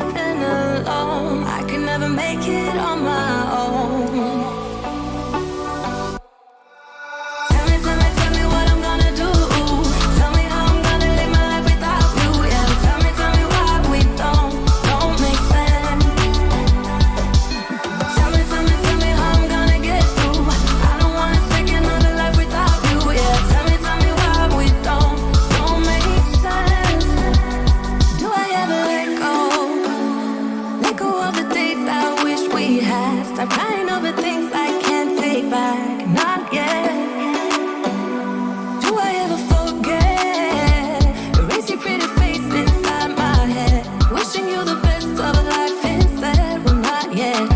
sleeping alone. I can never make it on my own. Tell me what I'm gonna do. Tell me how I'm gonna live my life without you. Yeah, tell me why we don't make sense. Tell me how I'm gonna get through. I don't wanna take another life without you. Yeah, tell me why we don't make sense. Do I ever let go of the days I wish we had? Stop crying over things I can't take back, not yet. Do I ever forget? Erase your pretty face inside my head, wishing you the best of life instead. Well, not yet.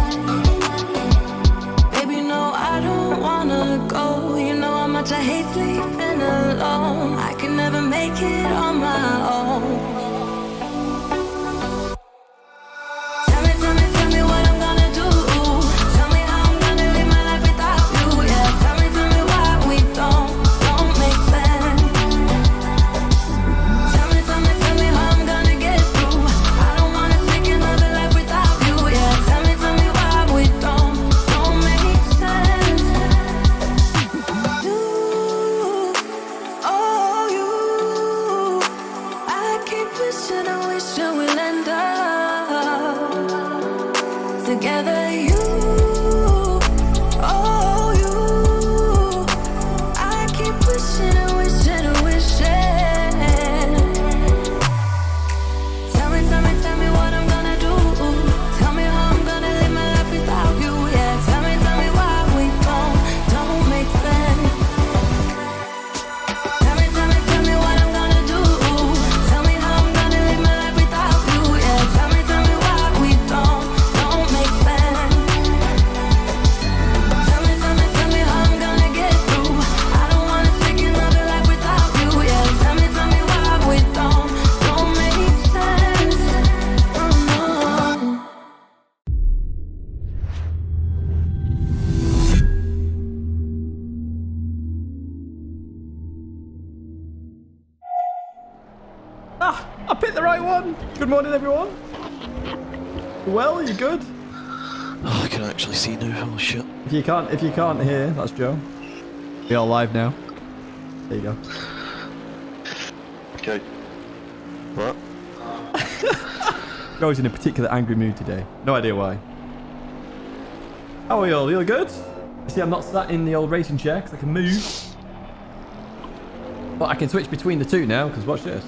Baby, no, I don't wanna go. You know how much I hate sleeping alone. I can never make it on my own. Tell me what I'm gonna do. Tell me how I'm gonna live my life without you. Yeah, tell me why we don't make sense. Tell me how I'm gonna get through. I don't wanna take another life without you. Yeah, tell me why we don't make sense. You, oh you, I keep wishing we'll end up together. You, oh you, I keep wishing. Tell me what I'm gonna do. Tell me how I'm gonna live my life without you. Yeah, tell me why we don't make sense. Tell me what I'm gonna do. Tell me how I'm gonna live my life without you. Yeah, tell me why we don't make sense. Tell me how I'm gonna get through. I don't wanna take another life without you. Yeah, tell me why we don't make sense. Oh no. Ah, I picked the right one. Good morning, everyone. Well, you good? Oh, I can actually see now. Oh shit. If you can't hear, that's Joe. We are live now. There you go. Okay. What? Joe's in a particular angry mood today. No idea why. How are you all? You all good? See, I'm not sat in the old racing chair because I can move. But I can switch between the two now because watch this.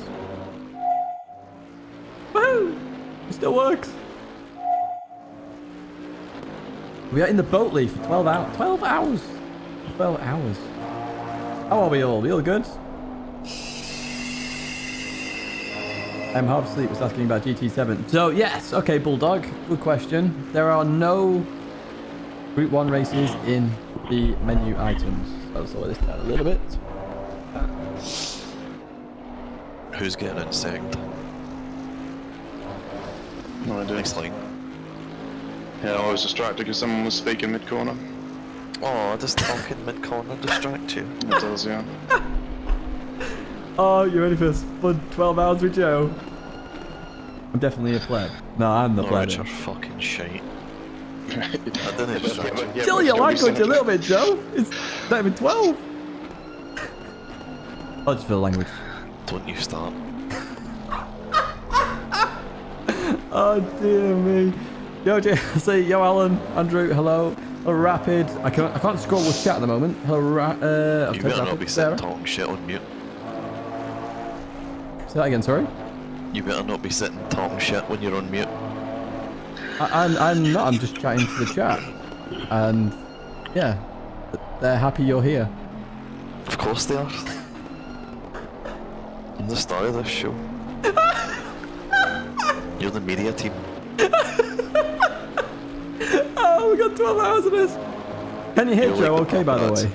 Woohoo! It still works. We are in the boat league for 12 hours. 12 hours? 12 hours. How are we all? We all good? I'm half asleep. Was asking about GT7. So, yes. Okay, Bulldog. Good question. There are no Group 1 races in the menu items. I'll slow this down a little bit. Who's getting in second? No idea. Next line. Yeah, I was distracted because someone was speaking mid-corner. Oh, does talking mid-corner distract you? It does, yeah. Oh, you ready for fun 12 hours with Joe? I'm definitely a pleb. No, I'm the pleb. Norwich are fucking shite. I didn't distract you. Chill your language a little bit, Joe. It's not even 12. Oh, just for the language. Don't you start. Oh dear me. Yo, say yo, Alan, Andrew, hello. Hello, Rapid. I can't scroll with chat at the moment. Hello, You better not be sitting talking shit on mute. Say that again, sorry. You better not be sitting talking shit when you're on mute. I'm not. I'm just chatting to the chat, and yeah, they're happy you're here. Of course they are. I'm the star of this show. You're the media team. Oh, we got 12 hours of this. Can you hear Joe okay, by the way?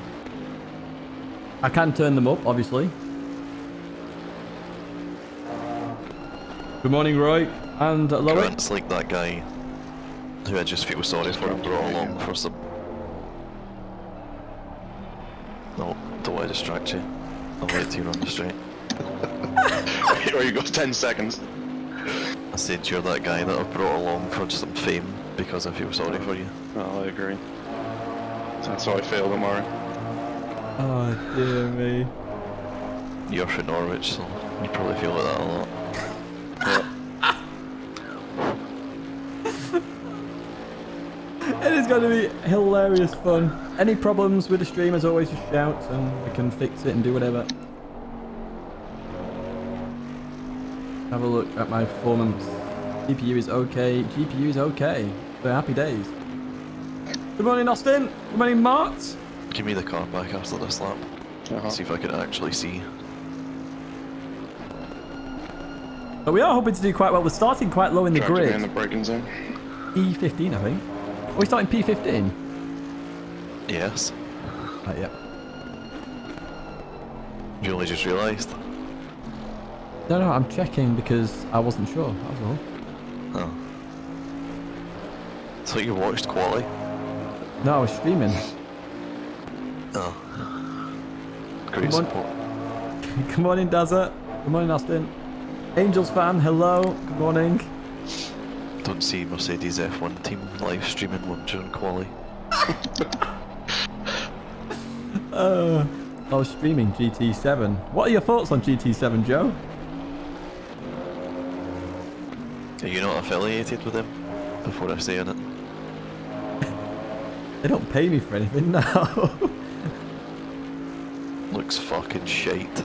I can turn them up, obviously. Good morning, Roy. And Loic. Grant's like that guy who I just feel sorry for and brought along for some... No, don't want to distract you. I'll let you run the straight. Or you got 10 seconds. I said you're that guy that I've brought along for some fame because I feel sorry for you. Oh, I agree. That's how I feel, don't worry. Oh dear me. You're from Norwich, so you probably feel like that a lot. It is going to be hilarious fun. Any problems with the stream, as always, just shout and we can fix it and do whatever. Have a look at my performance. CPU is okay. GPU is okay. So happy days. Good morning, Austin. Good morning, Mart. Give me the car back after this lap. See if I can actually see. But we are hoping to do quite well. We're starting quite low in the Trying to be in grid. the braking zone. P15, I think. Are we starting P15? Yes. Right, yeah. You only just realised. No, I'm checking because I wasn't sure. That was all. Oh. So you watched quali? No, I was streaming. Oh. Great Come on. support. Good morning, Dazza. Good morning, Austin. Angels fan, hello. Good morning. Don't see Mercedes F1 team live streaming one during quali. I was streaming GT7. What are your thoughts on GT7, Joe? Are you not affiliated with him? Before I say it. They don't pay me for anything now. Looks fucking shite.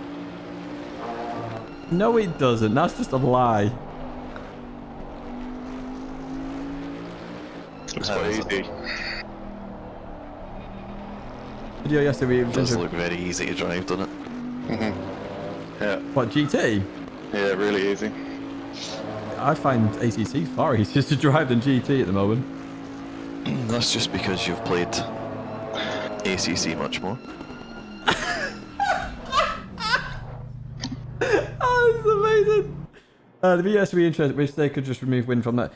No, it doesn't. That's just a lie. Looks quite easy. Video yesterday. It does look very easy to drive, doesn't it? Yeah. What, GT? Yeah, really easy. I find ACC far easier to drive than GT at the moment. That's just because you've played ACC much more. Oh, this is amazing. The video has to be interesting. Wish they could just remove wind from that.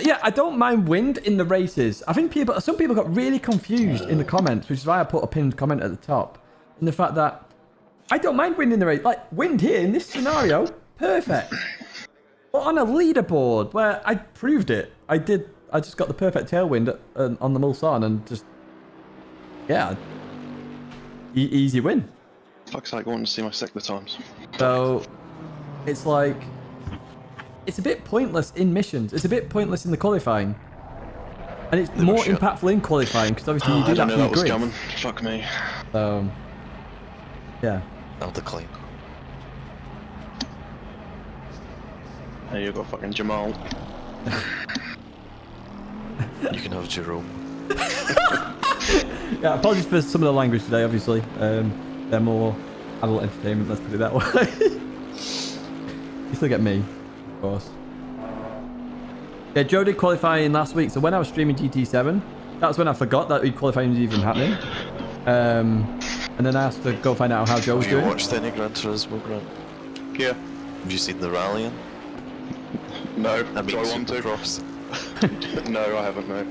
Yeah, I don't mind wind in the races. I think some people got really confused in the comments, which is why I put a pinned comment at the top. In the fact that I don't mind wind in the race. Like, wind here in this scenario, perfect. But on a leaderboard where I proved it, I just got the perfect tailwind on the Mulsanne and just, yeah, easy win. Fuck's sake, I want to see my sector times. So, it's like, it's a bit pointless in missions. It's a bit pointless in the qualifying. And it's more impactful in qualifying, because obviously you do that for your grid. Coming. Fuck me. So, yeah. I'll decline. Hey, you got fucking Jamal. You can have Jerome. Yeah, apologies for some of the language today, obviously. They're more adult entertainment, let's put it that way. You still get me, of course. Yeah, Joe did qualify in last week, so when I was streaming GT7, that's when I forgot that qualifying was even happening. And then I asked to go find out how Joe was doing. Have you watched any Gran Turismo, Grant? Yeah. Have you seen the rallying? No. I mean, Do I want to? Supercross. No, I haven't, no.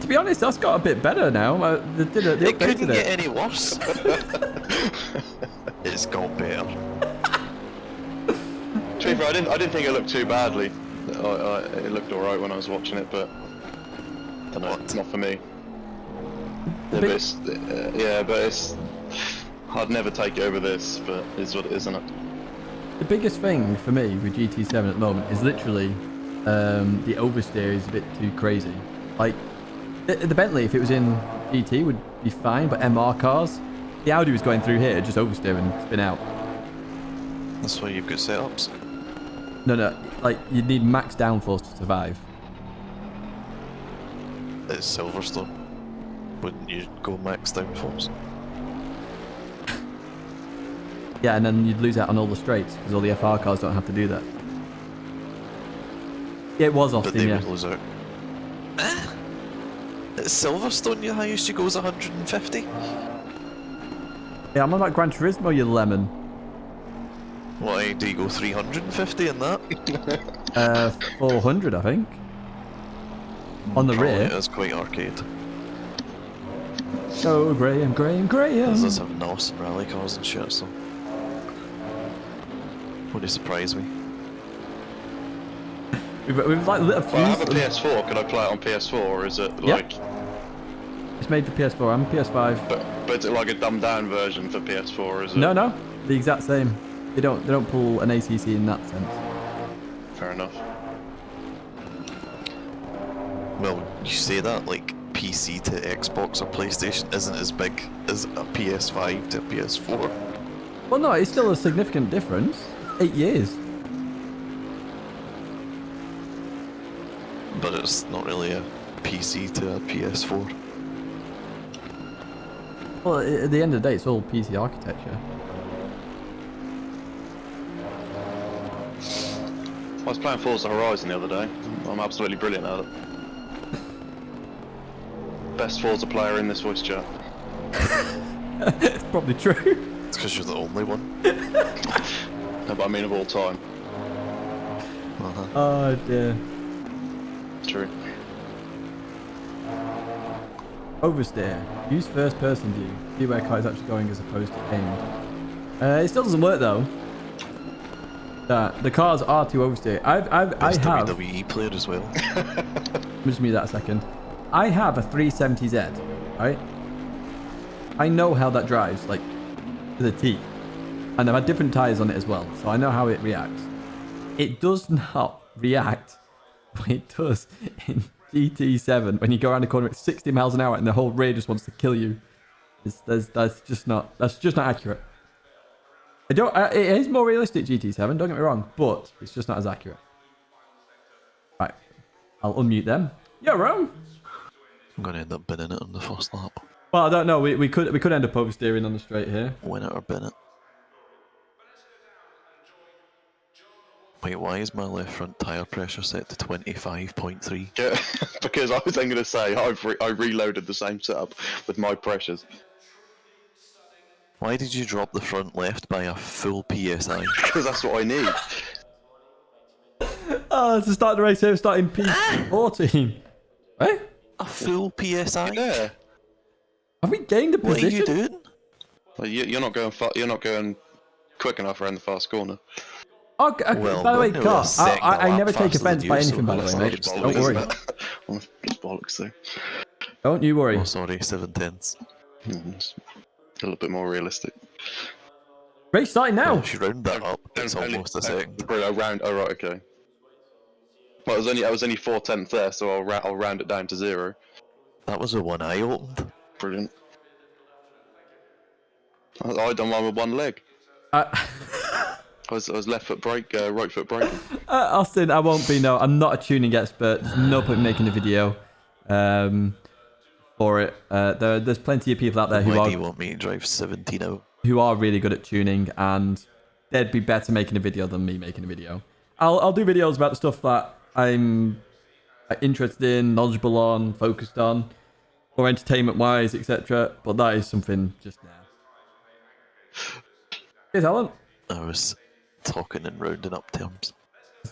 To be honest, that's got a bit better now. They It updated couldn't get it. any worse. It's got better. To be fair, I didn't think it looked too badly. It looked alright when I was watching it, but What? not for me. big- Yeah, but it's... I'd never take over this, but it's what it is, isn't it? The biggest thing for me with GT7 at the moment is literally the oversteer is a bit too crazy. Like, the Bentley, if it was in GT, would be fine, but MR cars, the Audi was going through here, just oversteer and spin out. That's why you've got setups. No, like, you'd need max downforce to survive. It's Silverstone. Wouldn't you go max downforce? Yeah, and then you'd lose out on all the straights, because all the FR cars don't have to do that. Yeah, it was But Austin, they yeah. would lose out. At Silverstone, your highest you go is 150. Yeah, I'm on that Gran Turismo, you lemon. Why do you go 350 in that? 400, I think. On the Probably rear. It is quite arcade. Oh, Graham. This does have NOS and rally cars and shit, so... Wouldn't surprise me. We've like lit a fuse. Well, I have a PS4. Can I play it on PS4, or is it Yeah. like? It's made for PS4. I'm a PS5. But is it like a dumbed down version for PS4, or is it? No, the exact same. They don't pull an ACC in that sense. Fair enough. Well, you say that like PC to Xbox or PlayStation isn't as big as a PS5 to a PS4. Well, no, it's still a significant difference. 8 years. But it's not really a PC to a PS4. Well, at the end of the day, it's all PC architecture. I was playing Forza Horizon the other day. I'm absolutely brilliant at it. Best Forza player in this voice chat. It's probably true. It's because you're the only one. No, but I mean of all time. Uh-huh. Oh dear. It's true. Oversteer. Use first person view. See where car is actually going as opposed to aimed. It still doesn't work though. The cars are too oversteer. I have. WWE player as well. Just me that a second. I have a 370Z, right? I know how that drives, like to the T, and I've had different tires on it as well, so I know how it reacts. It does not react. It does in GT7 when you go around the corner at 60 miles an hour and the whole rear just wants to kill you. That's just not accurate. It is more realistic GT7, don't get me wrong, but it's just not as accurate. Right, I'll unmute them. Yeah, Rome. I'm gonna end up binning it on the first lap. Well, I don't know. We could end up oversteering on the straight here. Win it or bin it. Wait, why is my left front tyre pressure set to 25.3? Yeah, because I was then going to say I reloaded the same setup with my pressures. Why did you drop the front left by a full PSI? Because that's what I need. Oh, to start the race here, starting P14. Eh? A full PSI? Yeah. Have we gained a What position? are you doing? Well, you're not going you're not going quick enough around the fast corner. Okay, Well, by the way, we're Carl, a second a I lap never take faster offence than by you, anything, so by the way, that's mate. just Don't worry. It's bollocks though. Don't you worry. Oh, sorry, 7/10. It's a little bit more realistic. Race starting now. Well, if you round that up, it's almost a second. Around. Oh right, okay. Well, I was only 4/10 there, so I'll round it down to 0. That was the one I opened. Brilliant. I done one with one leg. I was left foot brake, right foot braking. Austin, I won't be. No, I'm not a tuning expert. There's no point in making a video for it. There's plenty of people out there Why do you want me to drive 17 out? who are really good at tuning, and they'd be better making a video than me making a video. I'll do videos about the stuff that I'm interested in, knowledgeable on, focused on, or entertainment-wise, etc. But that is something just now. Here's Alan. I was talking in rounding up terms.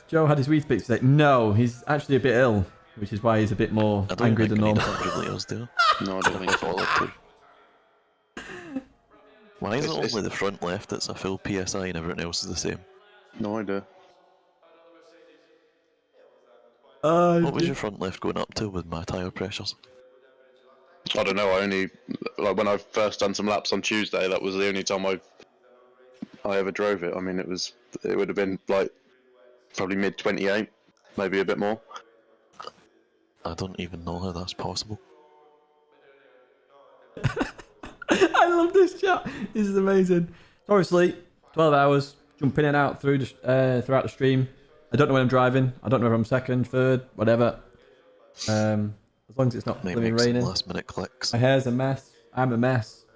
Joe had his wee speech today. No, he's actually a bit ill, which is why he's a bit more I don't angry think than we need normal. 100 litres, do I? No, I don't think so. Bothered to. Why is it It's- only the front left that's a full PSI and everything else is the same? No idea. What was your front left going up to with my tyre pressures? I don't know. I only like when I first done some laps on Tuesday. That was the only time I ever drove it. I mean, it would have been like probably mid 28, maybe a bit more. I don't even know how that's possible. I love this chat. This is amazing. Obviously, 12 hours, jumping in and out throughout the stream. I don't know when I'm driving. I don't know if I'm second, third, whatever. As long as it's not Might blooming make some raining. last minute clicks. My hair's a mess. I'm a mess.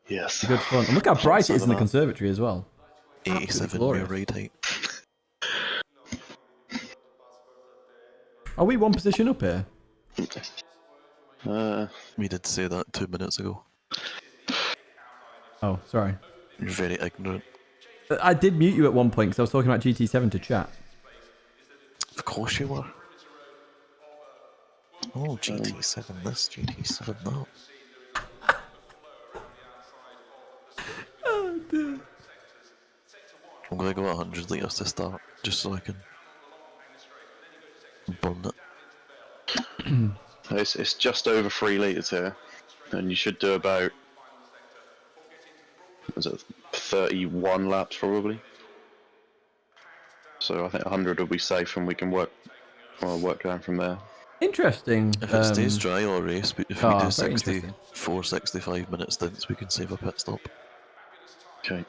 Yes. Good fun. And look how bright it is in the conservatory as well. 87 glorious. rear ride height. Are we one position up here? We did say that 2 minutes ago. Oh, sorry. You're very ignorant. I did mute you at one point because I was talking about GT7 to chat. Of course you were. Oh, GT7 this, GT7 that. Oh, dear. I'm gonna go 100 litres to start, just so I can Burn it. It's just over 3 litres here, and you should do about, was it 31 laps probably? So I think 100 will be safe, and we can work down from there. Interesting. If it stays dry all race, but if we do very interesting. 65 minute stints, we can save a pit stop. Okay.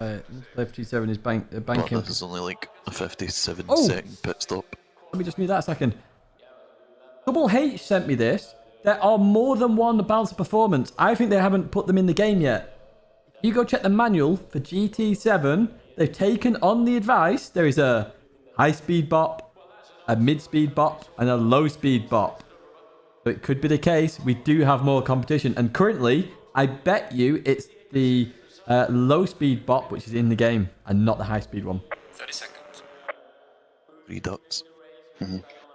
Left T7 is But banking. this is only like a 57 Oh! second pit stop. Let me just mute that a second. Double H sent me this. There are more than one balance of performance. I think they haven't put them in the game yet. If you go check the manual for GT7, they've taken on the advice. There is a high-speed bop, a mid-speed bop, and a low-speed bop. So it could be the case. We do have more competition. And currently, I bet you it's the low-speed bop which is in the game and not the high-speed one. 30 seconds. Redux.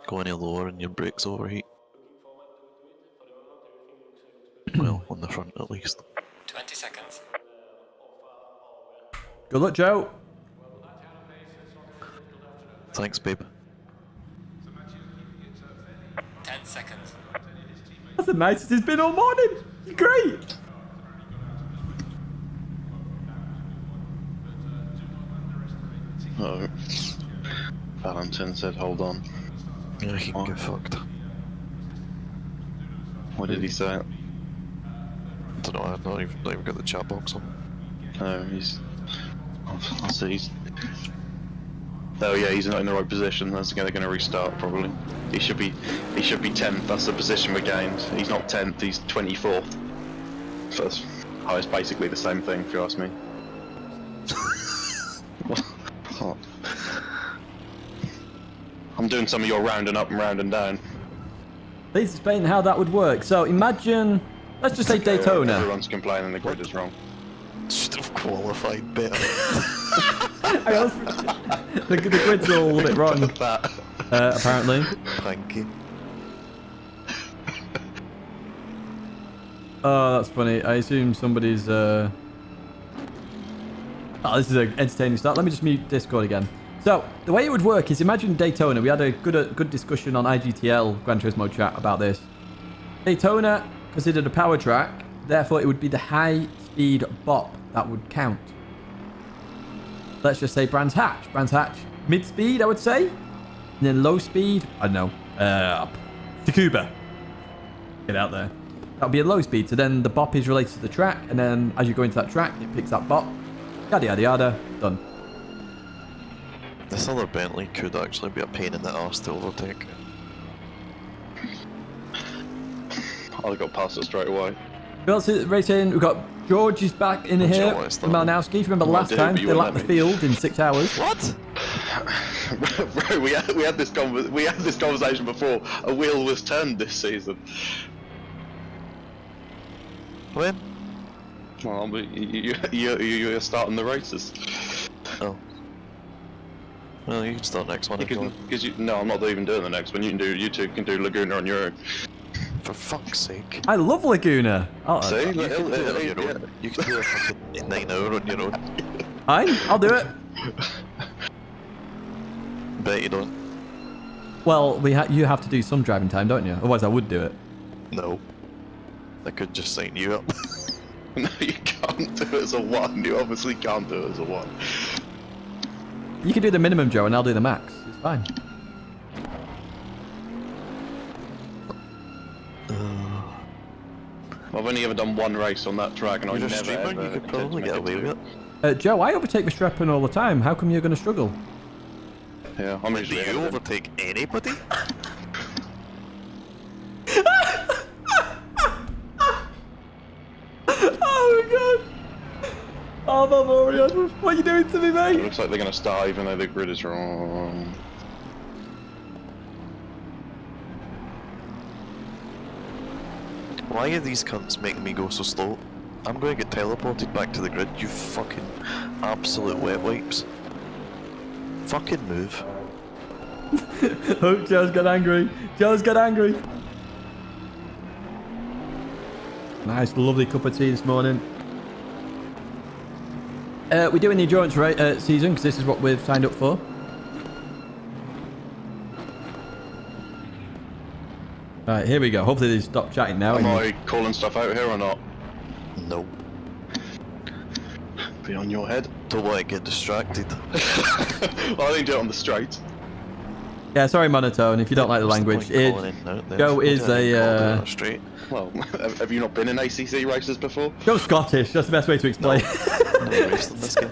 Go any lower and your brakes overheat. Well, on the front at least. 20 seconds. Good luck, Joe. Thanks, babe. 10 seconds. That's the nicest it's been all morning. You're great. Oh, Valentin said, "Hold on." Yeah, he can get fucked. What did he say? I don't know, I've not even got the chat box on. Oh, I'll see. Oh yeah, he's not in the right position. That's going to restart probably. He should be 10th. That's the position we gained. He's not 10th. He's 24th. So it's basically the same thing if you ask me. Oh. I'm doing some of your rounding up and rounding down. Please explain how that would work. So imagine, let's just say Daytona. Everyone's complaining the grid is wrong. Should have qualified better. the grid's all a bit wrong, That. apparently. Thank you. Oh, that's funny. I assume somebody's... Oh, this is an entertaining start. Let me just mute Discord again. So, the way it would work is, imagine Daytona. We had a good discussion on IGTL Gran Turismo chat about this. Daytona considered a power track, therefore it would be the high-speed bop that would count. Let's just say Brands Hatch. Brands Hatch, mid-speed, I would say. And then low speed, I don't know, Takuba. Get out there. That would be a low speed. So then the bop is related to the track, and then as you go into that track, it picks that bop. Yada yada yada. Done. This other Bentley could actually be a pain in the arse to overtake. I got past it straight away. Who else is racing? We've got George is back in here. George, From Malinowski. If you remember last time, they lapped the field in 6 hours. What? Bro, we had this conversation before. A wheel was turned this season. When? Well, you're starting the races. Oh. Well, you can start next one if you want. No, I'm not even doing the next one. You two can do Laguna on your own. For fuck's sake. I love Laguna. Oh, See? You can do it on your own. You can do a fucking 9 hour on your own. Fine, I'll do it. Bet you don't. Well, you have to do some driving time, don't you? Otherwise, I would do it. No. I could just sign you up. No, you can't do it as a 1. You obviously can't do it as a 1. You can do the minimum, Joe, and I'll do the max. It's fine. I've only ever done 1 race on that track, and I You're a never streamer, ever you could probably get away with it. Joe, I overtake Verstappen all the time. How come you're going to struggle? Yeah, I'm Do usually you overtake anybody? Oh my god! Oh, Valmorion, what are you doing to me, It mate? looks like they're going to start even though the grid is wrong. Why are these cunts making me go so slow? I'm going to get teleported back to the grid, you fucking absolute wet wipes. Fucking move. Oh, Joe's got angry. Joe's got angry. Nice, lovely cup of tea this morning. We're doing the endurance season because this is what we've signed up for. Right, here we go. Hopefully they stop chatting now. Am I calling stuff out here or not? No. Be on your head. Don't want to get distracted. Well, I didn't do it on the straight. Yeah, sorry, Monotone, if you don't like the language. Joe is a... straight. Well, have you not been in ACC races before? Joe's Scottish, that's the best way to explain. Never raced in this game.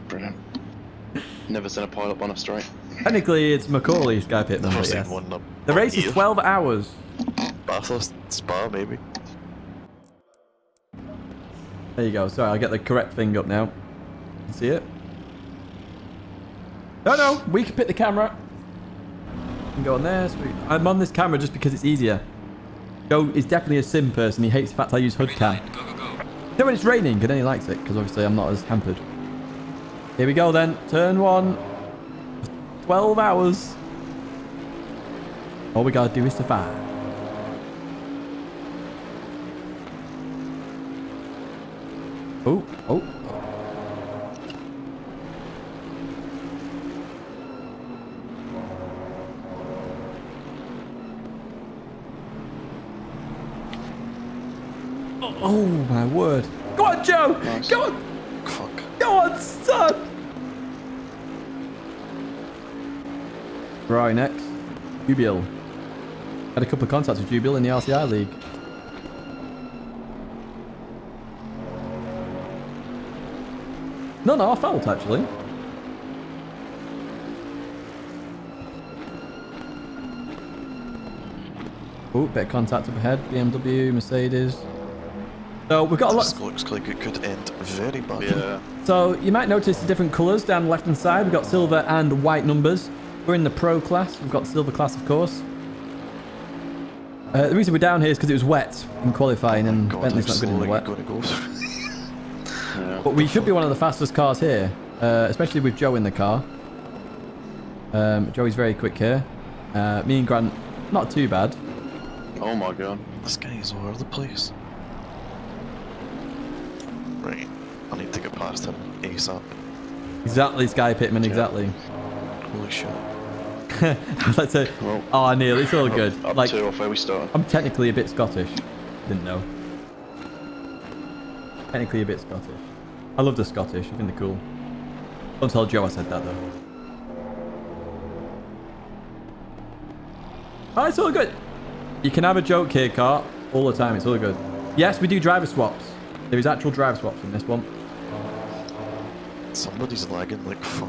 Brilliant. Never seen a pilot on a straight. Technically, it's McAuley, Sky Pitman, Never but seen yes. one. The race is 12 hours. Bathurst, Spa, maybe. There you go. Sorry, I'll get the correct thing up now. See it? No, we can pick the camera. You can go on there. Sweet. I'm on this camera just because it's easier. Joe is definitely a sim person. He hates the fact I use HUD cam. Go, go, go. Then when it's raining, and then he likes it because obviously I'm not as hampered. Here we go then. Turn 1. 12 hours. All we gotta do is survive. Oh. Oh my word. Go on, Joe! Nice. Go on! Fuck. Go on, son! Right, next. Jubil. Had a couple of contacts with Jubil in the RCI League. No, I failed actually. Oh, bit of contact up ahead. BMW, Mercedes. So we've got a lot. This looks like it could end very badly. Yeah. So you might notice the different colours down the left hand side. We've got silver and white numbers. We're in the pro class. We've got the silver class, of course. The reason we're down here is because it was wet in qualifying and God, Bentley's not good in the wet. Going to go through. Yeah. But we should be one of the fastest cars here, especially with Joe in the car. Joey's very quick here. Me and Grant, not too bad. Oh my god. This guy is all over the place. Right, I need to get past him ASAP. Exactly, Sky Pitman, exactly. Holy shit. I'd like to... Well, Oh, Neil, it's all good. Up Like, to off where we started. I'm technically a bit Scottish. Didn't know. Technically a bit Scottish. I love the Scottish. I think they're cool. Don't tell Joe I said that, though. Oh, it's all good. You can have a joke here, Cart, all the time. It's all good. Yes, we do driver swaps. There is actual driver swaps in this one. Somebody's lagging like fuck.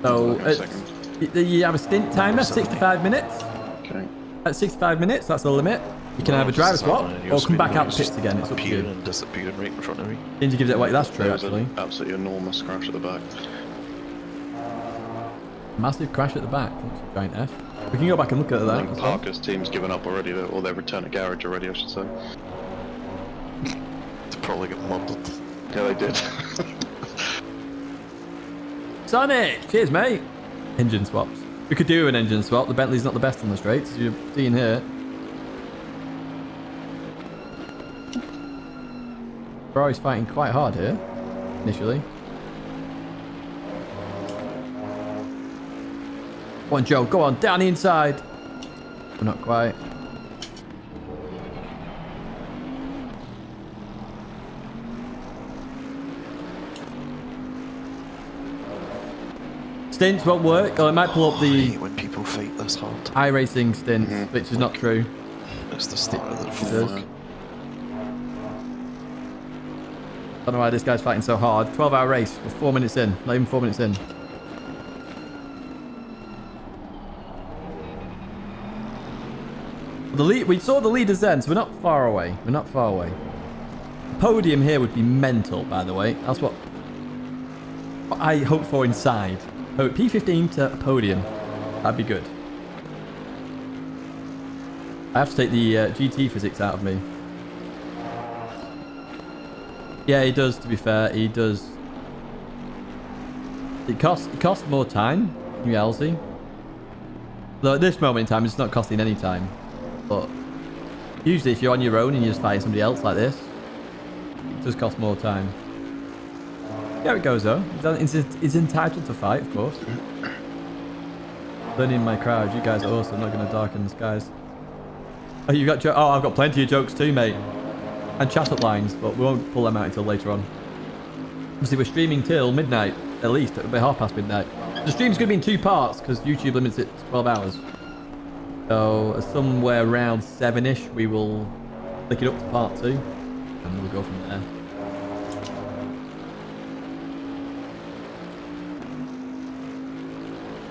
So, Hang on a second. you have a stint timer, 65 minutes. Okay. At 65 minutes, that's the limit. You can have a driver swap or come back out the pits again. It's up to appearing you. and disappearing right in front of me. Ginger gives it away. That's true, There was actually. an absolutely enormous crash at the back. Massive crash at the back. That's a giant F. We can go back and look at I that. think as well. Parker's team's given up already, or they've returned to garage already, I should say. They probably get murdered. Yeah, they did. Sonic! Cheers, mate! Engine swaps. We could do an engine swap. The Bentley's not the best on the straights, as you're seeing here. Ferrari's fighting quite hard here, initially. Go on, Joe. Go on, down the inside. We're not quite. Stints won't work. Oh, it might pull up I the hate when people fight this hard. iRacing stints, which is not true. It's the start of the does. fuck. Don't know why this guy's fighting so hard. 12-hour race. We're 4 minutes in. Not even 4 minutes in. The lead, we saw the leaders then, so we're not far away. We're not far away. Podium here would be mental, by the way. That's what I hope for inside. Oh, P15 to a podium. That'd be good. I have to take the GT physics out of me. Yeah, he does, to be fair. He does. It costs more time, in reality. Though at this moment in time, it's not costing any time. But usually if you're on your own and you're just fighting somebody else like this, it does cost more time. There it goes though. He's entitled to fight, of course. Learning my crowd. You guys are awesome. I'm not going to darken the skies. Oh, you got oh, I've got plenty of jokes too, mate. And chat-up lines, but we won't pull them out until later on. Obviously, we're streaming till midnight, at least. It'll be midnight. The stream's going to be in 2 parts, because YouTube limits it to 12 hours. So, somewhere around 7-ish, we will flick it up to part 2. And we'll go from there.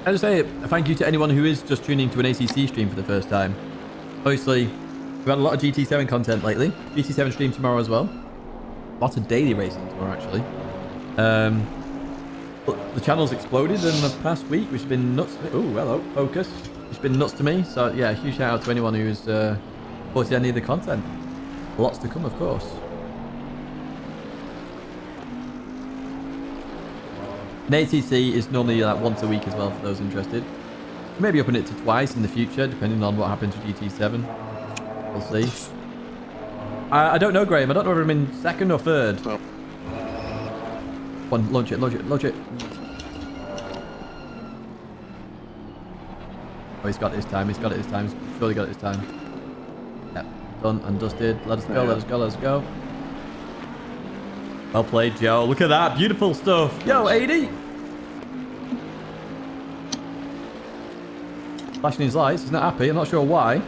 I just say a thank you to anyone who is just tuning to an ACC stream for the first time. Obviously, we've had a lot of GT7 content lately. GT7 stream tomorrow as well. Lots of daily racing tomorrow, actually. But the channel's exploded in the past week, which has been nuts. Oh, hello, focus. It's been nuts to me. So, yeah, huge shout out to anyone who's supported any of the content. Lots to come, of course. An ATC is normally like once a week as well for those interested. Maybe open it to twice in the future, depending on what happens with GT7. We'll see. I don't know, Graham. I don't know if I'm in 2nd or 3rd. Oh. One, launch it, launch it, launch it. Oh, he's got it this time. He's got it this time. He's surely got it this time. Yep. Done and dusted. Let us go, let us go, let us go. Well played, Joe. Look at that. Beautiful stuff. Yo, 80. Flashing his lights. He's not happy. I'm not sure why.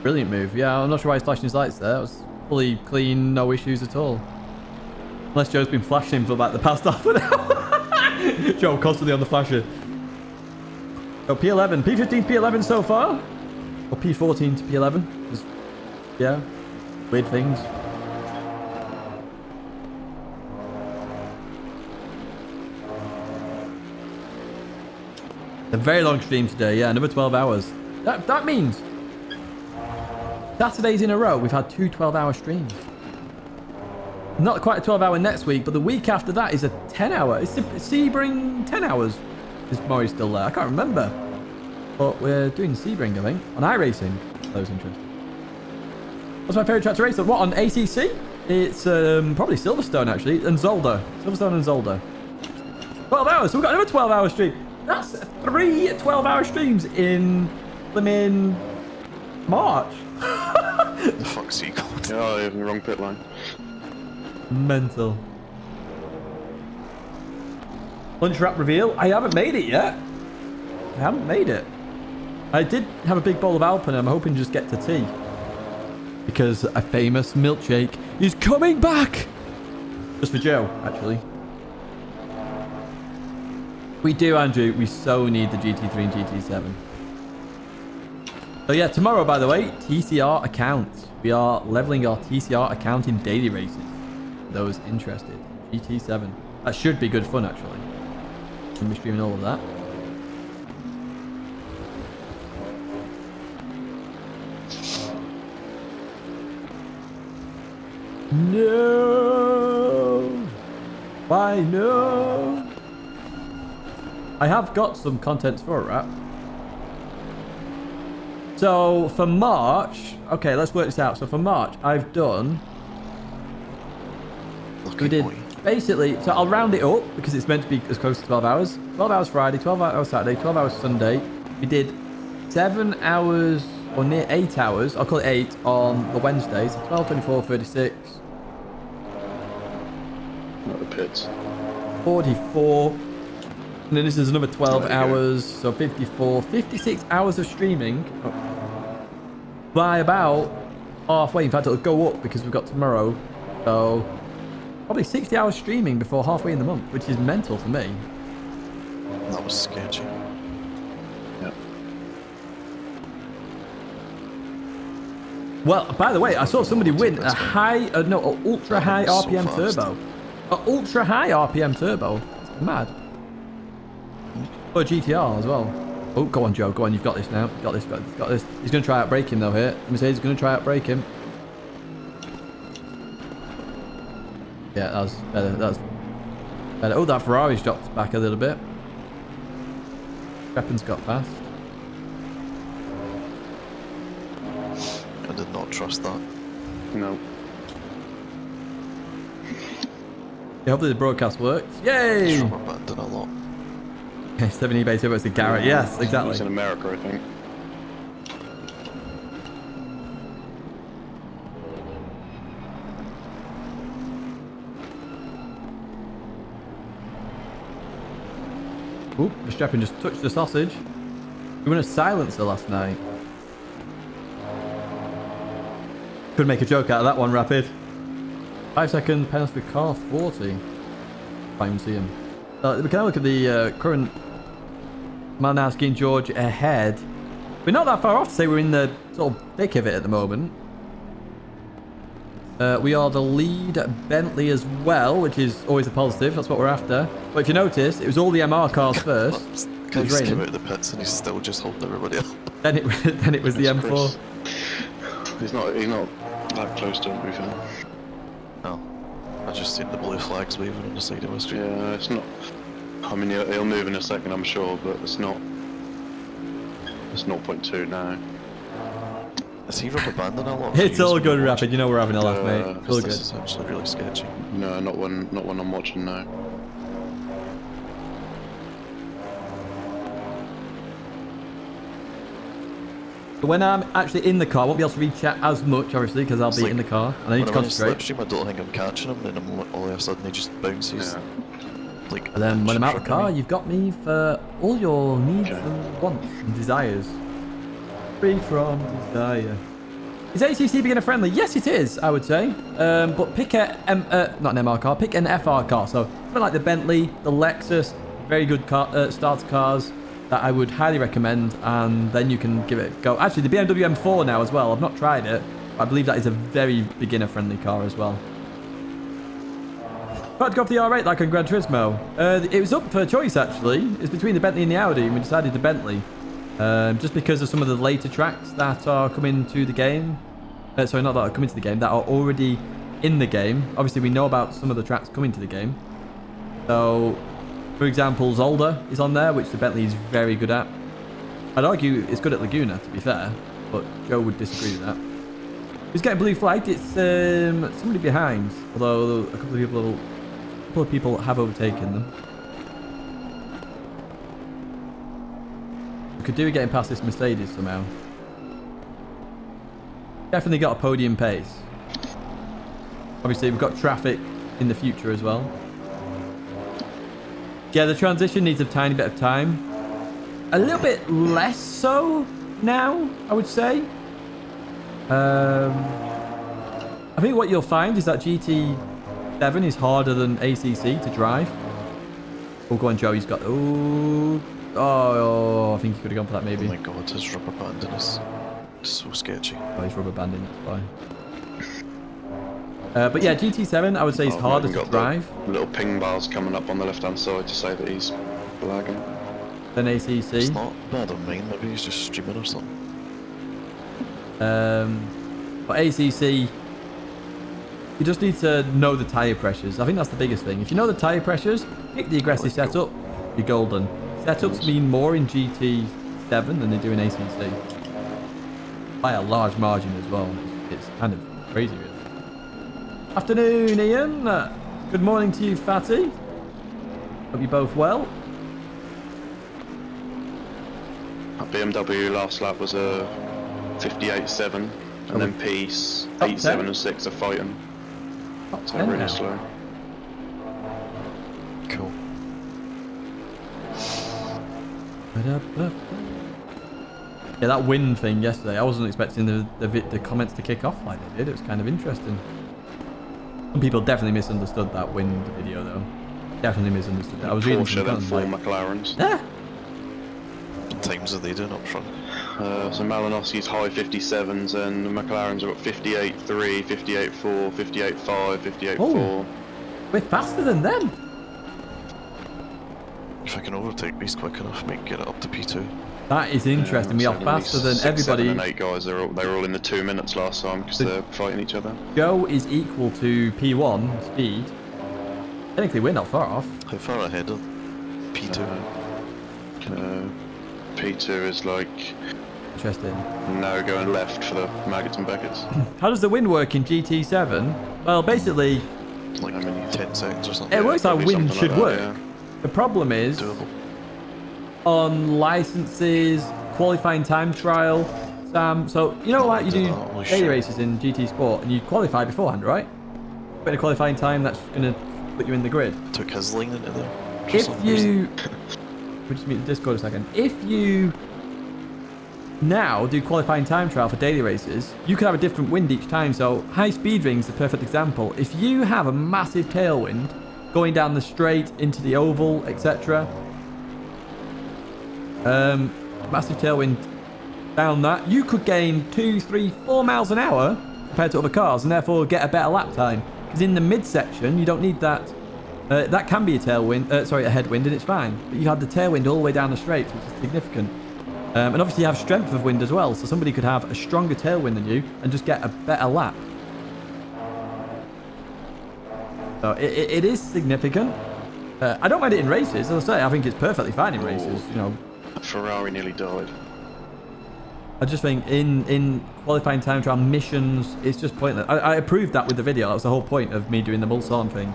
Brilliant move. Yeah, I'm not sure why he's flashing his lights there. It was fully clean, no issues at all. Unless Joe's been flashing for about the past half an hour. Joe constantly on the flasher. Oh, P11. P15 to P11 so far? Or P14 to P11? Just, yeah, weird things. A very long stream today, yeah, another 12 hours. That means Saturdays in a row, we've had 2 12-hour streams. Not quite a 12-hour next week, but the week after that is a 10-hour. Is Sebring 10 hours? Is Maury still there? I can't remember. But we're doing Sebring, I think, on iRacing. Those interested. What's my favourite track to race on? What, on ACC? It's probably Silverstone, actually, and Zolder. Silverstone and Zolder. 12 hours, so we've got another 12-hour stream. That's 3 12-hour streams in March. The fuck's he called? Yeah, you're in the wrong pit line. Mental. Lunch wrap reveal. I haven't made it yet. I haven't made it. I did have a big bowl of Alpen. I'm hoping to just get to tea. Because a famous milkshake is coming back. Just for Joe, actually. We do, Andrew. We so need the GT3 and GT7. So yeah, tomorrow, by the way, TCR account. We are leveling our TCR account in daily races. Those interested. GT7. That should be good fun, actually. We'll be streaming all of that. No! Why no? I have got some content for a wrap. So for March, okay, let's work this out. So for March, I've done. We did basically. So I'll round it up because it's meant to be as close to 12 hours. 12 hours Friday, 12 hours Saturday, 12 hours Sunday. We did 7 hours or near 8 hours. I'll call it 8 on the Wednesday. So 12, 24, 36. Not the pits. 44. And then this is another 12 hours. So 54, 56 hours of streaming. By about halfway. In fact, it'll go up because we've got tomorrow. So probably 60 hours streaming before halfway in the month, which is mental for me. That was sketchy. Yep. Well, by the way, I saw somebody win a high, no, an ultra high RPM turbo. An ultra high RPM turbo. It's mad. Or GTR as well. Oh, go on, Joe. Go on. You've got this now. You've got this. Got this. He's going to try out braking though here. Let me say he's going to try out braking. Yeah, that was better. That's better. Oh, that Ferrari's dropped back a little bit. Weapons got fast. I did not trust that. No. Yeah, hopefully the broadcast works. Yay! He's rubber banding a lot. Okay, 7 eBay turbo to Garrett. Yes, exactly. He's in America, I think. Oop, Verstappen just touched the sausage. He won a silencer last night. Could make a joke out of that one, Rapid. 5 second penalty for car 40. Can't even see him. We can look at the current Malinowski and George ahead. We're not that far off to say we're in the sort of thick of it at the moment. We are the lead at Bentley as well, which is always a positive. That's what we're after. But if you notice, it was all the MR cars first. It was Guys came raining. out of the pits and he's still just holding everybody up. Then it was the M4. He's not that close to him, to be fair. No. I just seen the blue flags waving on the side of my screen. Yeah, it's not. I mean, he'll move in a second, I'm sure, but it's not. It's 0.2 now. Is he rubber banding a lot? It's all good, Rapid. You know we're having a laugh, mate. It's all This good. is actually really sketchy. No, not when I'm watching now. But when I'm actually in the car, I won't be able to read chat as much, obviously, because I'll It's be like in the car and I need to when I'm in concentrate. slipstream, I don't think I'm catching him, then all of a sudden he just bounces. Yeah. Like, And then when I'm out of the car, you you've got me for all your needs Okay. and wants and desires. Free from desire. Is ACC beginner friendly? Yes, it is, I would say. But pick not an MR car, pick an FR car. So something like the Bentley, the Lexus, very good car, starter cars that I would highly recommend, and then you can give it a go. Actually, the BMW M4 now as well. I've not tried it. But I believe that is a very beginner friendly car as well. About to go off the R8 like on Gran Turismo. It was up for choice actually. It's between the Bentley and the Audi, and we decided the Bentley. Just because of some of the later tracks that are coming to the game. Sorry, not that are coming to the game, that are already in the game. Obviously, we know about some of the tracks coming to the game. So, for example, Zolder is on there, which the Bentley is very good at. I'd argue it's good at Laguna, to be fair, but Joe would disagree with that. Who's getting blue flagged? It's somebody behind, although a couple of people have overtaken them. We could do it getting past this Mercedes somehow. Definitely got a podium pace. Obviously, we've got traffic in the future as well. Yeah, the transition needs a tiny bit of time. A little bit less so now, I would say. I think what you'll find is that GT7 is harder than ACC to drive. Oh, go on, Joe. He's got... Oh, I think he could have gone for that Oh maybe. my god, his rubber banding is so sketchy. Oh, he's rubber banding, that's why. But yeah, GT7 I would say is I've harder even to got drive the little ping bars coming up on the left-hand side to say that he's lagging. than ACC. It's not bad on mine, maybe he's just streaming or something. But ACC, you just need to know the tyre pressures. I think that's the biggest thing. If you know the tyre pressures, pick the aggressive setup, you're golden. Setups mean more in GT7 than they do in ACC. By a large margin as well. It's kind of crazy, really. Afternoon, Ian. Good morning to you, Fatty. Hope you're both well. That BMW last lap was a 58.7, and then Peace, Top 8, 7 10? and 6 are fighting. Top So 10 really now. slow. Cool. Yeah, that wind thing yesterday, I wasn't expecting the comments to kick off like they did. It was kind of interesting. Some people definitely misunderstood that wind video, though. Definitely misunderstood it. I was reading Porsche, some then comments 4 like, McLarens. yeah. What times are they doing up front? So Malinowski's high 57s, and the McLarens have got 58.3, 58.4, 58.5, 58.4. Oh. We're faster than them. If I can overtake these quick enough, I might get it up to P2. That is interesting. We are So faster than 6, 7 everybody. and 8 guys, they were all in the 2 minutes last time because they're fighting each other. Joe is equal to P1 speed. Technically, we're not far off. How far ahead of P2? P2 is like Interesting. now going left for the Maggots and Beckett's. How does the wind work in GT7? Well, basically, Like I mean, 10 seconds or something. It works how probably wind something should like work. that, The problem is, Doable. on licenses, qualifying time trial, Sam. So, you know, like you do Holy daily shit. races in GT Sport and you qualify beforehand, right? But in a qualifying time, that's going to put you in the grid. Took his lane into there. for If some reason. you... We'll just meet the Discord a second. If you now do qualifying time trial for daily races, you could have a different wind each time. So high speed ring's the perfect example. If you have a massive tailwind going down the straight into the oval, etc. Massive tailwind down that, you could gain 2, 3, 4 miles an hour compared to other cars and therefore get a better lap time. Because in the midsection, you don't need that. That can be a tailwind, sorry, a headwind, and it's fine. But you have the tailwind all the way down the straight, which is significant. And obviously you have strength of wind as well, so somebody could have a stronger tailwind than you and just get a better lap. So it is significant. I don't mind it in races, as I say, I think it's perfectly fine in races, you know. Ferrari nearly died. I just think in qualifying time trial missions, it's just pointless. I approved that with the video. That was the whole point of me doing the Mulsanne thing.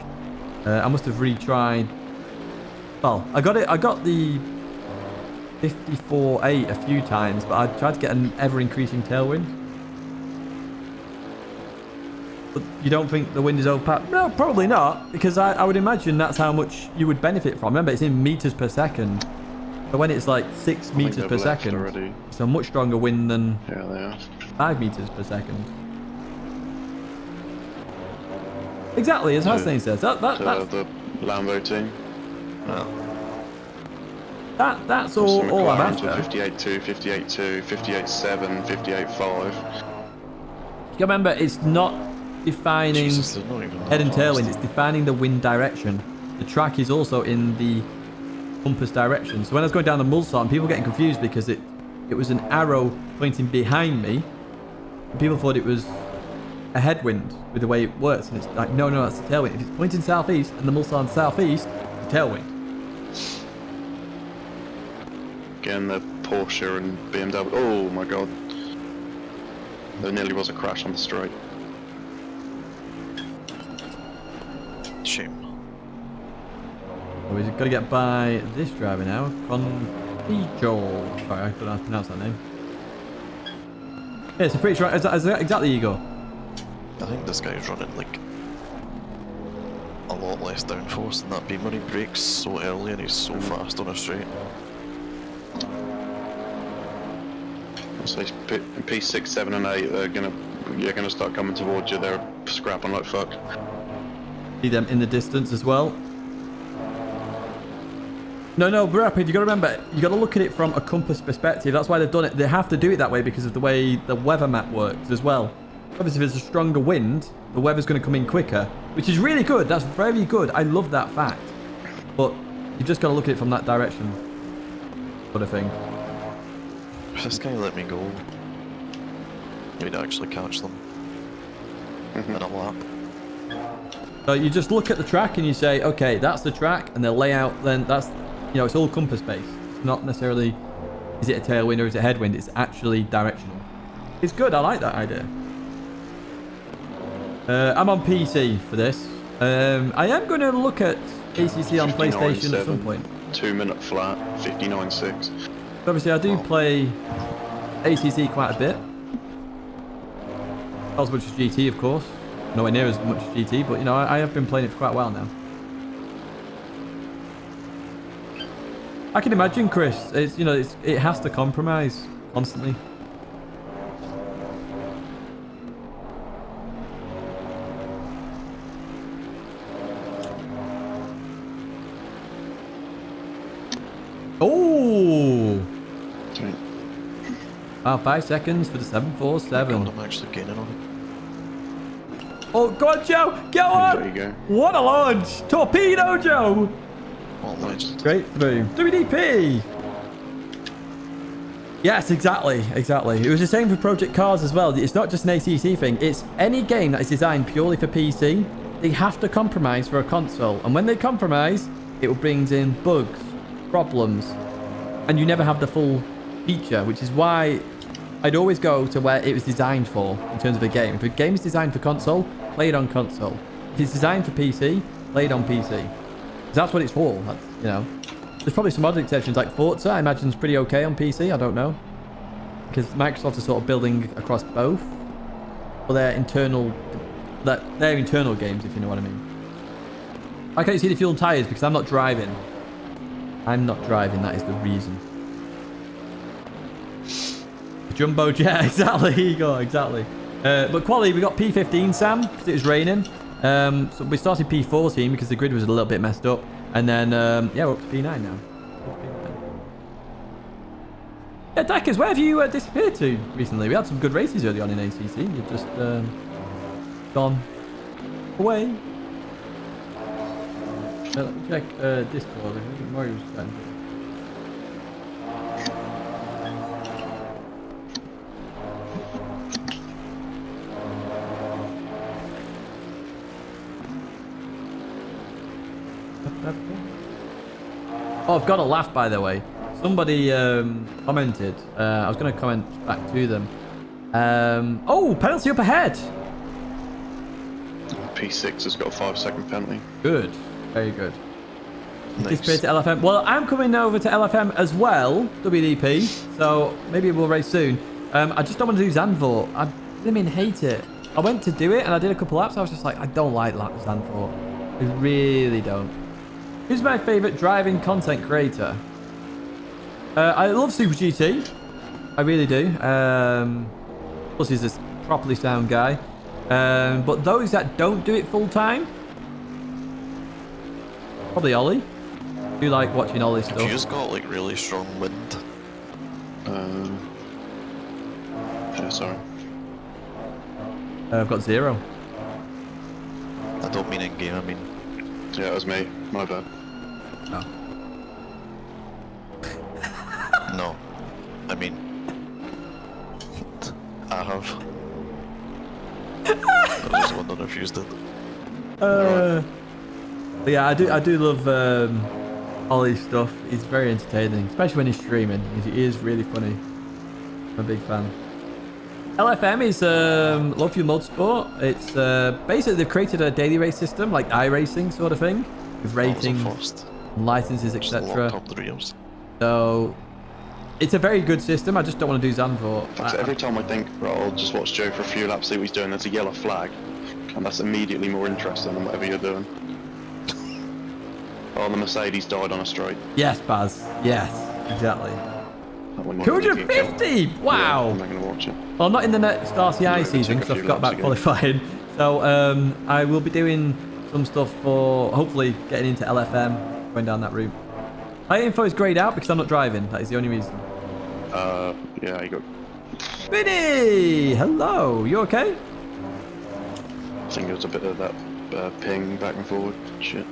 I must have retried. Well, I got the 54.8 a few times, but I tried to get an ever-increasing tailwind. But you don't think the wind is overpowered? No, probably not, because I would imagine that's how much you would benefit from. Remember, it's in meters per second. So when it's like 6 meters per second, already. it's a much stronger wind than Yeah, they are. 5 meters per second. Exactly, as Hasnain says. So the Lambo team. That's So all I'm McLaren's after. with 58.2, 58.2, 58.7, 58.5. You remember, it's not defining Jesus, they're not even that head and fast. tailwind, it's defining the wind direction. The track is also in the compass direction. So when I was going down the Mulsanne, people were getting confused because it was an arrow pointing behind me. And people thought it was a headwind with the way it works. And it's like, no, that's a tailwind. If it's pointing southeast and the Mulsanne southeast, it's a tailwind. Again, the Porsche and BMW. Oh my god. There nearly was a crash on the straight. Shame. So we've got to get by this driver now. Contijo. Sorry, I don't know how to pronounce that name. Yeah, it's a pretty strong. Is that exactly Ego? I think this guy's running like a lot less downforce than that beamer. He brakes so early and he's so fast on a straight. So P6, 7 and 8, you're gonna start coming towards you. They're scrapping like fuck. See them in the distance as well. No, Rapid, you got to remember, you got to look at it from a compass perspective. That's why they've done it. They have to do it that way because of the way the weather map works as well. Obviously, if there's a stronger wind, the weather's going to come in quicker, which is really good. That's very good. I love that fact. But you just got to look at it from that direction, sort of thing. If this guy let me go, we'd actually catch them in a lap. So you just look at the track and you say, okay, that's the track, and the layout, then that's, you know, it's all compass based. It's not necessarily, is it a tailwind or is it a headwind? It's actually directional. It's good. I like that idea. I'm on PC for this. I am going to look at ACC on PlayStation at some point. 2 minute flat, 59.6. Obviously, I do play ACC quite a bit. Not as much as GT, of course. Nowhere near as much as GT, but you know, I have been playing it for quite a while now. I can imagine, Chris. It's, you know, it has to compromise constantly. Oh! Wow, 5 seconds for the 747. God, I'm actually gaining on it. Oh, go on, Joe! Go on! There you go. What a launch! Torpedo, Joe! Well, legend. Straight through. WDP! Yes, exactly. It was the same for Project Cars as well. It's not just an ACC thing. It's any game that is designed purely for PC. They have to compromise for a console. And when they compromise, it brings in bugs, problems, and you never have the full feature, which is why I'd always go to where it was designed for in terms of a game. If a game is designed for console, play it on console. If it's designed for PC, played on PC. 'Cause that's what it's for. That's, you know. There's probably some other exceptions like Forza. I imagine it's pretty okay on PC. I don't know. Because Microsoft is sort of building across both. For their internal games, if you know what I mean. I can't see the fuel tyres because I'm not driving. I'm not driving, that is the reason. Jumbo jet, exactly, Igor, exactly. But quality, we got P15, Sam, because it was raining. So we started P14 because the grid was a little bit messed up. And then, yeah, we're up to P9 now. Yeah, Dackers, where have you disappeared to recently? We had some good races early on in ACC. You've just gone away. Let me check Discord. I think Mario's trying Oh, I've got a laugh, by the way. Somebody commented. I was going to comment back to them. Oh, penalty up ahead. P6 has got a 5-second penalty. Good. Very good. Nice. Disappeared to LFM. Well, I'm coming over to LFM as well, WDP. So maybe we'll race soon. I just don't want to do Zandvoort. I didn't hate it. I went to do it and I did a couple laps. I was just like, I don't like Zandvoort. I really don't. Who's my favourite driving content creator? I love Super GT. I really do. Plus, he's this properly sound guy. But those that don't do it full time, probably Ollie. I do like watching Ollie stuff. You just got like really strong wind. Yeah, sorry. I've got 0. I don't mean in game, I mean. Yeah, it was me. My bad. Oh. No. I mean. I have. I was just wondering if you used it. But yeah, I do love Ollie's stuff. He's very entertaining, especially when he's streaming. He is really funny. I'm a big fan. LFM is Low Fuel Motorsport. It's basically they've created a daily race system like iRacing sort of thing with ratings, licenses, etc. So it's a very good system. I just don't want to do Zandvoort. Every time I think, right, I'll just watch Joe for a few laps, see what he's doing. There's a yellow flag, and that's immediately more interesting than whatever you're doing. Oh, the Mercedes died on a straight. Yes, Baz. Yes, exactly. 250! Wow. Yeah, I'm not going to watch it. Well, I'm not in the next RCI season because I forgot about qualifying. So I will be doing some stuff for hopefully getting into LFM, going down that route. My info is greyed out because I'm not driving. That is the only reason. Yeah, you got... Vinny! Hello, you okay? I think there was a bit of that ping back and forward shit.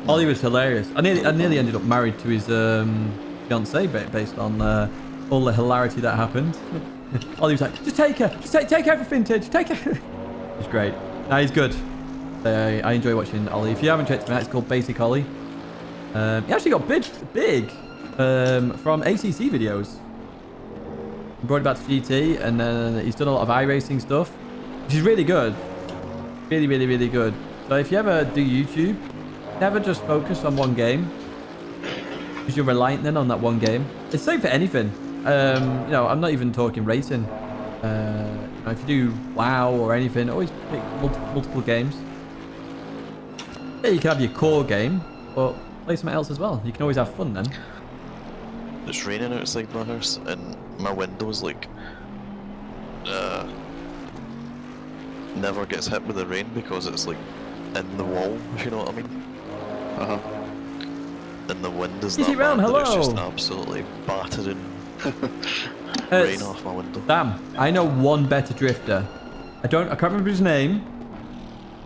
Ollie was hilarious. I nearly ended up married to his fiancée based on all the hilarity that happened. Ollie was like, just take her. Just take everything, Tidge. Take her. It was great. Nah, he's good. I enjoy watching Ollie. If you haven't checked him out, it's called Basic Ollie. He actually got big from ACC videos. He brought it back to GT, and then he's done a lot of iRacing stuff, which is really good. Really, really, really good. So if you ever do YouTube, never just focus on one game, because you're reliant then on that one game. It's same for anything. You know, I'm not even talking racing. You know, if you do WoW or anything, always pick multiple games. Yeah, you can have your core game, but play something else as well. You can always have fun then. It's raining outside my house, and my window's like never gets hit with the rain because it's like in the wall, if you know what I mean. And the wind is that bad that it's just absolutely battering rain off my window. Damn, I know one better drifter. I can't remember his name.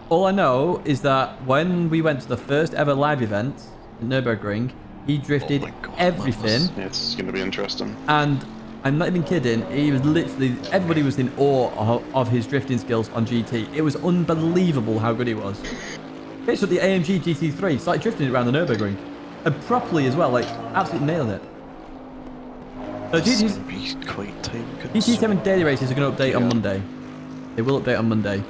All I know is that when we went to the first ever live event in Nurburgring, he drifted everything. Yeah, it's going to be interesting. And I'm not even kidding, he was literally, everybody was in awe of his drifting skills on GT. It was unbelievable how good he was. Basically, the AMG GT3 started drifting it around the Nurburgring. And properly as well, like, absolutely nailed it. So GT7 daily races are going to update on Monday. They will update on Monday.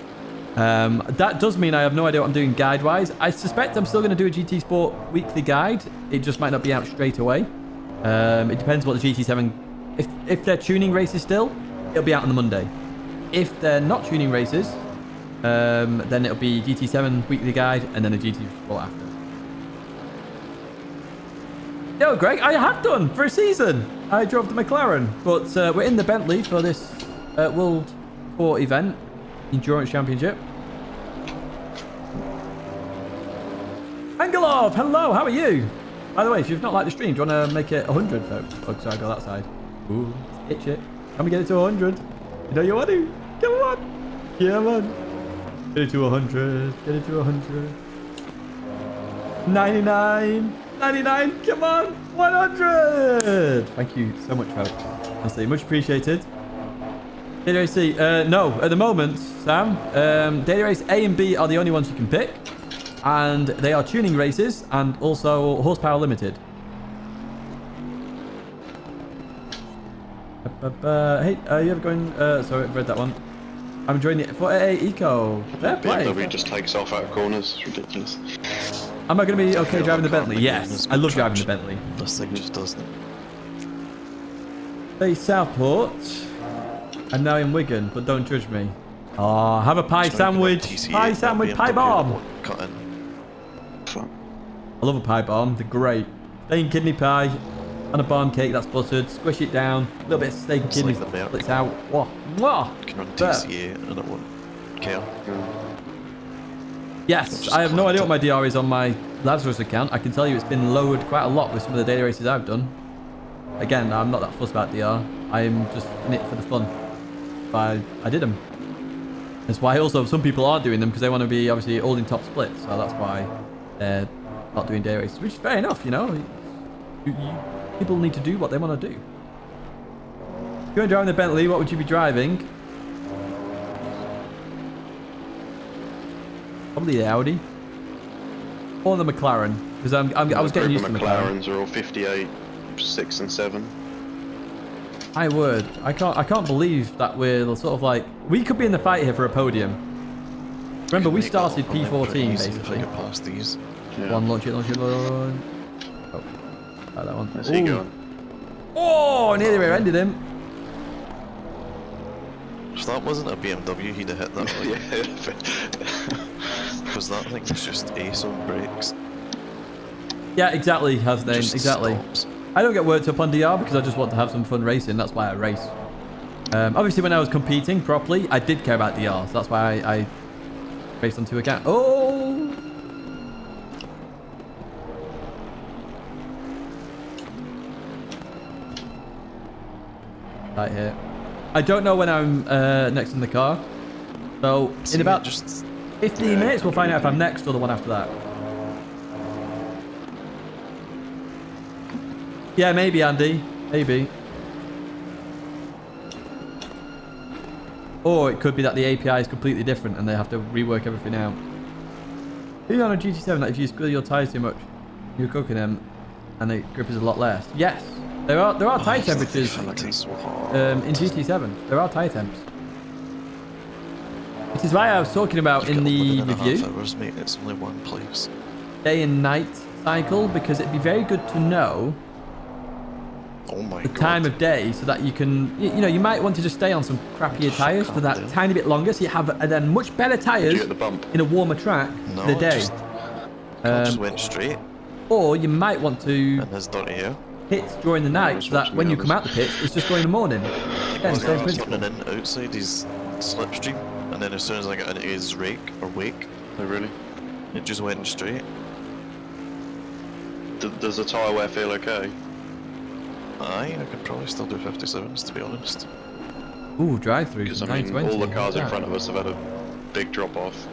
That does mean I have no idea what I'm doing guide-wise. I suspect I'm still going to do a GT Sport weekly guide. It just might not be out straight away. It depends what the GT7... If they're tuning races still, it'll be out on the Monday. If they're not tuning races, then it'll be GT7 weekly guide and then a GT Sport after. Yo, Greg, I have done for a season. I drove the McLaren, but we're in the Bentley for this World Tour event, Endurance Championship. Angelov, hello, how are you? By the way, if you've not liked the stream, do you want to make it 100, folks? Oh, sorry, go that side. Ooh, itch it. Can we get it to 100? You know you want to. Come on. Yeah, man. Get it to 100. Get it to 100. 99. 99. Come on. 100. Thank you so much, folks. Honestly, much appreciated. Data Race C. No, at the moment, Sam, Data Race A and B are the only ones you can pick. And they are tuning races and also horsepower limited. Hey, are you ever going... sorry, I've read that one. I'm enjoying it. For AA Eco. Fair play. BMW just takes off out of corners. It's ridiculous. Am I going to be okay driving the Bentley? Yes. I love driving the Bentley. This thing just doesn't. Hey, Southport. I'm now in Wigan, but don't judge me. Oh, have a pie sandwich. Pie sandwich, pie bomb. Cut in. Fun. I love a pie bomb. They're great. Steak and kidney pie and a barn cake that's buttered. Squish it down. A little bit of steak and kidney like the milk. splits out. Whoa. Whoa. You can run TCA and it won't care. Yes, I have no idea what my DR is on my Lazarus account. I can tell you it's been lowered quite a lot with some of the data races I've done. Again, I'm not that fussed about DR. I am just in it for the fun. But I did them. That's why also some people aren't doing them because they want to be obviously all in top split. So that's why they're not doing day races, which is fair enough, you know. People need to do what they want to do. If you were driving the Bentley, what would you be driving? Probably the Audi. Or the McLaren. Because I was getting used to McLaren. McLarens are all 58, 6 and 7. I would. I can't believe that we're sort of like... We could be in the fight here for a podium. Remember, we started P14, basically. Past these. Yeah. One, launch it. Oh, like that one. Where's he going? Oh, nearly rear-ended him. If that wasn't a BMW, he'd have hit that one. Because that thing was just ace on brakes. Yeah, exactly, Hasnain. Just Exactly. stops. I don't get worked up on DR because I just want to have some fun racing. That's why I race. Obviously, when I was competing properly, I did care about DR. So that's why I raced on 2 accounts. Oh! Right here. I don't know when I'm next in the car. So, in about just 15 minutes, we'll find out if I'm next or the one after that. Yeah, maybe, Andy. Maybe. Or it could be that the API is completely different and they have to rework everything out. Even on a GT7, that if you squeal your tyres too much, you're cooking them and the grip is a lot less. Yes, there are tyre temperatures in GT7. There are tyre temps. Which is why I was talking about in the review. Hours, mate. It's only one place. Day and night cycle, because it'd be very good to know Oh my the god. time of day so that you can, you know, you might want to just stay on some crappier tyres for that tiny bit longer so you have then much better Did tyres you get the bump? in a warmer track No, for the day. I just went straight Or you might want to in his dirty hair. hit during the night so that watching when the you come out the pit, it's just going in the morning. Again, He's same principle. turning in outside his slipstream, and then as soon as I got into his rake or wake, Oh, really? it just went straight. Does the tyre wear feel okay? Aye, I could probably still do 57s to be honest. Ooh, drive-through. Because I mean, 920. all the cars in Yeah. front of us have had a big drop off.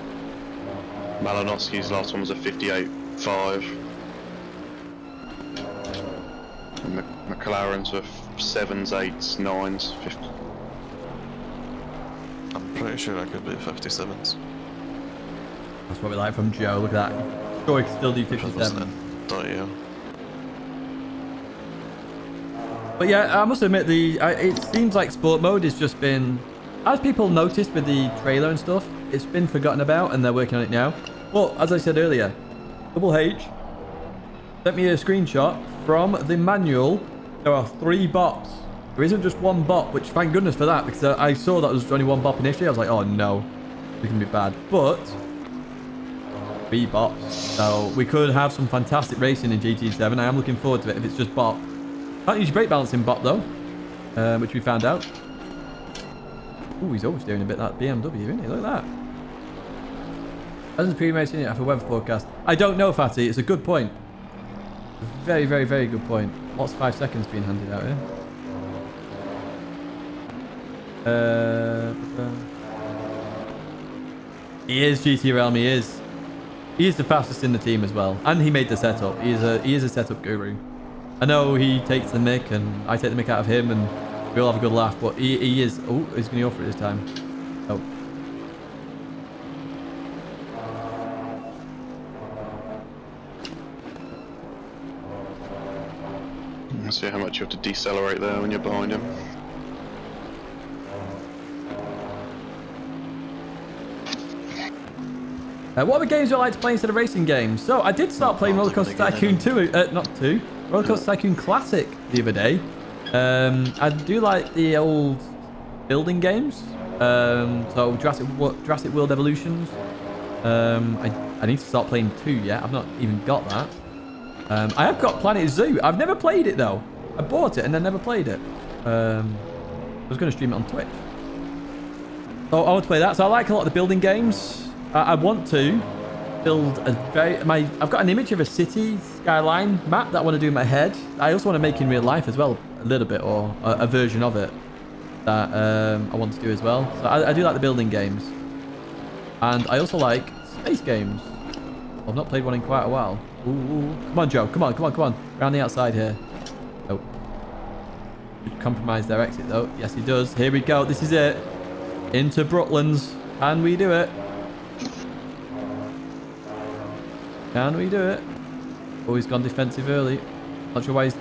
Malinowski's last one was a 58.5. McLaren's were 7s, 8s, 9s, 50. I'm pretty sure I could do 57s. That's what we like from Joe. Look at that. Sure, he can still do If I wasn't 57. in dirty hair. But yeah, I must admit, it seems like sport mode has just been, as people noticed with the trailer and stuff, It's been forgotten about, and they're working on it now. Well, as I said earlier, Double H sent me a screenshot from the manual. There are 3 bots. There isn't just one bot, which thank goodness for that, because I saw that there was only one bot initially. I was like, oh no, it's going to be bad. But 3 bots. So we could have some fantastic racing in GT7. I am looking forward to it if it's just bot. Can't use brake balancing bot though, which we found out. Ooh, he's oversteering a bit, that BMW, isn't he? Look at that. Hasn't pre-racing it after weather forecast. I don't know, Fatty. It's a good point. Very, very, very good point. Lots of 5 seconds being handed out here. He is GT Realm. He is. He is the fastest in the team as well, and he made the setup. He is a setup guru. I know he takes the mick, and I take the mick out of him, and we all have a good laugh. But he is. Oh, he's going to go for it this time. Oh. Let's see how much you have to decelerate there when you're behind him. What other games do I like to play instead of racing games? So I did start playing Roller Coaster Tycoon 2, not 2, Roller Coaster Tycoon Classic the other day. I do like the old building games. So Jurassic World Evolutions. I need to start playing 2 yet. I've not even got that. I have got Planet Zoo. I've never played it though. I bought it and then never played it. I was going to stream it on Twitch. So I want to play that. So I like a lot of the building games. I want to build I've got an image of a city skyline map that I want to do in my head. I also want to make in real life as well, a little bit, or a version of it that I want to do as well. So I do like the building games. And I also like space games. I've not played one in quite a while. Ooh. Come on, Joe. Come on. Around the outside here. Oh. Compromise their exit, though. Yes, he does. Here we go. This is it. Into Brooklands. Can we do it? Can we do it? Oh, he's gone defensive early. Not sure why he's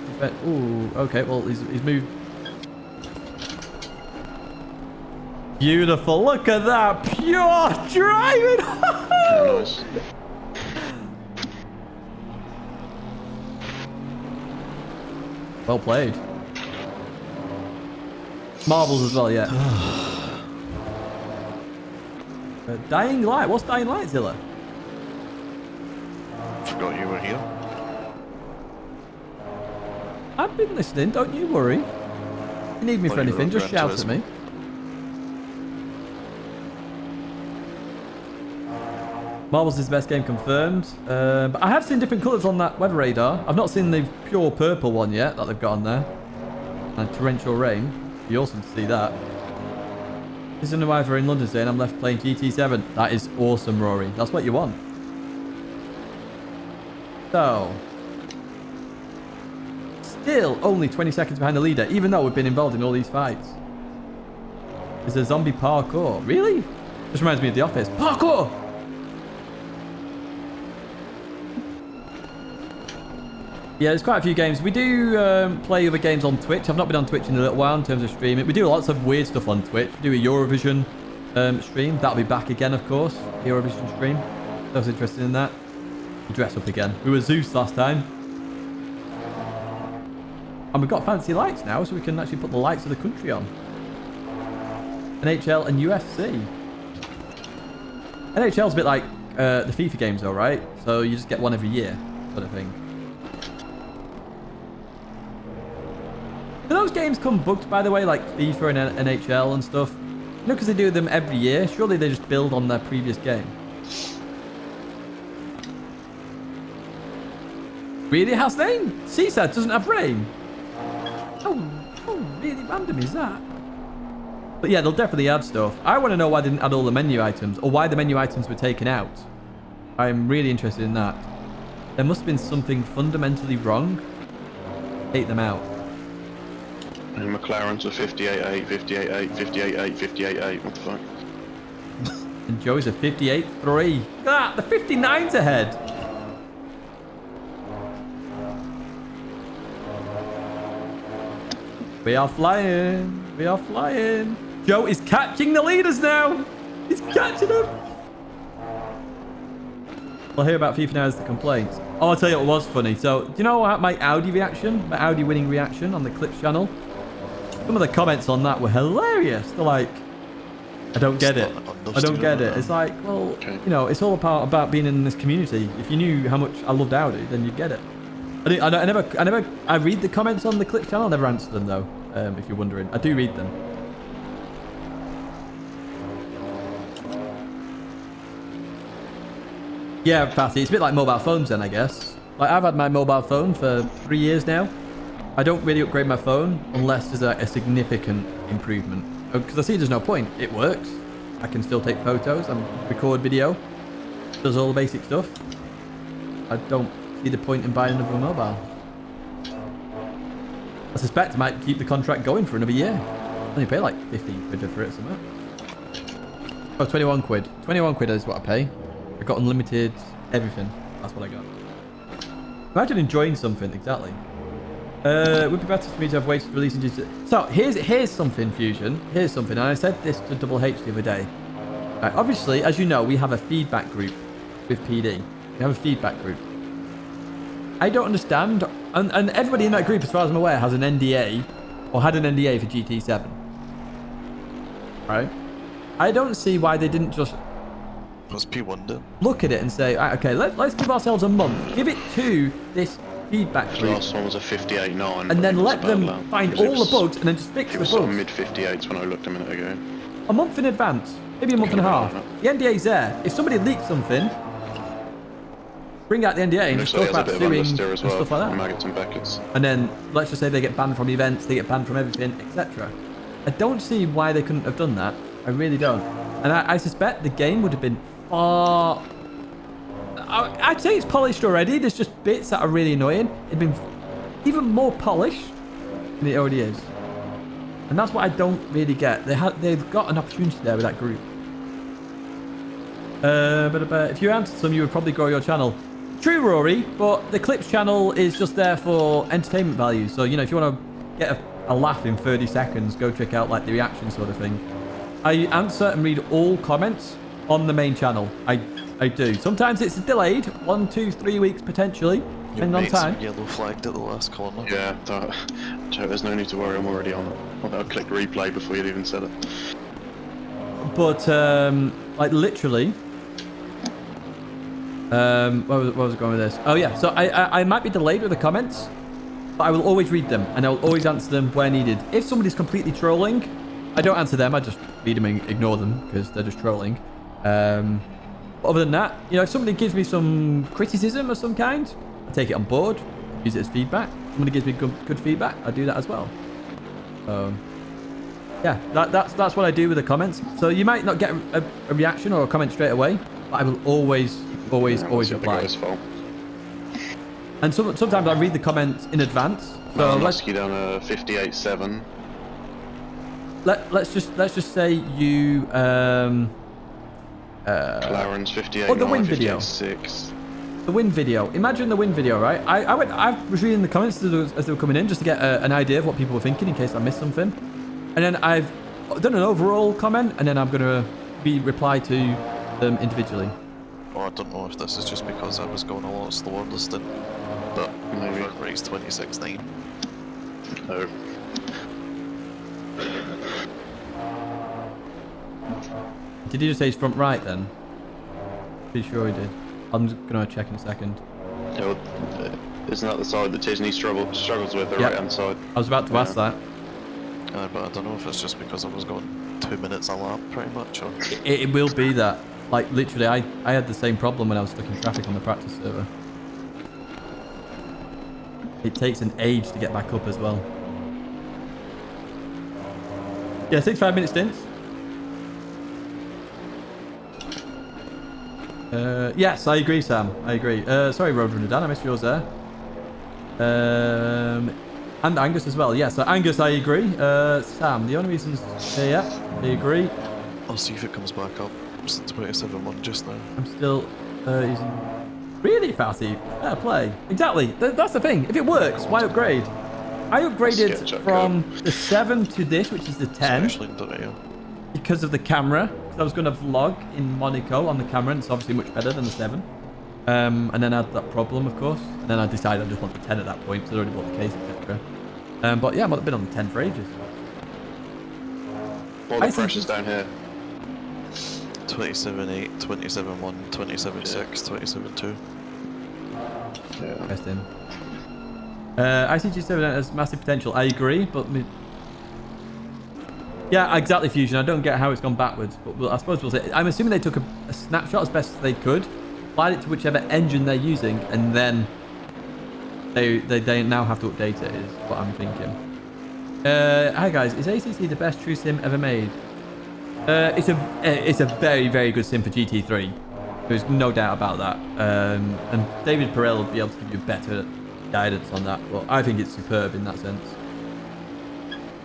Ooh, okay. Well, he's moved. Beautiful. Look at that. Pure driving. Nice. Well played. Marbles as well, yeah. Dying Light. What's Dying Light, Zilla? Forgot you were here. I've been listening, don't you worry. If you need me for anything, just shout at me. Marbles is the best game confirmed. But I have seen different colours on that weather radar. I've not seen the pure purple one yet that they've got on there. And torrential rain. It'd be awesome to see that. This is an arrival in London saying I'm left playing GT7. That is awesome, Rory. That's what you want. So. Still only 20 seconds behind the leader, even though we've been involved in all these fights. There's a zombie parkour. Really? Just reminds me of The Office. Parkour! Yeah, there's quite a few games. We do play other games on Twitch. I've not been on Twitch in a little while in terms of streaming. We do lots of weird stuff on Twitch. We do a Eurovision stream. That'll be back again, of course. Eurovision stream. I was interested in that. We'll dress up again. We were Zeus last time. And we've got fancy lights now, so we can actually put the lights of the country on. NHL and UFC. NHL's a bit like the FIFA games though, right? So you just get one every year, sort of thing. Do those games come booked, by the way, like FIFA and NHL and stuff? You know, because they do them every year. Surely they just build on their previous game. Really, it has rain? Seaside doesn't have rain. Oh, really random is that? But yeah, they'll definitely add stuff. I want to know why they didn't add all the menu items, or why the menu items were taken out. I'm really interested in that. There must have been something fundamentally wrong. Take them out. And McLaren's a 58.8, 58.8, 58.8, 58.8. What the fuck? And Joey's a 58.3. Look at that, the 59's ahead. We are flying. We are flying. Joe is catching the leaders now. He's catching him. We'll hear about FIFA now as the complaints. Oh, I'll tell you what was funny. So, do you know what my Audi reaction, my Audi winning reaction on the Clips channel? Some of the comments on that were hilarious. They're like, I don't get it. I don't get it. It's like, well, you know, it's all about being in this community. If you knew how much I loved Audi, then you'd get it. I read the comments on the Clips channel. I never answer them though. If you're wondering, I do read them. Yeah, Fatty, it's a bit like mobile phones then, I guess. Like, I've had my mobile phone for 3 years now. I don't really upgrade my phone unless there's a significant improvement. Because I see there's no point. It works. I can still take photos and record video. Does all the basic stuff. I don't see the point in buying another mobile. I suspect I might keep the contract going for another year. I only pay like 15 quid for it, something. Oh, 21 quid. 21 quid is what I pay. I got unlimited everything. That's what I got. Imagine enjoying something, exactly. It would be better for me to have waited for releasing GT. So here's something, Fusion. Here's something. And I said this to Double H the other day. Right, obviously, as you know, we have a feedback group with PD. We have a feedback group. I don't understand. And everybody in that group, as far as I'm aware, has an NDA or had an NDA for GT7. Right? I don't see why they didn't just Must be wonder. look at it and say, right, okay, let's give ourselves a month. Give it to this feedback The group. last one was a 58.9. And then let them find all the bugs and then just fix It the was sort of bugs. mid-58s when I looked a minute ago. A month in advance. Maybe a month and a half. The NDA's there. If somebody leaks something, bring out the NDA and Looks just like talk it has about a bit of suing understeer and as well, stuff like that. Maggots and Beckett's. And then let's just say they get banned from events, they get banned from everything, etc. I don't see why they couldn't have done that. I really don't. And I suspect the game would have been far... I'd say it's polished already. There's just bits that are really annoying. It'd been even more polished than it already is. And that's what I don't really get. They've got an opportunity there with that group. But if you answered some, you would probably grow your channel. True, Rory, but the Clips channel is just there for entertainment value. So, you know, if you want to get a laugh in 30 seconds, go check out, like, the reaction sort of thing. I answer and read all comments on the main channel. I do. Sometimes it's delayed, 1, 2, 3 weeks potentially, depending on time. Yellow flagged at the last corner. Yeah, there's no need to worry, I'm already on it. I clicked replay before you'd even said it. But, like, literally... where was I going with this? Oh, yeah. So I might be delayed with the comments, but I will always read them, and I will always answer them where needed. If somebody's completely trolling, I don't answer them. I just read them and ignore them, because they're just trolling. But other than that, you know, if somebody gives me some criticism of some kind, I take it on board, use it as feedback. If somebody gives me good feedback, I do that as well. Yeah, that's what I do with the comments. So you might not get a reaction or a comment straight away, but I will always reply. And sometimes I read the comments in advance. So let's you down a 58.7. Let's just say you Clarence 58. Oh, the win video. 6. The win video. Imagine the win video, right? I was reading the comments as they were coming in just to get an idea of what people were thinking in case I missed something. And then I've done an overall comment, and then I'm gonna reply to them individually. Oh, I don't know if this is just because I was going a lot slower this stint, but maybe front race 26.9. No. Did he just say he's front right then? Pretty sure he did. I'm just gonna check in a second. Yeah, well, isn't that the side that Tidgney struggles with, the Yep. right hand side? I was about to ask that. But I don't know if it's just because I was going 2 minutes a lap, pretty much, or... It will be that. Like, literally, I had the same problem when I was stuck in traffic on the practice server. It takes an age to get back up as well. Yeah, 65-minute stints. Yes, I agree, Sam. I agree. Sorry, Roadrunner Dan, I missed yours there. And Angus as well. Yeah, so Angus, I agree. Sam, the only reasons... yeah, I agree. I'll see if it comes back up. It's the 27.1 just now. I'm still using... Really, Fatty? Fair play. Exactly. That's the thing. If it works, why upgrade? I upgraded from the 7 to this, which is the 10. Especially in the video. Because of the camera. because I was going to vlog in Monaco on the camera, and it's obviously much better than the 7. And then I had that problem, of course. And then I decided I just want the 10 at that point, because I already bought the case, etc. But yeah, I've been on the 10 for ages. All the pressure's down here. 27.8, 27.1, 27.6, 27.2. Yeah. Interesting. ICG7 has massive potential. I agree, but yeah, exactly, Fusion. I don't get how it's gone backwards, but I suppose we'll say. I'm assuming they took a snapshot as best as they could, applied it to whichever engine they're using, and then they now have to update it. Is what I'm thinking. Hi guys, is ACC the best true sim ever made? It's a very, very good sim for GT3. There's no doubt about that. And David Perel will be able to give you better guidance on that, but I think it's superb in that sense.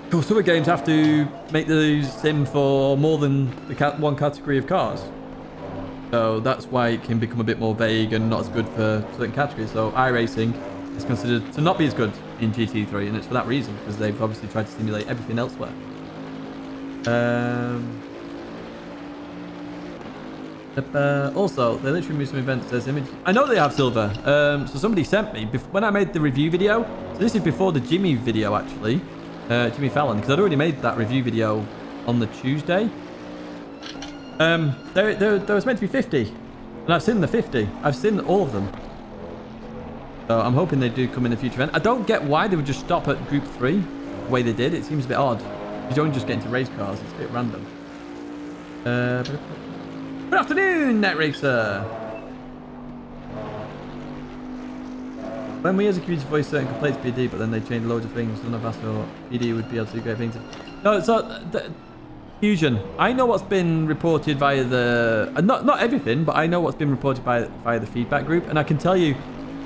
Of course, other games have to make the sim for more than the one category of cars. So that's why it can become a bit more vague and not as good for certain categories. So iRacing is considered to not be as good in GT3, and it's for that reason, because they've obviously tried to simulate everything elsewhere. Also, they literally moved some events as image. I know they have silver. So somebody sent me when I made the review video. So this is before the Jimmy video, actually. Jimmy Fallon, because I'd already made that review video on the Tuesday. There was meant to be 50, and I've seen the 50. I've seen all of them. So I'm hoping they do come in the future event. I don't get why they would just stop at Group 3 the way they did. It seems a bit odd. You don't just get into race cars. It's a bit random. Good afternoon, Net Racer. When we as a community voice certain complaints to PD, but then they changed loads of things, none of us thought PD would be able to do great things. No, so Fusion. I know what's been reported via the not everything, but I know what's been reported via the feedback group, and I can tell you,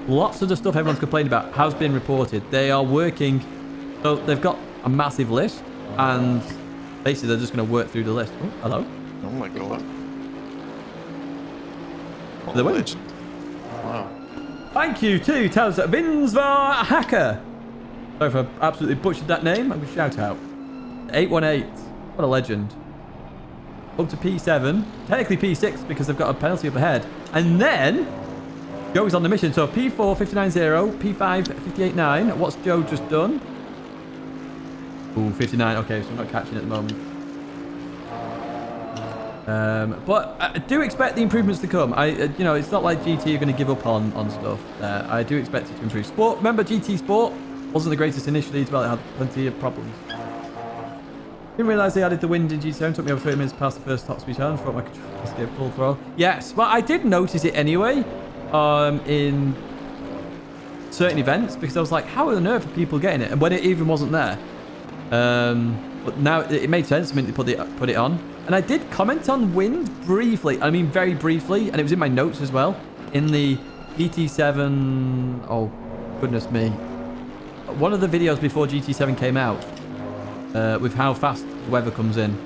lots of the stuff everyone's complaining about has been reported. They are working, so they've got a massive list, and basically they're just going to work through the list. Oh, hello. Oh my god. The win. Wow. Thank you to Taz Vinsvar Hacker. Sorry if I absolutely butchered that name. I'm going to shout out. 818. What a legend. Up to P7. Technically P6 because they've got a penalty up ahead. And then Joe's on the mission. So P4 59.0, P5 58.9. What's Joe just done? Ooh, 59. Okay, so I'm not catching it at the moment. But I do expect the improvements to come. You know, it's not like GT are going to give up on stuff. I do expect it to improve. Sport, remember GT Sport wasn't the greatest initially as well. It had plenty of problems. Didn't realise they added the wind in GT7. Took me over 30 minutes past the first top speed challenge. Thought I could escape full throttle. Yes, well, I did notice it anyway. In certain events, because I was like, how on earth are people getting it? And when it even wasn't there. But now it made sense for me to put it on. And I did comment on wind briefly. I mean, very briefly. And it was in my notes as well. In the GT7... Oh, goodness me. One of the videos before GT7 came out. With how fast the weather comes in.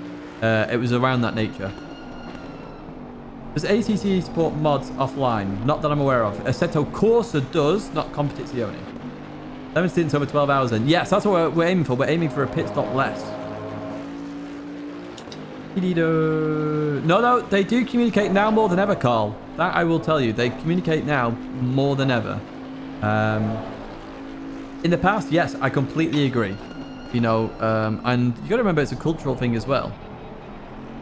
It was around that nature. Does ACC support mods offline? Not that I'm aware of. Assetto Corsa does, not Competizione. 7 stints over 12 hours then. Yes, that's what we're aiming for. We're aiming for a pit stop less. No, they do communicate now more than ever, Carl. That I will tell you. They communicate now more than ever. In the past, yes, I completely agree. You know, and you got to remember it's a cultural thing as well.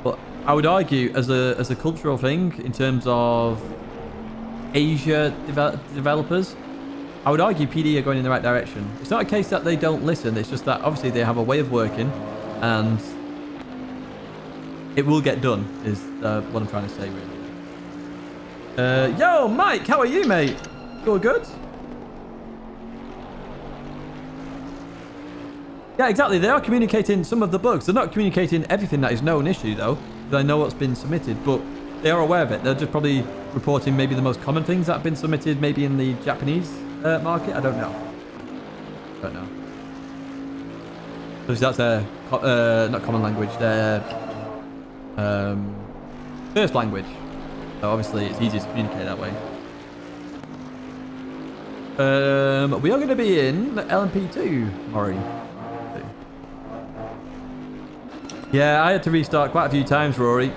But I would argue as a cultural thing in terms of Asia developers, I would argue PD are going in the right direction. It's not a case that they don't listen. It's just that obviously they have a way of working, and it will get done. Is what I'm trying to say, really. Yo, Mike, how are you, mate? You all good? Yeah, exactly. They are communicating some of the bugs. They're not communicating everything that is known issue, though. Because I know what's been submitted, but they are aware of it. They're just probably reporting maybe the most common things that have been submitted, maybe in the Japanese market. I don't know. Because that's their not common language. Their first language. So obviously, it's easier to communicate that way. We are going to be in LMP2, Maury. Yeah, I had to restart quite a few times, Rory.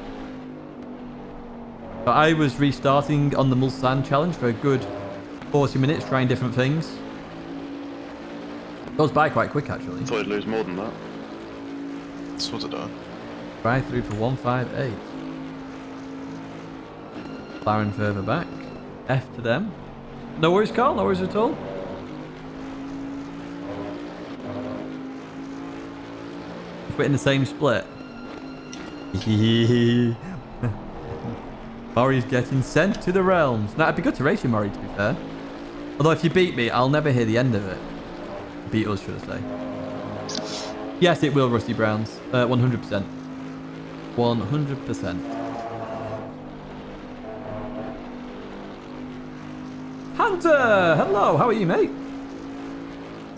But I was restarting on the Mulsanne challenge for a good 40 minutes, trying different things. Goes by quite quick, actually. I thought you'd lose more than that. So did I. Drive through for 158. McLaren further back. F to them. No worries, Carl. No worries at all. If we're in the same split. Murray's getting sent to the realms. Now, it'd be good to race you, Murray, to be fair. Although, if you beat me, I'll never hear the end of it. Beat us, should I say. Yes, it will, Rusty Browns. 100%. 100%. Hunter! Hello, how are you, mate?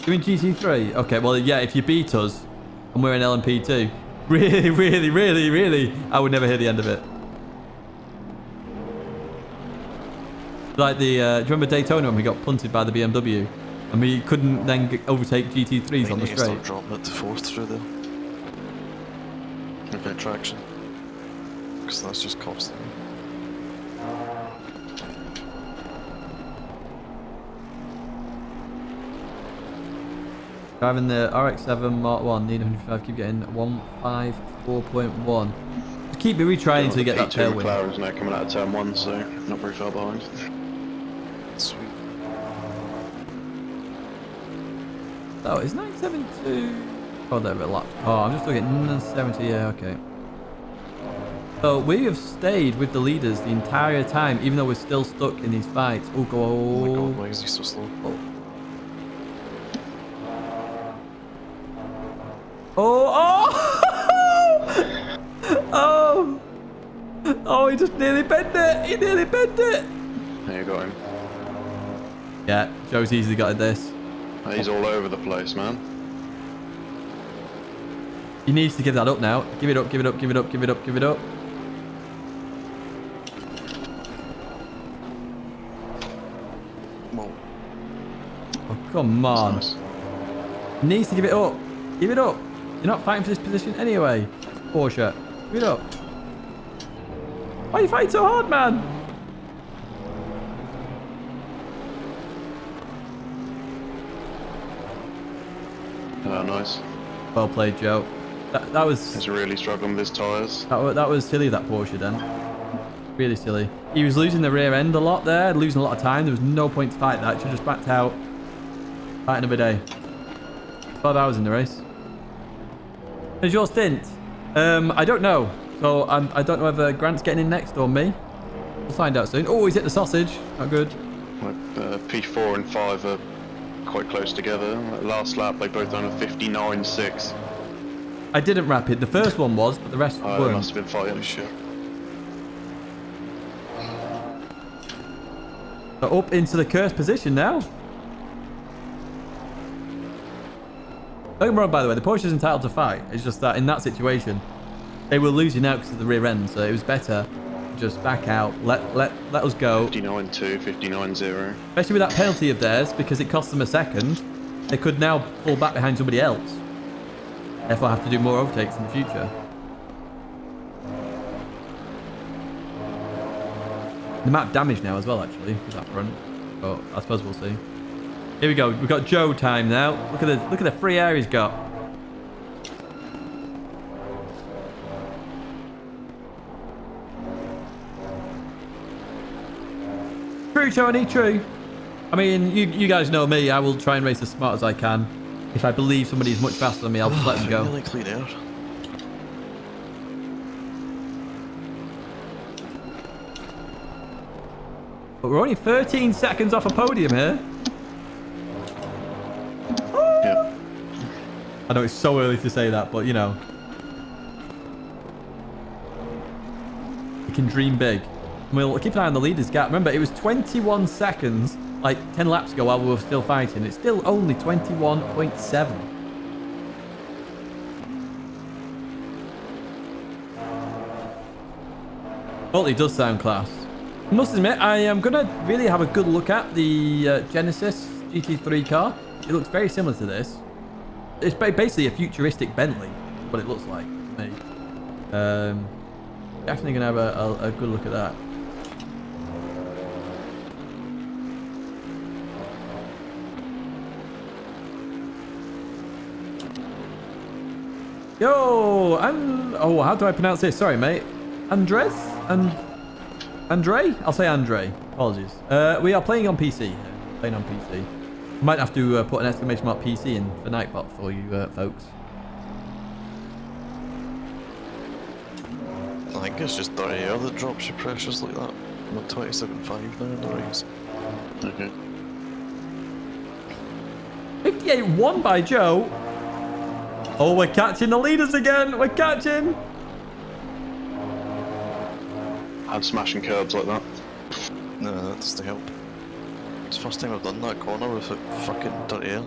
You're in GT3? Okay, well, yeah, if you beat us, and we're in LMP2, really, I would never hear the end of it. Like the, do you remember Daytona when we got punted by the BMW? And we couldn't then overtake GT3s on the straight. Start dropping it to 4th through there. With traction. Because that's just costing me. Driving the RX-7 Mark 1, need 105, keep getting 154.1. Just keep me retrying until you get that tailwind. McLaren's now coming out of turn 1, so not very far behind. Sweet. Oh, is 972? Oh, they're a lot. Oh, I'm just looking at 970, yeah, okay. So we have stayed with the leaders the entire time, even though we're still stuck in these fights. Oh, go. Oh my god, why is he so slow? Oh, he just nearly bent it. He nearly bent it. There you got him. Yeah, Joe's easily got this. He's all over the place, man. He needs to give that up now. Give it up, give it up, give it up, give it up, give it up. Whoa. Oh, come on. Nice. He needs to give it up. Give it up. You're not fighting for this position anyway. Porsche. Give it up. Why are you fighting so hard, man? Oh, nice. Well played, Joe. That was... He's really struggling with his tyres. That was silly, that Porsche then. Really silly. He was losing the rear end a lot there, losing a lot of time. There was no point to fight that. Should have just backed out. Fight another day. 12 hours in the race. Is your stint? I don't know. So I don't know whether Grant's getting in next or me. We'll find out soon. Oh, he's hit the sausage. Not good. P4 and 5 are quite close together. Last lap, they both done a 59.6. I didn't wrap it. The first one was, but the rest They weren't. must have been fighting. Holy shit. So up into the cursed position now. Don't get me wrong, by the way, the Porsche is entitled to fight. It's just that in that situation, they were losing out because of the rear end, so it was better to just back out, let us go. 59.2, 59.0. Especially with that penalty of theirs, because it cost them a second, they could now fall back behind somebody else. Therefore have to do more overtakes in the future. The map damage now as well, actually, with that front. But I suppose we'll see. Here we go. We've got Joe time now. Look at the free air he's got. True, Tony, true. I mean, you guys know me. I will try and race as smart as I can. If I believe somebody is much faster than me, I'll just let them go. Really clean air. But we're only 13 seconds off a podium here. Yeah. I know it's so early to say that, but you know. You can dream big. And we'll keep an eye on the leaders gap. Remember, it was 21 seconds, like 10 laps ago while we were still fighting. It's still only 21.7. Well, it does sound class. I must admit, I am going to really have a good look at the Genesis GT3 car. It looks very similar to this. It's basically a futuristic Bentley, what it looks like to me. Definitely going to have a good look at that. Yo, and oh, how do I pronounce this? Sorry, mate. Andres? Andre? I'll say Andre. Apologies. We are playing on PC here. Playing on PC. Might have to put an exclamation mark PC in for Nightbot for you folks. I think it's just dirty air that drops your pressures like that. I'm at 27.5 now in the race. Okay. 58-1 by Joe. Oh, we're catching the leaders again. We're catching. I'm smashing curbs like that. No, that's the help. It's the first time I've done that corner with fucking dirty air.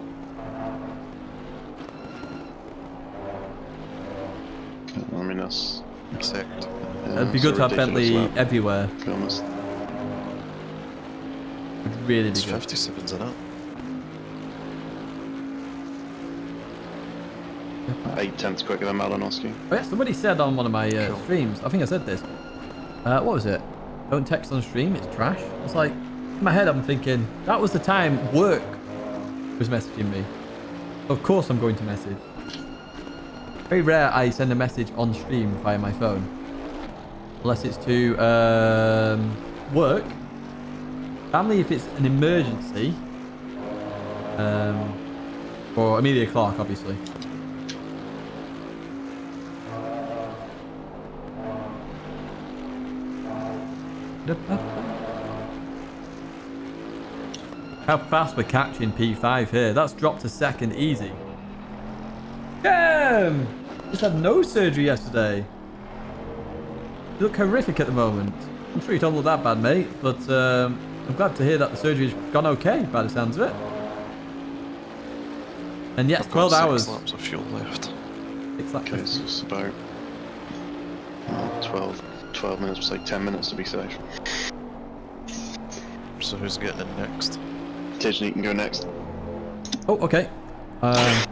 I mean, that's... Except. Yeah, It'd be it's good a to have ridiculous Bentley lap, everywhere. to be honest. Would really It's be good. 57s in it. 8/10 quicker than Malinowski. Oh yeah, somebody said on one of my Cool. streams, I think I said this. What was it? Don't text on stream, it's trash. It's like, in my head I'm thinking, that was the time work was messaging me. Of course I'm going to message. Very rare I send a message on stream via my phone. Unless it's to work. Family if it's an emergency. Or Amelia Clark, obviously. How fast we're catching P5 here. That's dropped to second easy. Damn! Just had nose surgery yesterday. You look horrific at the moment. I'm sure you don't look that bad, mate, but I'm glad to hear that the surgery's gone okay by the sounds of it. And yes, I've got 12 hours. 6 laps of fuel left. 6 laps. Okay, so it's about 12 minutes, say 10 minutes to be safe. So who's getting in next? Tidgney can go next. Oh, okay. I'm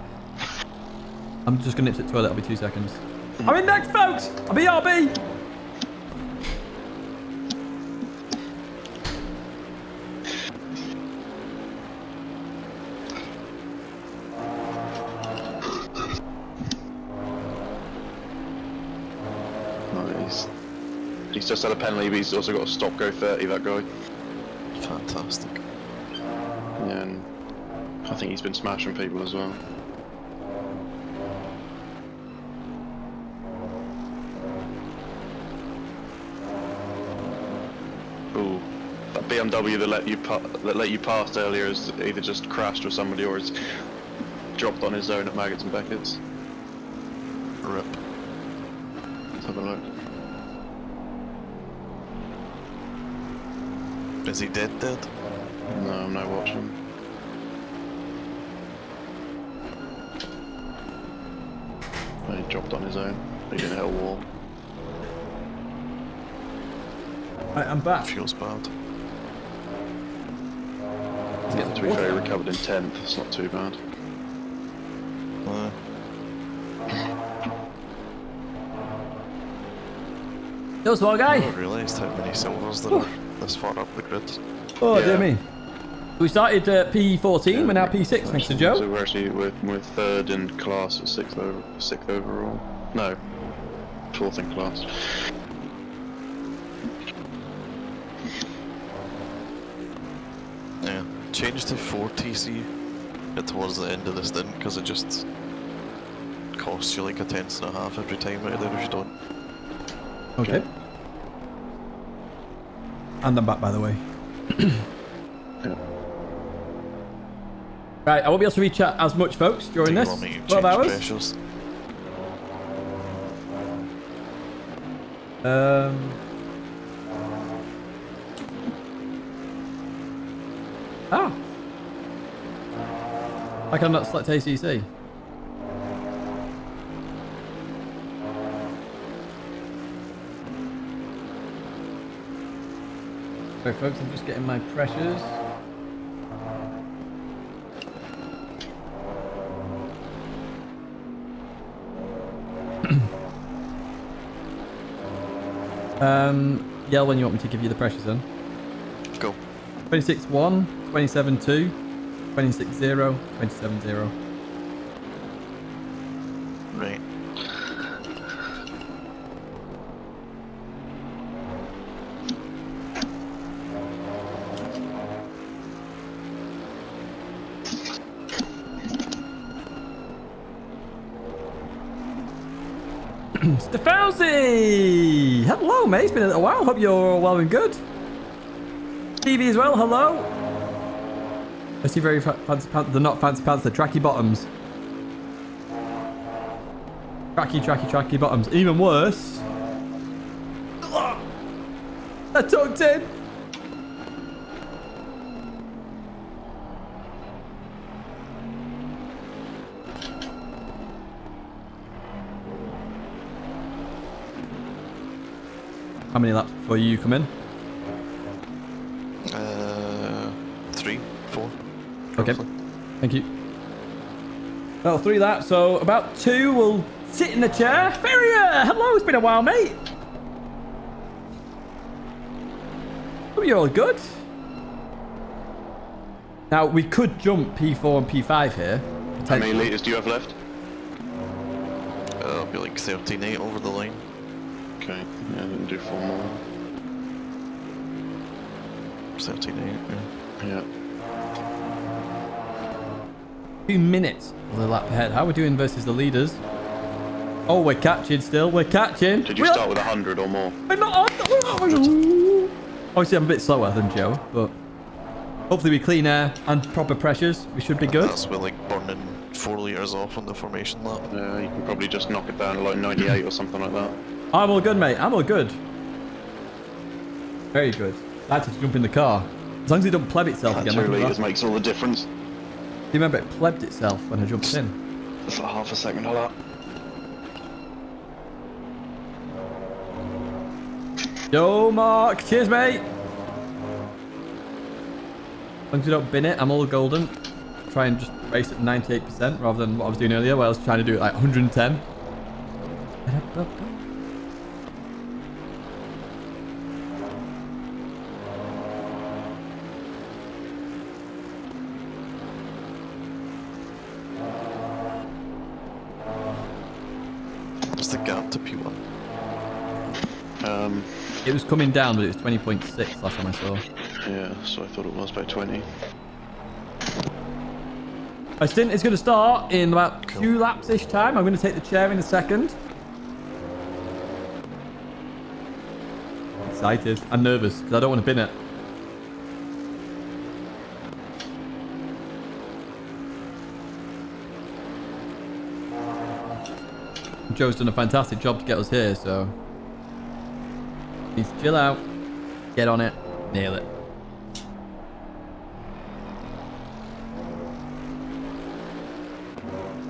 just gonna nip to the toilet. I'll be 2 seconds. I'm in next, folks. I'll be RB. Nice. He's just had a penalty, but he's also got a stop go 30, that guy. Fantastic. Yeah, and I think he's been smashing people as well. Ooh, that BMW that let you pass earlier has either just crashed with somebody or has dropped on his own at Maggots and Beckett's. Rip. Let's have a look. Is he dead? No, I'm not watching. Oh, he dropped on his own. He didn't hit a wall. Right, I'm back. Feels bad. Let's get To be fair, he recovered in 10th. It's not too bad. Yo, small I guy. never realised how many silvers there are this far up the grid. Oh, Yeah. dear me. We started P14, we're now P6 next to So Joe. we're actually we're third in class at sixth overall. No, 4th in class. Yeah. Change to 4TC towards the end of this stint because it just costs you like a tenth and a half every time out of there if you don't. Okay. And I'm back, by the way. Yeah. Right, I won't be able to reach out as much, folks, during Do you this want me to 12 change hours. pressures? I cannot select ACC. Sorry folks, I'm just getting my pressures. Yell when you want me to give you the pressures then. Go. 26-1, 27-2, 26-0, 27-0. Right. Stefauzi! Hello, mate. It's been a little while. Hope you're all well and good. Stevie as well. Hello. I see very fancy pants. They're not fancy pants. They're tracky bottoms. Tracky bottoms. Even worse. They're tucked in. How many laps before you come in? 3, 4. Okay. roughly. Thank you. Well, 3 laps, so about 2 will sit in the chair. Ferrier! Hello, it's been a while, mate. Hope you're all good. Now, we could jump P4 and P5 here. How many litres do you have left? It'll be like 13.8 over the line. Okay, yeah, I didn't do 4 more. 13.8, yeah. Yeah. 2 minutes for the lap ahead. How are we doing versus the leaders? Oh, we're catching still. We're catching. Did you start with 100 or more? We're not on. Obviously, I'm a bit slower than Joe, but hopefully we clean air and proper pressures. We should be good. That's with like burning 4 litres off on the formation lap. Yeah, you can probably just knock it down to like 98 or something like that. I'm all good, mate. I'm all good. Very good. I had to jump in the car. As long as it don't pleb itself That again. 2 litres makes all the difference. Do you remember it plebbed itself when I jumped in? It's like half a second a lap. Yo, Mark. Cheers, mate. As long as you don't bin it, I'm all golden. Try and just race at 98% rather than what I was doing earlier where I was trying to do it like 110. What's the gap to P1? It was coming down, but it was 20.6 last time I saw. Yeah, so I thought it was about 20. My stint is going to start in about 2 laps-ish time. I'm going to take the chair in a second. Excited and nervous because I don't want to bin it. Joe's done a fantastic job to get us here, so needs to chill out, get on it, nail it.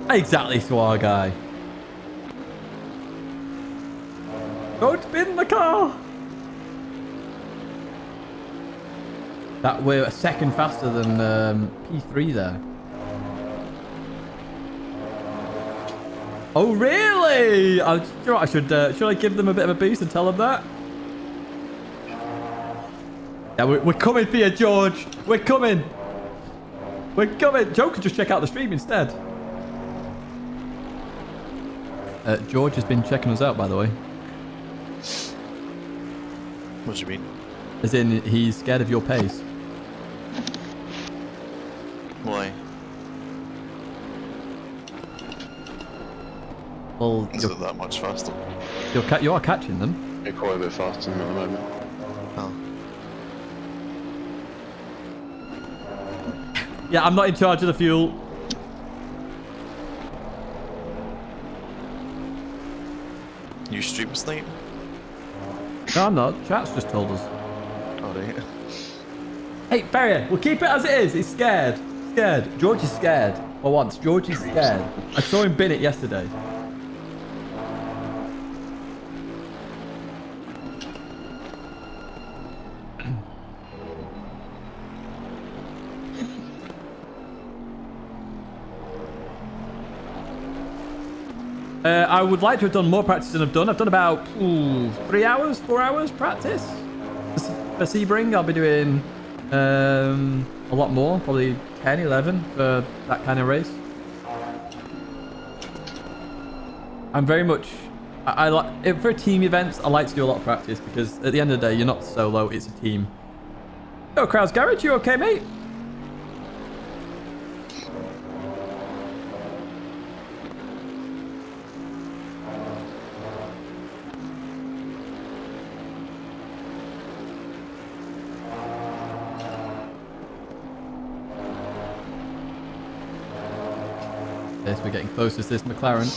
Exactly, Swar guy. Don't bin the car. That we're a second faster than P3 there. Oh really? You know what, should I give them a bit of a boost and tell them that? Yeah, we're coming for you, George. We're coming. We're coming. Joe could just check out the stream instead. George has been checking us out, by the way. What do you mean? As in, he's scared of your pace. Why? Well, Is it that much faster? you are catching them. You're quite a bit faster than at the moment. Oh. Yeah, I'm not in charge of the fuel. You stream snipe? No, I'm not. Chat's just told us. Alright. Hey, Ferrier, we'll keep it as it is. He's scared. Scared. George is scared. For once, George is scared. I saw him bin it yesterday. I would like to have done more practice than I've done. I've done about 3 hours, 4 hours practice. For Sebring, I'll be doing a lot more, probably 10, 11 for that kind of race. I'm very much, I like, for team events, I like to do a lot of practice because at the end of the day, you're not solo, it's a team. Oh, Krause Garage, you okay, mate? Yes, we're getting close to this McLaren.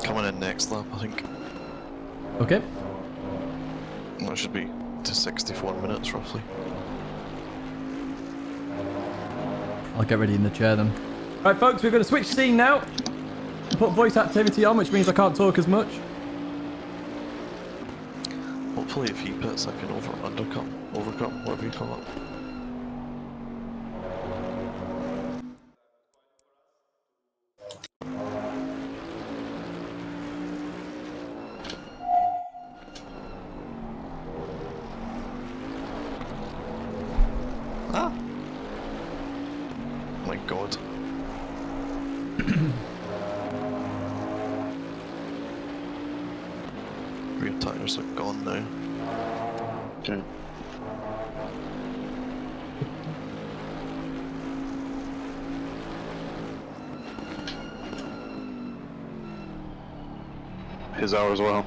Coming in next lap, I think. Okay. That should be to 64 minutes roughly. I'll get ready in the chair then. Right, folks, we're going to switch scene now. Put voice activity on, which means I can't talk as much. Hopefully if he pits I can overcome, whatever you call it. Ah! My god. Rear tires are gone now. Okay. His hour as well.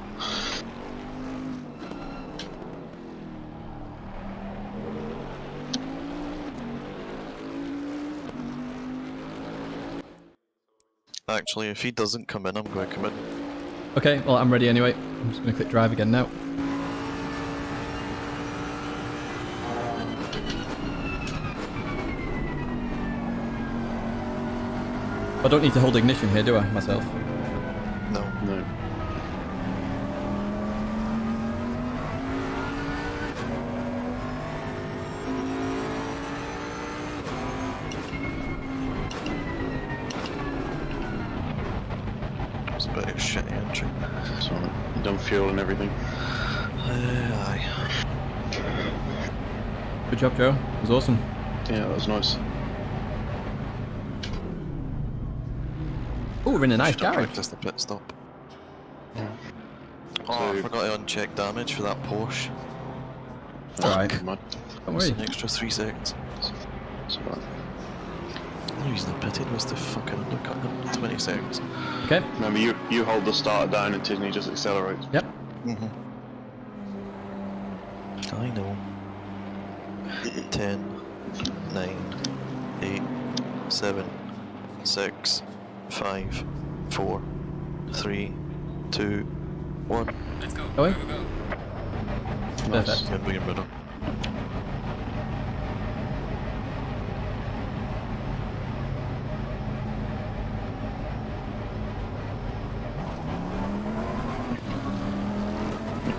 Actually, if he doesn't come in, I'm going to come in. Okay, well, I'm ready anyway. I'm just going to click drive again now. I don't need to hold ignition here, do I, myself? No. No. It's a bit of a shitty entry. So you done fuel and everything. Aye. Good job, Joe. It was awesome. Yeah, that was nice. Oh, we're in a nice Should have garage. practiced the pit stop. Yeah. Oh, I So- forgot to uncheck damage for that Porsche. It's alright. Never mind. Don't It's worry. an extra 3 seconds. It's alright. The reason I pitted was to fucking undercut him in 20 seconds. Okay. Remember, you hold the starter down and Tidgney just accelerates. Yep. Mm-hmm. I know. 10, 9, 8, 7, 6, 5, 4, 3, 2, 1. Let's go. Going? Go, go, go. Nice. Perfect. Good begin better.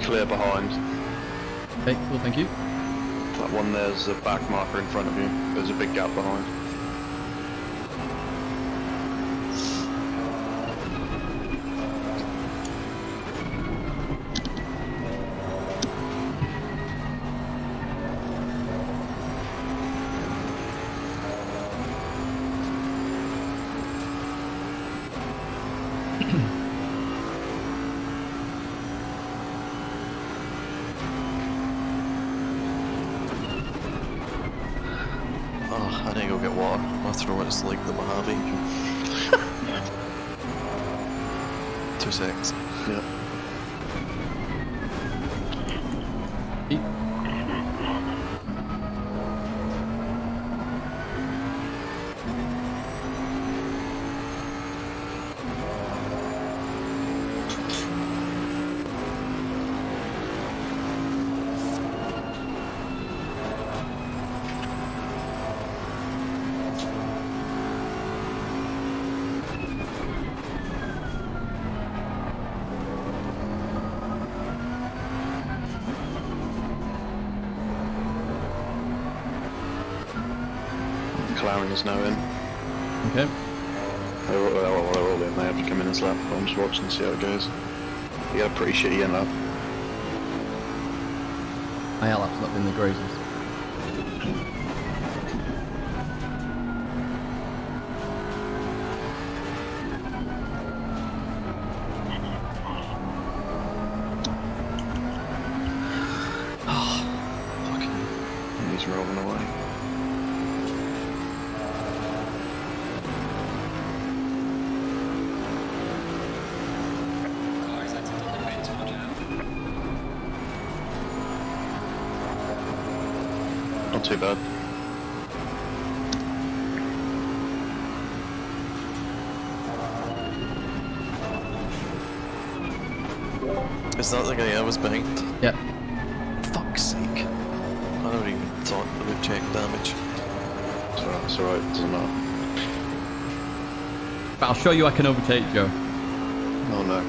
Clear behind. Okay, cool, thank you. That one there's a back marker in front of you. There's a big gap behind. Oh, I need to go get water. My throat's like the Mojave. 2 seconds. Yeah. Eat. McLaren is now in. Okay. They're all in. They have to come in this lap. I'm just watching to see how it goes. He had a pretty shitty end lap. My lap's not been the greatest. Fucking He's rolling away. Cars that's on the pits, watch out. Not too bad. Is that the guy I was behind? Yep. Fuck's sake. I never even thought about check damage. It's alright, doesn't matter. But I'll show you I can overtake, Joe. Oh no.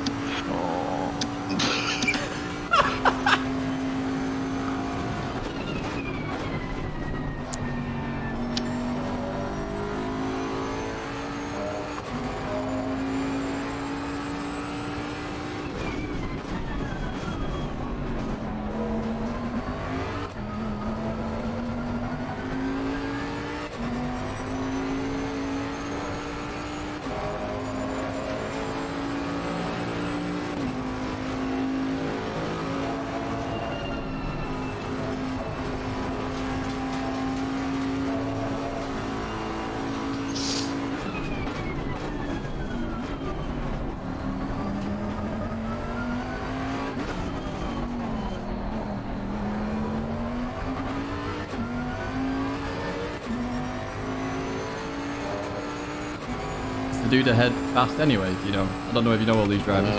The dude ahead fast anyway, do you know? I don't know if you know all these drivers.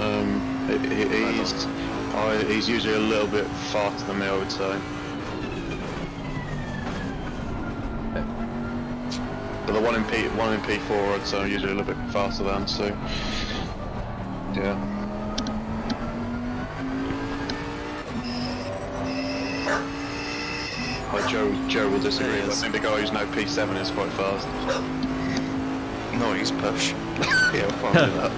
He's usually a little bit faster than me, I would say. But the one in P4, I'd say usually a little bit faster than, so yeah. Joe will disagree. I think the guy who's now P7 is quite fast. No, he's push. Yeah, we'll probably do that.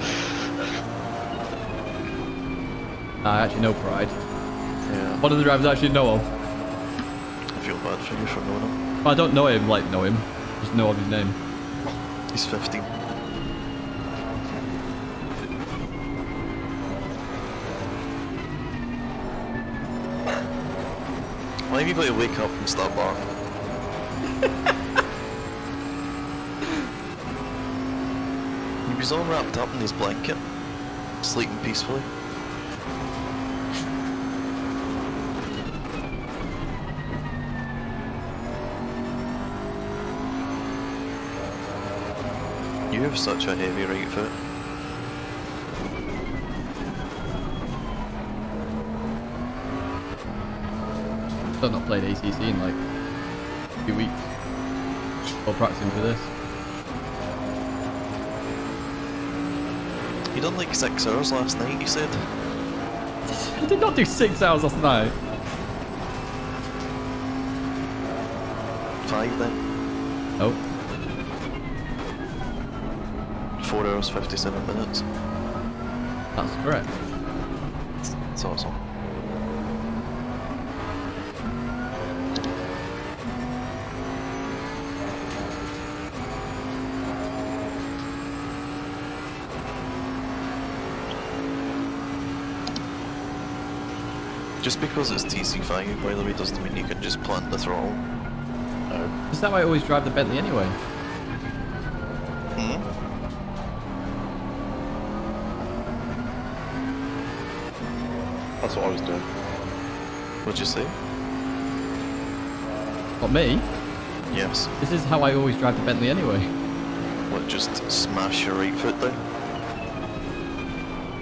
I actually know Pride. Yeah. One of the drivers I actually know of. I feel bad for you for knowing him. I don't know him, just know of his name. He's 15. Why have you got to wake up and start barking? He was all wrapped up in his blanket, sleeping peacefully. You have such a heavy right foot. Still not played ACC in like a few weeks. Or practicing for this. You done like 6 hours last night, you said? I did not do 6 hours last night. 5 then? Oh. 4 hours 57 minutes. That's correct. That's awesome. Just because it's TC5, by the way, doesn't mean you can just plant the throttle. Is that why I always drive the Bentley anyway? Hmm? That's what I was doing. What'd you say? Not me. Yes. This is how I always drive the Bentley anyway. What, just smash your right foot down?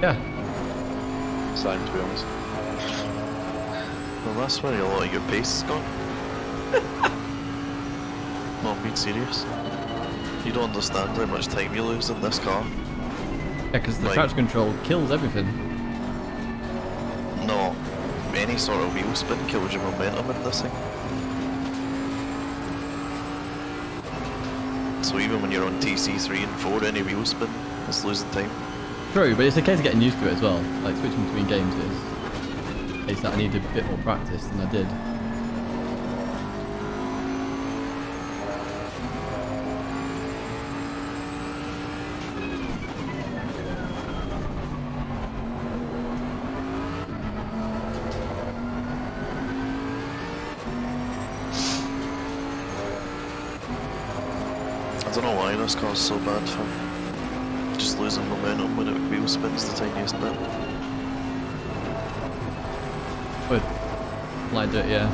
Yeah. Same, to be honest. Well, that's where a lot of your pace is gone. No, I'm being serious. You don't understand how much time you lose in this car. Yeah, because the Like- traction control kills everything. No, any sort of wheel spin kills your momentum in this thing. So even when you're on TC3 and 4, any wheel spin is losing time. True, but it's a case of getting used to it as well. Like switching between games is. It's that I need a bit more practice than I did. I don't know why this car's so bad for just losing momentum when it wheel spins the tiniest bit. Would like it, yeah.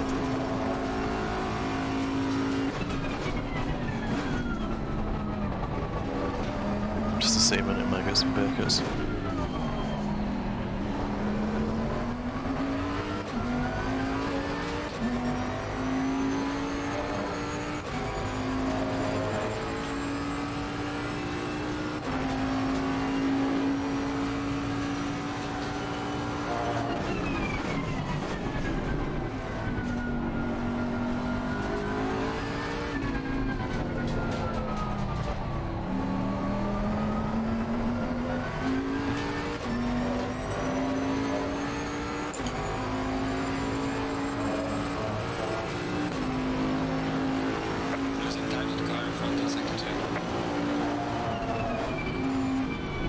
same in Megas and Beckers. Losing time to the car in front in second two.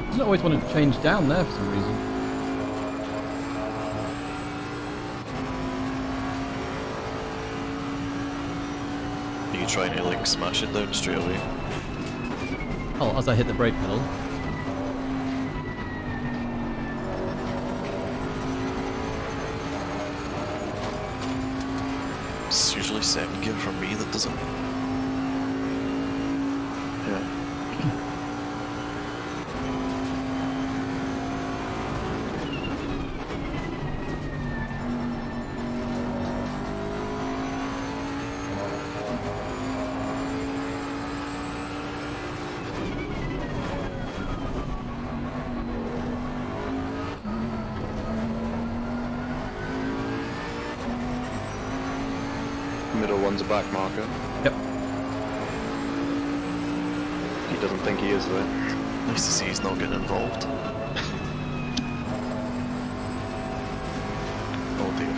Doesn't always want to change down there for some reason. Are you trying to like smash it down straight away? Oh, as I hit the brake pedal. It's usually second gear for me that doesn't. Yeah. Middle one's a back marker. Yep. He doesn't think he is though. Nice to see he's not getting involved. Oh dear.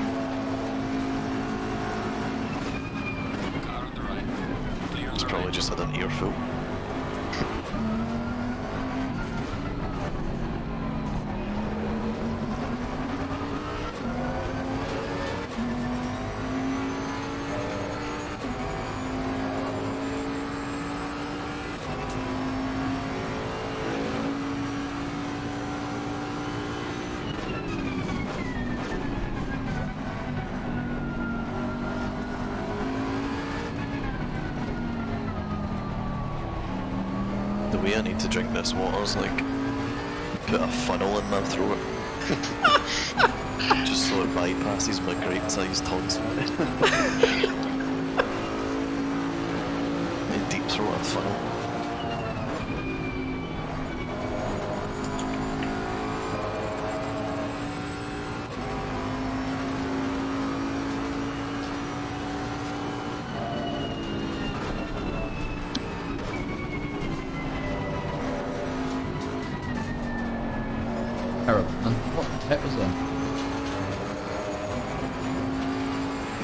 Car on the right. Clear on He's the probably right. just had an earful. The way I need to drink this water is like put a funnel in my throat. Just so it bypasses my grape-sized tonsil. A deep throat funnel. Terrible, man. What the heck was that?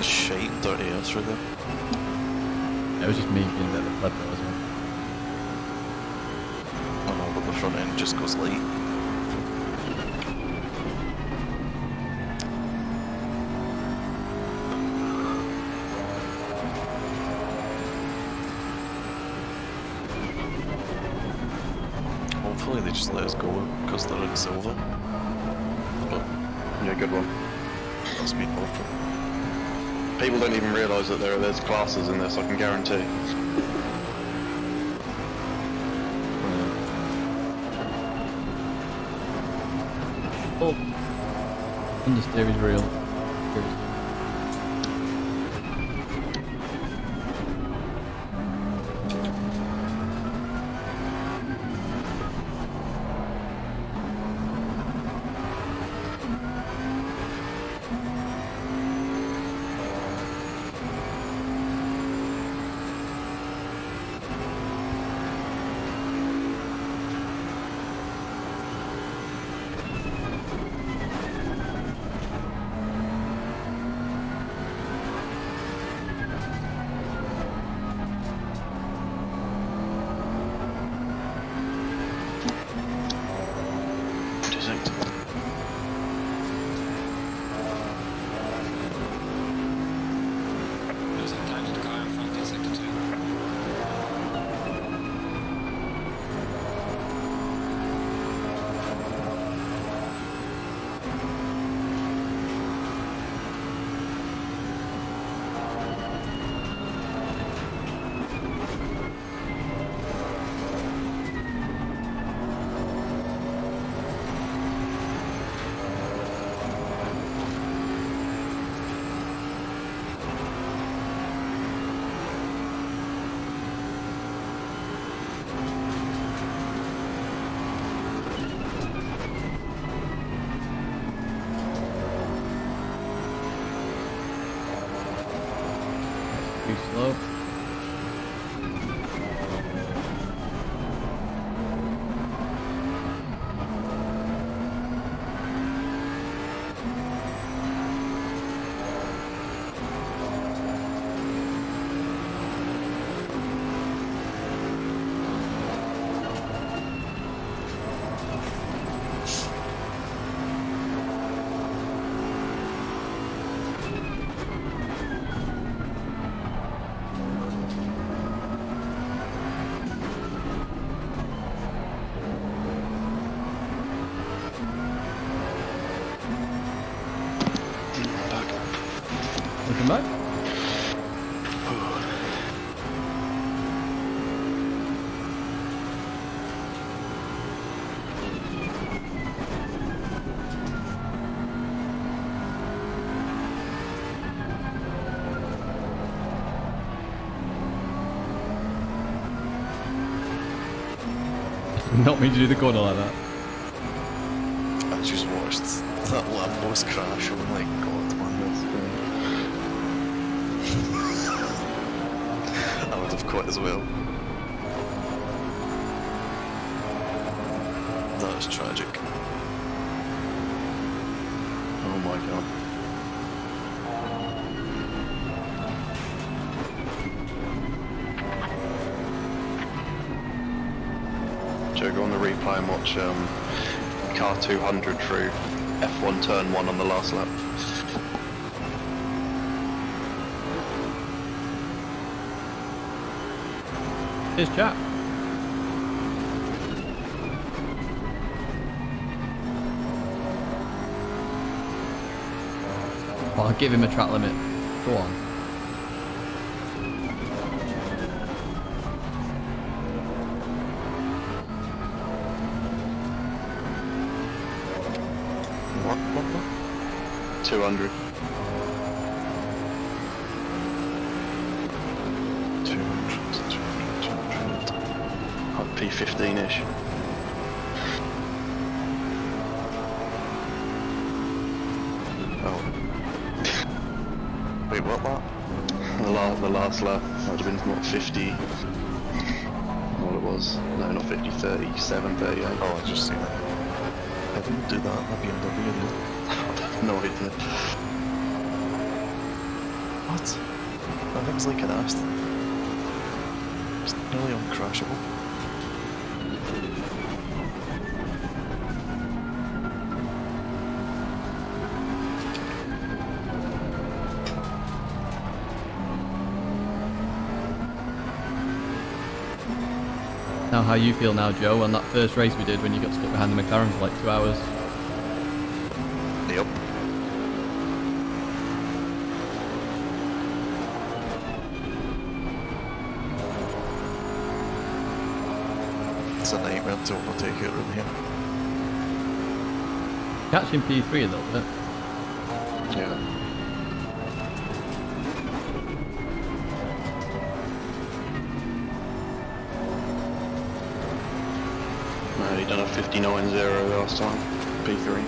Shite and dirty air through there. It was just me being a bit of a pleb there as well. I know, but the front end just goes light. Hopefully they just let us go because they're in silver. But Yeah, good one. that's been hopeful. People don't even realise that there's classes in this, I can guarantee. Oh. Understeer is real. Too slow. Looking back. Not me to do the corner like that. I just watched that Lambo's crash. Oh my god, man. I would have quit as well. That is tragic. Oh my god. Joe, go on the replay and watch car 200 through F1 turn 1 on the last lap. Here's chat. Well, I'll give him a track limit. Go on. What? 200. 200. P15-ish. Oh. Wait, what lap? The last lap would have been, what, 50? What it was? No, not 50, 37, 38. Oh, I just seen it. I didn't do that in the BMW. No idea. What? That thing's like an Aston. It's nearly uncrashable. Now, how you feel now, Joe, on that first race we did when you got stuck behind the McLaren for like 2 hours? Yep. It's a nightmare to overtake it around here. Catching P3 a little bit. Yeah. No, he done a 59.0 last time. P3.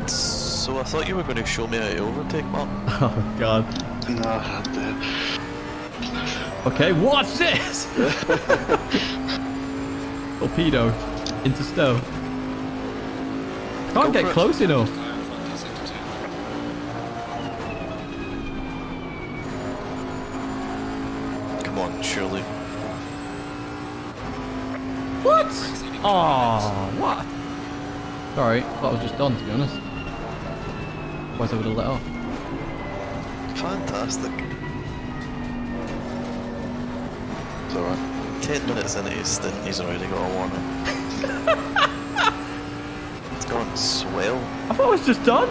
So I thought you were going to show me how to overtake, Mark. Oh god. No, dear. Okay, what's this? Torpedo into stow. Can't get close enough. Car in front in sector 2. Come on, surely. What? Oh, what? Sorry, that was just done, to be honest. Otherwise I would have let off. Fantastic. It's alright. 10 minutes into his stint, he's already got a warning. It's gone swell. I thought it was just done.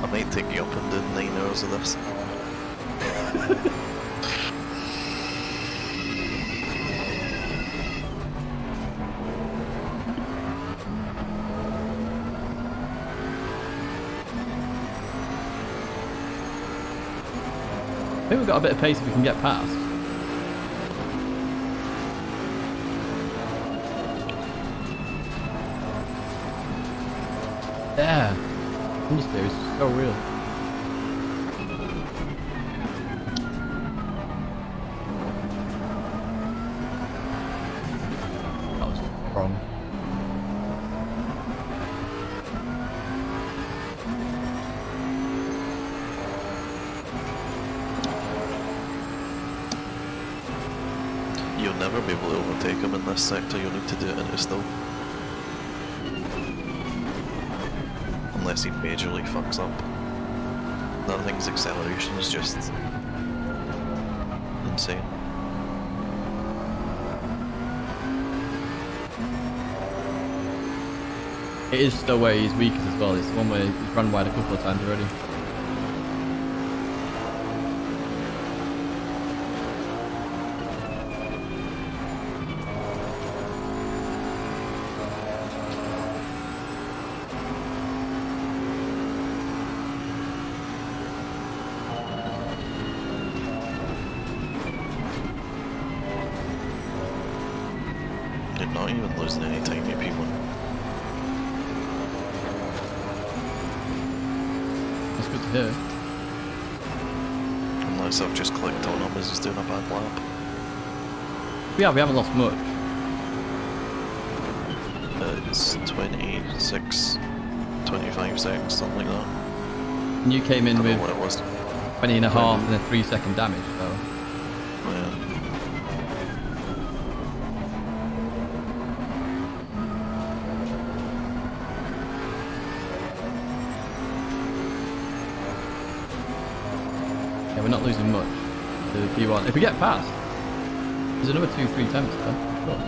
I might take you up and do 9 hours of this. I think we've got a bit of pace if we can get past. Yeah. Understeer is so real. That was wrong. You'll never be able to overtake him in this sector, you'll need to do it into still. Unless he majorly fucks up. That thing's acceleration is just insane. It is still where he's weakest as well. It's the one where he's run wide a couple of times already. You're not even losing any time to people. That's good to hear. Unless I've just clicked on him as he's doing a bad lap. We haven't lost much. It's 26, 25 seconds, something like that. And you came I in don't know with what it was. 20 and a half and a 3-second damage, so. Yeah. Yeah, we're not losing much to P1. If we get past, there's another 2-3 attempts there. Sure.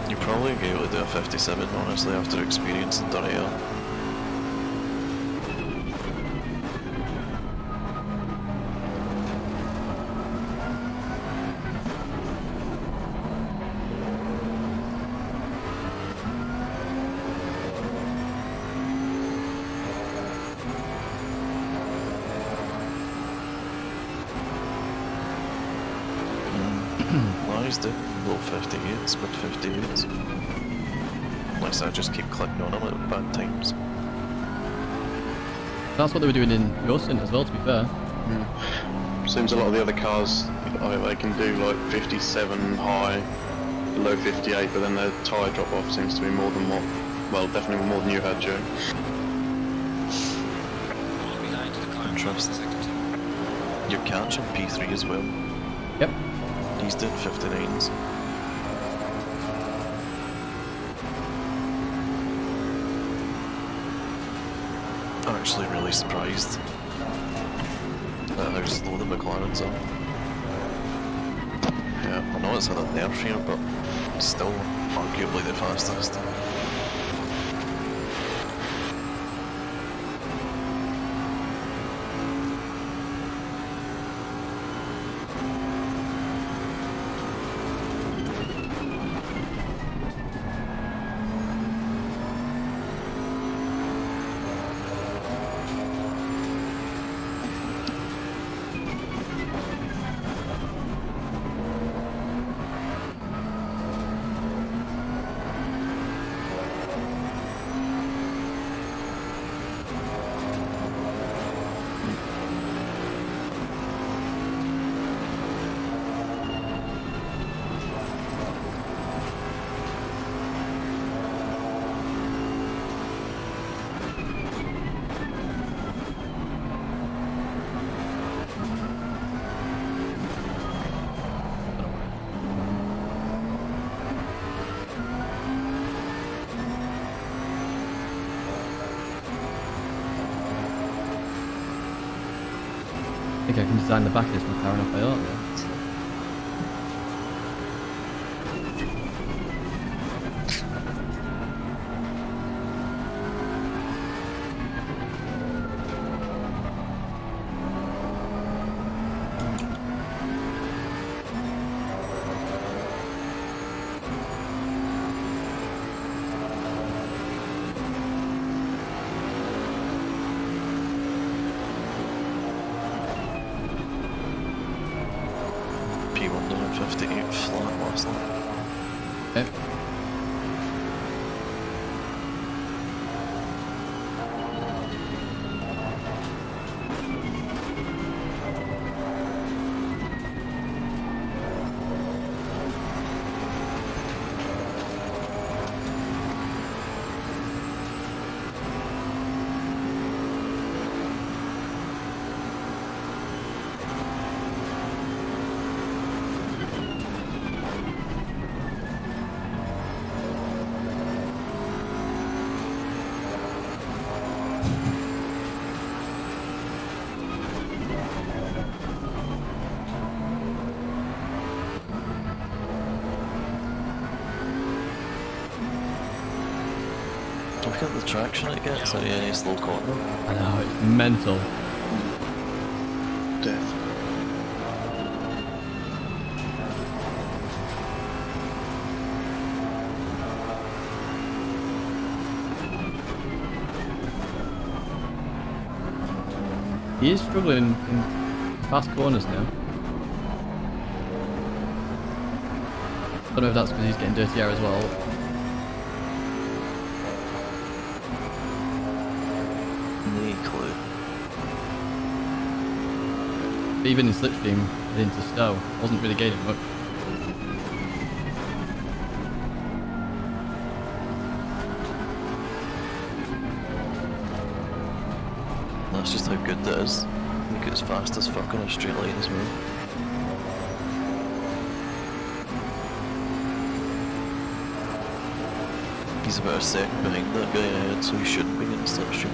You'd probably be able to do a 57, honestly, after experiencing Dirty L. Nice, dude. Low 58s, mid 58s. Unless I just keep clicking on them at bad times. That's what they were doing in your stint as well, to be fair. Seems a lot of the other cars, they can do like 57 high, low 58, but then their tyre drop off seems to be more than what, well, definitely more than you had, Joe. Fall behind the car in front in sector 2. You're catching P3 as well. Yep. He's doing 59s. I'm actually really surprised at how slow the McLarens are. Yeah, I know it's had a nerf here, but still arguably the fastest. think I can design the back of this McLaren if I ought to. P158 flat last night. Okay. Look at the traction it gets at any slow corner. I know, it's mental. Death. He is struggling in fast corners now. I don't know if that's because he's getting dirty air as well. No clue. But even in slipstream into snow, wasn't really gaining much. That's just how good that is. Look, it's fast as fuck on a straight line as well. He's about a second behind that guy ahead, so he shouldn't be getting slipstream.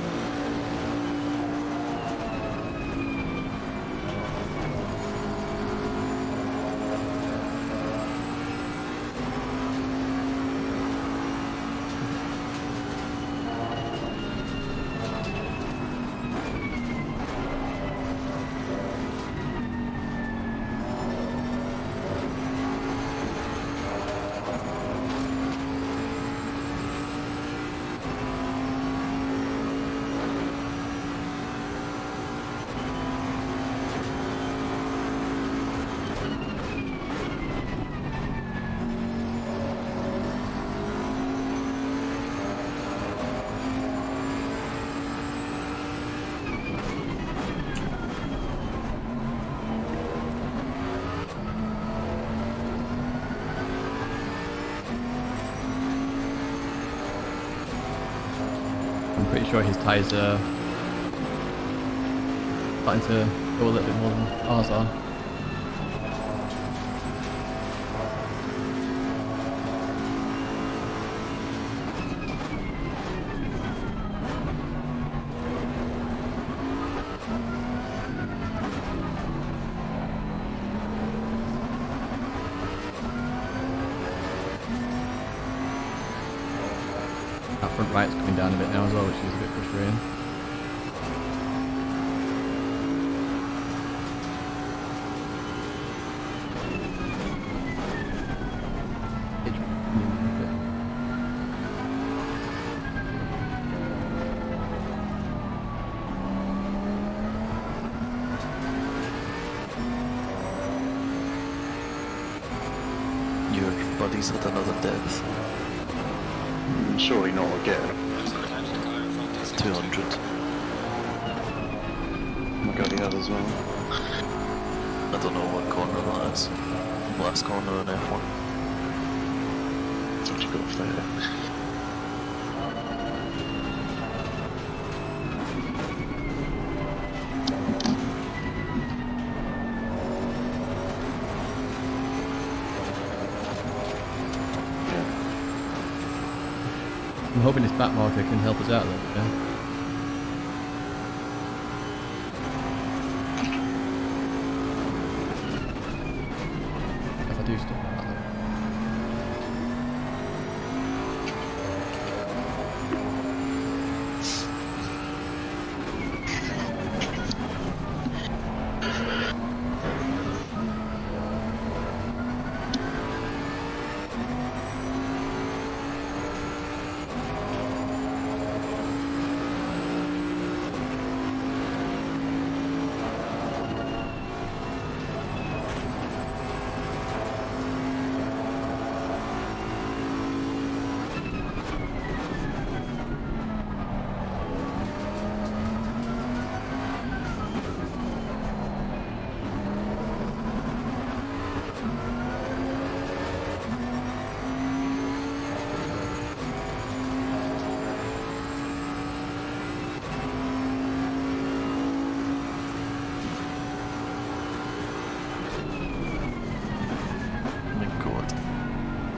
I'm pretty sure his tyres are starting to go a little bit more than ours are. That front right's coming down a bit now as well, which is a bit frustrating. Your buddy's had another death. Surely not again. Sometimes the car in front is 200. My god, he had as well. I don't know what corner that is. Last corner on F1. It's actually got off there. I'm hoping this back marker can help us out a little bit.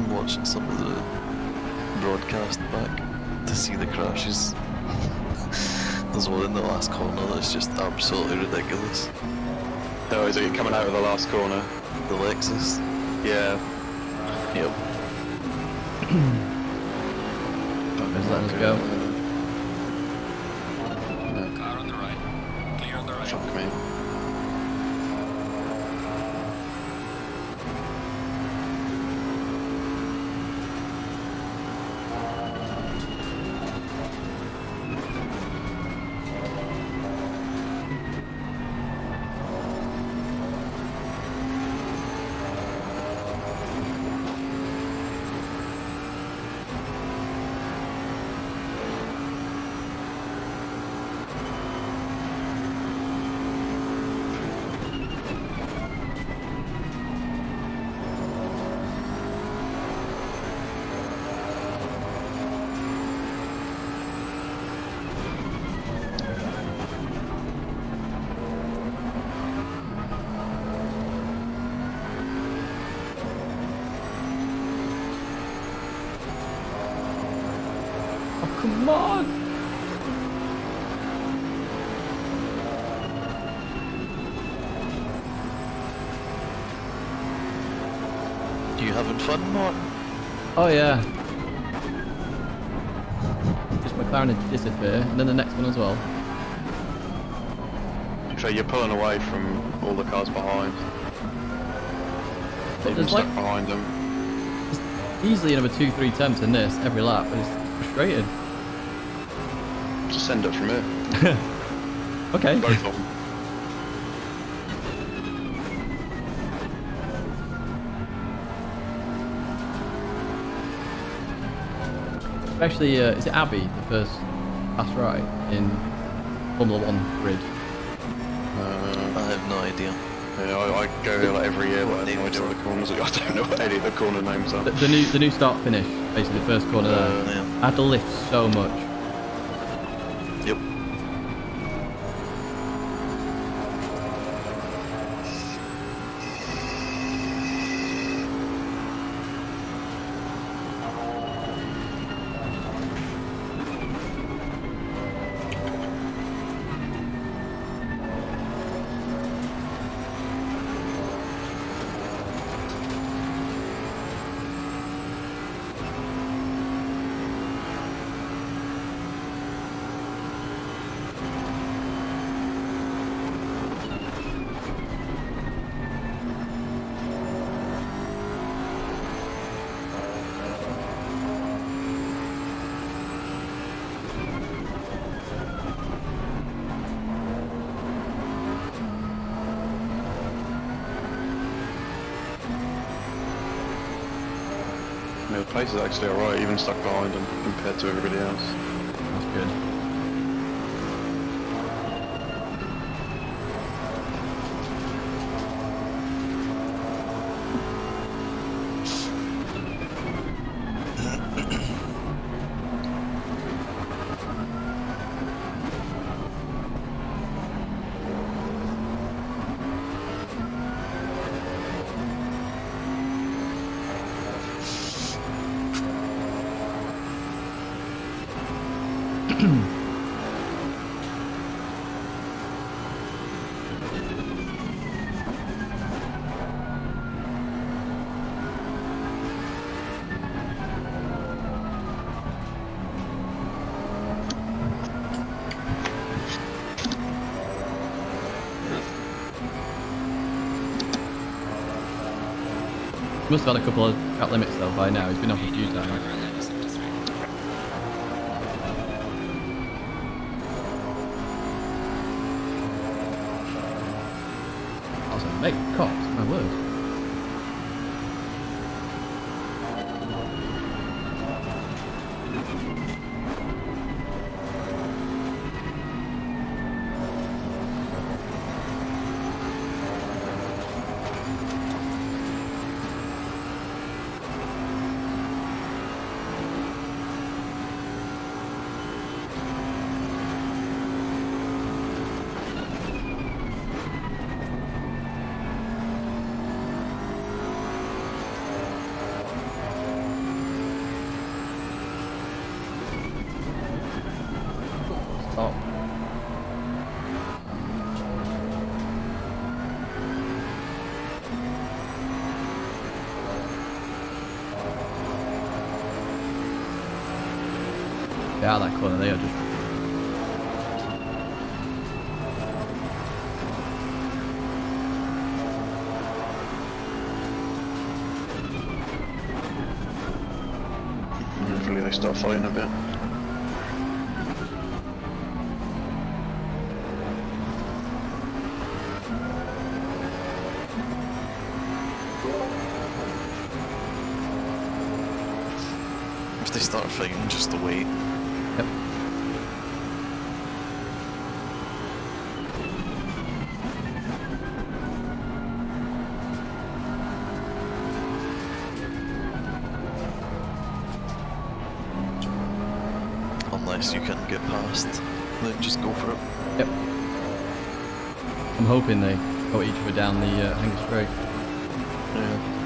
I'm watching some of the broadcast back to see the crashes. There's one in the last corner that's just absolutely ridiculous. Oh, is it coming out of the last corner? The Lexus. Yeah. Yep. Just letting us go. Car on the right. Clear on the right. Fuck me. Oh, come on! You having fun, Martin? Oh yeah. Just McLaren to disappear, and then the next one as well. So you're pulling away from all the cars behind. But Even there's stuck like behind them. easily another 2-3 attempts in this every lap, but it's frustrating. Just send it from here. Okay. Both of them. Especially, is it Abbey, the first pass right in Formula 1 grid? I have no idea. Yeah, I go here like every year, but I have no idea what the corners are. I don't know what any of the corner names are. The new start finish, basically the first corner there. Yeah. I had to lift so much. Yep. I mean, the pace is actually alright, even stuck behind them compared to everybody else. That's good. He must have had a couple of track limits though by now. He's been off a few times. I was like, mate, cops, my word. Get out of that corner, they are just... Hopefully they start fighting a bit. If they start fighting, just wait. Yep. Unless you can get past, then just go for it. Yep. I'm hoping they go each other down the Hanger Straight. Yeah.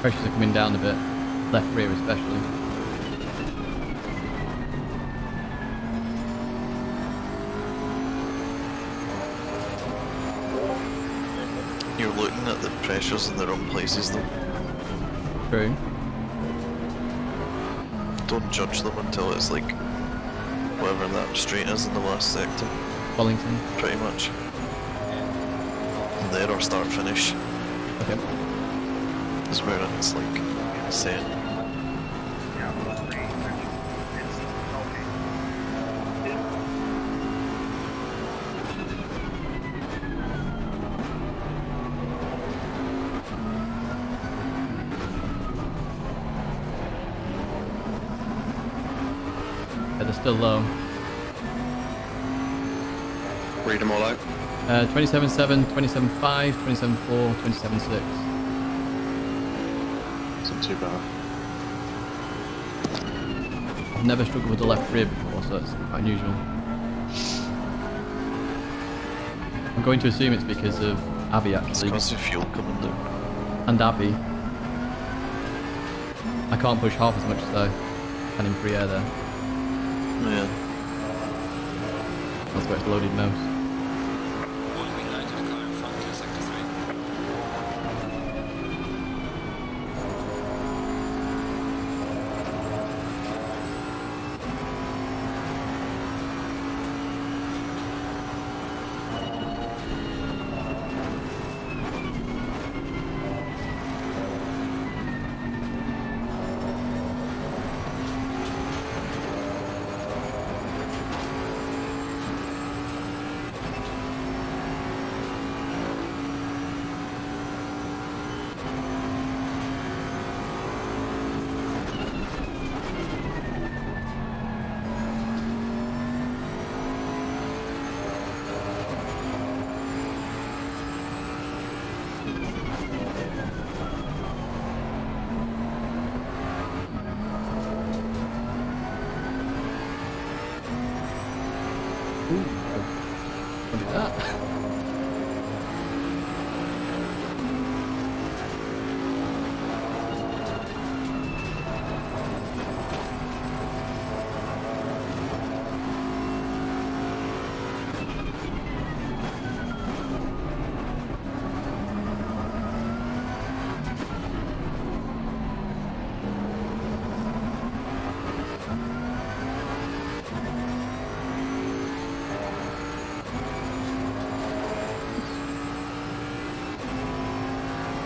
Pressures are coming down a bit, left rear especially. You're looking at the pressures in the wrong places though. True. Don't judge them until it's like whatever that straight is in the last sector, Bollington. pretty much. And there or start finish Okay. is where it's like set. Yeah, they're still low. Read them all out. 27.7, 27.5, 27.4, 27.6. Isn't too bad. I've never struggled with the left rear before, so that's quite unusual. I'm going to assume it's because of Abby It's actually. because of fuel coming down. And Abby. I can't push half as much as I can in free air there. Yeah. That's where it's loaded most. Falling behind to the car in front to sector 3. Look at that.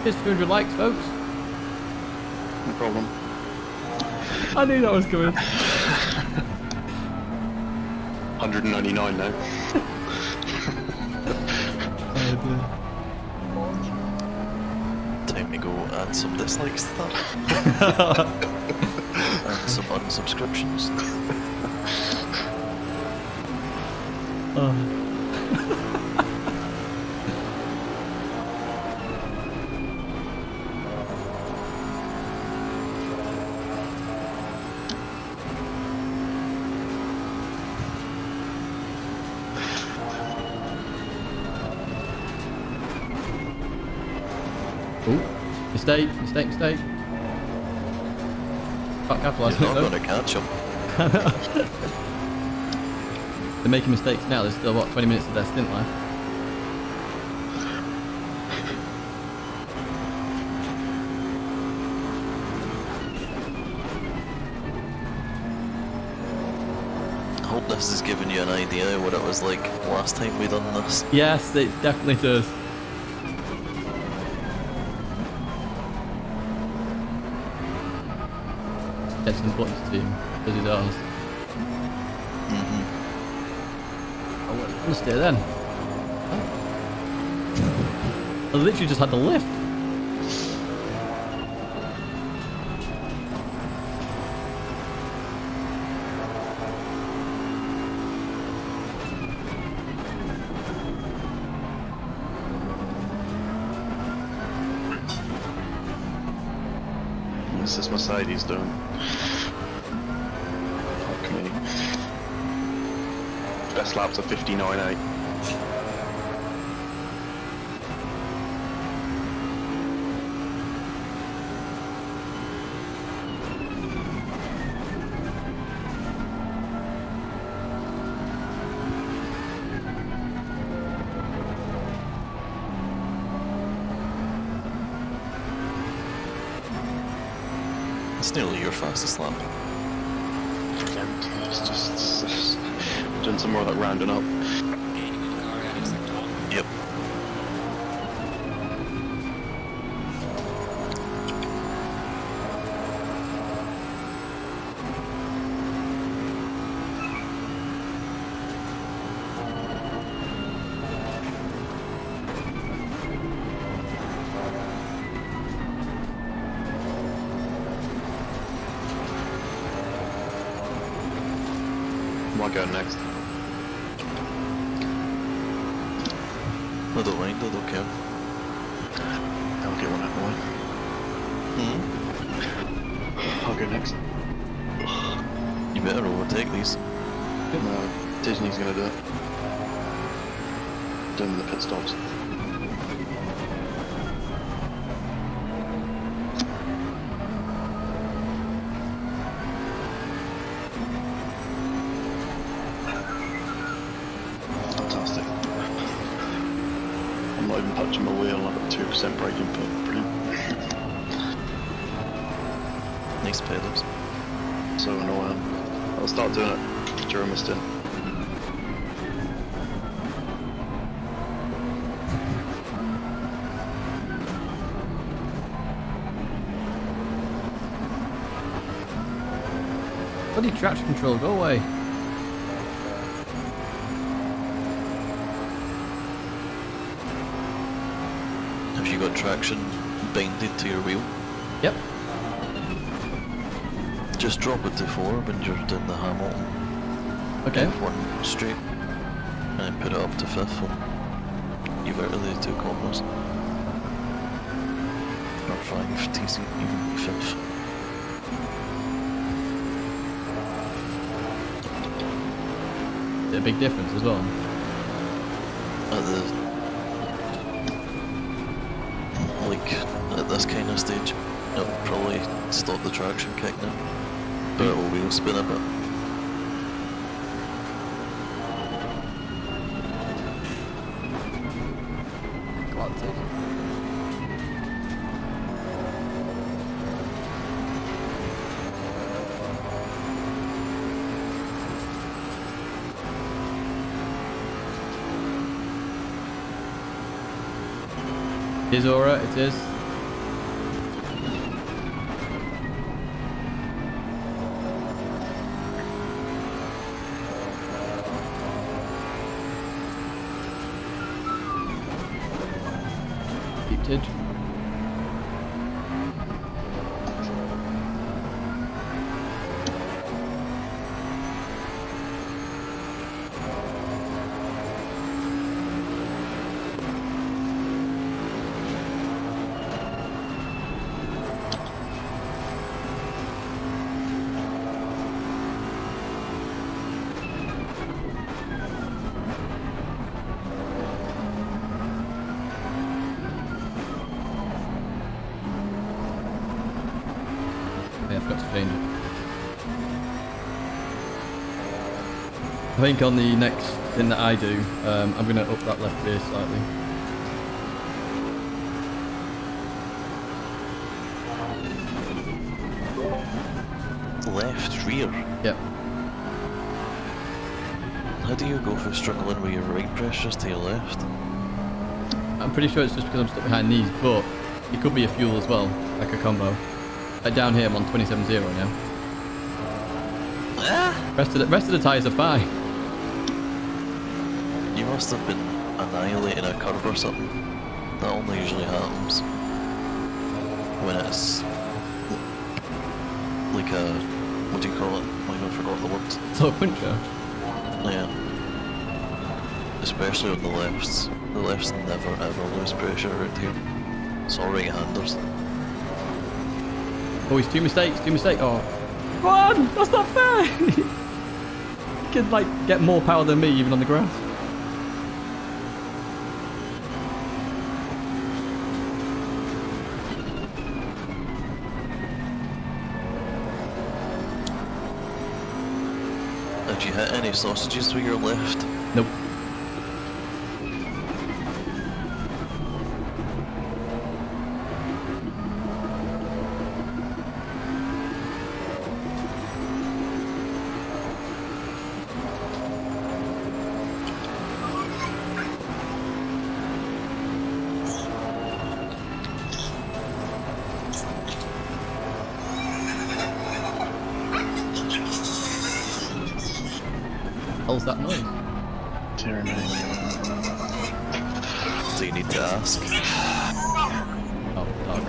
Here's 200 likes, folks. No problem. I knew that was coming. 199 now. Time to go add some dislikes to that. And some unsubscriptions. Oh. Ooh, mistake. Can't capitalise You're on not it going to catch him. though. They're making mistakes now. There's still, what, 20 minutes of their stint left. I hope this has given you an idea of what it was like last time we done this. Yes, it definitely does. Get some buttons team, because it does. Oh, what did I steer then? I literally just had the lift. What's this Mercedes doing? Fuck me. Best laps are 59.8. It's nearly your fastest lap. It's just doing some more of that rounding up. Gaining on the car heading sector 1. Yep. Am I going next? I don't mind, I don't care. I'll get one out of the way. I'll go next. You better overtake these. No, Tidgney's gonna do it. Doing the pit stops. Fantastic. I'm not even touching my wheel, I've got 2% brake input. Brilliant. Nice pedals. So annoying. I'll start doing it during my stint. Bloody traction control, go away. Have you got traction binded to your wheel? Yep. Just drop it to 4 when you're doing the Hamilton Okay. F1 straight, and then put it up to 5th, and you've out of the 2 combos. Or 5 TC, even 5th. Is it a big difference as well? At the at this kind of stage, it'll probably stop the traction kick now, but it will wheel spin a bit. Come on, Tid. It is Aura, it is. Keep Tid. yeah, I forgot to change it. I think on the next thing that I do, I'm going to up that left rear slightly. Left rear? Yep. How do you go from struggling with your right pressures to your left? I'm pretty sure it's just because I'm stuck behind these, but it could be a fuel as well, like a combo. Like down here I'm on 27.0 now. Rest of the tyres are fine. You must have been annihilating a curve or something. That only usually happens when it's like a, what do you call it? Oh, I forgot the word. So puncher. Yeah. Especially on the lefts. The lefts never ever lose pressure around here. It's all right-handers. Oh, he's two mistakes. Oh. Come on! That's not fair! You could, like, get more power than me even on the grass. Have you hit any sausages with your left? Nope. How's that noise? Tyranny. Do you need to ask? Oh, dog.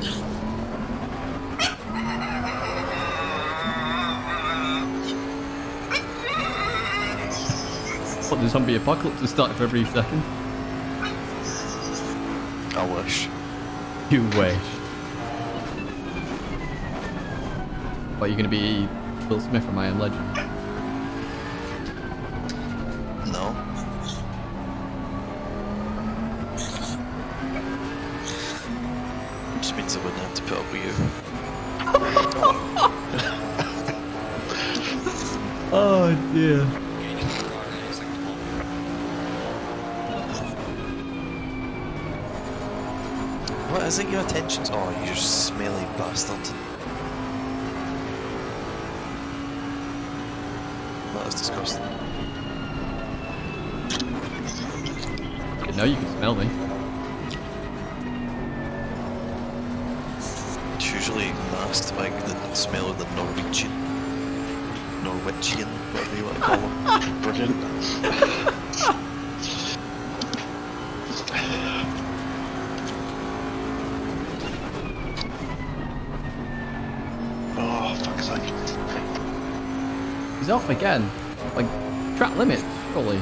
What, the zombie apocalypse is starting for every second? I wish. You wish. What, you're gonna be Will Smith from I Am Legend? No. Just means I wouldn't have to put up with you. Oh dear. Getting into the car any second. What isn't your attention? Oh, you smelly bastard. That is disgusting. Now you can smell me. It's usually masked by the smell of the Norwegian, whatever you want to call them. Brilliant. Oh, fuck's sake. He's off again. Like, track limit, surely.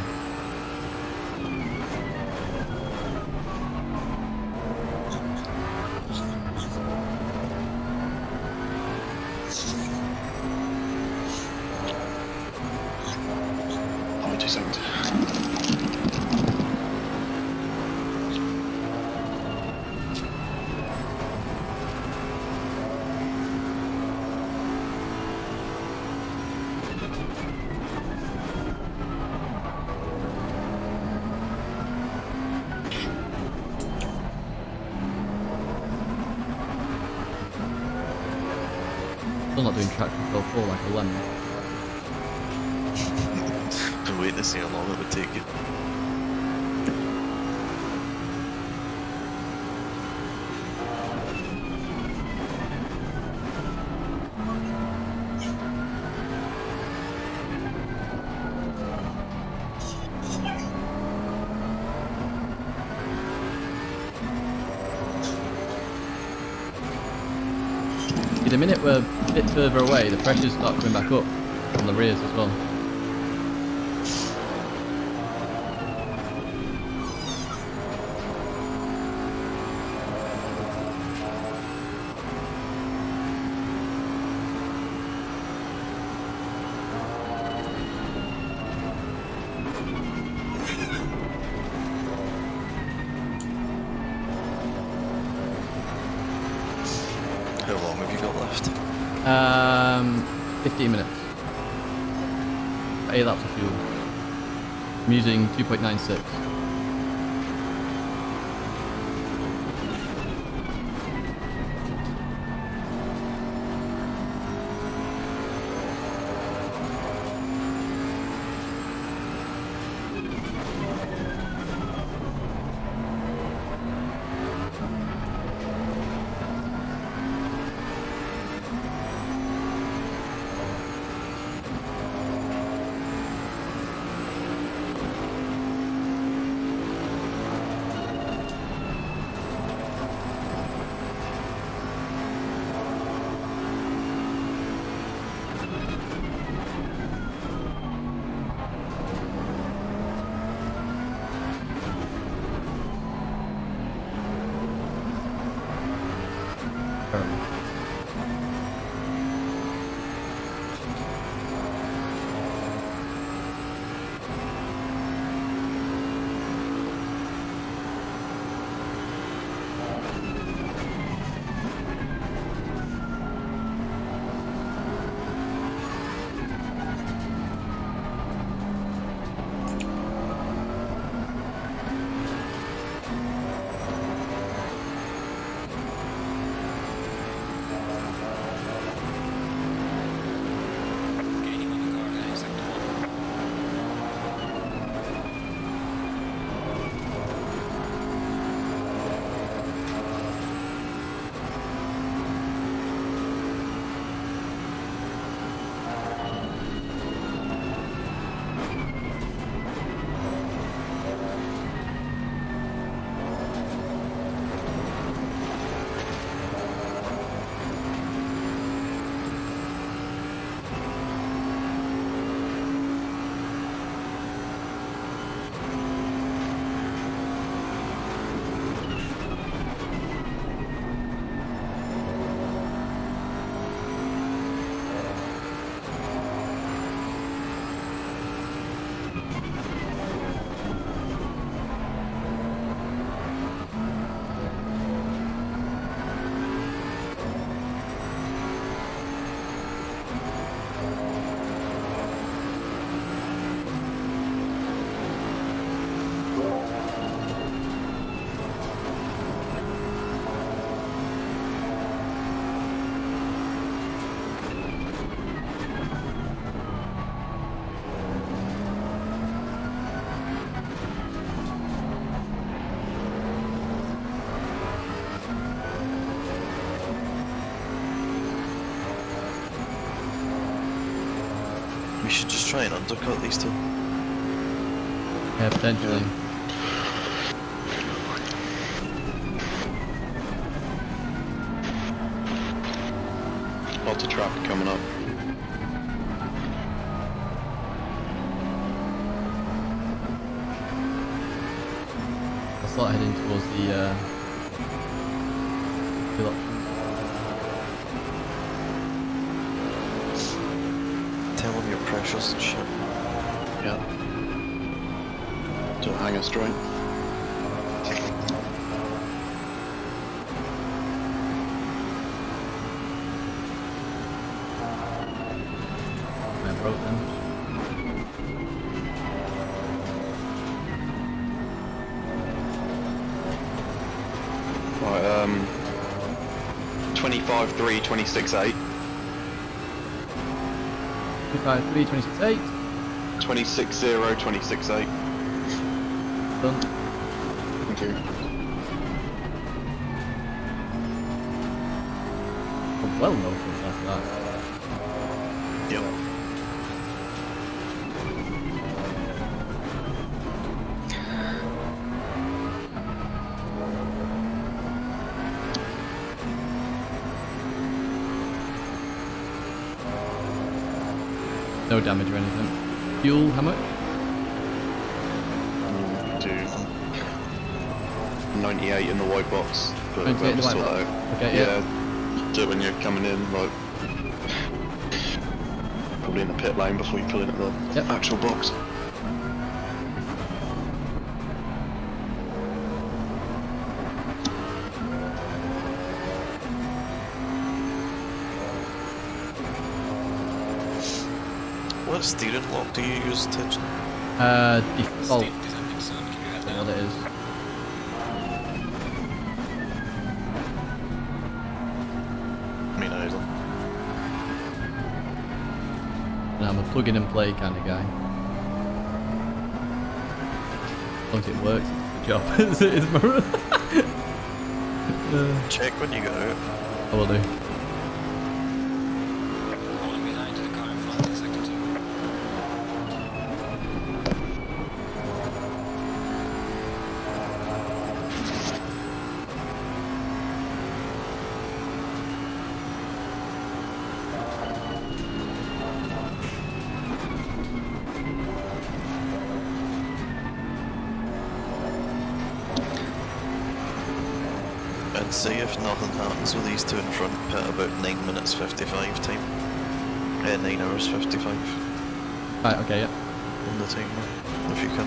Oh, 2 seconds. Still not doing track control 4 like a lemon. Been waiting to see how long it would take you. The minute we're a bit further away, the pressures start coming back up on the rears as well. How long have you got left? 15 minutes. 8 laps of fuel. I'm using 2.96. Gaining on the car there, sector 1. We should just try and undercut these two. Yeah, potentially. Lots of traffic coming up. I'll start heading towards the fill options. Tell them your precious and shit. Yeah. Don't hang us straight. I broke them. Right, 25-3, 26-8. 253, 26.8. 26-0, 26-8. Done. Thank you. Oh, well, no foots after that. Yep. No damage or anything. Fuel, how much? Do 98 in the white box. But 98 in the white sort box. that out. Okay, yeah. Yeah, do it when you're coming in, like probably in the pit lane before you pull in at the Yep. actual box. What steering lock do you use, Tidgney? Default. Stint is ending soon. Can you head I don't know down? what it is. Me neither. And I'm a plug in and play kind of guy. As long as it works, it's a good job. it's my... Check when you get out. I will do. Falling behind the car in front in sector 2. I'd say if nothing happens with these two in front, pit about 9 minutes 55 time. 9 hours 55 Right, okay, yeah. on the timer, if you can.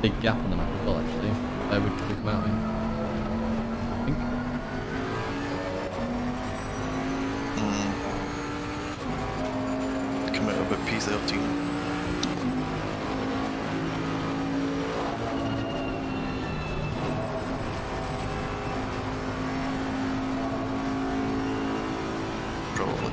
Big gap on the map as well, actually. Would probably come out in. I think. Come out about P13. Probably.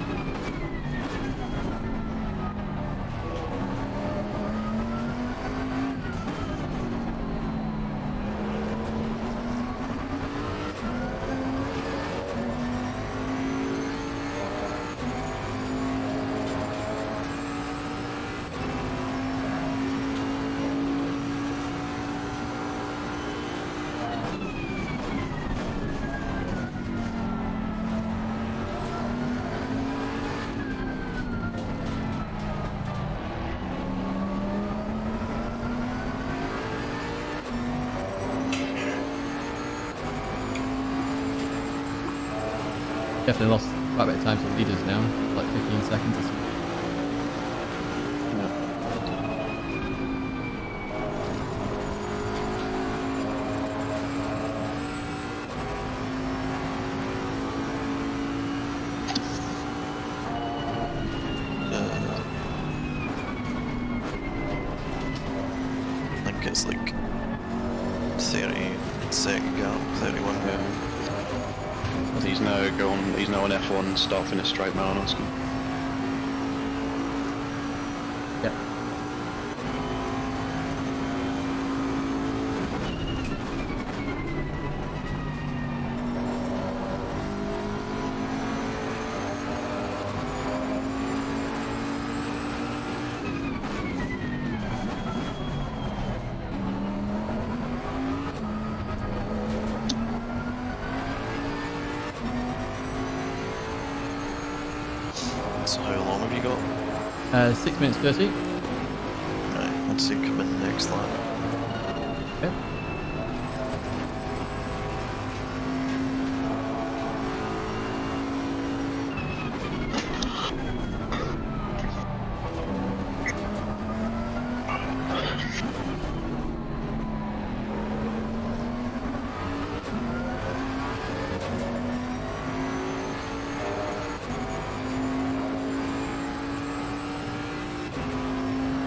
Definitely lost quite a bit of time to the leaders now. Like 15 seconds or something. I think it's like 30 second gap, 31 gap. He's now on F1 start finish straight now on Oscar. Yep. So how long have you got? 6 minutes 30. Right, let's see, come in next lap. Okay.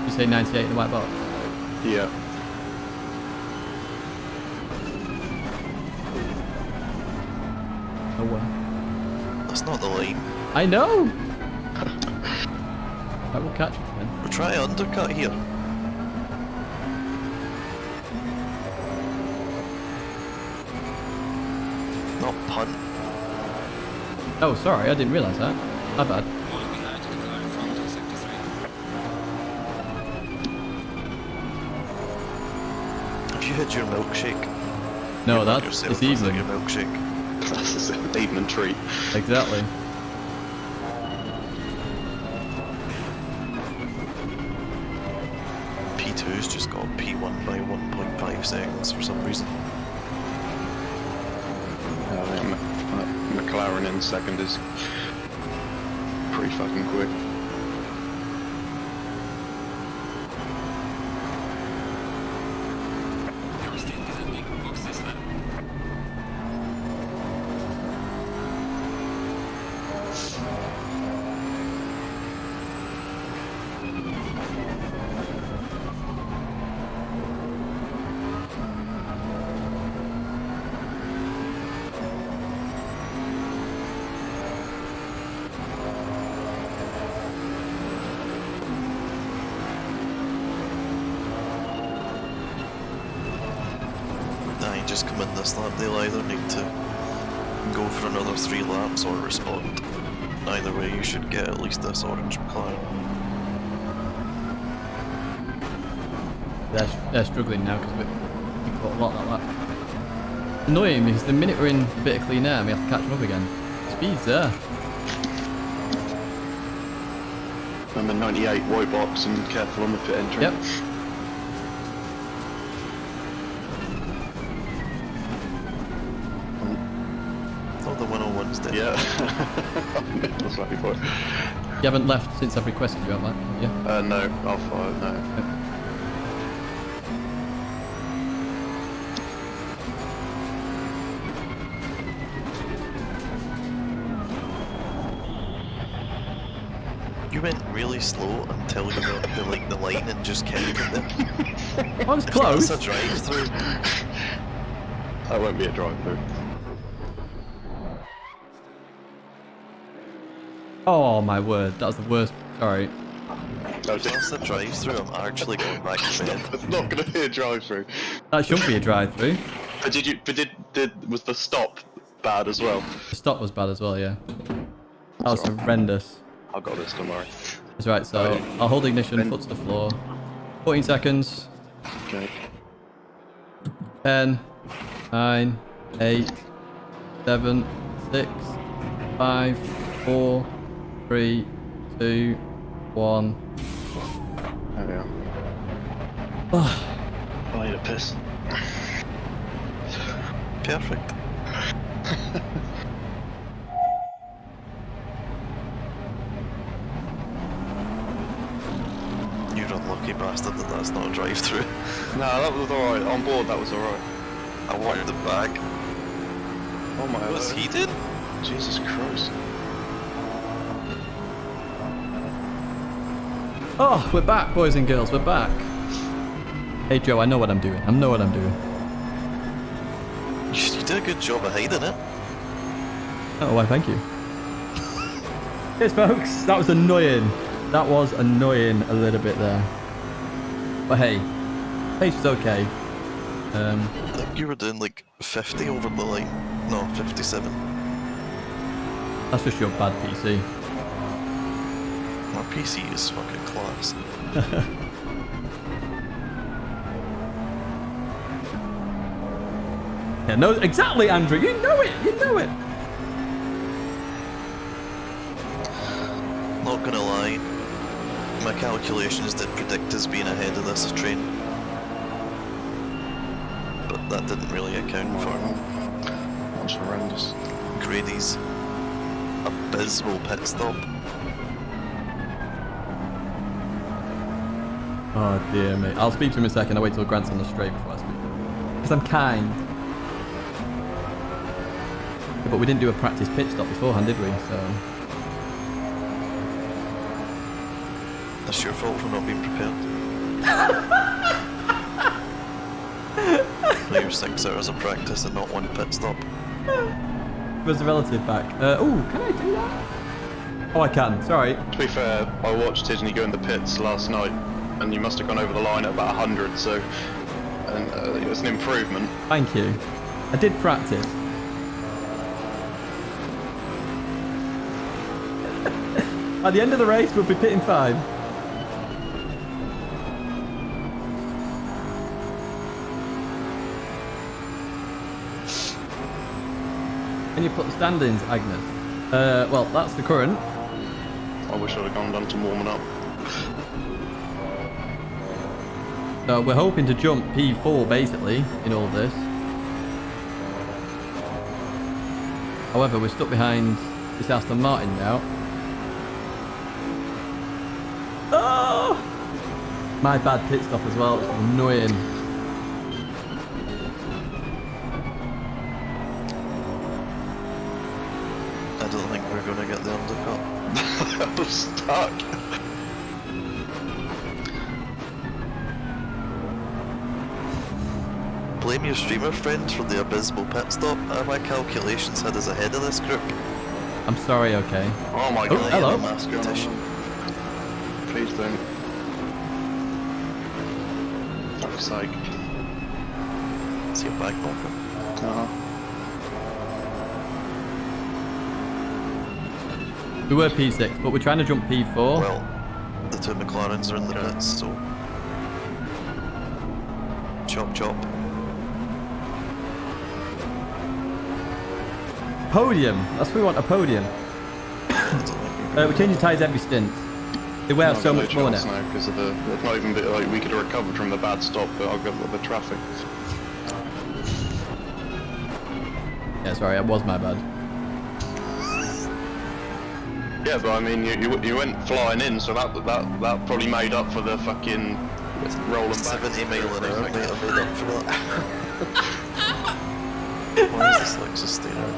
You say 98 in the white box? Yeah. Oh well. That's not the line. I know! I will catch it then. We'll try undercut here. Not punt. Oh, sorry, I didn't realise that. My bad. Falling behind the car in front in sector 3. If you hit your milkshake, No, you run that's yourself it's with even. your milkshake. That's an evening treat. Exactly. P2's just got P1 by 1.5 seconds for some reason. McLaren in second is pretty fucking quick. Nah, you just come in this lap, they'll either need to go for another 3 laps or respond. Either way, you should get at least this orange McLaren. They're struggling now because we caught a lot that lap. Annoying because the minute we're in a bit of clean air, we have to catch them up again. Speed's there. Remember 98 white box and careful on the pit entry. Yep. Oh, the 101's dead. Yeah. I was happy for it. You haven't left since I've requested you, have I? Yeah. No, Alpha, no. Yep. You went really slow until you got to like the line and just kept it there. I was close. That's a drive-through. That won't be a drive-through. Oh my word, that was the worst. Sorry. No, That's the drive-through. I'm actually going back to bed. it's not going to be a drive-through. That shouldn't be a drive-through. But was the stop bad as well? The stop was bad as well, yeah. That was horrendous. I got this, don't worry. That's right, so I'll hold ignition, foot to the floor. 14 seconds. Okay. 10, 9, 8, 7, 6, 5, 4, 3, 2, 1. There we are. I need a piss. Perfect. You're unlucky bastard that that's not a drive-through. No, that was alright. On board, that was alright. I wanted it back. Oh my god. Was he did? Jesus Christ. Oh, we're back, boys and girls, we're back. Hey Joe, I know what I'm doing. I know what I'm doing. You did a good job of hiding it. Oh, why, thank you. Cheers, folks. That was annoying. That was annoying a little bit there. But hey, pace was okay. I think you were doing like 50 over the line. No, 57. That's just your bad PC. My PC is fucking class. Yeah, no, exactly, Andrew. You know it. You know it. Not gonna lie, my calculations did predict us being ahead of this train. But that didn't really account for That's horrendous. Grady's abysmal pit stop. Oh dear me. I'll speak to him in a second. I'll wait till Grant's on the straight before I speak. Because I'm kind. Yeah, but we didn't do a practice pit stop beforehand, did we? So. That's your fault for not being prepared. Your 6 hours of practice and not one pit stop. There's a relative back. Oh, can I do that? Oh, I can. Sorry. To be fair, I watched Tidgney go in the pits last night, and you must have gone over the line at about 100, so it was an improvement. Thank you. I did practice. At the end of the race, we'll be pitting 5. Can you put the standings, Agnes? Well, that's the current. I wish I'd have gone down to warming up. So we're hoping to jump P4 basically in all this. However, we're stuck behind this Aston Martin now. Oh! My bad pit stop as well. It's annoying. I don't think we're gonna get the undercut. I'm stuck. Blame your streamer friends for the abysmal pit stop. My calculations had us ahead of this group. I'm sorry, okay. Oh my Oh, god. hello. Mass petition. Please don't. Fuck's sake. See a back bumper. We were P6, but we're trying to jump P4. Well, the two McLarens are in the pits, so... Chop chop. Podium. That's what we want, a podium. We change the tyres every stint. They wear so much more now. Because of the, it's not even like we could have recovered from the bad stop, but I'll go with the traffic. Yeah, sorry, it was my bad. Yeah, but I mean, you went flying in, so that probably made up for the fucking rolling back. 70 mile an hour might have made up for that. Why is this Lexus staying out?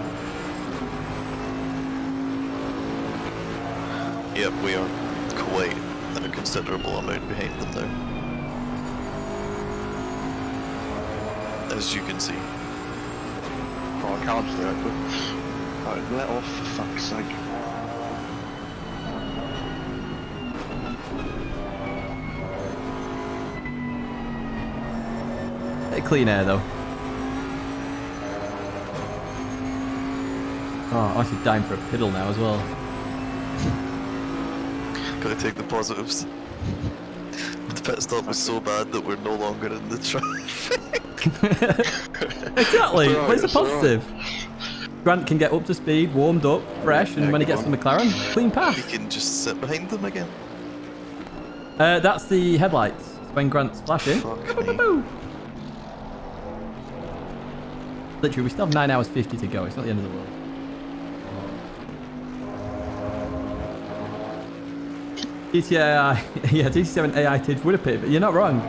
Yep, we are quite a considerable amount behind them now. As you can see. Oh, I can't do it, but let off for fuck's sake. Clean air though. Oh, I'm actually dying for a piddle now as well. Gotta take the positives. The pit stop was so bad that we're no longer in the traffic. Exactly, That's right, but it's a that's right. positive. Grant can get up to speed, warmed up, fresh, and Yeah, when he go gets on. the McLaren, clean pass. We can just sit behind them again. That's the headlights. When Grant's flashing. Fuck me. Literally, we still have 9 hours 50 to go. It's not the end of the world. GTI, yeah, GT7 AI Tidge would have pitted, but you're not wrong.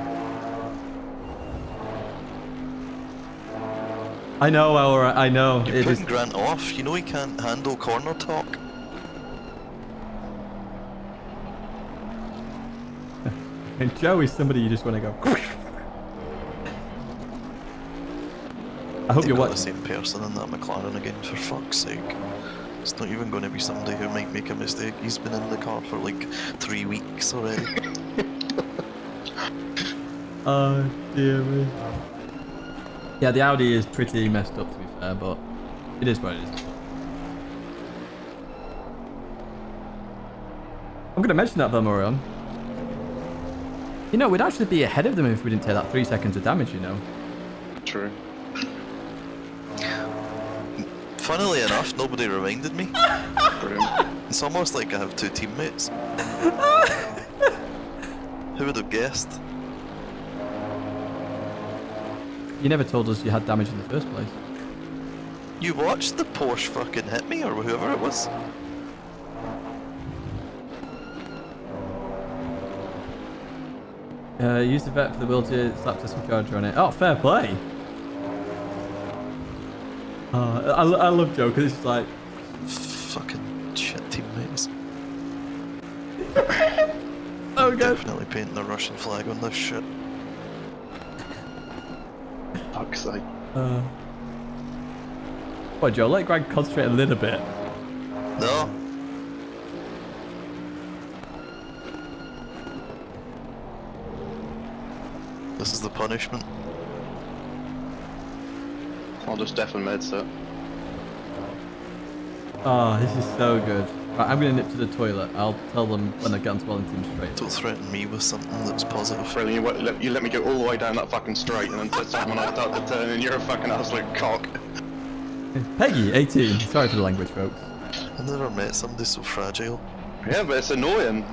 I know, Elra, I know. You're It putting is. Grant off. You know he can't handle corner talk. And Joe is somebody you just want to go. I hope you're They've got the watching. same person in that McLaren again, for fuck's sake. It's not even going to be somebody who might make a mistake. He's been in the car for like 3 weeks already. Oh dear me. Yeah, the Audi is pretty messed up to be fair, but it is what it is. I'm going to mention that Vilmorion. You know, we'd actually be ahead of them if we didn't take that 3 seconds of damage, you know. True. Funnily enough, nobody reminded me. Brilliant. It's almost like I have two teammates. Who would have guessed? You never told us you had damage in the first place. You watched the Porsche fucking hit me, or whoever it was? Use the vet for the wheelchair slap test and charger on it. Oh, fair play. I love Joe because it's just like, Fucking shit teammates. oh god. Definitely painting a Russian flag on this shit. Fuck's sake. What, Joe? Let Greg concentrate a little bit. No. This is the punishment. I'll just deafen med set. Oh, this is so good. Right, I'm going to nip to the toilet. I'll tell them when I get onto Wellington straight. Don't threaten me with something that's positive. Brilliant. You let me go all the way down that fucking straight, and then when I start to turn, and you're a fucking absolute cock. Peggy, 18. Sorry for the language, folks. I've never met somebody so fragile. Yeah, but it's annoying.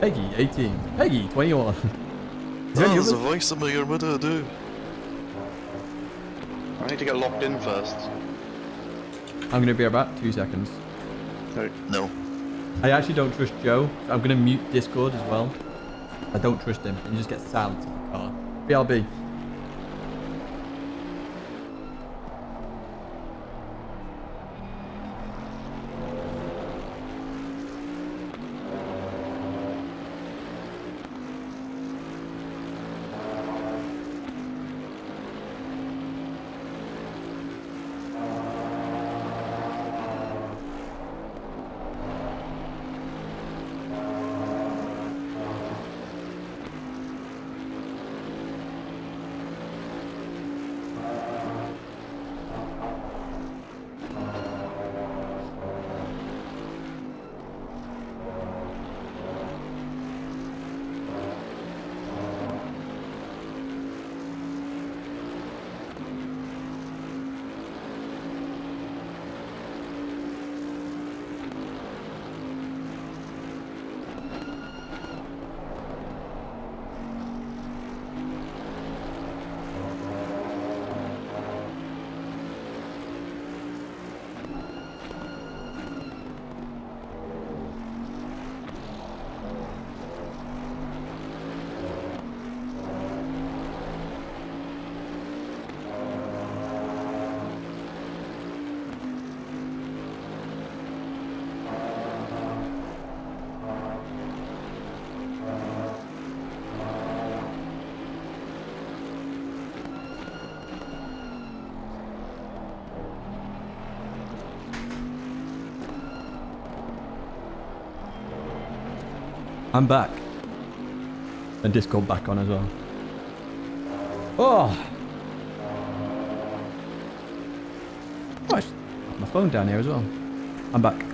Peggy, 18. Peggy, 21. Is there Oh, any there's a others? voice in my ear, what do I do? I need to get locked in first. I'm going to be about 2 seconds. So, No. I actually don't trust Joe. So I'm going to mute Discord as well. I don't trust him. And you just get silence in the car. BRB. I'm back. And Discord back on as well. Oh! Oh, I should have my phone down here as well. I'm back.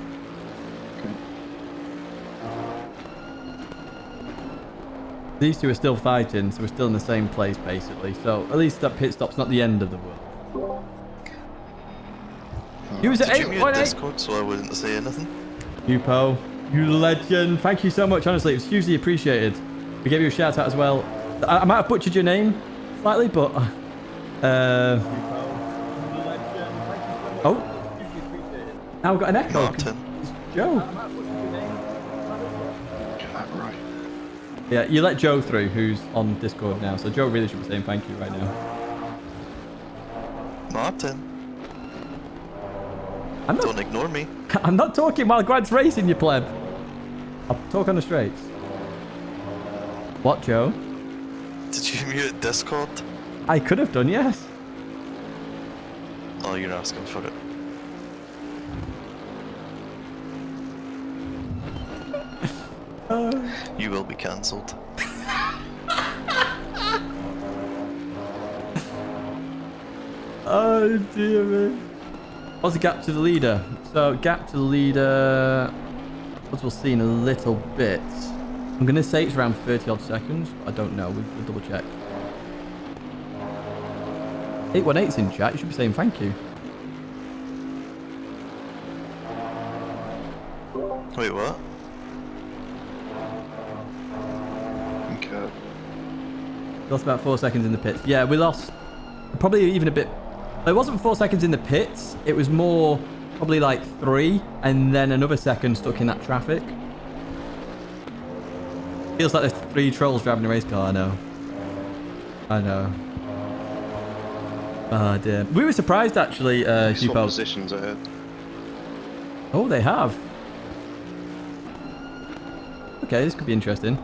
These two are still fighting, so we're still in the same place basically. So at least that pit stop's not the end of the world. You was at Did you mute 8.8? Discord so I wouldn't say anything? Hupo, you legend. Thank you so much, honestly. It's hugely appreciated. We gave you a shout out as well. I might have butchered your name slightly, but... Oh. Now we've got an echo. Martin. It's Joe. Get that right. Yeah, you let Joe through, who's on Discord now. So Joe really should be saying thank you right now. Martin. I'm Don't not, ignore me. I'm not talking while Grad's racing, you pleb. I'll talk on the straights. What, Joe? Did you mute Discord? I could have done, yes. Oh, you're asking for it. You will be cancelled. Oh dear me. What's the gap to the leader? So gap to the leader, as we'll see in a little bit. I'm going to say it's around 30 odd seconds. But I don't know. We'll double check. 818's in chat. You should be saying thank you. Wait, what? Okay. Lost about 4 seconds in the pits. Yeah, we lost probably even a bit. It wasn't 4 seconds in the pits. It was more probably like 3 and then another second stuck in that traffic. Feels like there's 3 trolls driving a race car. I know. I know. Oh dear. We were surprised actually, Swap Hupo. positions ahead. Oh, they have. Okay, this could be interesting.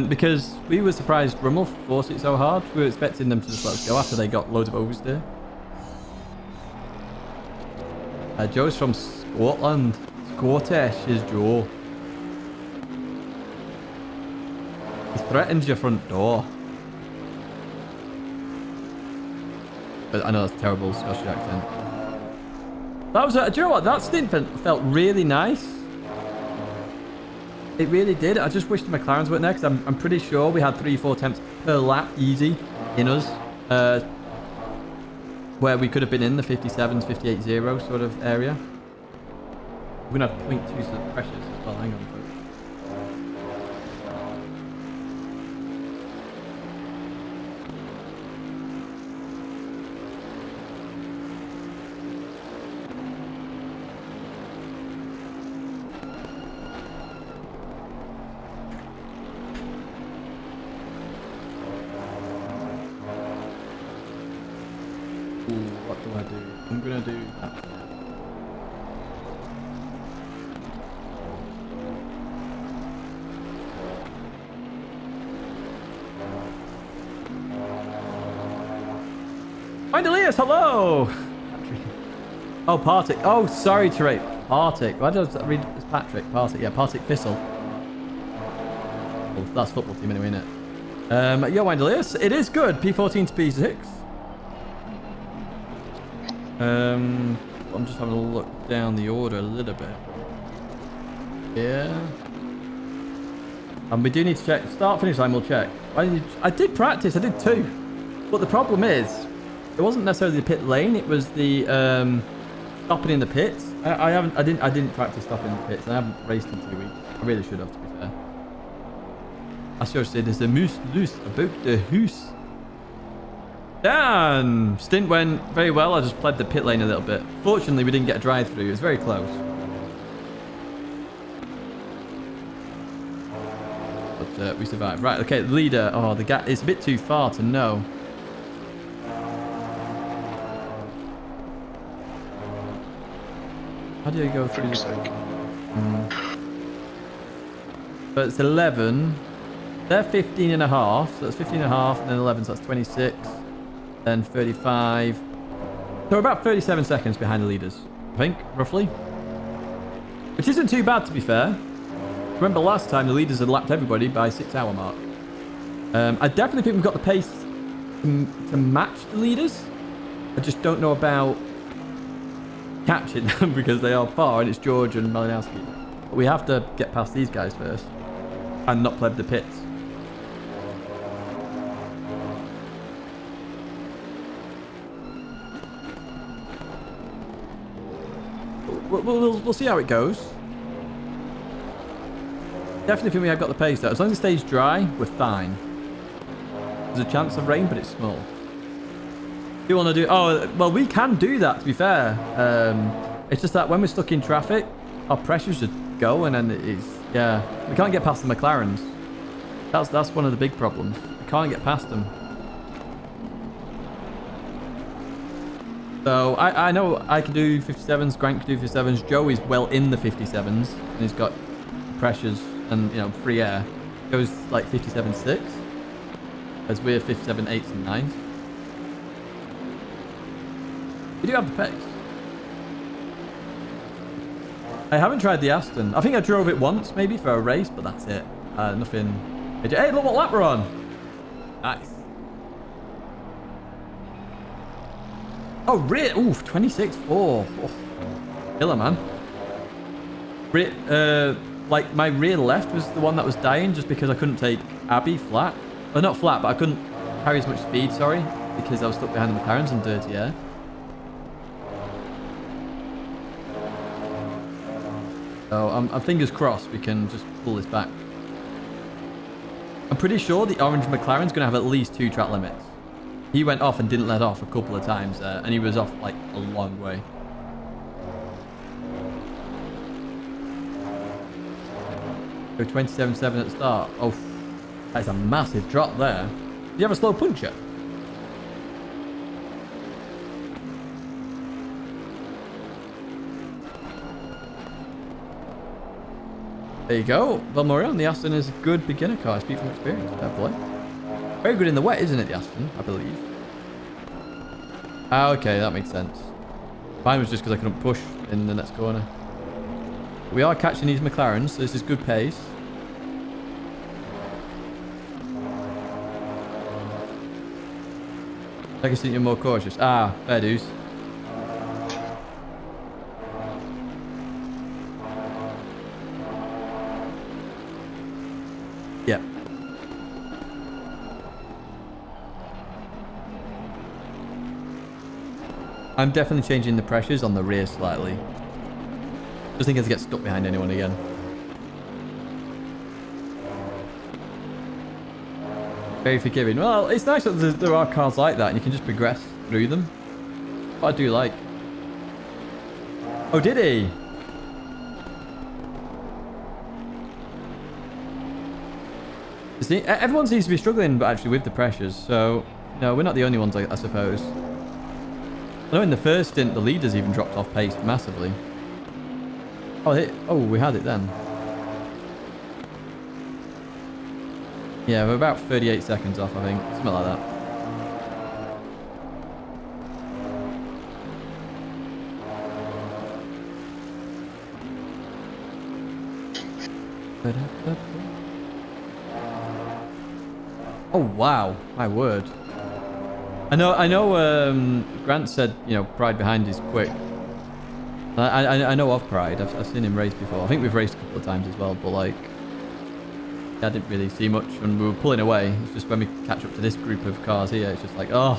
Because we were surprised Rummel forced it so hard. We were expecting them to just let us go after they got loads of oversteer. Joe's from Scotland. Scottish is Joe. He threatens your front door. But I know that's a terrible Scottish accent. That was, do you know what? That stint felt really nice. It really did. I just wish the McLarens weren't there because I'm pretty sure we had 3-4 attempts per lap easy in us. Where we could have been in the 57s, 58-0 sort of area. We're going to have 0.2 pressures as well. Hang on, folks. What do I do? I'm gonna do that. Find Elias, hello! Oh, Partick. Oh, sorry, Tarek. Partick. Why did I read it as Patrick? Partick, yeah, Partick Thistle. Well, that's football team anyway, isn't it? Yo, Wind Elias. It is good. P14 to P6. I'm just having a look down the order a little bit. Yeah. And we do need to check. Start, finish line, we'll check. I did practice, I did too. But the problem is, it wasn't necessarily the pit lane, it was the stopping in the pits. I didn't practice stopping in the pits, and I haven't raced in 2 weeks. I really should have, to be fair. I should have said there's a moose loose about the hoose. Dan! Stint went very well. I just played the pit lane a little bit. Fortunately, we didn't get a drive through. It was very close. But we survived. Right, okay, leader. Oh, the gap is a bit too far to know. How do you go through this? But it's 11. They're 15 and a half. So that's 15 and a half, and then 11, so that's 26. Then 35. So we're about 37 seconds behind the leaders, I think, roughly. Which isn't too bad, to be fair. Remember last time the leaders had lapped everybody by 6-hour mark. I definitely think we've got the pace to match the leaders. I just don't know about catching them because they are far and it's George and Malinowski. But we have to get past these guys first and not pleb the pits. We'll see how it goes. Definitely think we have got the pace though. As long as it stays dry, we're fine. There's a chance of rain, but it's small. Do you want to do... Oh, well, we can do that, to be fair. It's just that when we're stuck in traffic, our pressures just go, and then it's... Yeah, we can't get past the McLarens. That's one of the big problems. We can't get past them. So, I know I can do 57s, Grant can do 57s. Joe is well in the 57s, and he's got pressures and, you know, free air. Goes like 57.6, as we're 57.8s and 9s. We do have the pace. I haven't tried the Aston. I think I drove it once, maybe, for a race, but that's it. Nothing... Hey, look what lap we're on! Nice. Oh, rear... Oof, 26.4. Oh, killer, man. Like, my rear left was the one that was dying just because I couldn't take Abbey flat. Well, not flat, but I couldn't carry as much speed, sorry, because I was stuck behind the McLarens in dirty air. So I'm fingers crossed we can just pull this back. I'm pretty sure the orange McLaren's going to have at least 2 track limits. He went off and didn't let off a couple of times there, and he was off like a long way. Go 27.7 at the start. Oh, that's a massive drop there. Do you have a slow puncher? There you go. Valmorion, the Aston is a good beginner car. Speak from experience. Fair play. Very good in the wet, isn't it, the Aston? I believe. Ah, okay, that makes sense. Mine was just because I couldn't push in the next corner. We are catching these McLarens, so this is good pace. I can see you're more cautious. Ah, fair dues. Yeah. I'm definitely changing the pressures on the rear slightly. Just in case I get stuck behind anyone again. Very forgiving. Well, it's nice that there are cars like that and you can just progress through them. What I do like. Oh, did he? See, everyone seems to be struggling, but actually with the pressures. So, no, we're not the only ones, I suppose. I know in the first stint, the leaders even dropped off pace massively. Oh, we had it then. Yeah, we're about 38 seconds off, I think. Something like that. Oh, wow. My word. I know Grant said, you know, Pride behind is quick. I know of Pride. I've seen him race before. I think we've raced a couple of times as well, but like... I didn't really see much when we were pulling away. It's just when we catch up to this group of cars here, it's just like, oh.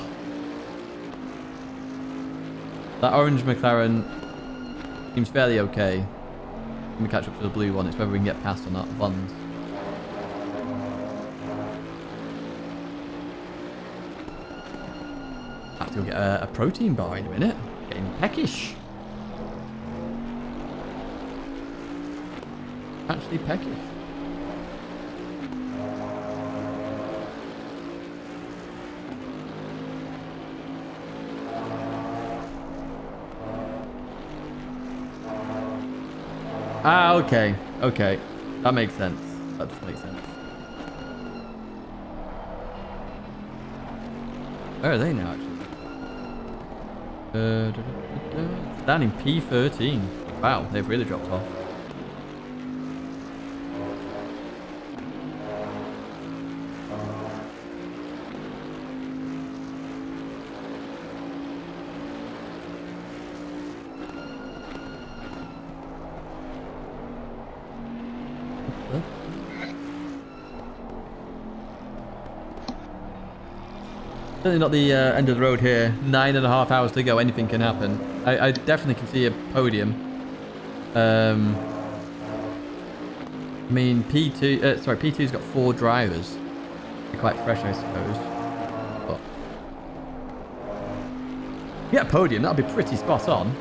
That orange McLaren seems fairly okay. When we catch up to the blue one, it's whether we can get past or not. Vons. I have to go get a protein bar in a minute. Getting peckish. Actually peckish. Ah, okay. Okay. That makes sense. That just makes sense. Where are they now, actually? Down in P13. Wow, they've really dropped off. Certainly not the end of the road here. 9.5 hours to go. Anything can happen. I definitely can see a podium. I mean, P2's got 4 drivers. Be quite fresh, I suppose. But yeah, a podium. That'll be pretty spot on.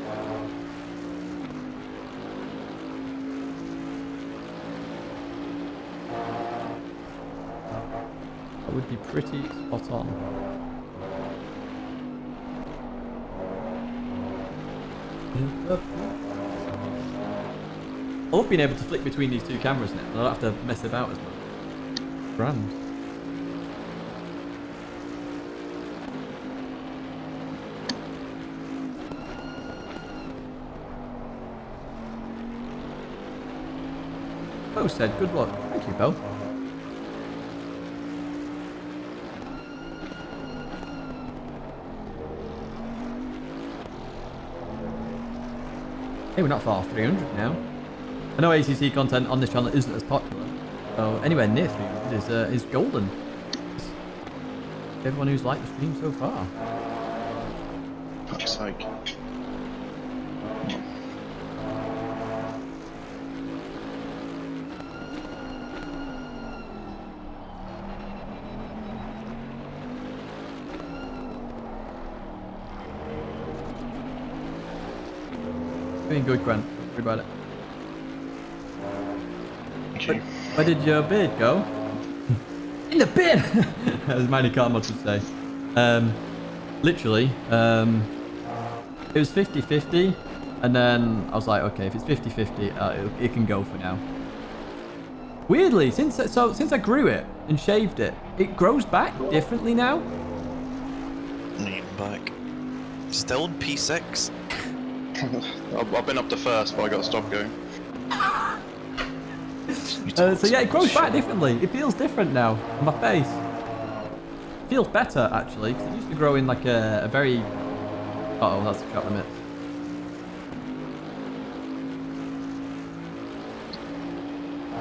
That would be pretty spot on. I love being able to flick between these 2 cameras now. I don't have to mess about as much. Grand. Bo said, good luck. Thank you, Bo. Hey, we're not far off 300 now. I know ACC content on this channel isn't as popular, so anywhere near 300 is golden. Everyone who's liked the stream so far. Fuck's sake. Doing good, Grant. Don't worry about it. Thank you. Where did your beard go? In the bin! As Manny Carmot would say. Literally, it was 50-50, and then I was like, okay, if it's 50-50, it can go for now. Weirdly, since I grew it and shaved it, it grows back differently now. Lean back. Still in P6. I've been up to first, but I got to stop going. So yeah, it grows back differently. It feels different now on my face. It feels better actually, because it used to grow in like a very... Uh-oh, that's the track limit.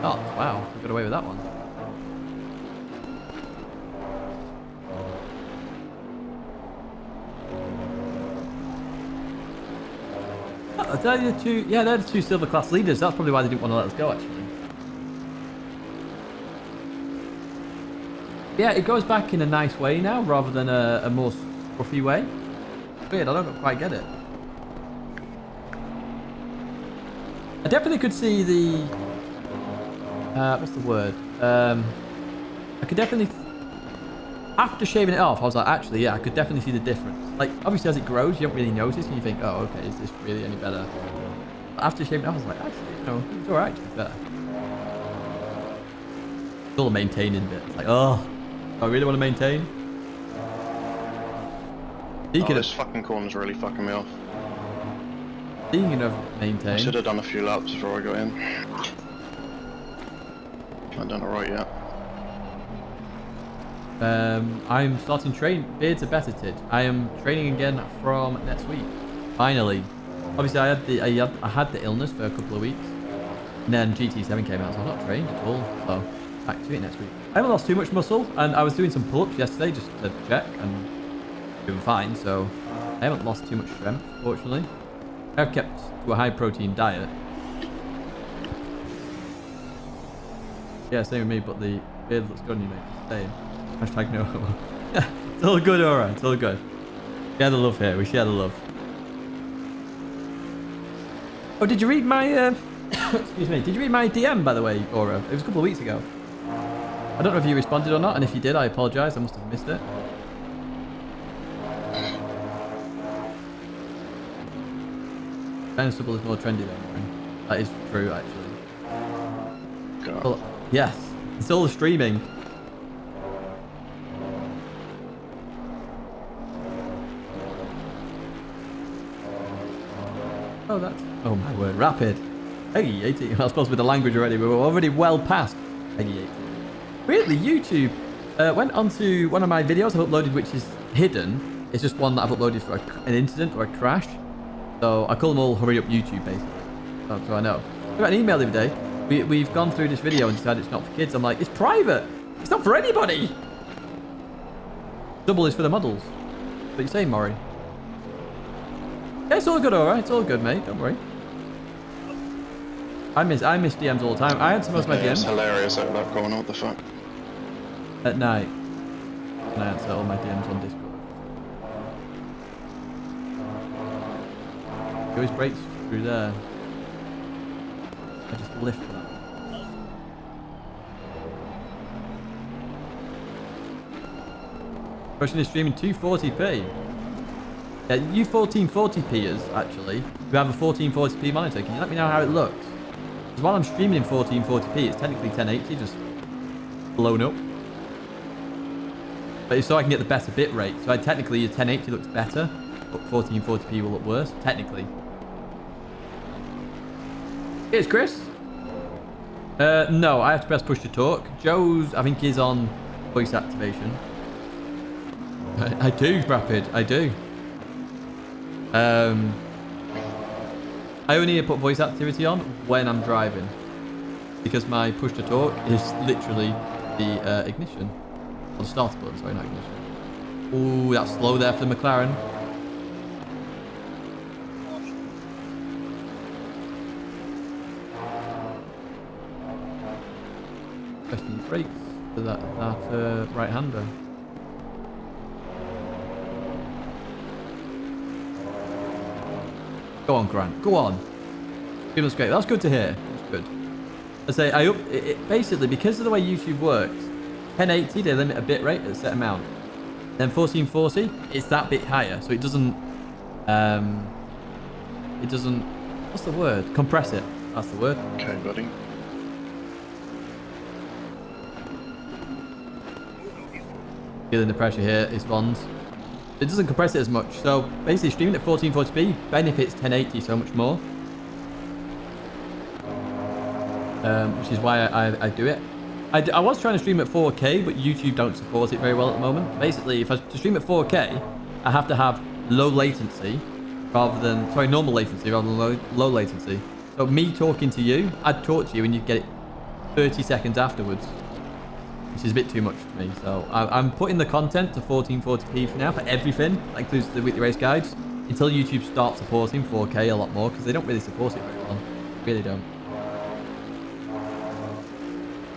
Oh, wow, I got away with that one. Oh, they're the 2, yeah, they're the 2 silver class leaders. That's probably why they didn't want to let us go actually. Yeah, it goes back in a nice way now, rather than a more scruffy way. Weird, I don't quite get it. I definitely could see the... what's the word? I could definitely... After shaving it off, I was like, actually, yeah, I could definitely see the difference. Like, obviously as it grows, you don't really notice, and you think, oh, okay, is this really any better? But after shaving it off, I was like, actually, you know, it's alright, to be fair. Still a maintaining bit. It's like, oh... I really want to maintain. This fucking corner's really fucking me off. Speaking of maintain, I should have done a few laps before I got in. Not done it right yet. I'm starting train. Beards are better, Tid. I am training again from next week. Finally. Obviously, I had the illness for a couple of weeks, and then GT7 came out, so I'm not trained at all. So back to it next week. I haven't lost too much muscle, and I was doing some pull-ups yesterday just to check, and doing fine, so I haven't lost too much strength, fortunately. I've kept to a high-protein diet. Yeah, same with me, but the beard looks good on you, mate. Same. Hashtag no. It's all good, alright, it's all good. We share the love here, we share the love. Oh, did you read my, excuse me, did you read my DM, by the way, Aura? It was a couple of weeks ago. I don't know if you responded or not, and if you did, I apologise. I must have missed it. Stubble is more trendy than mine. That is true, actually. Well, yes, it's all the streaming. Oh, that's... Oh, my word. Rapid. Peggy 18. I was supposed to be the language already. We were already well past Peggy 18. Weirdly, YouTube went onto one of my videos I've uploaded, which is hidden. It's just one that I've uploaded for an incident or a crash. So I call them all Hurry Up YouTube, basically. So I know. I got an email the other day. We've gone through this video and decided it's not for kids. I'm like, it's private. It's not for anybody. Double is for the models. What you saying, Maury? Yeah, it's all good, alright. It's all good, mate. Don't worry. I miss DMs all the time. I answer most of my It's DMs hilarious that going on. What the fuck? at night. And I answer all my DMs on Discord. He always breaks through there. I just lift that. Question is streaming 240p. Yeah, you 1440pers actually. You have a 1440p monitor. Can you let me know how it looks? Because while I'm streaming in 1440p, it's technically 1080, just blown up. But it's so I can get the better bit rate. So technically your 1080 looks better, but 1440p will look worse, technically. Here's Chris. No, I have to press push to talk. Joe's, I think, is on voice activation. I do, Rapid. I do. I only put voice activity on when I'm driving, because my push to talk is literally the ignition. Or the starter button, sorry, not ignition. Ooh, that's slow there for the McLaren. Pressing the brakes for that right-hander. Go on, Grant. Go on. That's great. That's good to hear. That's good. I say basically, because of the way YouTube works, 1080 they limit a bit rate at a set amount. Then 1440 it's that bit higher, so it doesn't what's the word? Compress it. That's the word. Okay, buddy. Feeling the pressure here is Vons. It doesn't compress it as much, so basically streaming at 1440p benefits 1080 so much more. Which is why I do it. I was trying to stream at 4K, but YouTube don't support it very well at the moment. Basically, if I to stream at 4K, I have to have low latency rather than, sorry, normal latency rather than low latency. So me talking to you, I'd talk to you and you'd get it 30 seconds afterwards, which is a bit too much for me. So I'm putting the content to 1440p for now for everything. That includes the weekly race guides, until YouTube starts supporting 4K a lot more, because they don't really support it very well. Really don't.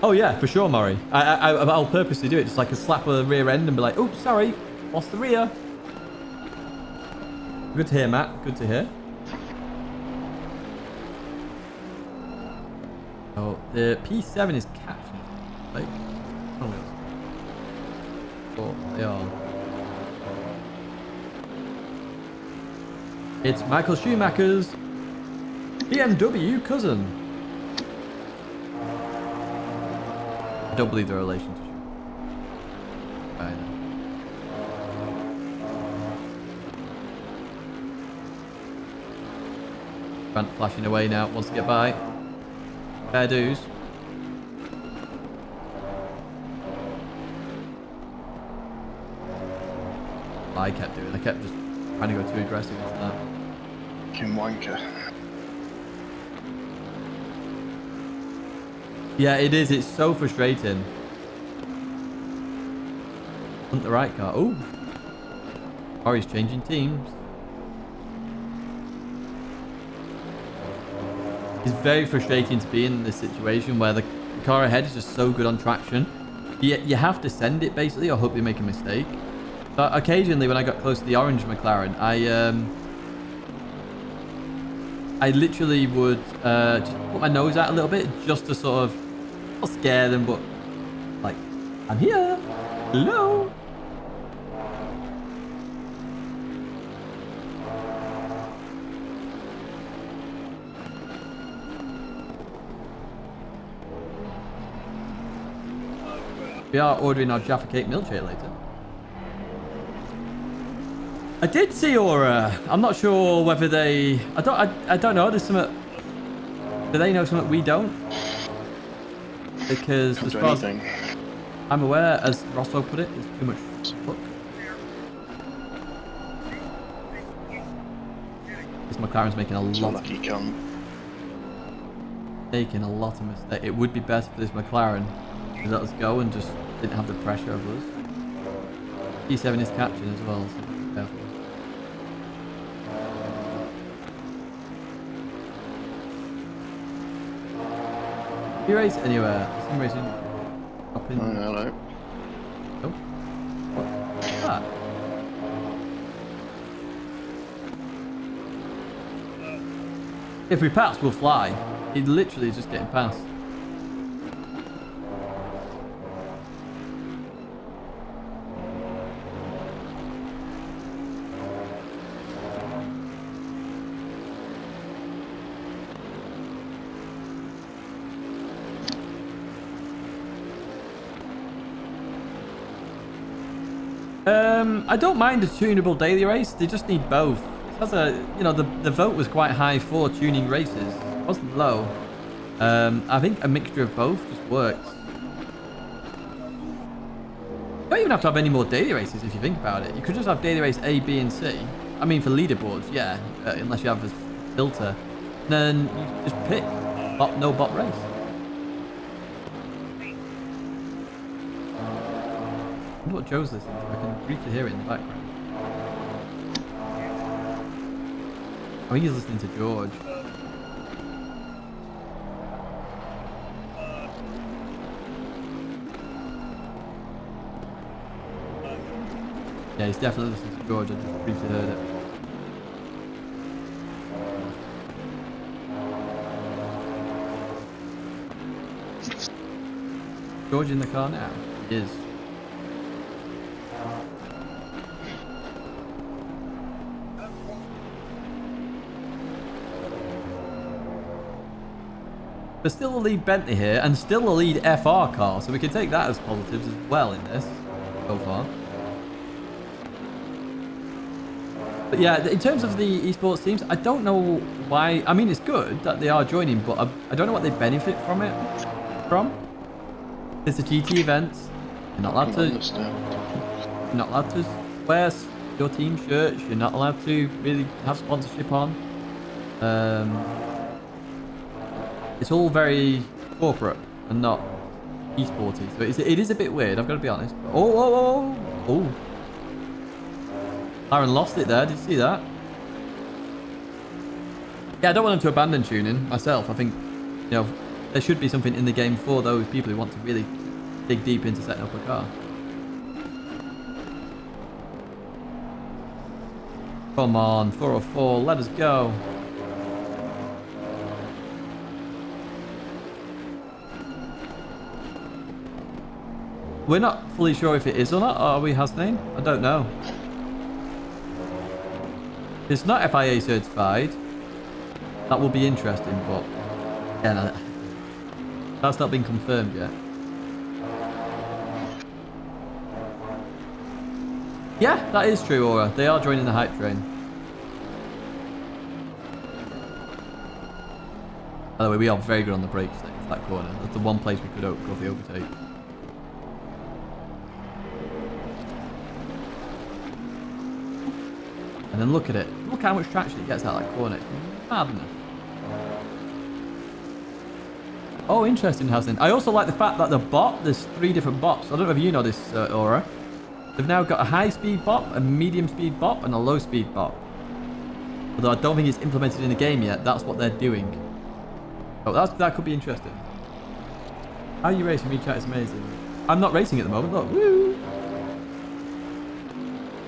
Oh yeah, for sure, Murray. I'll purposely do it, just like a slap of the rear end and be like, oops, sorry, lost the rear. Good to hear, Matt. Good to hear. Oh, the P7 is catching. Like, oh, they are. It's Michael Schumacher's BMW cousin. I don't believe the relation to Schumacher. I know. Grant flashing away now, wants to get by. Fair dues. I kept doing. I kept just trying to go too aggressive into that. Kim Wanker. Yeah, it is. It's so frustrating. Hunt the right car. Oh, Corey's changing teams. It's very frustrating to be in this situation where the car ahead is just so good on traction. You have to send it basically, or hope they make a mistake. But occasionally, when I got close to the orange McLaren, I literally would just put my nose out a little bit, just to sort of not scare them, but like, I'm here. Hello. We are ordering our Jaffa Cake milkshake later. I did see Aura. I'm not sure whether they... I don't know. There's something... Do they know something we don't? Because as far as I'm aware, as Rosso put it, it's too much luck. This McLaren's making a lot of mistakes. It would be better for this McLaren to let us go and just didn't have the pressure of us. P7 is catching as well, so be careful. Do you race anywhere? Some racing up in... Oh, hello. Oh. What's that? If we pass, we'll fly. He literally is just getting past. I don't mind a tunable daily race. They just need both. That's the vote was quite high for tuning races. It wasn't low. I think a mixture of both just works. You don't even have to have any more daily races if you think about it. You could just have daily race A, B, and C. I mean, for leaderboards, yeah, unless you have a filter. Then you just pick no bot race. I wonder what Joe's listening to. I can briefly hear it in the background. I think he's listening to George. Yeah, he's definitely listening to George. I just briefly heard it. George in the car now? He is. There's still a lead Bentley here, and still a lead FR car, so we can take that as positives as well in this, so far. But yeah, in terms of the esports teams, I don't know why. I mean, it's good that they are joining, but I don't know what they benefit from it. It's a GT event. You're not allowed to wear your team shirts. You're not allowed to really have sponsorship on. It's all very corporate and not esporty, so it is a bit weird. I've got to be honest. Oh! Aaron lost it there. Did you see that? Yeah, I don't want them to abandon tuning myself. I think, there should be something in the game for those people who want to really dig deep into setting up a car. Come on, 404, let us go. We're not fully sure if it is or not. Are we, Hasnain? I don't know. It's not FIA certified. That will be interesting, but yeah, no, that's not been confirmed yet. Yeah, that is true, Aura. They are joining the hype train. By the way, we are very good on the brakes next to that corner. That's the one place we could go for the overtake. And then look at it. Look how much traction it gets out of that corner. It's madness. Oh, interesting, Hassan. I also like the fact that the bot, there's 3 different bots. I don't know if you know this, Aura. They've now got a high-speed bot, a medium-speed bot, and a low-speed bot. Although I don't think it's implemented in the game yet. That's what they're doing. Oh, that could be interesting. How are you racing? Me chat is amazing. I'm not racing at the moment. Look, woo!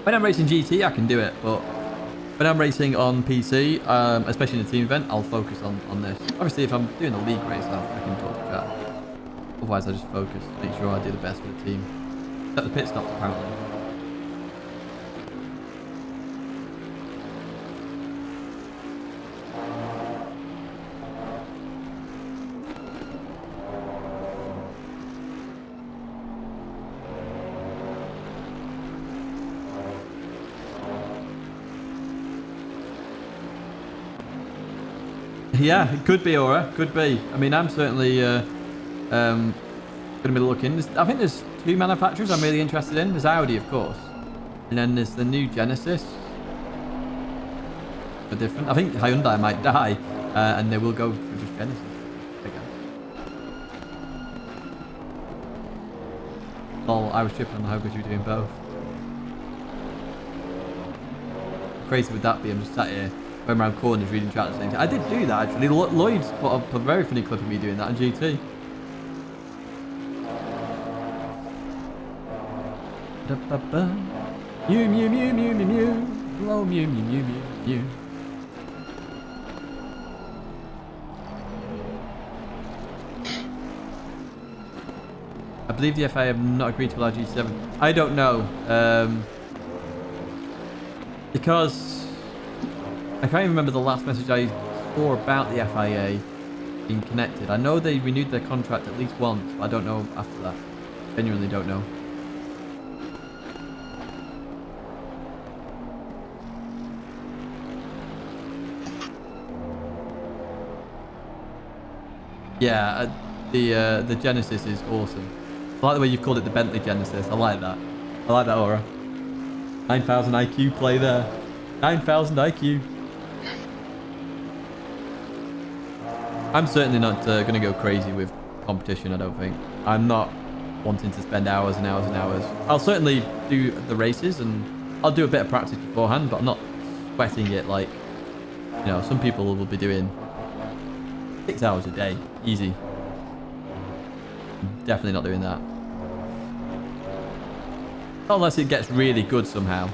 When I'm racing GT, I can do it, but when I'm racing on PC, especially in a team event, I'll focus on this. Obviously, if I'm doing a league race, I can talk to chat. Otherwise, I just focus, make sure I do the best for the team. At the pit stops, apparently. Yeah, it could be, Aura. Could be. I mean, I'm certainly going to be looking. I think there's 2 manufacturers I'm really interested in. There's Audi, of course. And then there's the new Genesis. They're different. I think Hyundai might die. And they will go for just Genesis. Well, I was tripping on how good you were doing both. crazy would that be? I'm just sat here going around corners reading chat at the same time. I did do that actually. Lloyd's put up a very funny clip of me doing that on GT. Mew mew mew mew mew mew. Hello mew mew mew mew mew. I believe the FIA have not agreed to allow GT7. I don't know. Because I can't even remember the last message I saw about the FIA being connected. I know they renewed their contract at least once, but I don't know after that. Genuinely don't know. Yeah, the Genesis is awesome. I like the way you've called it the Bentley Genesis. I like that. I like that aura. 9,000 IQ play there. 9,000 IQ. I'm certainly not going to go crazy with competition, I don't think. I'm not wanting to spend hours and hours and hours. I'll certainly do the races and I'll do a bit of practice beforehand, but I'm not sweating it like, you know, some people will be doing 6 hours a day. Easy. I'm definitely not doing that. Unless it gets really good somehow.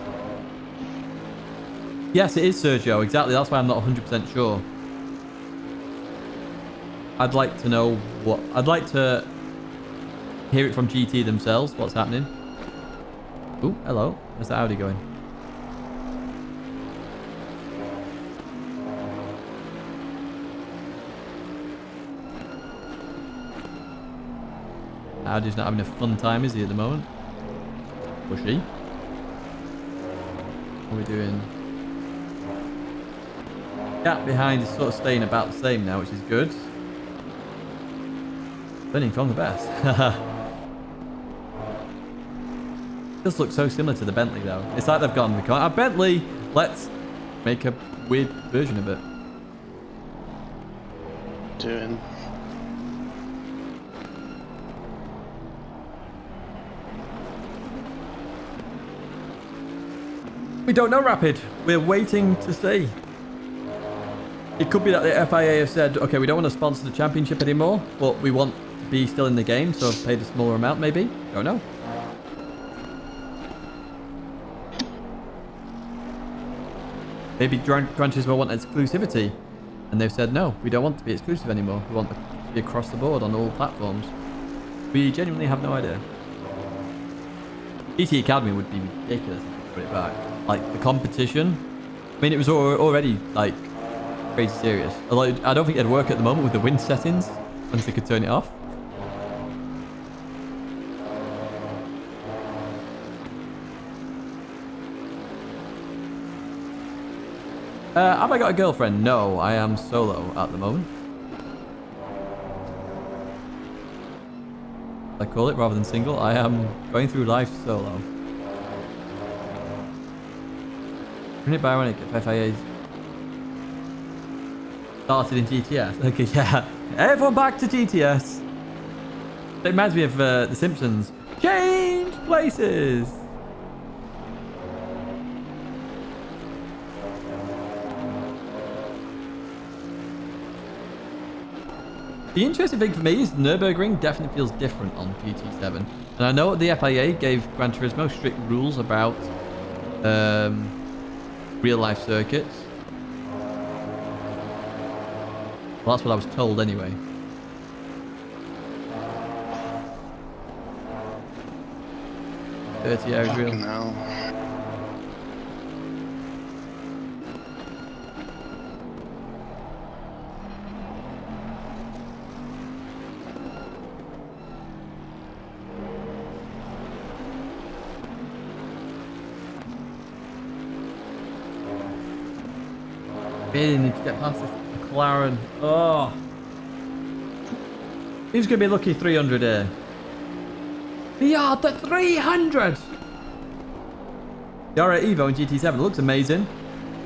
Yes, it is Sergio. Exactly. That's why I'm not 100% sure. I'd like to know what... I'd like to hear it from GT themselves. What's happening? Oh, hello. Where's the Audi going? Audi's not having a fun time, is he, at the moment? Or she? What are we doing? Gap behind is sort of staying about the same now, which is good. Learning from the best. Does look so similar to the Bentley though. It's like they've gone, we can't have Bentley, let's make a weird version of it. Doing. We don't know, Rapid. We're waiting to see. It could be that the FIA have said, okay, we don't want to sponsor the championship anymore, but we want to be still in the game, so I've paid a smaller amount, maybe. Don't know. Maybe Gran Turismo want exclusivity, and they've said, no, we don't want to be exclusive anymore. We want to be across the board on all platforms. We genuinely have no idea. GT Academy would be ridiculous if we put it back. Like, the competition, I mean, it was already, like, crazy serious. Although, I don't think it'd work at the moment with the wind settings, once they could turn it off. Have I got a girlfriend? No, I am solo at the moment. I call it rather than single. I am going through life solo. Isn't it ironic if FIA's started in GTS? Okay, yeah. Everyone back to GTS. It reminds me of The Simpsons. Change places. The interesting thing for me is Nurburgring definitely feels different on GT7. And I know the FIA gave Gran Turismo strict rules about real-life circuits. Well, that's what I was told anyway. Dirty areas real. Now. Really need to get past this McLaren. Oh. Who's going to be lucky 300 here? Yeah, the 300! The R8 Evo in GT7 looks amazing.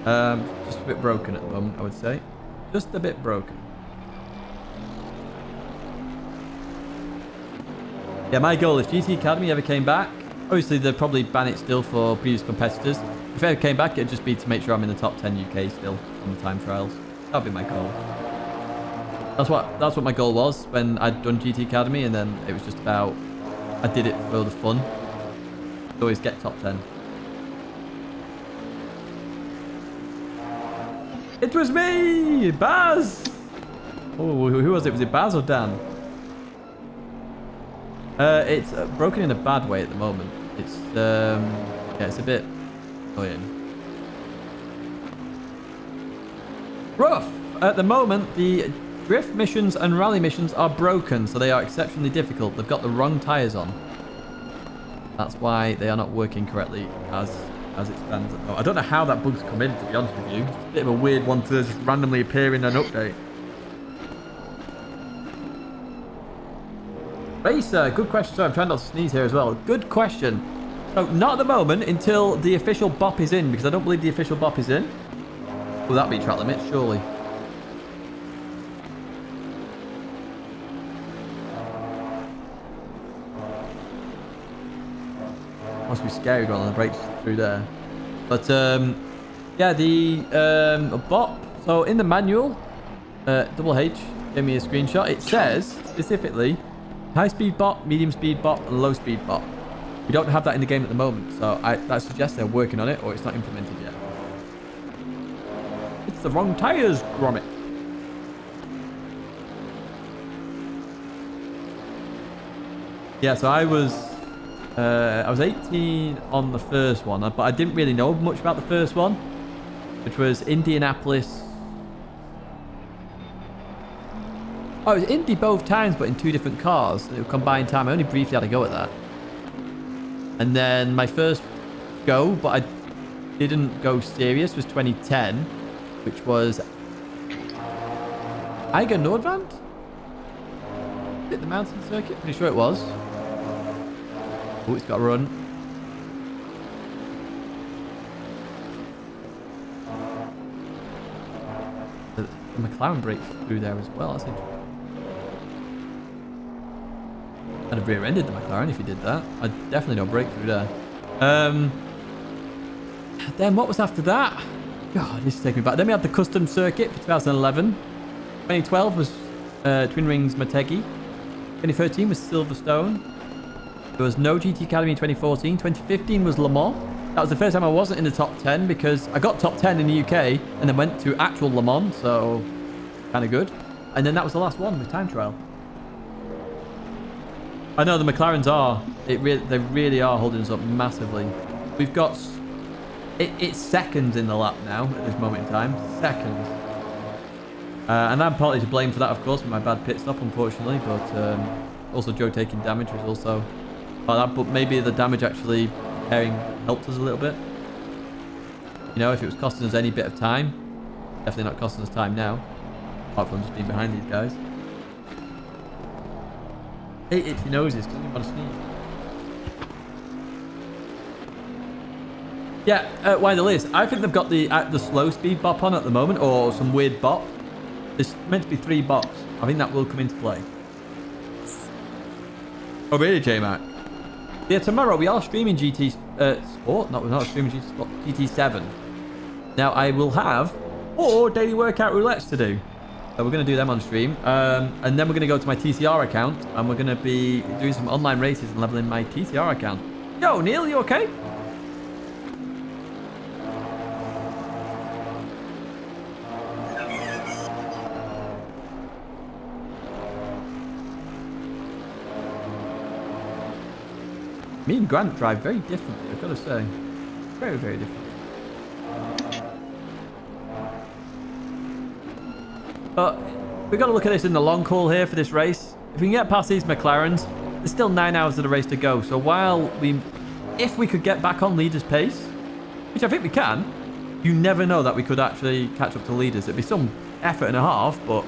Just a bit broken at the moment, I would say. Just a bit broken. Yeah, my goal, if GT Academy ever came back, obviously they'd probably ban it still for previous competitors. If I came back, it'd just be to make sure I'm in the top 10 UK still on the time trials. That'd be my goal. That's what my goal was when I'd done GT Academy, and then it was just about, I did it for the fun. I'd always get top 10. It was me, Baz. Oh, who was it? Was it Baz or Dan? It's broken in a bad way at the moment. It's yeah, it's a bit annoying. Rough. At the moment, the drift missions and rally missions are broken, so they are exceptionally difficult. They've got the wrong tyres on. That's why they are not working correctly as it stands. I don't know how that bug's come in, to be honest with you. It's a bit of a weird one to just randomly appear in an update. Racer, good question. Sorry, I'm trying not to sneeze here as well. Good question. So, not at the moment until the official BOP is in, because I don't believe the official BOP is in. Will that be track limit? Surely. Must be scary going on the brakes through there. But, yeah, the BOP. So, in the manual, Double H gave me a screenshot. It says, specifically, high-speed BOP, medium-speed BOP, and low-speed BOP. We don't have that in the game at the moment, so that suggests they're working on it, or it's not implemented yet. It's the wrong tyres, Gromit. Yeah, so I was 18 on the first one, but I didn't really know much about the first one, which was Indianapolis. Oh, it was Indy both times, but in 2 different cars. It was combined time. I only briefly had a go at that. And then my first go, but I didn't go serious, was 2010, which was Eiger Nordwand? Hit the mountain circuit? Pretty sure it was. Oh, it's got to run. The McLaren breaks through there as well. That's interesting. I'd have rear-ended the McLaren if he did that. I'd definitely no breakthrough there. Then what was after that? God, this is taking me back. Then we had the custom circuit for 2011. 2012 was Twin Rings Motegi. 2013 was Silverstone. There was no GT Academy in 2014. 2015 was Le Mans. That was the first time I wasn't in the top 10 because I got top 10 in the UK and then went to actual Le Mans, so kind of good. And then that was the last one with time trial. I know the McLarens are. They really are holding us up massively. We've got... It's seconds in the lap now at this moment in time. Seconds. And I'm partly to blame for that, of course, with my bad pit stop, unfortunately. But also Joe taking damage was also part of that. But maybe the damage actually helped us a little bit. You know, if it was costing us any bit of time. Definitely not costing us time now. Apart from just being behind these guys. Hate itchy noses because you want to sneeze. Yeah, why the list? I think they've got the slow speed BOP on at the moment, or some weird BOP. There's meant to be 3 BOPs. I think that will come into play. Oh really, J-Mac? Yeah, tomorrow we are streaming GT Sport. No, we're not streaming GT Sport. GT7. Now I will have 4 daily workout roulettes to do. So we're going to do them on stream. And then we're going to go to my TCR account. And we're going to be doing some online races and leveling my TCR account. Yo, Neil, you okay? Me and Grant drive very differently, I've got to say. Very, very different. But we've got to look at this in the long haul here for this race. If we can get past these McLarens, there's still 9 hours of the race to go. So if we could get back on leaders' pace, which I think we can, you never know that we could actually catch up to leaders. It'd be some effort and a half, but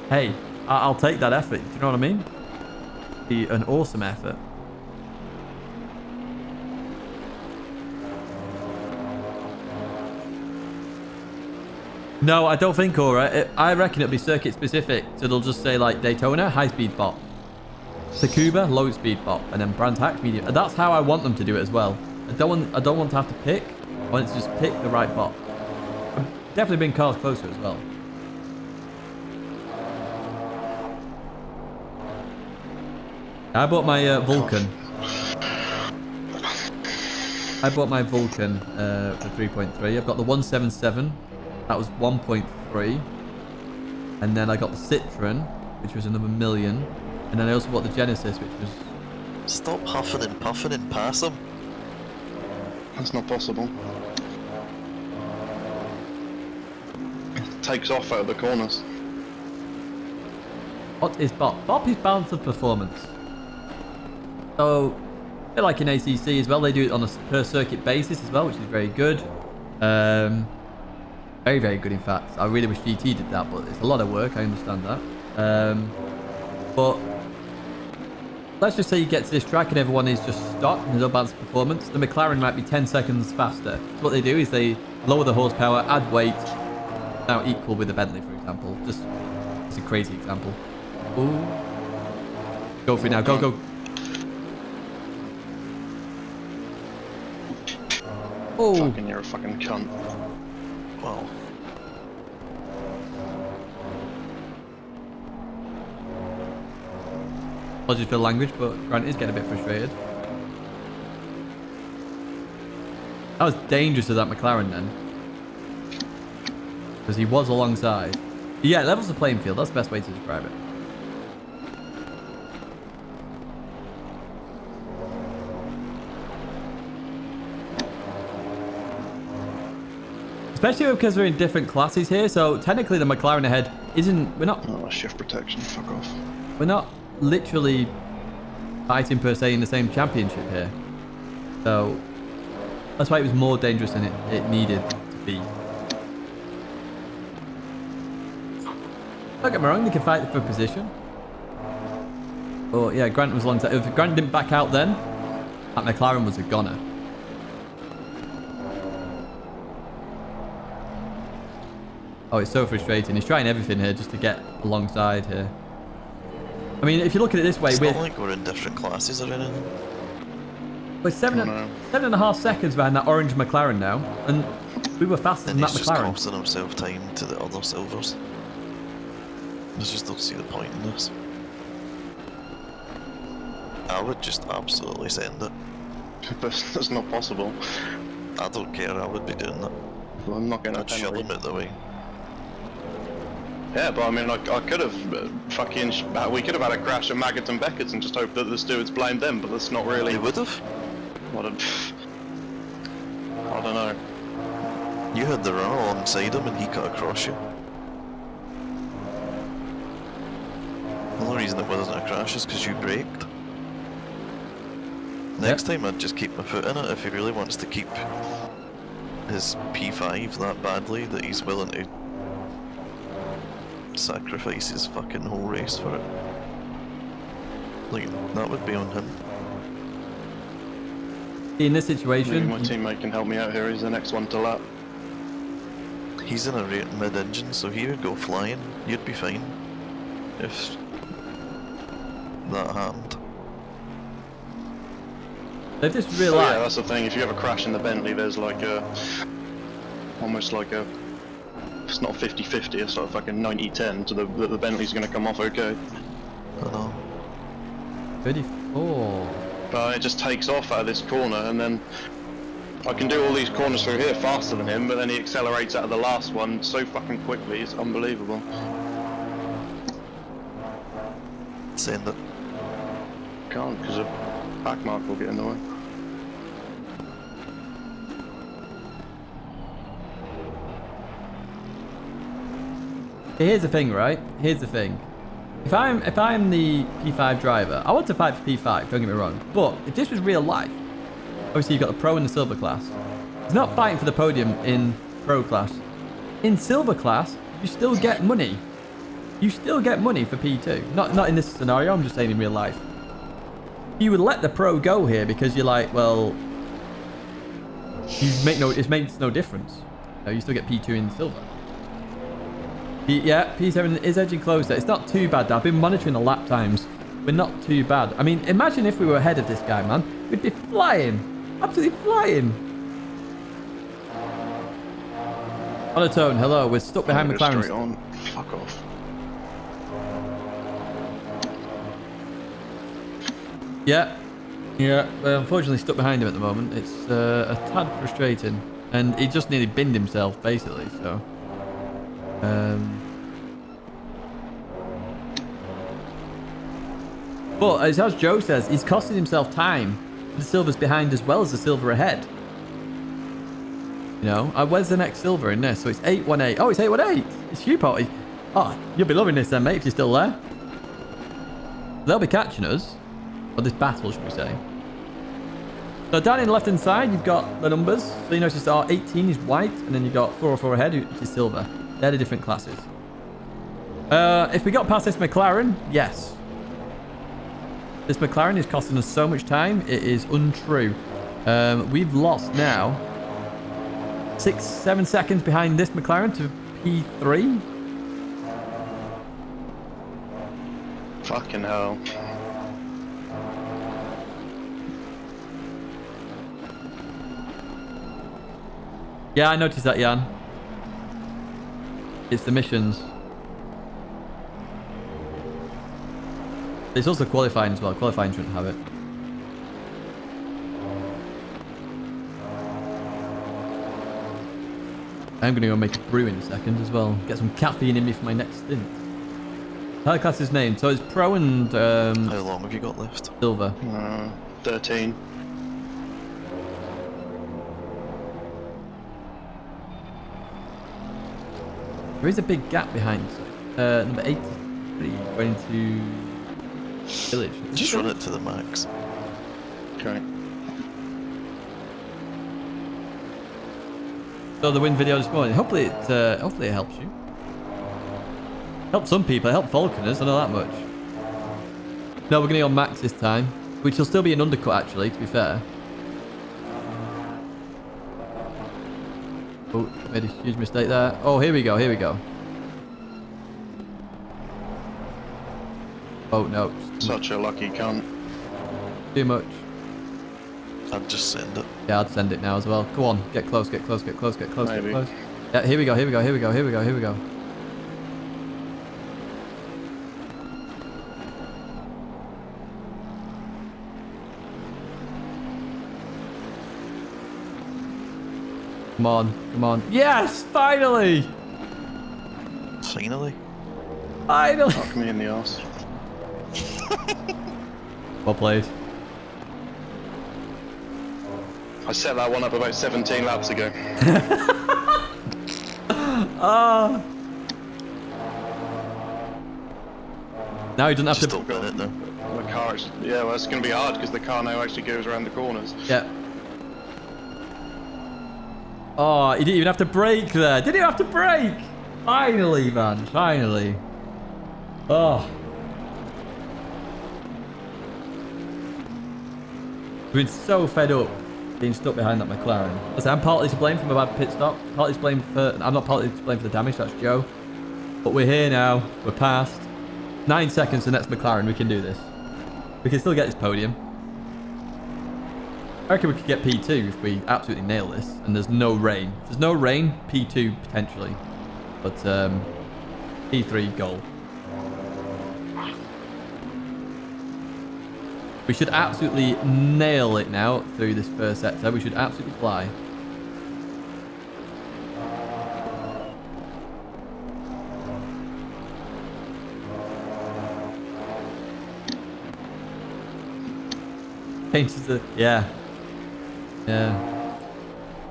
hey, I'll take that effort. Do you know what I mean? It'd be an awesome effort. No, I don't think, Aura. I reckon it'll be circuit specific. So they'll just say like Daytona, high speed BOP. Tsukuba, low speed BOP. And then Brands Hatch, medium. That's how I want them to do it as well. I don't want to have to pick. I want to just pick the right bot. I've definitely been cars closer as well. I bought my Vulcan. I bought my Vulcan for 3.3. I've got the 177. That was 1.3. And then I got the Citroen, which was another million. And then I also bought the Genesis, which was... Stop huffing and puffing and pass him. That's not possible. Takes off out of the corners. What is BOP? BOP is balance of performance. So, a bit like in ACC as well, they do it on a per circuit basis as well, which is very good. Very, very good in fact. I really wish GT did that, but it's a lot of work, I understand that. But let's just say you get to this track and everyone is just stock and there's no balance of performance. The McLaren might be 10 seconds faster. So what they do is they lower the horsepower, add weight, now equal with the Bentley, for example. Just it's a crazy example. Ooh. Go for it now, go, go. Oh. Fucking, you're a fucking cunt. Wow. Apologies for the language, but Grant is getting a bit frustrated. That was dangerous to that McLaren then. Because he was alongside. But yeah, it levels the playing field. That's the best way to describe it. Especially because we're in different classes here. So technically the McLaren ahead isn't... We're not... Oh, shift protection. Fuck off. We're not literally fighting per se in the same championship here. So that's why it was more dangerous than it needed to be. Don't get me wrong, they can fight for position. But yeah, Grant was alongside. If Grant didn't back out then, that McLaren was a goner. Oh, it's so frustrating. He's trying everything here just to get alongside here. I mean, if you look at it this way, It's not like we're in different classes or anything. We're 7.5 seconds behind that orange McLaren now, and we were faster And than he's that just McLaren. costing himself time to the other silvers. I just don't see the point in this. I would just absolutely send it. But that's not possible. I don't care, I would be doing that. Well, I'm not getting a I'd shove penalty. him out the way. Yeah, but I mean, I could have fucking... we could have had a crash at Maggots and Beckett's and just hoped that the stewards blamed them, but that's not really... They would have. What a... I don't know. You had the run alongside him and he cut across you. The only reason it wasn't a crash is because you braked. Next time I'd just keep my foot in it if he really wants to keep his P5 that badly that he's willing to sacrifice his fucking whole race for it. Like, that would be on him. In this Maybe situation, my teammate can help me out here. He's the next one to lap. He's in a mid-engine, so he would go flying. You'd be fine. If that happened. if this is real Oh, yeah, life, that's the thing. If you have a crash in the Bentley, there's like a... almost like a... It's not 50-50, it's like fucking 90-10 to the Bentley's gonna come off okay. I know. 34. But it just takes off out of this corner, and then I can do all these corners through here faster than him, but then he accelerates out of the last one so fucking quickly, it's unbelievable. Send it. Can't, because a back mark will get in the way. Here's the thing, right? Here's the thing. If I'm the P5 driver, I want to fight for P5, don't get me wrong. But if this was real life, obviously you've got the pro and the silver class. He's not fighting for the podium in pro class. In silver class, you still get money. You still get money for P2. Not in this scenario, I'm just saying in real life. You would let the pro go here because you're like, well, it makes no difference. No, you still get P2 in silver. Yeah, P7 is edging closer. It's not too bad. I've been monitoring the lap times. We're not too bad. I mean, imagine if we were ahead of this guy, man. We'd be flying. Absolutely flying. Monotone, hello. We're stuck behind Go McLaren. straight on. Fuck off. Yeah. Yeah, we're unfortunately stuck behind him at the moment. It's a tad frustrating. And he just nearly binned himself, basically, so... But, as Joe says, he's costing himself time. The silver's behind as well as the silver ahead. You know? Where's the next silver in this? So it's 818. Oh, it's 818! It's you, Potty. Oh, you'll be loving this then, mate, if you're still there. They'll be catching us. Or this battle, should we say. So down in the left-hand side, you've got the numbers. So you notice R18 is white, and then you've got 404 ahead, which is silver. They're the different classes. If we got past this McLaren, yes. This McLaren is costing us so much time, it is untrue. We've lost now 6-7 seconds behind this McLaren to P3. Fucking hell. Yeah, I noticed that, Jan. It's the missions. It's also qualifying as well. Qualifying shouldn't have it. I'm going to go make a brew in a second as well. Get some caffeine in me for my next stint. How the class is named? So it's pro and How long have you got left? silver. 13. There is a big gap behind. Number 83 going to village. Just run it to the max. Okay. So the win video this morning. Hopefully it helps you. Helped some people. It helped Falconers. I know that much. No, we're going to go on max this time, which will still be an undercut actually. To be fair. Oh, made a huge mistake there. Oh, here we go. Here we go. Oh no. Such a lucky cunt. Too much. I'd just send it. Yeah, I'd send it now as well. Come on, get close, get close, get close, get close, Maybe. get close. Yeah, here we go, here we go, here we go, here we go, here we go. Come on, come on. Yes, finally! Finally. Finally! Fuck me in the arse. Well played. I set that one up about 17 laps ago. Ah! Now he doesn't have Just to... open it though. The car, yeah, well, it's going to be hard because the car now actually goes around the corners. Yeah. Oh, he didn't even have to brake there. Didn't even have to brake. Finally, man. Finally. Oh. I've been so fed up being stuck behind that McLaren. Listen, I'm partly to blame for my bad pit stop. Partly to blame for... I'm not partly to blame for the damage. That's Joe. But we're here now. We're past. 9 seconds to the next McLaren. We can do this. We can still get this podium. I reckon we could get P2 if we absolutely nail this and there's no rain. If there's no rain, P2 potentially. But P3 goal. We should absolutely nail it now through this first sector. We should absolutely fly. Changes the... Yeah. Yeah.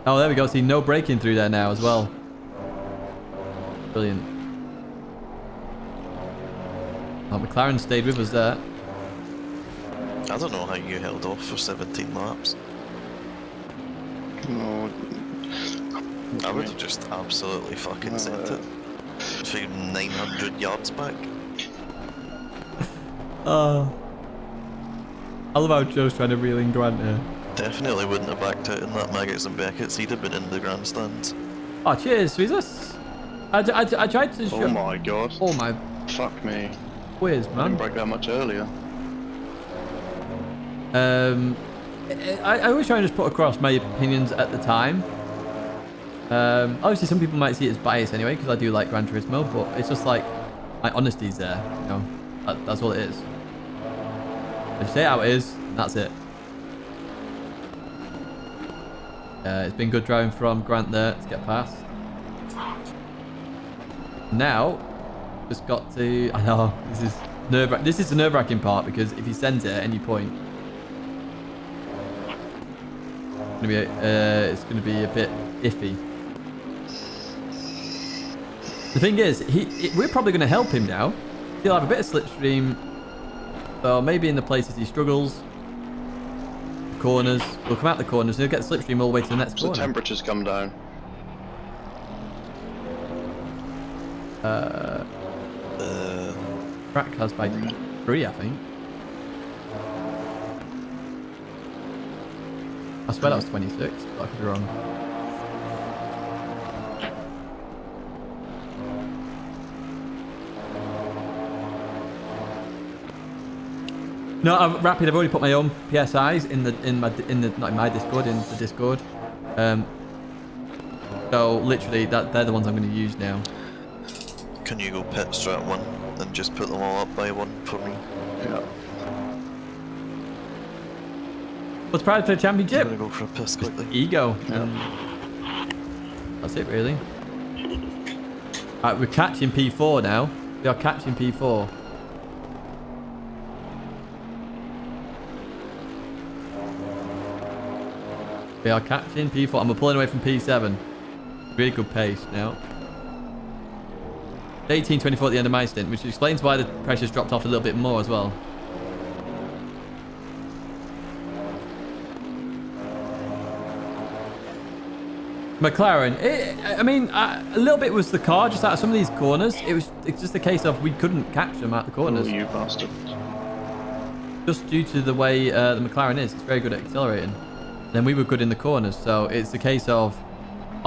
Oh, there we go. See, no braking through there now as well. Brilliant. Oh, McLaren stayed with us there. I don't know how you held off for 17 laps. No. I would have just absolutely fucking sent it. For 900 yards back. I love how Joe's trying to reel in Grant here. Definitely wouldn't have backed out in that Maggots and Beckett's. He'd have been in the grandstands. Oh, cheers, Jesus. I tried to show... Oh my god. Oh my Fuck me. whiz, I didn't man. break that much earlier. I always try and just put across my opinions at the time. Obviously, some people might see it as bias anyway, because I do like Gran Turismo, but it's just like my honesty's there, you know. That's all it is. I just say it how it is, and that's it. It's been good driving from Grant there to get past. Now, just got to. I know this is this is the nerve-wracking part, because if he sends it at any point, it's going to be a bit iffy. The thing is, we're probably going to help him now. He'll have a bit of slipstream, so maybe in the places he struggles, the corners, we'll come out the corners, and he'll get slipstream all the way to the next corner. The temperatures come down. Track has by 3, I think. I swear that was 26, but I could be wrong. No, Rapid. I've already put my own PSIs in the not in my Discord, in the Discord. So literally, they're the ones I'm going to use now. Can you go pit strat 1 and just put them all up by 1 for me? Yeah. What's prize for the championship? I'm gonna go for a piss quickly. Ego. That's it, really. Alright, we're catching P4 now. We are catching P4. We are catching P4, and we're pulling away from P7. Really good pace now. 18:24 at the end of my stint, which explains why the pressure's dropped off a little bit more as well. McLaren, I mean, a little bit was the car just out of some of these corners. It's just a case of we couldn't catch them out the corners. Oh, you bastard. Just due to the way the McLaren is, it's very good at accelerating. Then we were good in the corners, so it's a case of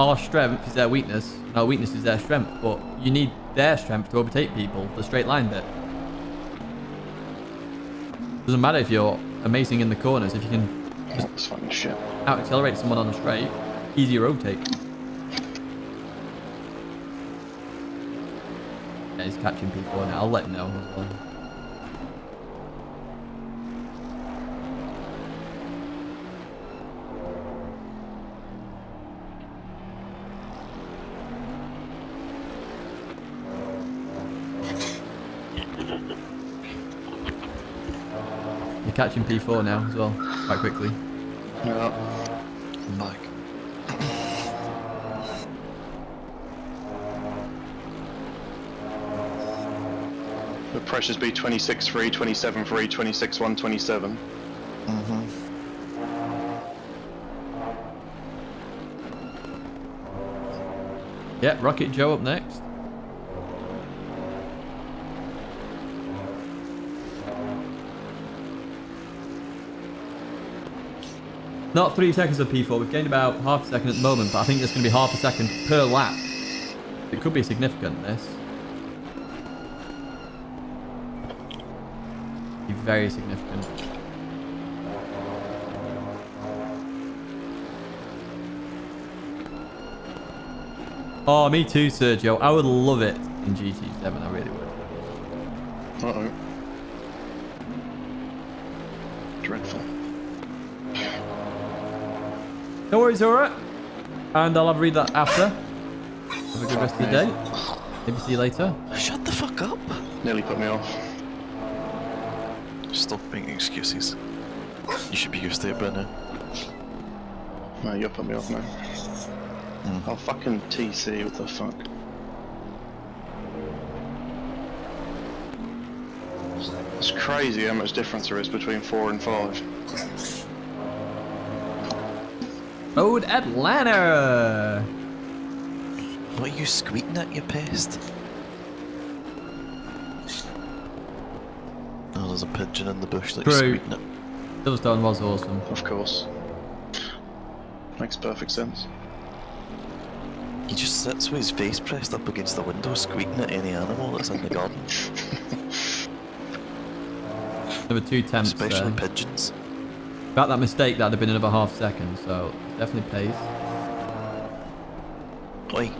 our strength is their weakness, and our weakness is their strength, but you need their strength to overtake people, the straight line bit. Doesn't matter if you're amazing in the corners, if you can just That's fucking shit. out accelerate someone on the straight, easier overtake. Yeah, he's catching P4 now, I'll let him know as well. Catching P4 now as well, quite quickly. Yeah. I'm back. The pressures be 26.3, 27.3, 26.1, 27. Yeah, Rocket Joe up next. Not 3 seconds of P4, we've gained about half a second at the moment, but I think there's going to be half a second per lap. It could be significant, this. Be very significant. Oh, me too, Sergio. I would love it in GT7, I really would. Uh-oh. Dreadful. No worries, alright. And I'll have a read that after. Have a good rest of the day. Maybe see you later. Shut the fuck up. Nearly put me off. Stop making excuses. You should be used to it by now. No, you're putting me off now. Oh, fucking TC, what the fuck? It's crazy how much difference there is between 4 and 5. Road Atlanta! What are you squeaking at, you pest? Oh, there's a pigeon in the bush that you're True. squeaking at. Silverstone was awesome. Of course. Makes perfect sense. He just sits with his face pressed up against the window, squeaking at any animal that's in the garden. There were 2 temps Especially there. pigeons. Without that mistake, that'd have been another half second. So definitely pace. Oi.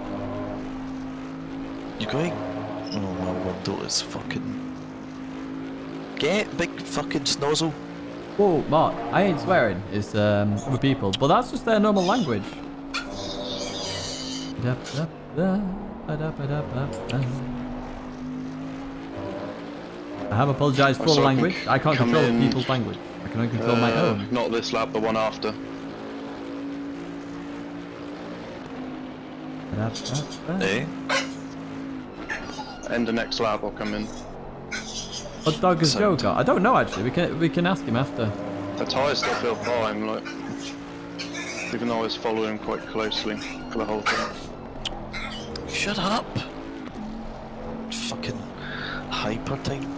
You going? Oh, my window is fucking... Get big fucking snozzle. Whoa, Mark, I ain't swearing. It's other people, but that's just their normal language. I have apologised for the language. I can't control people's language. I can only control my own. Not this lap, the one after. Eh? End the next lap, I'll come in. What dog has Joe got? I don't know actually. We can ask him after. The tyres still feel fine, like, even though I was following quite closely for the whole thing. Shut up! Fucking hyper time.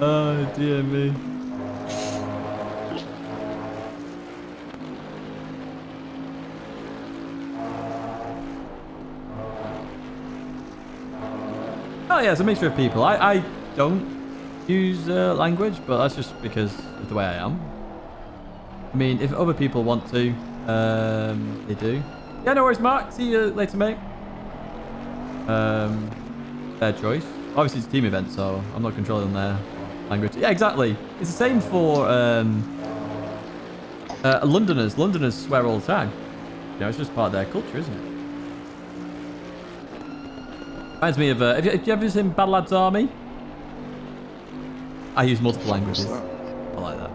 Oh dear me. Oh yeah, it's a mixture of people. I don't use language, but that's just because of the way I am. I mean, if other people want to, they do. Yeah, no worries, Mark. See you later, mate. Their choice. Obviously, it's a team event, so I'm not controlling their language. Yeah, exactly. It's the same for Londoners. Londoners swear all the time. You know, it's just part of their culture, isn't it? Reminds me of, have you ever seen Bad Lads Army? I use multiple languages. I like that.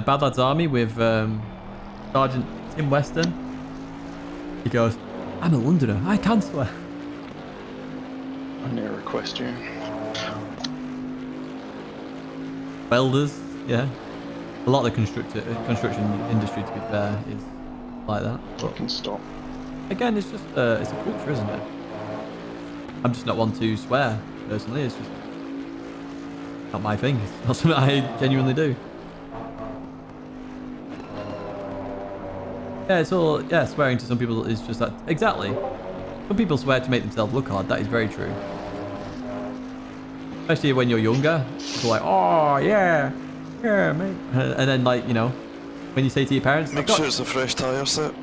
Bad Lads Army with Sergeant Tim Weston. He goes, I'm a Londoner, I can swear. I need to request you. Welders, yeah. A lot of the construction industry, to be fair, is like that. But Fucking stop. again, it's just it's a culture, isn't it? I'm just not one to swear, personally. It's just not my thing. It's not something I genuinely do. Yeah, it's all, yeah, swearing to some people is just that. Exactly. Some people swear to make themselves look hard. That is very true. Especially when you're younger. People are like, oh, yeah. Yeah, mate. And then, like, you know, when you say to your parents, Make sure it's a fresh tyre set.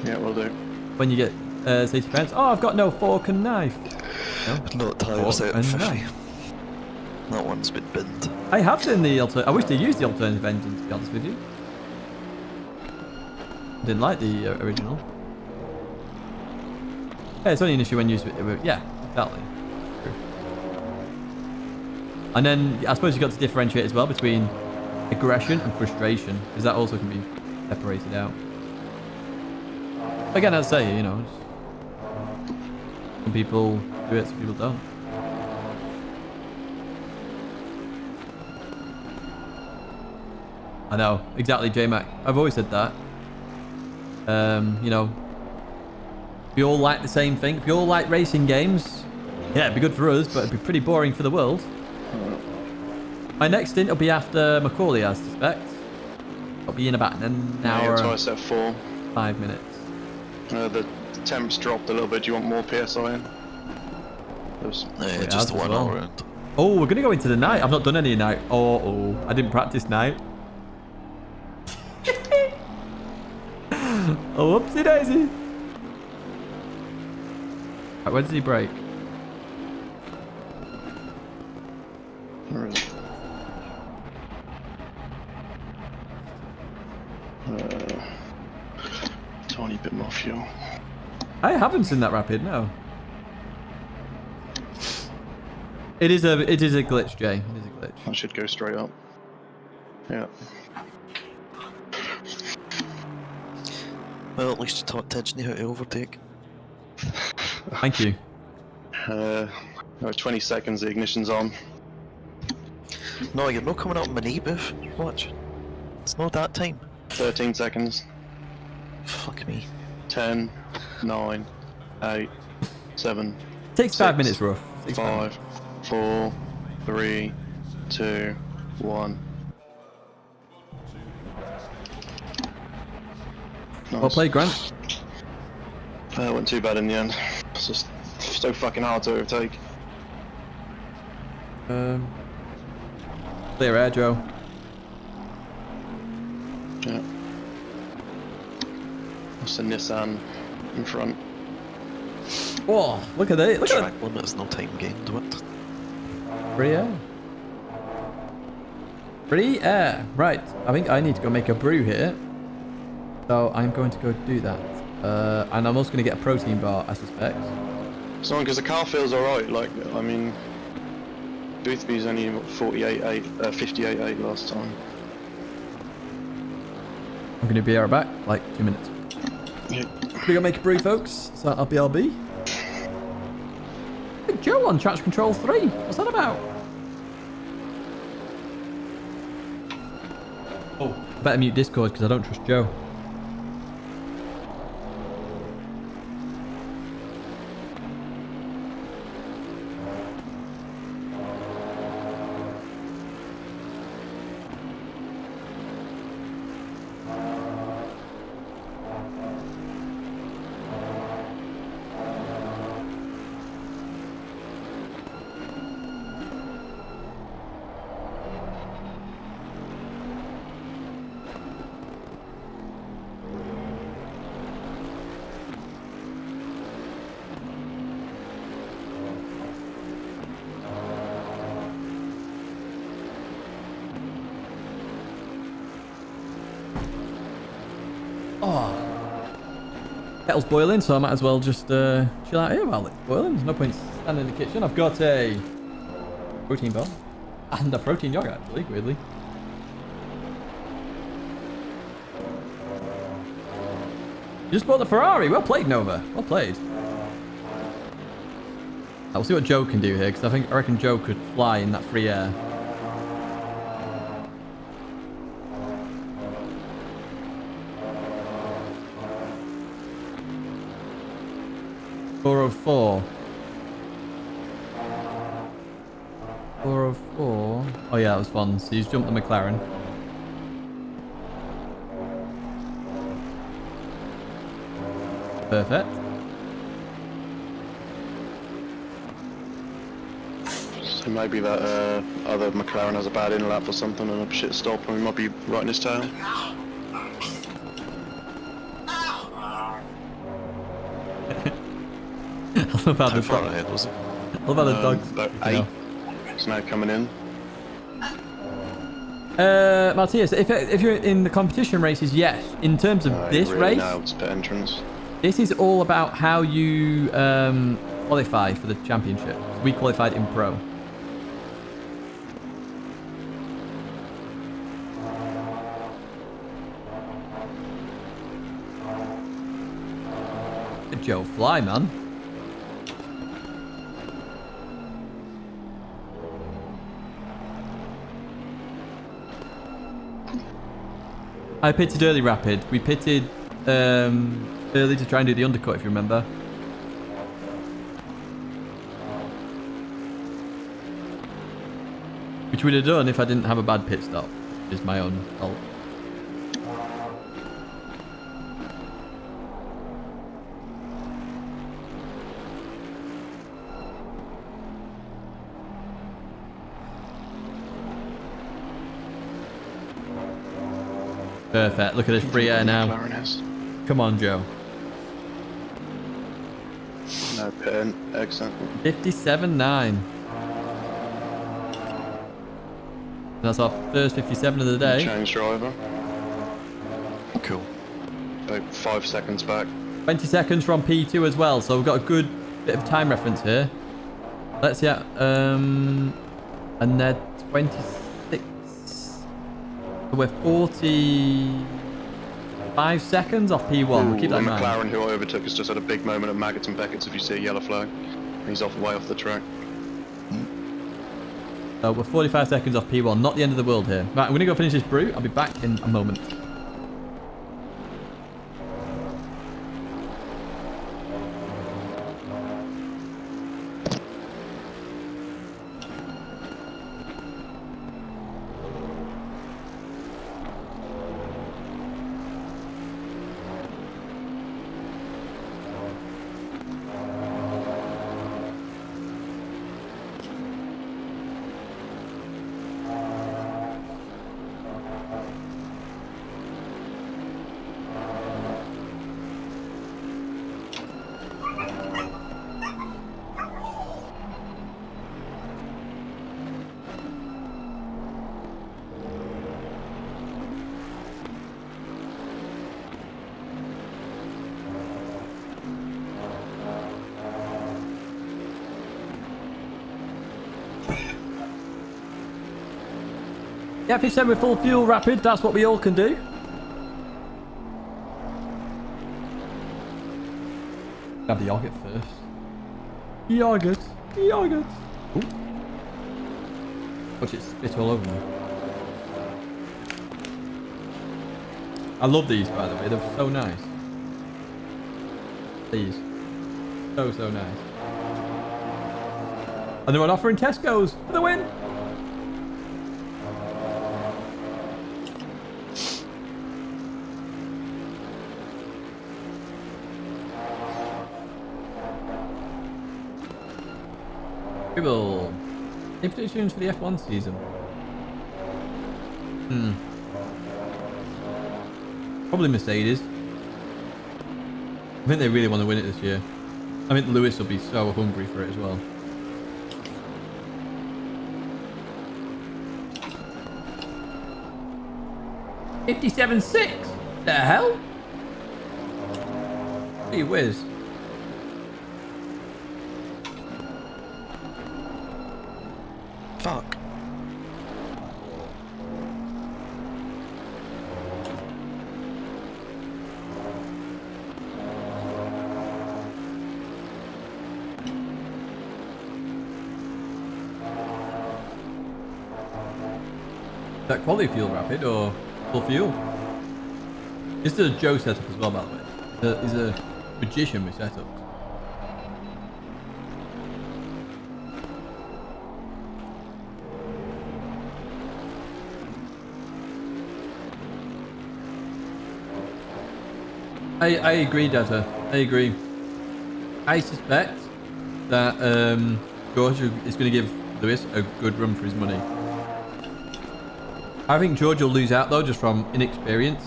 Yeah, we'll do. when you get say to your parents, oh, I've got no fork and knife. No? Not tyre Fork set and 50. knife. That one's been binned. I have seen the I wish they used the alternative engine, to be honest with you. Didn't like the original. Yeah, it's only an issue when used with, yeah, exactly. True. And then I suppose you've got to differentiate as well between aggression and frustration, because that also can be separated out. Again, I'd say, you know, some people do it, some people don't. I know, exactly, J-Mac. I've always said that. You know, if we all like the same thing, if we all like racing games, yeah, it'd be good for us, but it'd be pretty boring for the world. My next stint will be after McAuley, I suspect. I'll be in about an hour. Yeah, twice at 4. 5 minutes. The temps dropped a little bit. Do you want more PSI in? Yeah, Wait, just as 1 well. hour round. Oh, we're gonna go into the night. I've not done any night. Oh, I didn't practice night. Oh, whoopsie daisy. Right, where does he break? Where is it? Tiny bit more fuel. I haven't seen that rapid, no. It is a glitch, Jay. It is a glitch. I should go straight up. Yeah. Well, at least you taught Tidgney how to overtake. Thank you. 20 seconds, the ignition's on. No, you're not coming up my knee, Biff. Watch. It's not that time. 13 seconds. Fuck me. 10, 9, 8, 7. Takes 5 minutes, rough. 5, 4, 3, 2, 1. Nice. Well played, Grant. It wasn't too bad in the end. It's just so fucking hard to overtake. Clear air, Joe. Yeah. That's the Nissan in front. Oh, look at it! Look at Track limit is no time gained with. it! Free air. Free air. Right. I think I need to go make a brew here. So I'm going to go do that. And I'm also going to get a protein bar, I suspect. So, because the car feels alright, like, I mean, Boothby's only 58.8 last time. I'm going to be right back, like 2 minutes. Yeah. We're going to make a brew, folks. So I'll BRB. Hey, Joe on Traction Control 3. What's that about? Oh, I better mute Discord because I don't trust Joe. Kettle's boiling, so I might as well just chill out here while it's boiling. There's no point standing in the kitchen. I've got a protein bar and a protein yogurt, actually, weirdly. You just bought the Ferrari. Well played, Nova. Well played. I'll see what Joe can do here, because I reckon Joe could fly in that free air. .404. 404. Oh yeah, that was fun. So he's jumped the McLaren. Perfect. So maybe that other McLaren has a bad in-lap or something and a shit stop and we might be right in his tail. I love how How the far dog. ahead was it? I love how the dog's. About you know. 8. It's now coming in. Matthias, if you're in the competition races, yes. In terms of this really race, nailed pit entrance. this is all about how you qualify for the championship. We qualified in pro. Good Joe fly, man. I pitted early rapid. We pitted early to try and do the undercut, if you remember. Which we'd have done if I didn't have a bad pit stop. Which is my own fault. Perfect. Look at this free air now. McLaren is. Come on, Joe. No pit in. Excellent. 57.9. That's our first 57 of the day. Change driver. Cool. About 5 seconds back. 20 seconds from P2 as well, so we've got a good bit of time reference here. Let's see. And they're 26. So we're 45 seconds off P1. We'll keep that in the mind. McLaren who I overtook has just had a big moment at Maggots and Beckett's if you see a yellow flag. He's way off the track. So we're 45 seconds off P1. Not the end of the world here. Right, I'm going to go finish this brew. I'll be back in a moment. Yeah, 57 with full fuel rapid. That's what we all can do. Have the yogurt first. Yogurt. Yogurt. Ooh. Watch it spit all over me. I love these, by the way. They're so nice. These. So, so nice. And they're on offer in Tesco's for the win. People. Any predictions for the F1 season? Probably Mercedes. I think they really want to win it this year. I think Lewis will be so hungry for it as well. $57.6? The hell? Gee whiz. Fuck. Is that quality fuel rapid or full fuel? This is a Joe setup as well, by the way. He's a magician with setups. I agree, Dazza. I agree. I suspect that George is going to give Lewis a good run for his money. I think George will lose out though, just from inexperience.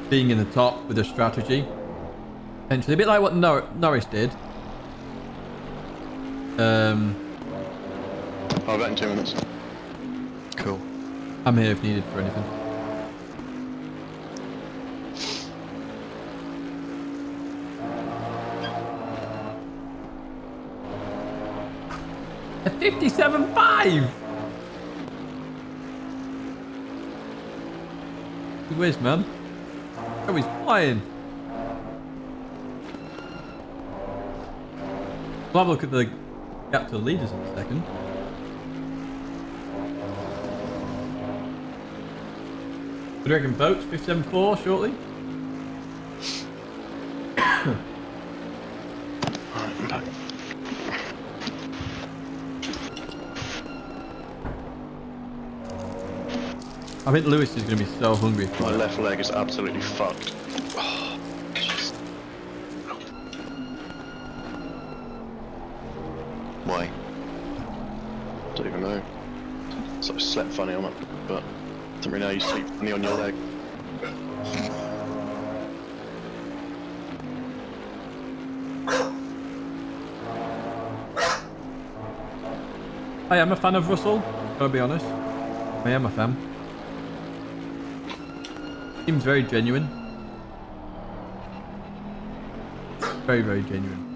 Being in the top with a strategy. Potentially a bit like what Norris did. I'll bet in 2 minutes. Cool. I'm here if needed for anything. A 57.5! Good whiz, man. Oh, he's flying. We'll have a look at the gap to the leaders in a second. What do you reckon, folks? 57.4 shortly? I think Lewis is going to be so hungry. My left leg is absolutely fucked. Oh, jeez. Why? Don't even know. So I slept funny on it, but don't really know you sleep funny on your leg. I am a fan of Russell, gotta be honest. I am a fan. Seems very genuine. Very, very genuine.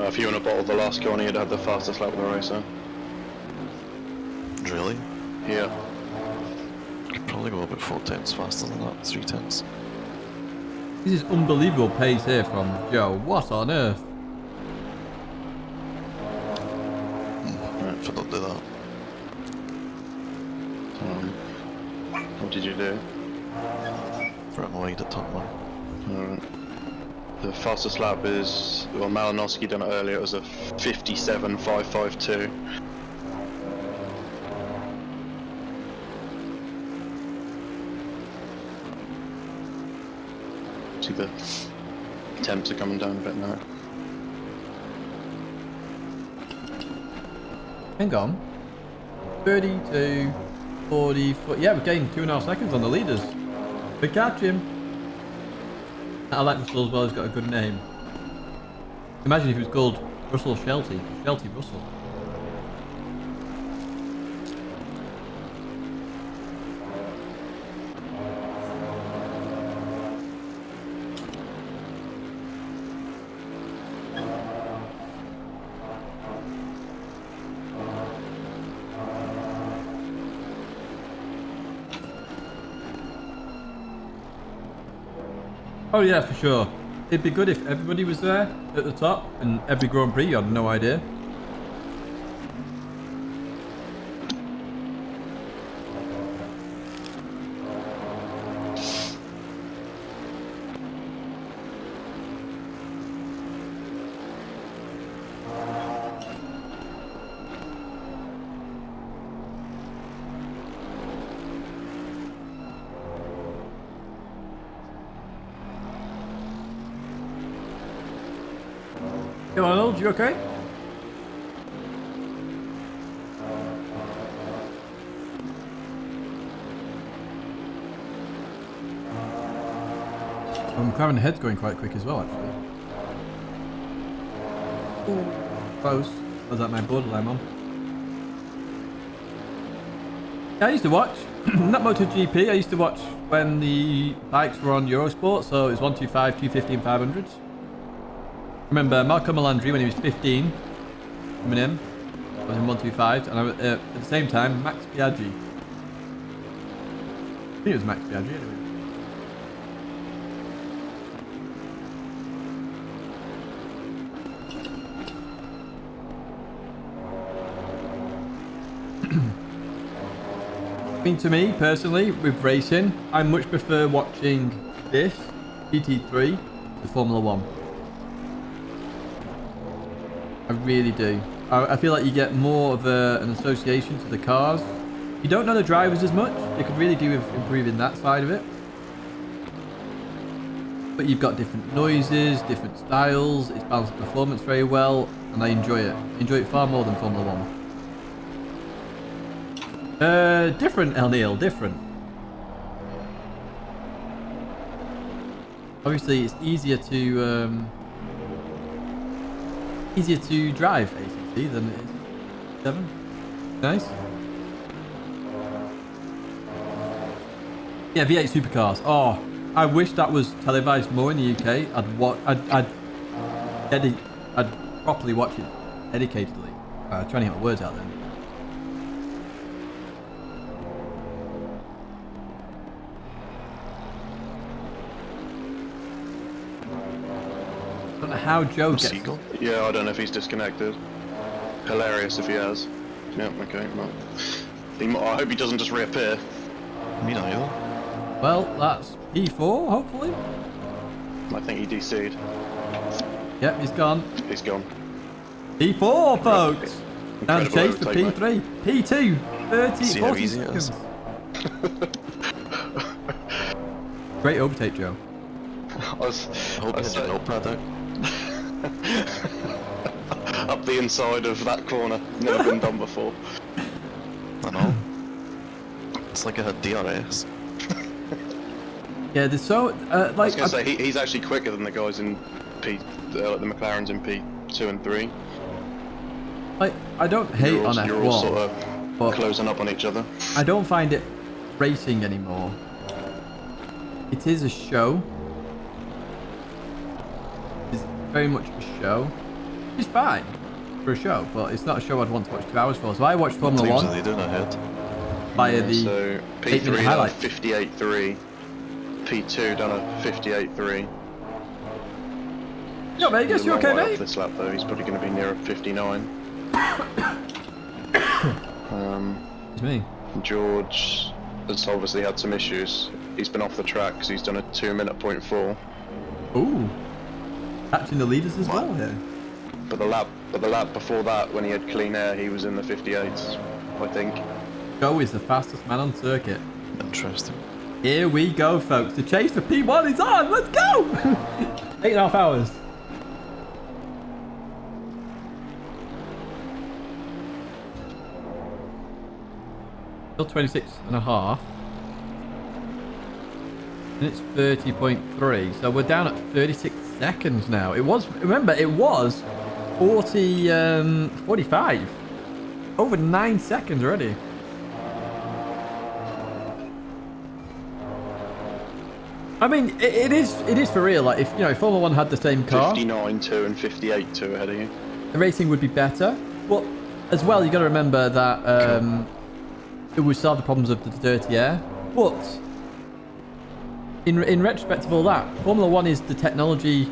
If you want to bottle the last corner, you'd have the fastest lap of the race, huh? Really? Yeah. Could probably go about 4 tenths faster than that, 3 tenths. This is unbelievable pace here from Joe. What on earth? Right, if I don't do that. What did you do? Right wide at turn 1. Alright. The fastest lap is, well, Malinowski done it earlier, it was a 57.552. See the temps are coming down a bit now. Hang on. 32. 44. Yeah, we're getting 2.5 seconds on the leaders. We catch him. I like Russell as well. He's got a good name. Imagine if he was called Russell Shelty. Shelty Russell. Oh yeah, for sure. It'd be good if everybody was there at the top and every Grand Prix, you had no idea. Hey Arnold, you okay? McLaren head's going quite quick as well, actually. Ooh, close. Was that my borderline on? Yeah, I used to watch, not MotoGP, I used to watch when the bikes were on Eurosport, so it was 125, 250 and 500s. Remember Marco Melandri when he was 15, coming in, I was in 125, and I, at the same time, Max Biaggi. I think it was Max Biaggi anyway. I mean, to me, personally, with racing, I much prefer watching this, GT3, to Formula 1. I really do. I feel like you get more of an association to the cars. You don't know the drivers as much. They could really do with improving that side of it. But you've got different noises, different styles. It's balanced performance very well, and I enjoy it. I enjoy it far more than Formula 1. Different, El Neil, different. Obviously, it's easier to drive ACC than it is 7. Nice. Yeah, V8 supercars. Oh, I wish that was televised more in the UK. I'd properly watch it dedicatedly. Trying to get my words out then. I don't know how Joe gets... Seagull? Yeah, I don't know if he's disconnected. Hilarious if he has. Yeah, okay, well. I hope he doesn't just reappear. Me neither. Well, that's P4, hopefully. I think he DC'd. Yep, he's gone. He's gone. P4, folks! Now the Incredible chase for overtake, P3. P2, 30, See how 40 easy it is? seconds. Great overtake, Joe. I hope you had your notepad out. Up the inside of that corner. Never been done before. I know. It's like I had DRS. Yeah, there's so... I was like... going to say, he's actually quicker than the guys in like the McLarens in P2 and 3. like, I don't hate You're all, on you're all F1, sort of but closing up on each other. I don't find it racing anymore. It is a show. It's very much a show. It's fine for a show, but it's not a show I'd want to watch 2 hours for. So I watched Formula Seems 1 like they did ahead. via the So 8-minute P3 done a highlight. 58.3. P2 done a 58.3. Yo, Vegas, you okay, Off mate? this lap though, he's probably going to be nearer 59. It's me. George has obviously had some issues. He's been off the track because he's done a 2:04. Ooh. Catching the leaders as well here. But the lap before that, when he had clean air, he was in the 58s, I think. Joe is the fastest man on circuit. Interesting. Here we go, folks. The chase for P1 is on. Let's go! 8.5 hours. Still 26 and a half. And it's 30.3. So we're down at 36 seconds now. It was, remember, it was 45. Over 9 seconds already. I mean, it is for real. Like, if you know, if Formula One had the same car, 59.2 and 58.2 ahead of you. the racing would be better. But as well, you got to remember that it would still have the problems of the dirty air. But in retrospect of all that, Formula One is the technology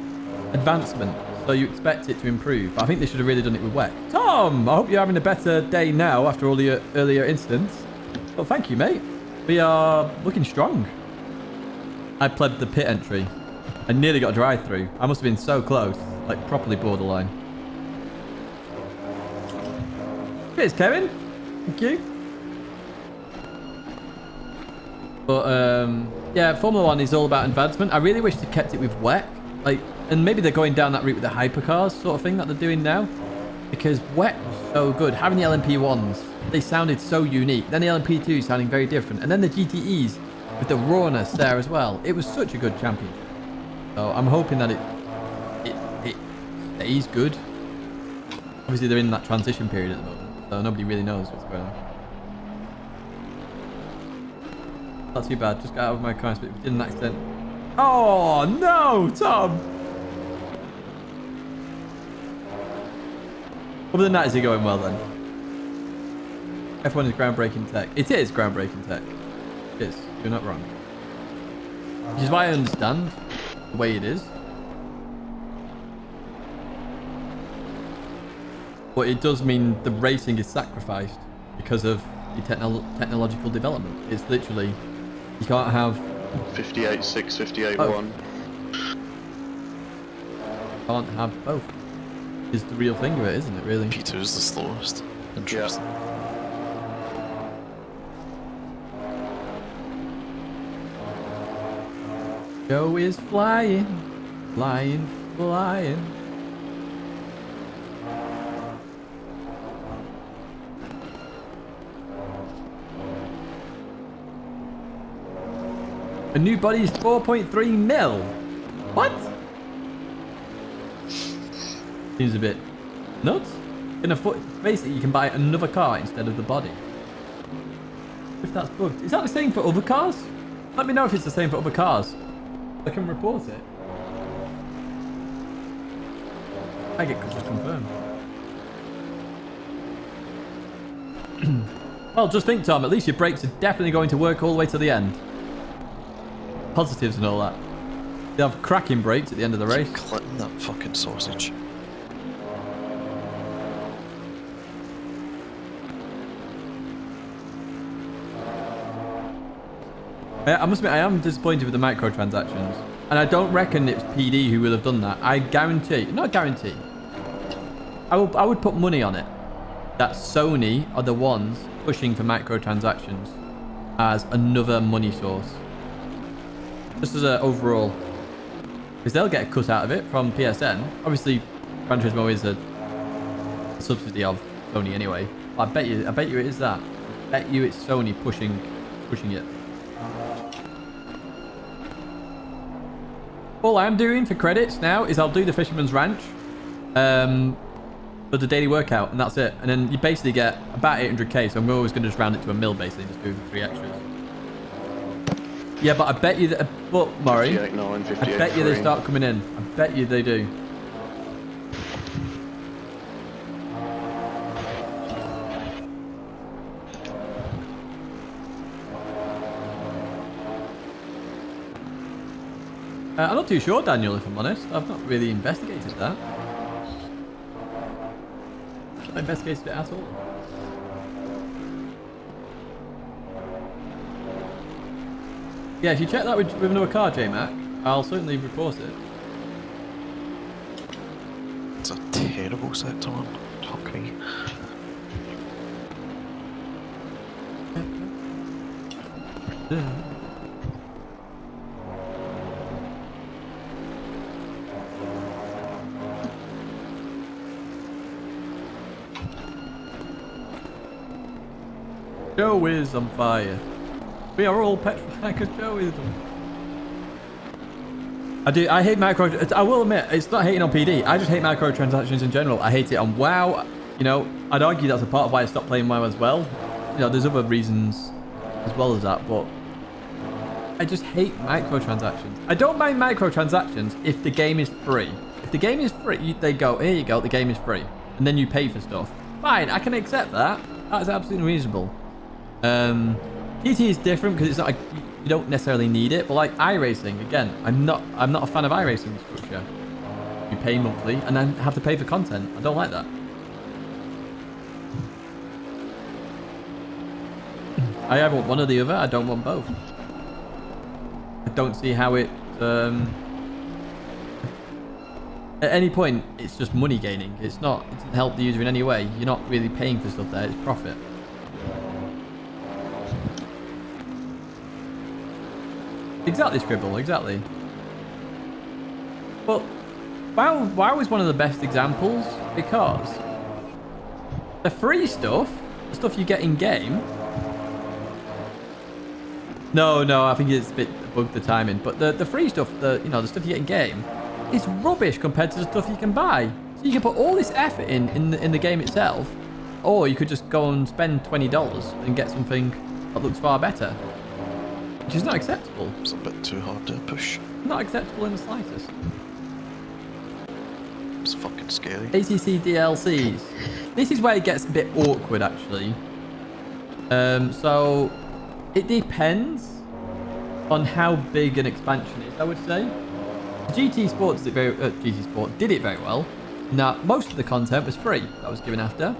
advancement, so you expect it to improve. But I think they should have really done it with WEC. Tom, I hope you're having a better day now after all the earlier incidents. Well, thank you, mate. We are looking strong. I pled the pit entry. I nearly got a drive through. I must have been so close, like properly borderline. Cheers, Kevin. Thank you. But yeah, Formula One is all about advancement. I really wish they kept it with WEC, like, and maybe they're going down that route with the hypercars sort of thing that they're doing now, because WEC was so good. Having the LMP1s, they sounded so unique. Then the LMP2s sounding very different, and then the GTEs with the rawness there as well. It was such a good championship. So I'm hoping that it stays good. Obviously they're in that transition period at the moment, so nobody really knows what's going on. Not too bad. Just got out of my car, but did an accident. Oh no, Tom! Other than that, is he going well then? F1 is groundbreaking tech. It is groundbreaking tech. It is. You're not wrong. Which is why I understand the way it is. But it does mean the racing is sacrificed because of the technological development. It's literally, you can't have 58.6, 58.1. Can't have both. Is the real thing of it, isn't it, really? P2's the slowest. Interesting. Joe is flying, flying, flying. A new body is 4.3 mil. What? Seems a bit nuts. Basically, you can buy another car instead of the body. If that's bugged. Is that the same for other cars? Let me know if it's the same for other cars. I can report it. I get confirmed. Well, just think, Tom, at least your brakes are definitely going to work all the way to the end. Positives and all that. They have cracking brakes at the end of the race. Clipping that fucking sausage. I must admit, I am disappointed with the microtransactions. And I don't reckon it's PD who will have done that. I guarantee, not guarantee, I would put money on it that Sony are the ones pushing for microtransactions as another money source. Just as an overall. Because they'll get a cut out of it from PSN. Obviously, Gran Turismo is a subsidy of Sony anyway. I bet you it is that. I bet you it's Sony pushing it. All I'm doing for credits now is I'll do the Fisherman's Ranch for the daily workout, and that's it. And then you basically get about 800k, so I'm always going to just round it to a mil, basically, just do 3 extras. Yeah, but I bet you that, but Murray, 58.9, I bet you they start coming in. I bet you they do. I'm not too sure, Daniel, if I'm honest. I've not really investigated that. Not investigated it at all. Yeah, if you check that with another car, J-Mac, I'll certainly report it. It's a terrible sector one. Fuck me. Yeah. Joe is on fire. We are all petrified because Joe is on. I hate micro. I will admit, it's not hating on PD. I just hate microtransactions in general. I hate it on WoW. You know, I'd argue that's a part of why I stopped playing WoW as well. You know, there's other reasons as well as that, but I just hate microtransactions. I don't mind microtransactions if the game is free. If the game is free, they go, here you go, the game is free. And then you pay for stuff. Fine, I can accept that. That's absolutely reasonable. GT is different because it's not like you don't necessarily need it, but like iRacing, again, I'm not a fan of iRacing structure. You pay monthly and then have to pay for content. I don't like that. I either want one or the other. I don't want both. I don't see how it at any point it's just money gaining. It doesn't help the user in any way. You're not really paying for stuff there. It's profit. Exactly, Scribble, exactly. Well, WoW is one of the best examples because the free stuff, the stuff you get in game. No, I think it's a bit bugged the timing. But the free stuff, the stuff you get in game, is rubbish compared to the stuff you can buy. So you can put all this effort in the game itself, or you could just go and spend $20 and get something that looks far better. Which is not acceptable. It's a bit too hard to push. Not acceptable in the slightest. It's fucking scary. ACC DLCs. This is where it gets a bit awkward, actually. So it depends on how big an expansion is, I would say. GT Sports did it very well. Now, most of the content was free that was given after.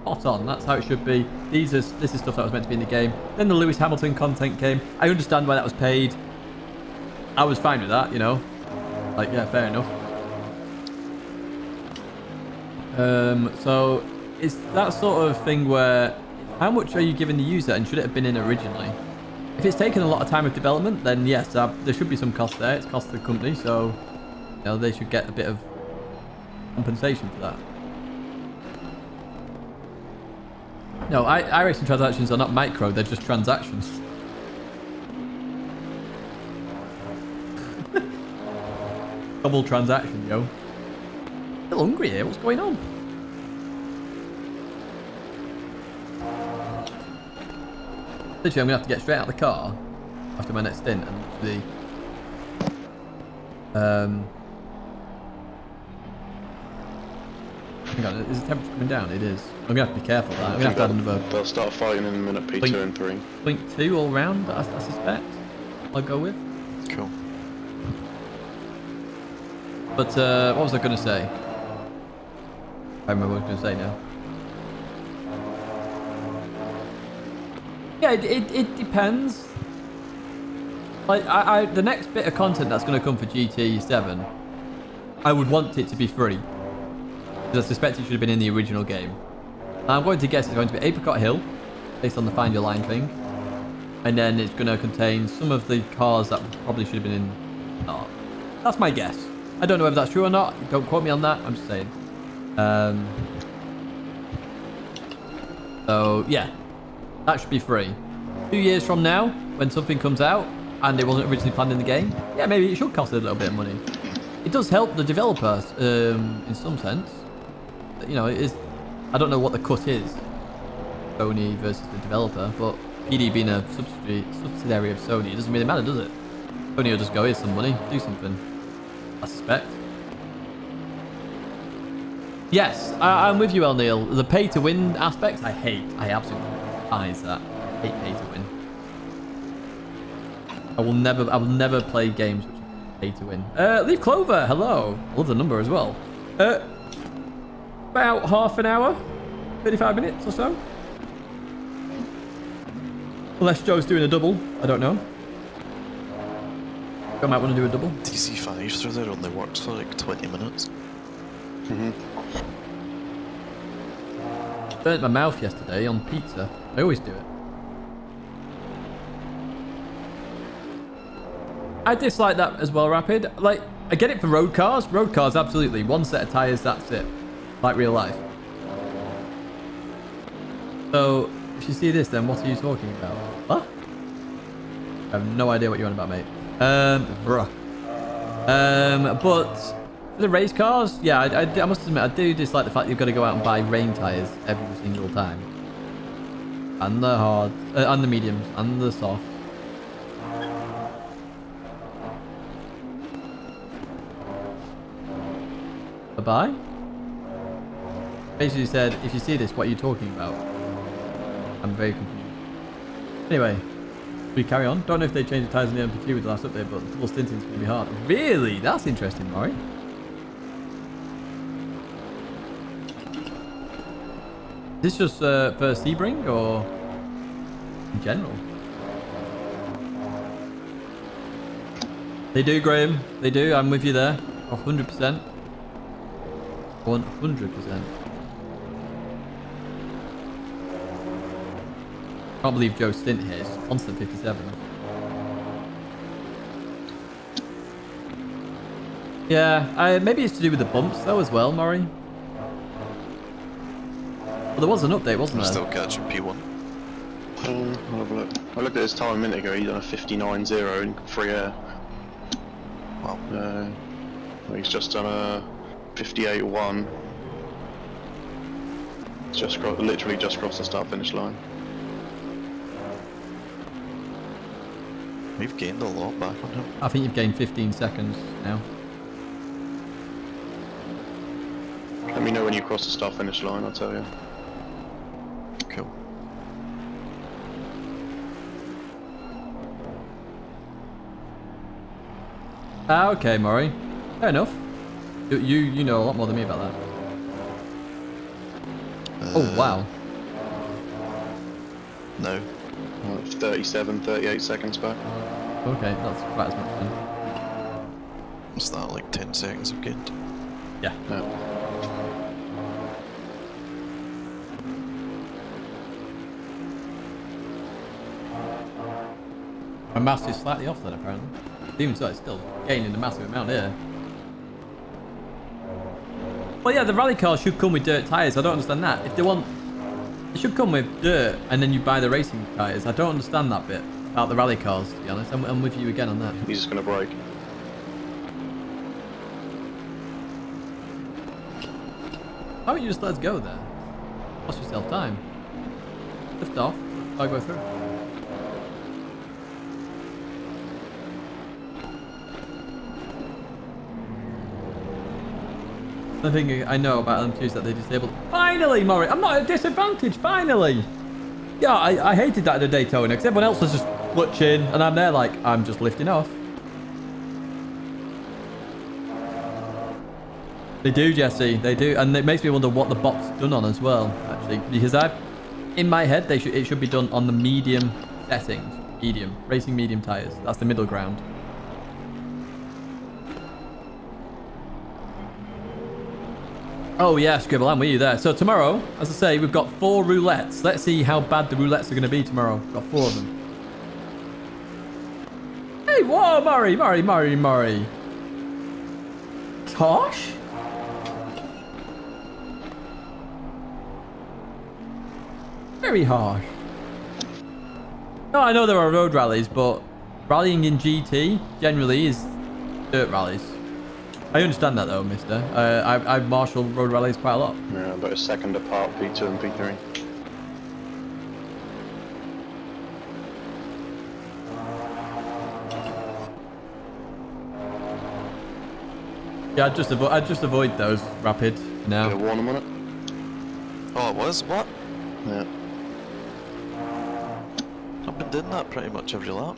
Hot on, that's how it should be. This is stuff that was meant to be in the game. Then the Lewis Hamilton content came. I understand why that was paid. I was fine with that, you know. Like, yeah, fair enough. So it's that sort of thing where how much are you giving the user and should it have been in originally? If it's taken a lot of time of development, then yes, there should be some cost there. It's cost the company, so you know they should get a bit of compensation for that. No, iRacing transactions are not micro, they're just transactions. Double transaction, yo. Still hungry here, what's going on? Literally, I'm going to have to get straight out of the car after my next stint and literally... Hang on, is the temperature coming down? It is. I'm going to have to be careful of that. I'm going to have to add another... They'll start fighting in a minute, P2 and 3. 0.2 all round, I suspect. I'll go with. Cool. But, what was I going to say? I remember what I was going to say now. Yeah, it depends. Like, the next bit of content that's going to come for GT7, I would want it to be free. Because I suspect it should have been in the original game. And I'm going to guess it's going to be Apricot Hill, based on the Find Your Line thing. And then it's going to contain some of the cars that probably should have been in... Oh, that's my guess. I don't know whether that's true or not. Don't quote me on that. I'm just saying. So, yeah. That should be free. 2 years from now, when something comes out, and it wasn't originally planned in the game, yeah, maybe it should cost a little bit of money. It does help the developers, in some sense. You know, it is... I don't know what the cut is, Sony versus the developer, but PD being a subsidiary of Sony, it doesn't really matter, does it? Sony will just go, here's some money, do something. I suspect. Yes, I'm with you, El Neil. The pay-to-win aspect, I hate. I absolutely despise that. I hate pay-to-win. I will never play games which are pay-to-win. Leaf Clover, hello. I love the number as well. About half an hour, 35 minutes or so. Unless Joe's doing a double, I don't know. Joe might want to do a double. TC5 through there only works for like 20 minutes. Burnt my mouth yesterday on pizza. I always do it. I dislike that as well, Rapid. Like, I get it for road cars. Road cars, absolutely. One set of tyres, that's it. Like real life. So, if you see this, then what are you talking about? What? I have no idea what you're on about, mate. Bruh. But for the race cars, yeah, I must admit, I do dislike the fact you've got to go out and buy rain tyres every single time. And the hard, and the mediums, and the soft. Bye-bye? Basically said, if you see this, what are you talking about? I'm very confused. Anyway, we carry on. Don't know if they changed the tyres in the MP2 with the last update, but the double stinting is going to be hard. Really? That's interesting, Maury. Is this just for Sebring or in general? They do, Graham. They do. I'm with you there. 100%. 100%. Can't believe Joe's stint here. It's constant 57. Yeah, maybe it's to do with the bumps though as well, Maury. Well, there was an update, wasn't there? Still catching P1. I'll have a look. I looked at his time a minute ago. He's done a 59.0 in free air. Wow. He's just done a 58.1. Literally just crossed the start-finish line. We've gained a lot back on him. I think you've gained 15 seconds now. Let me know when you cross the start-finish line, I'll tell you. Cool. Ah, okay, Maury. Fair enough. You know a lot more than me about that. Oh, wow. No. 37, 38 seconds back. Okay, that's quite as much then. What's that, like 10 seconds I've gained? Yeah. My mass is slightly off then, apparently. Even so, it's still gaining a massive amount here. Well, yeah, the rally cars should come with dirt tyres. I don't understand that. If they want... It should come with dirt, and then you buy the racing tyres. I don't understand that bit about the rally cars, to be honest. I'm with you again on that. He's just going to brake. Why don't you just let us go there? Cost yourself time. Lift off. I'll go through. The thing I know about them too is that they disabled. Finally, Maury! I'm not at a disadvantage. Finally. Yeah, I hated that at the Daytona because everyone else was just clutching, and I'm there like I'm just lifting off. They do, Jesse. They do, and it makes me wonder what the bot's done on as well. Actually, because in my head, it should be done on the medium settings. Medium racing medium tires. That's the middle ground. Oh yeah, Scribble, I'm with you there. So tomorrow, as I say, we've got 4 roulettes. Let's see how bad the roulettes are going to be tomorrow. We've got 4 of them. Hey, whoa, Murray. Tosh? Very harsh. No, I know there are road rallies, but rallying in GT generally is dirt rallies. I understand that though, mister. I've marshaled road rallies quite a lot. Yeah, about a second apart, P2 and P3. Yeah, I'd just avoid those rapid now. Gonna warn him on it? Oh, it was? What? Yeah. I've been doing that pretty much every lap.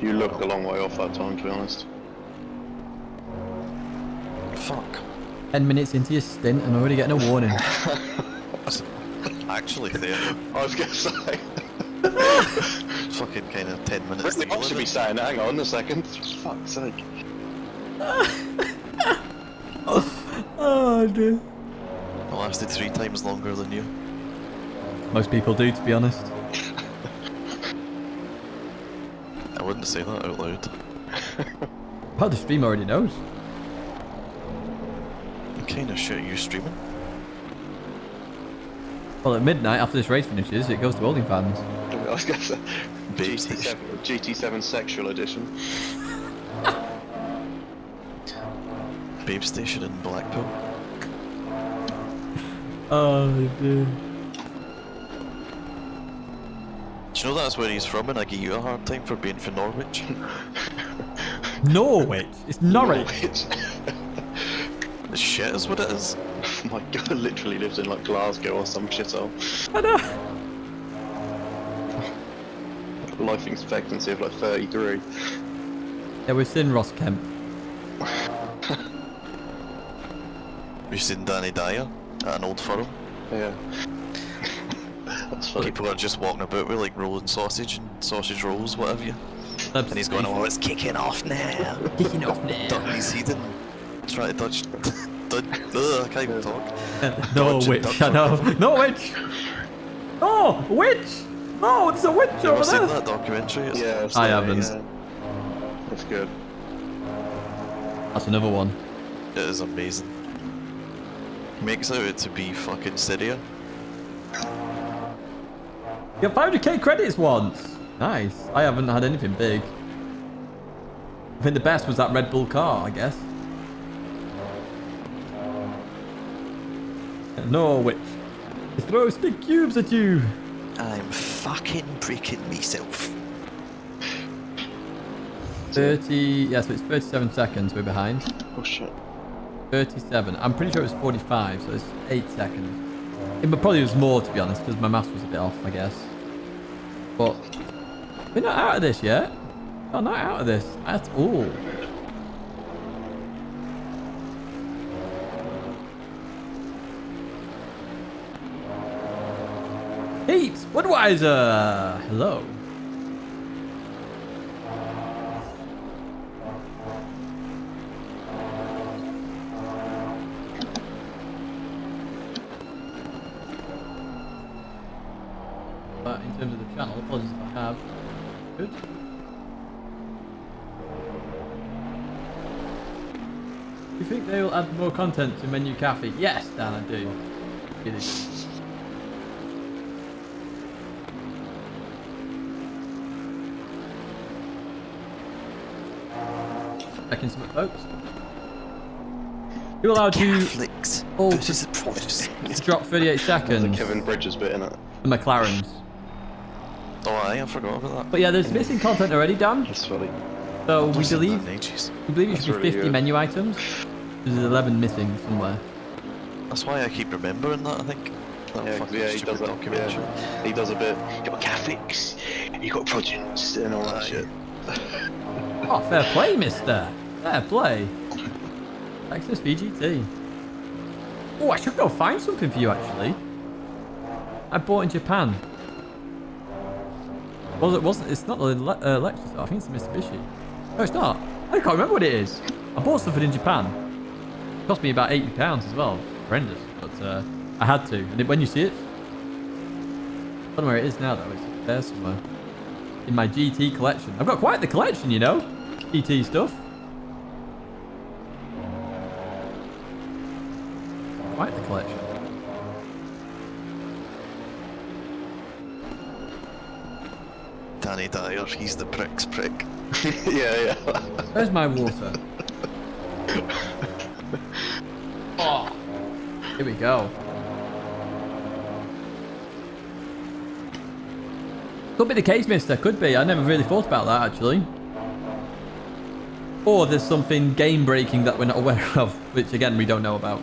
You looked a long way off that time, to be honest. Fuck. 10 minutes into your stint and already getting a warning. Actually, there. I was gonna say. Fucking kind of 10 minutes. I should be saying, hang on a second. Fuck's sake. Oh dear. I lasted 3 times longer than you. Most people do, to be honest. I wouldn't say that out loud. Well, the stream already knows. What kind of shit are you streaming? Well, at midnight after this race finishes, it goes to holding fans. I was going to say Babe GT7 sexual edition. Babe station in Blackpool. Oh, dear. Do you know that's where he's from, and I give you a hard time for being from Norwich? Norwich. It's Norwich. Norwich. Shit is what it is. Oh my god, literally lives in like Glasgow or some shithole. I know. Life expectancy of like 33. Yeah, we've seen Ross Kemp. We've seen Danny Dyer at an old firm. Yeah. That's funny. People are just walking about with like rolling sausage and sausage rolls, whatever you. And he's going, oh, it's kicking off now. Kicking off now. Ducking his head and trying to touch. I can't even talk. Norwich, I know. Norwich! Oh, witch! Oh, there's a witch You ever over seen there! that documentary? It's Yeah, I haven't. Yeah. That's good. That's another one. It is amazing. Makes out to be fucking Syria. You got 500k credits once! Nice. I haven't had anything big. I think the best was that Red Bull car, I guess. Norwich. It throws big cubes at you! I'm fucking breaking myself. 30... Yeah, so it's 37 seconds we're behind. Oh shit. 37. I'm pretty sure it was 45, so it's 8 seconds. It probably was more, to be honest, because my maths was a bit off, I guess. But we're not out of this yet. We're not out of this at all. Heaps! Budweiser! Hello. But in terms of the channel, apologies if I have. Good. Do you think they will add more content to Menu Cafe? Yes, Dan, I do. It is. Checking some folks. You allowed to Catholics all versus the Protestants. drop 38 There's a seconds. Kevin Bridges bit in it. The McLarens. Oh, I forgot about that. But yeah, there's missing content already, Dan. That's funny. So we I've seen believe that in ages. it That's should be really 50 good. menu items. There's 11 missing somewhere. That's why I keep remembering that, I think. That Yeah, fucking yeah, he stupid does that. documentary. Yeah. He does a bit. You got Catholics, you got Protestants, and all that Aye. shit. Oh, fair play, mister. Fair play. Access VGT. Oh, I should go find something for you, actually. I bought in Japan. Well, it wasn't. It's not the Lexus. I think it's a Mitsubishi. No, it's not. I can't remember what it is. I bought something in Japan. It cost me about £80 as well. Horrendous. But I had to. And when you see it, I don't know where it is now, though. It's there somewhere. In my GT collection. I've got quite the collection, you know. GT stuff. Quite the collection. Danny Dyer, he's the prick's prick. Yeah. Where's my water? Oh, here we go. Could be the case, mister. Could be. I never really thought about that, actually. Or there's something game-breaking that we're not aware of, which, again, we don't know about.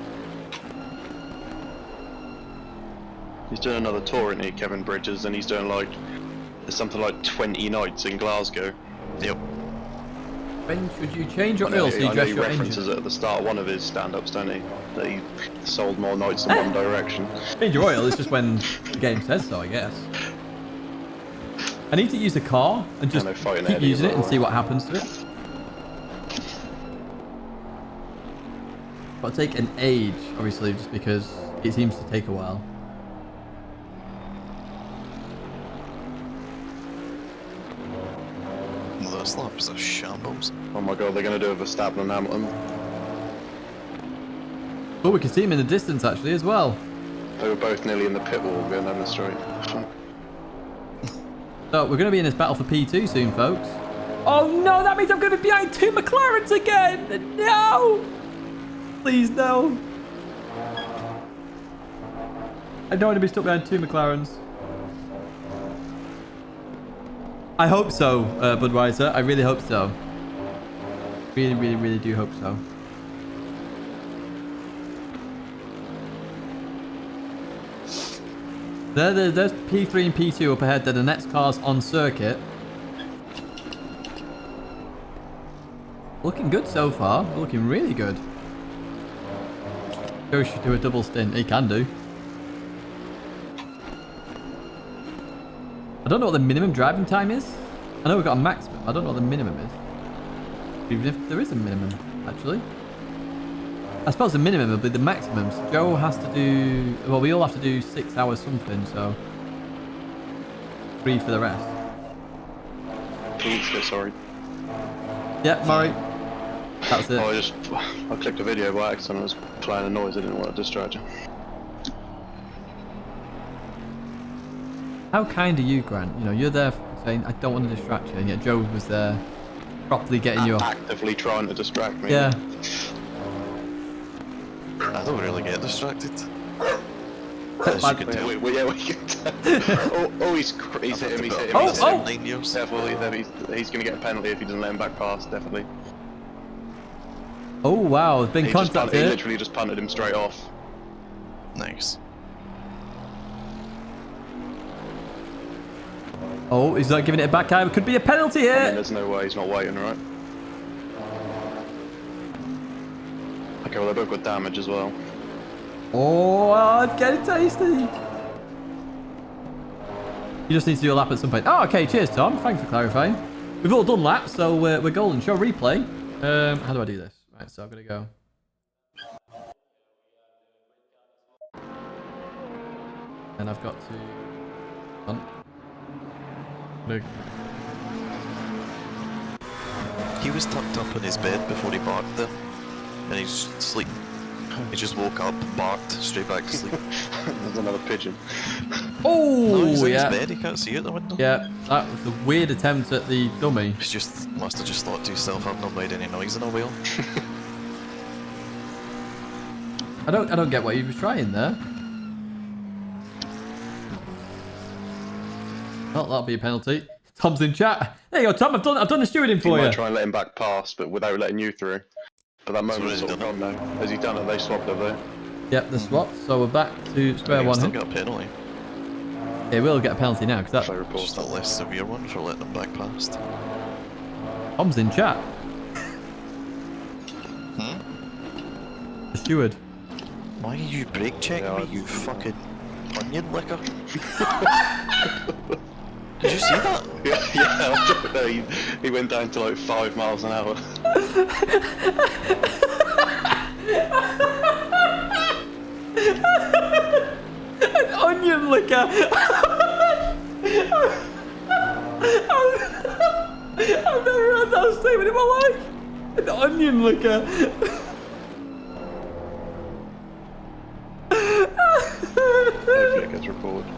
He's doing another tour, isn't he, Kevin Bridges, and he's doing like something like 20 nights in Glasgow. Yep. When should you change your I know oil so you dress he your references engine? it at the start of one of his stand-ups, don't he? That he sold more nights in one direction. Change your oil is just when the game says so, I guess. I need to use the car and just I know, fighting keep Eddie using as it and well. see what happens to it. It'll take an age, obviously, just because it seems to take a while. Well, those laps are shambles. Oh my god, they're going to do a Verstappen and Hamilton. Oh, we can see him in the distance, actually, as well. They were both nearly in the pit wall going down the straight. So we're going to be in this battle for P2 soon, folks. Oh no, that means I'm going to be behind 2 McLarens again. No. Please, no. I don't want to be stuck behind 2 McLarens. I hope so, Budweiser. I really hope so. Really, really, really do hope so. There's P3 and P2 up ahead. They're the next cars on circuit. Looking good so far. Looking really good. Joe should do a double stint. He can do. I don't know what the minimum driving time is. I know we've got a maximum. I don't know what the minimum is. Even if there is a minimum, actually. I suppose the minimum will be the maximum. So Joe has to do... Well, we all have to do 6 hours something, so... 3 for the rest. Sorry. Yeah, Murray. That's it. Oh, I clicked a video by accident. I was playing a noise. I didn't want to distract you. How kind are you, Grant? You know, you're there saying, I don't want to distract you, and yet Joe was there properly getting you off. Actively trying to distract me. Yeah. I don't really get distracted. As you can tell. Yeah, we can tell. He's hit him, he's hit him. Oh! 9 years. Careful, he's going to get a penalty if he doesn't let him back past, definitely. Oh, wow. There's been He contact he here. literally just punted him straight off. Nice. Oh, he's not giving it a back eye. It could be a penalty I mean, here. there's no way he's not waiting, right? Okay, well, they both got damage as well. Oh, it's getting tasty. You just need to do a lap at some point. Oh, okay. Cheers, Tom. Thanks for clarifying. We've all done laps, so we're golden. Show replay. How do I do this? Right, so I'm going to go. And I've got to... Look. He was tucked up in his bed before he barked there. And he's sleeping. He just woke up, barked, straight back to sleep. There's another pigeon. Oh, No, he's in yeah. his bed, he can't see out the window. Yeah, that was a weird attempt at the dummy. He must have just thought to himself, I've not made any noise in a while. I don't get what he was trying there. Well, that'll be a penalty. Tom's in chat. There you go, Tom. I've done the stewarding He for might you. try and let him back past, but without letting you through. But that moment's So sort of has he gone now. Has he done it? They swapped over there. Yep, the swap. So we're back to square He's one. still Here. got a penalty. He will get a penalty now because Fair that report. Just a less severe one for letting him back past. Tom's in chat. The steward. Why are you brake checking Yeah, me, you fucking onion licker? Did you see that? Yeah, no, he went down to like 5 miles an hour. An onion licker. I've never heard that statement in my life. An onion licker. Hopefully it gets reported.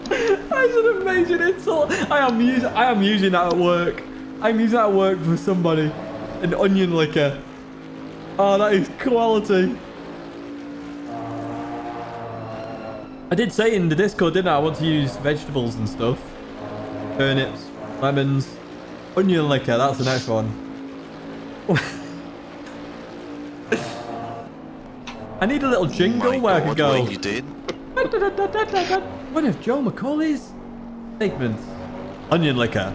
That's an amazing insult. I am using that at work. I'm using that at work for somebody. An onion licker. Oh, that is quality. I did say in the Discord, didn't I want to use vegetables and stuff. Turnips, lemons, onion licker. That's the next one. I need a little jingle My where I God, could go. what you did? One of Joe McAuley's statements. Onion licker.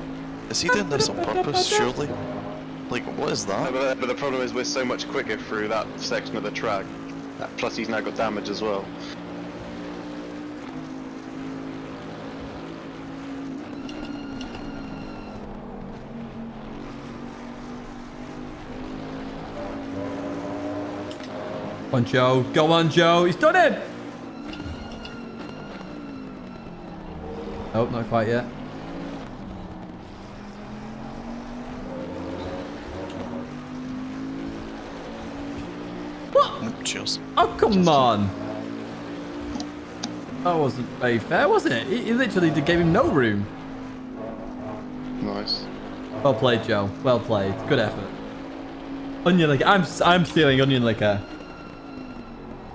Is he doing this on purpose, surely? Like, what is that? But the problem is we're so much quicker through that section of the track. Plus he's now got damage as well. Come on, Joe. Go on, Joe. He's done it. Nope, not quite yet. What? Cheers. Oh, come on. That wasn't very fair, was it? He literally gave him no room. Nice. Well played, Joe. Well played. Good effort. Onion liquor. I'm stealing onion liquor.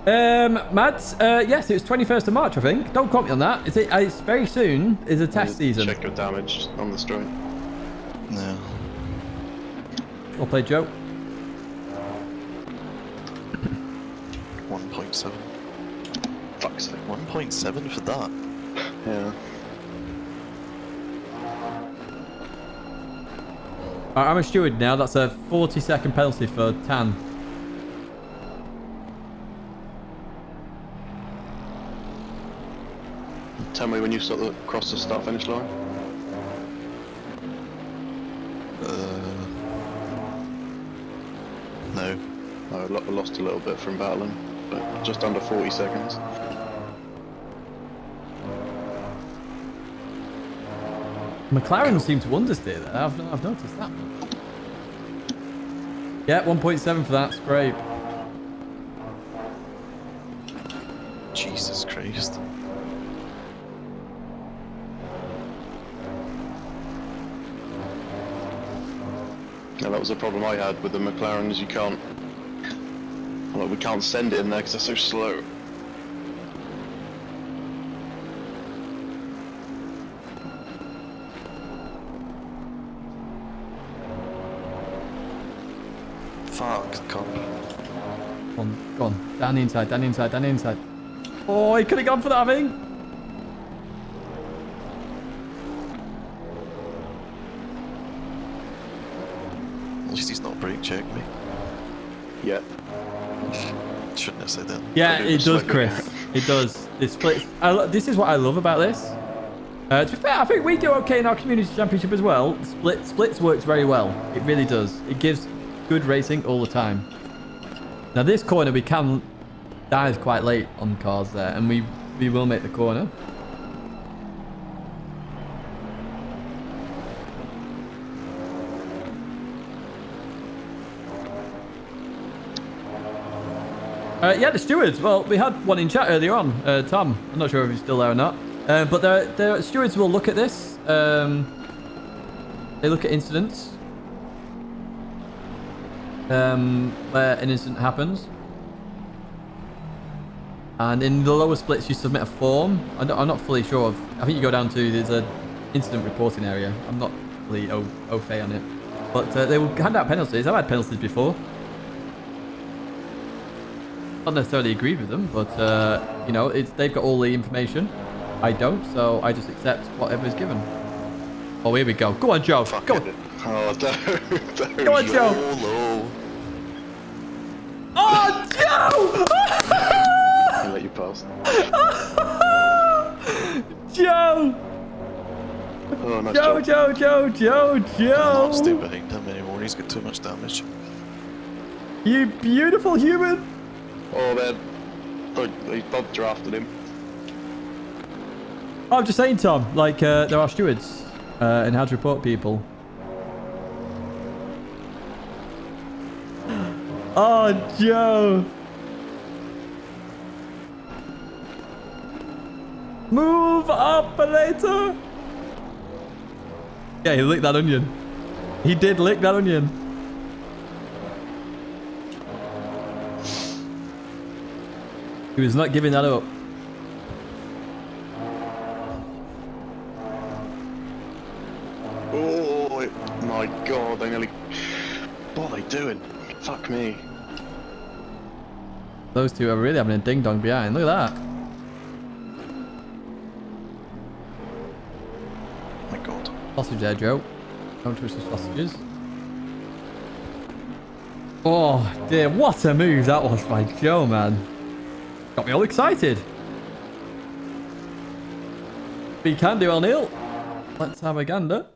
Mads, yes, it was 21st of March, I think. Don't quote me on that. It's very soon. Is a test season. Check your damage on the straight. Yeah. Well played, Joe. 1.7. Fuck's sake. 1.7 for that. Yeah. Alright, I'm a steward now. That's a 40-second penalty for Tan. Tell me when you start cross the start-finish line. No. I lost a little bit from battling, but just under 40 seconds. McLaren seemed to understeer there. I've noticed that. Yeah, 1.7 for that. Scrape. Jesus Christ. Yeah, that was the problem I had with the McLaren, is you can't... Well, we can't send it in there because they're so slow. Fuck, cup. Go on. Down the inside, down the inside, down the inside. Oh, he could have gone for that, I think. At least he's not brake checked me. Yeah. Shouldn't have said that. Yeah, Probably it just does, like Chris. It does. It splits. This is what I love about this. To be fair, I think we do okay in our community championship as well. Splits works very well. It really does. It gives good racing all the time. Now this corner we can dive quite late on cars there, and we will make the corner. Yeah, the stewards. Well, we had one in chat earlier on. Tom, I'm not sure if he's still there or not. But the stewards will look at this. They look at incidents. Where an incident happens. And in the lower splits, you submit a form. I'm not fully sure of... I think you go down to... There's an incident reporting area. I'm not fully au fait on it. But they will hand out penalties. I've had penalties before. Not necessarily agreed with them, but you know, they've got all the information. I don't, so I just accept whatever is given. Oh, here we go. Go on, Joe. Go on. Oh, don't. Go on, Joe. YOLO. Oh, Joe! I'll let you pass. Joe! Oh, nice Joe, job. Joe! I'll stay behind him anymore. He's got too much damage. You beautiful human! Oh, man. Oh, Bob drafted him. I'm just saying, Tom, like, there are stewards and how to report people. Oh, Joe. Move up later. Yeah, he licked that onion. He did lick that onion. He was not giving that up. Oh, my God. They nearly... What are they doing? Fuck me. Those two are really having a ding-dong behind. Look at that. My God. Sausage there, Joe. Don't twist the sausages. Oh, dear. What a move that was by Joe, man. Got me all excited. We can do O'Neill. Let's have a gander.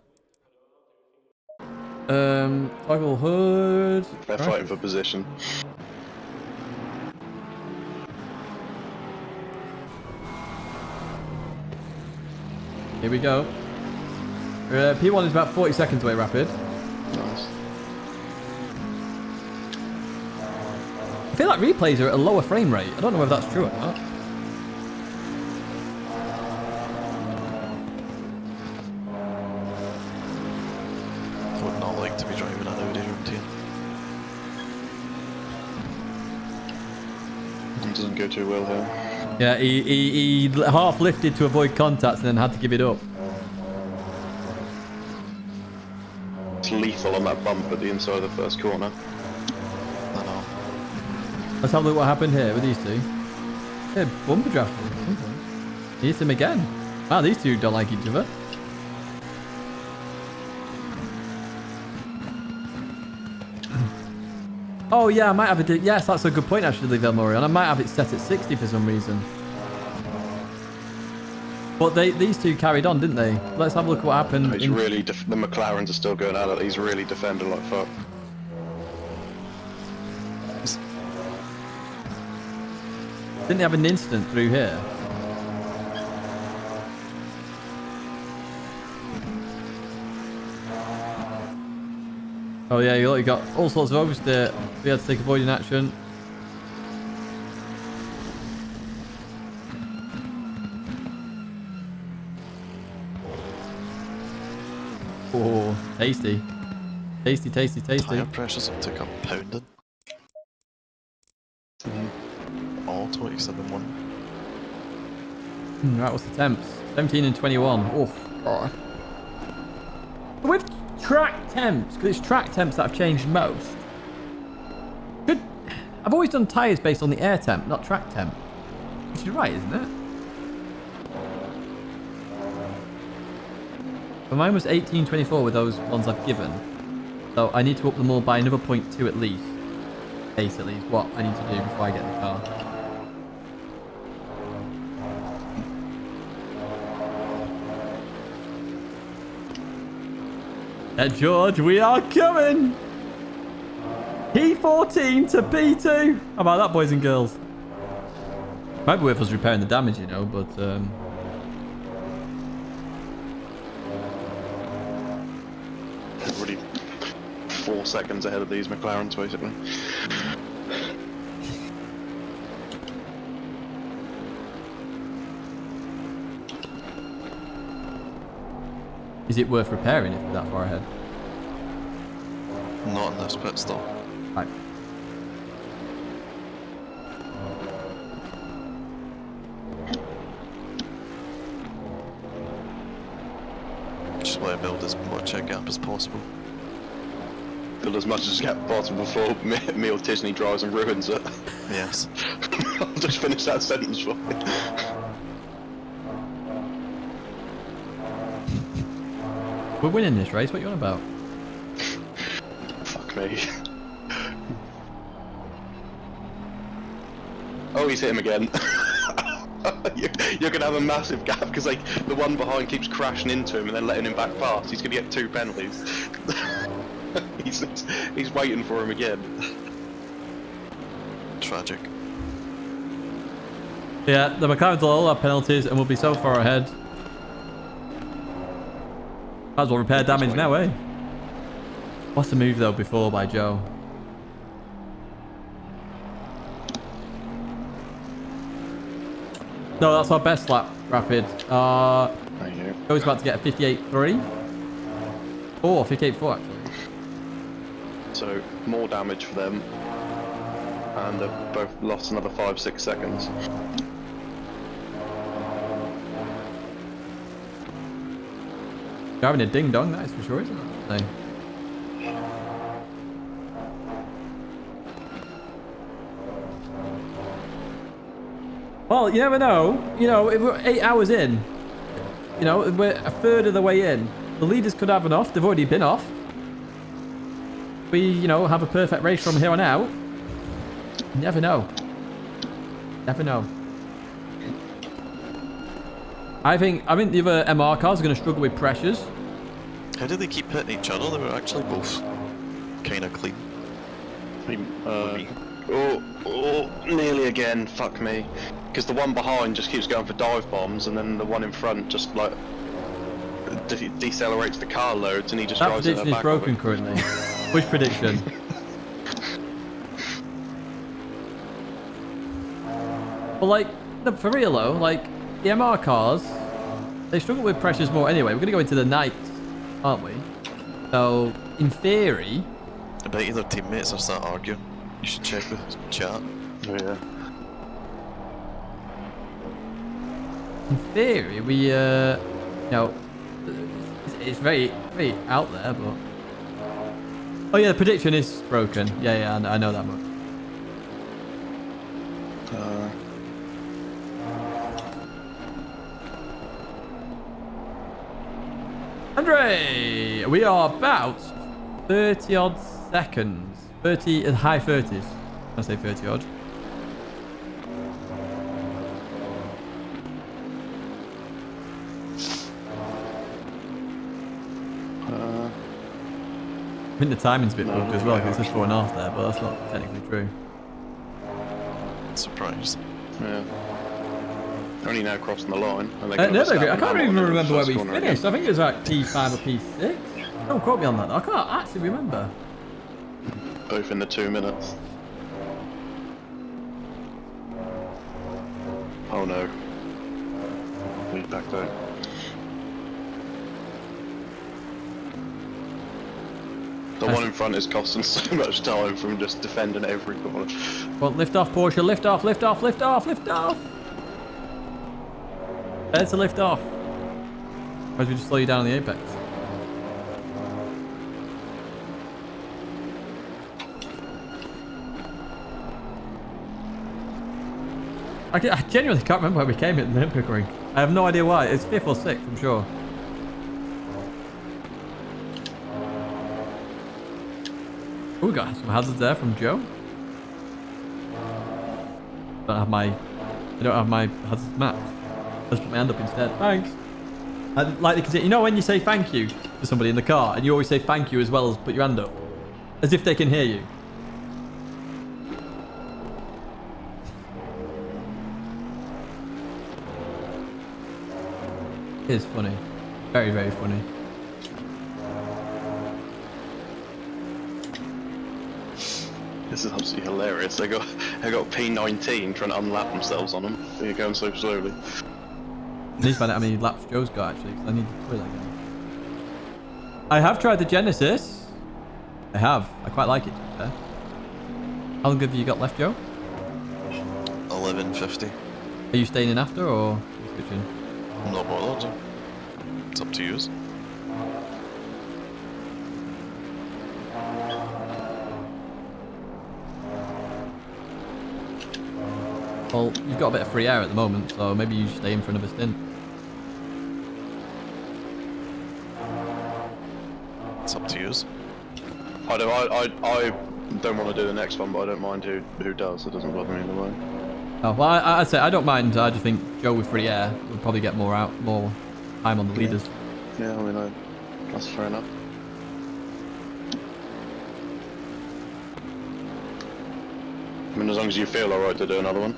Toggle hood. They're fighting for position. Here we go. P1 is about 40 seconds away, rapid. Nice. I feel like replays are at a lower frame rate. I don't know whether that's true or not. like to be driving an Audi around here. It doesn't go too well here. Yeah, he half lifted to avoid contact and then had to give it up. It's lethal on that bump at the inside of the first corner. I know. Let's have a look what happened here with these two. Yeah, bumper draft. He hits him again. Wow, these two don't like each other. Oh yeah, I might have it. Yes, that's a good point actually, Velmorion. I might have it set at 60 for some reason. But these two carried on, didn't they? Let's have a look at what happened. He's really the McLarens are still going at it. He's really defending like fuck. Didn't he have an incident through here? Oh yeah, you got all sorts of oversteer. We had to take avoiding action. Oh, tasty. Tasty, tasty, tasty. Tyre pressures have took up pounding. Oh, 27-1. Right, what's the temps? 17 and 21. Oh, God. With track temps, because it's track temps that have changed most. I've always done tyres based on the air temp, not track temp. Which is right, isn't it? But mine was 18.24 with those ones I've given. So I need to up them all by another 0.2 at least. Basically, is what I need to do before I get in the car. George, we are coming! P14 to P2! How about that, boys and girls? Might be worth us repairing the damage, you know, but... Already 4 seconds ahead of these McLarens, basically. Is it worth repairing if we're that far ahead? Not in this pit stop. Right. Just want to build as much a gap as possible. Build as much as possible before me or Tidgney drives and ruins it. Yes. I'll just finish that sentence for me. We're winning this race, what are you on about? Fuck me. Oh, he's hit him again. You're gonna have a massive gap because like the one behind keeps crashing into him and then letting him back past. He's gonna get 2 penalties. he's waiting for him again. Tragic. Yeah, the McLarens will all have penalties and we'll be so far ahead. Might as well repair damage now, eh? What's the move though before by Joe? No, that's our best lap, Rapid. Thank you. Joe's about to get a 58.3. Or 58.4 actually. So more damage for them, and they've both lost another 5-6 seconds. You're having a ding dong, that is for sure, isn't it? No. Well, you never know. You know, if we're 8 hours in, you know, if we're a third of the way in, the leaders could have an off. They've already been off. We, you know, have a perfect race from here on out. You never know. Never know. I think the other MR cars are going to struggle with pressures. How did they keep hitting each other? They were actually both kind of clean. Nearly again, fuck me. Because the one behind just keeps going for dive bombs, and then the one in front just like decelerates the car loads, and he just That drives in the prediction is back broken of it. currently. Which prediction? Well, like, no, for real though, like, the MR cars, they struggle with pressures more anyway. We're going to go into the night, aren't we? So, in theory... I bet either teammates are start arguing. You should check the chat. Oh, yeah. In theory, we, you know, it's very, very out there, but... Oh yeah, the prediction is broken. Yeah, I know that much. Andre, we are about 30 odd seconds. 30 in high 30s. I say 30 odd. I think the timing's a bit bugged as well, because it says 4.5 there, but that's not technically true. Surprised. Yeah. Only now crossing the line. Nurburgring, I can't even remember where we finished. I think it was like P5 or P6. Don't quote me on that. I can't actually remember. Both in the 2 minutes. Oh no. We backed out. The one in front is costing so much time from just defending every corner. Well, lift off, Porsche. Lift off, lift off, lift off, lift off. Better to lift off. Otherwise we just slow you down on the apex. I genuinely can't remember where we came in the Nurburgring. I have no idea why. It's 5th or 6th, I'm sure. Oh, we got some hazards there from Joe. I don't have my hazards mapped. Let's put my hand up instead. Thanks. I'd like to consider, you know when you say thank you to somebody in the car and you always say thank you as well as put your hand up? As if they can hear you. It is funny. Very, very funny. This is absolutely hilarious. They got P19 trying to unlap themselves on them. They're going so slowly. I need to find out how many laps Joe's got actually, because I need to play that again. I have tried the Genesis. I have. I quite like it, to be fair. How long have you got left, Joe? 11:50. Are you staying in after, or are you switching? I'm not bothered. It's up to you. Well, you've got a bit of free air at the moment, so maybe you should stay in for another stint. It's up to you. I don't want to do the next one, but I don't mind who does. It doesn't bother me either way. Oh, well, I'd say I don't mind. I just think Joe with free air would probably get more time on the leaders. Yeah, I mean, that's fair enough. I mean, as long as you feel alright to do another one.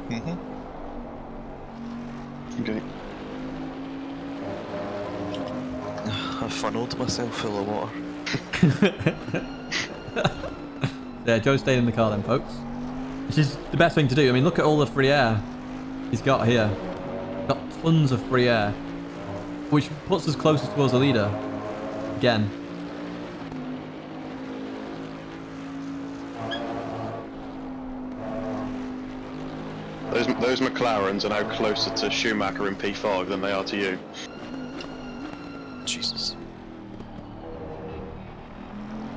Mm-hmm. Okay. I funneled myself full of water. Yeah, Joe's staying in the car then, folks. Which is the best thing to do. I mean, look at all the free air he's got here. Got tons of free air, which puts us closer towards the leader. Again. Those McLarens are now closer to Schumacher in P5 than they are to you. Jesus.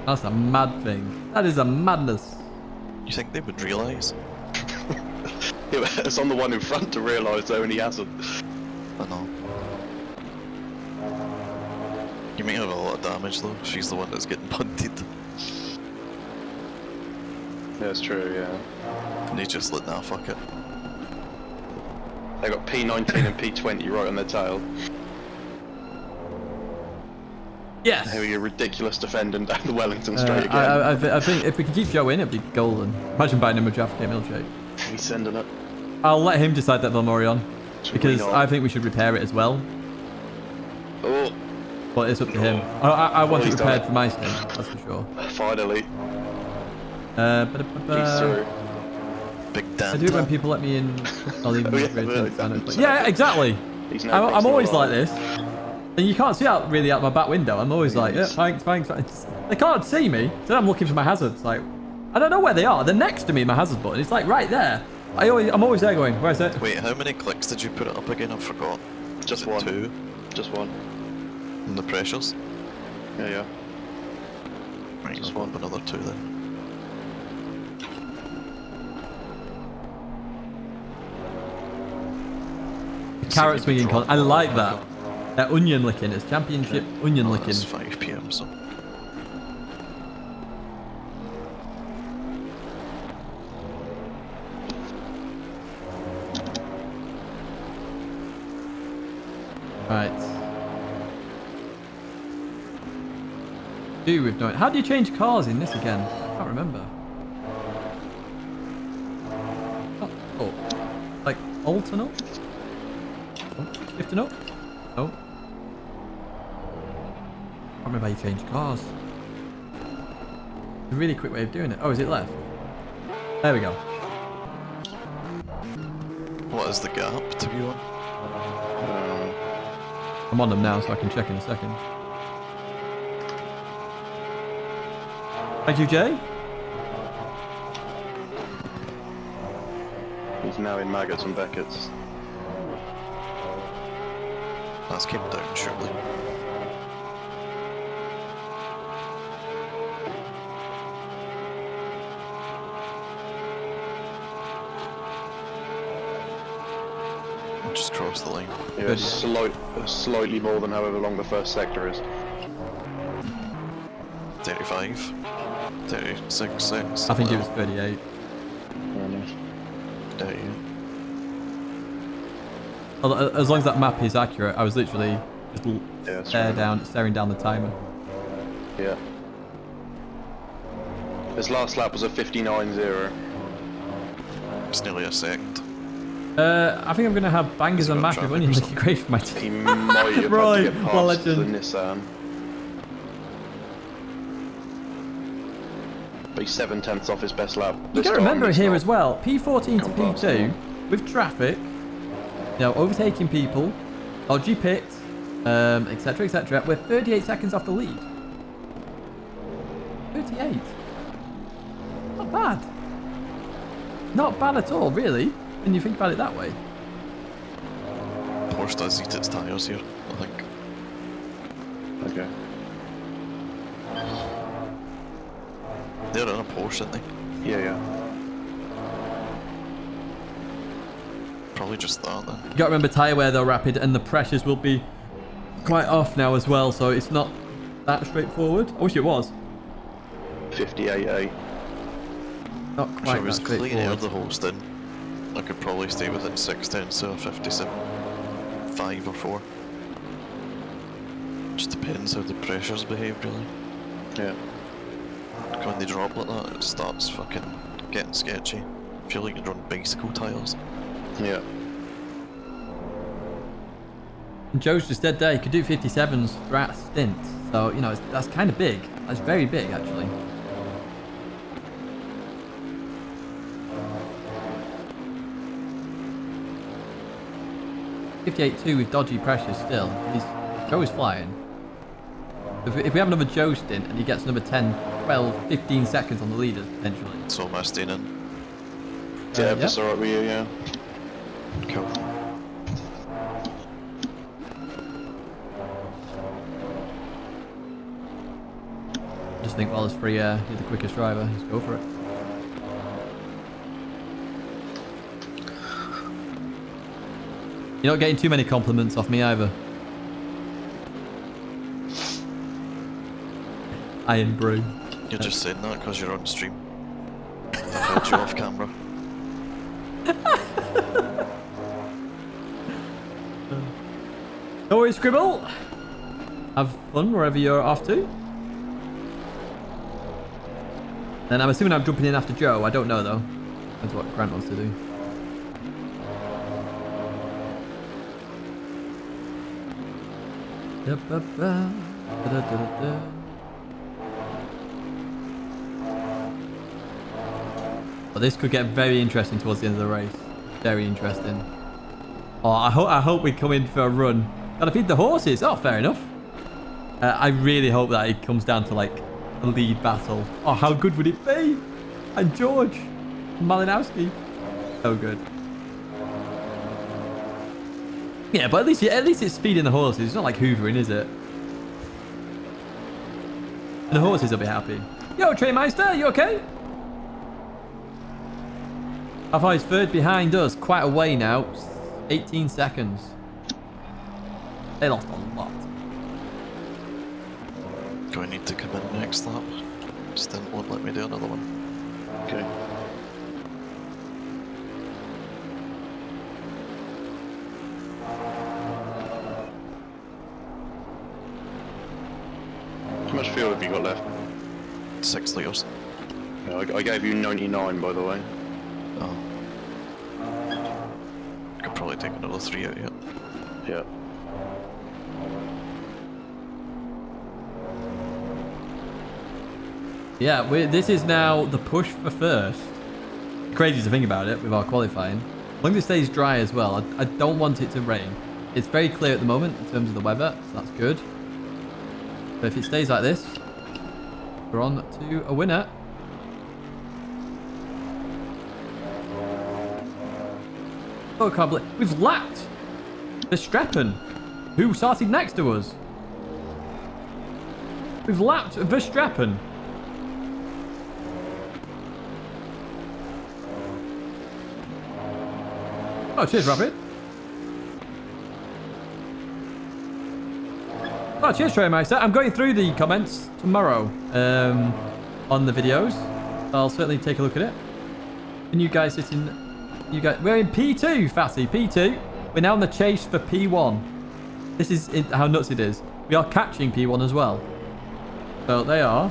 That's a mad thing. That is a madness. You think they would realise? It's on the one in front to realise though, and he hasn't. I know. You may have a lot of damage though. She's the one that's getting punted. Yeah, it's true, yeah. And he's just like, nah, fuck it. They got P19 and P20 right on their tail. Yes. Here we go, ridiculous defending down the Wellington straight again. I think if we could keep Joe in, it'd be golden. Imagine buying him a draft game milkshake. He's sending it. I'll let him decide that Valmorion, because I think we should repair it as well. Oh, But it's up to him. I want it he's done repaired it. for my stint, that's for sure. finally. He's He's through. Big I damn. do it when people let me in. I'll even Oh, yeah, really really, think, exactly. yeah, exactly. He's now I'm always crossing like the this. And you can't see out really out my back window. I'm always like, yeah, thanks. They can't see me, so I'm looking for my hazards. Like, I don't know where they are. They're next to me, my hazard button. It's like right there. I'm always there going, where's it? Wait, how many clicks did you put it up again? I forgot. Just Is it one. 2? Just one. And the pressures? Yeah. Right, Just I'll one. put another 2 then. Carrot swinging con. I like that. Onion licking. It's championship onion licking. It's 5 PM, so. Right. We've done it. How do you change cars in this again? I can't remember. Oh. Like alternate? Shifting up? No. I can't remember how you change cars. It's a really quick way of doing it. Oh, is it left? There we go. What is the gap to be on? I'm on them now, so I can check in a second. Thank you, Jay. He's now in Maggots and Beckett's. That's came down, surely. Just cross the line. Yeah, Good. slightly more than however long the first sector is. 35. 36, 6. I think it was 38. Yeah. As long as that map is accurate, I was literally just Yeah, staring down the timer. Yeah. His last lap was a 59.0. It's nearly a second. I think I'm going to have bangers He's on got massive traffic onion or licky great for my He team. might have Right, had to get well, past the legend. Nissan. But he's 7/10 off his best lap. You got to remember here as well, P14 to P2, with traffic, you know, overtaking people, dodgy pit, etc, etc, we're 38 seconds off the lead. 38. Not bad. Not bad at all, really, when you think about it that way. Porsche does eat its tyres here, I think. Okay. They're in a Porsche, aren't they? Yeah. Probably just that then. You got to remember tyre wear though, Rapid, and the pressures will be quite off now as well, so it's not that straightforward. I wish it was. 58.8. Not If I quite was that clean air straightforward. the whole stint, I could probably stay within 6/10, so 57. 5 or 4. Just depends how the pressures behave, really. Yeah. When they drop like that, it starts fucking getting sketchy. I feel like you're on bicycle tyres. Yeah. And Joe's just dead there. He could do 57s throughout a stint. So, you know, that's kind of big. That's very big, actually. .58.2 with dodgy pressure still. Joe is flying. If we have another Joe stint and he gets another 10, 12, 15 seconds on the leaders, potentially. So am I staying in? Yeah, that's alright with you, yeah. Cool. Just think while it's free air, you're the quickest driver. Just go for it. You're not getting too many compliments off me either. Iron Brew. You're just saying that because you're on stream. I heard you off camera. No worries, Scribble. Have fun wherever you're off to. And I'm assuming I'm jumping in after Joe. I don't know though. That's what Grant wants to do. Well, this could get very interesting towards the end of the race. Very interesting. Oh, I hope we come in for a run Gotta feed the horses. Oh, fair enough. I really hope that it comes down to like a lead battle. Oh, how good would it be? And George Malinowski. So good. Yeah, but at least it's speeding the horses. It's not like hoovering, is it? And the horses will be happy. Yo, Trainmeister, you okay? How far is third behind us? Quite a way now. 18 seconds. They lost a lot. Do I need to come in next lap? Stint won't let me do another one. Okay. How much fuel have you got left? 6 litres. Yeah, I gave you 99, by the way. Oh. Could probably take another 3 out yet. Yeah. Yeah, this is now the push for first. Crazy to think about it with our qualifying. As long as it stays dry as well, I don't want it to rain. It's very clear at the moment in terms of the weather, so that's good. But if it stays like this, we're on to a winner. Oh, I can't believe we've lapped Verstappen, who started next to us. We've lapped Verstappen. Oh, cheers, Rapid. Oh, cheers, Trainmeister. I'm going through the comments tomorrow on the videos. I'll certainly take a look at it. And you guys sit in... We're in P2, Fatty. P2. We're now on the chase for P1. This is how nuts it is. We are catching P1 as well. So they are.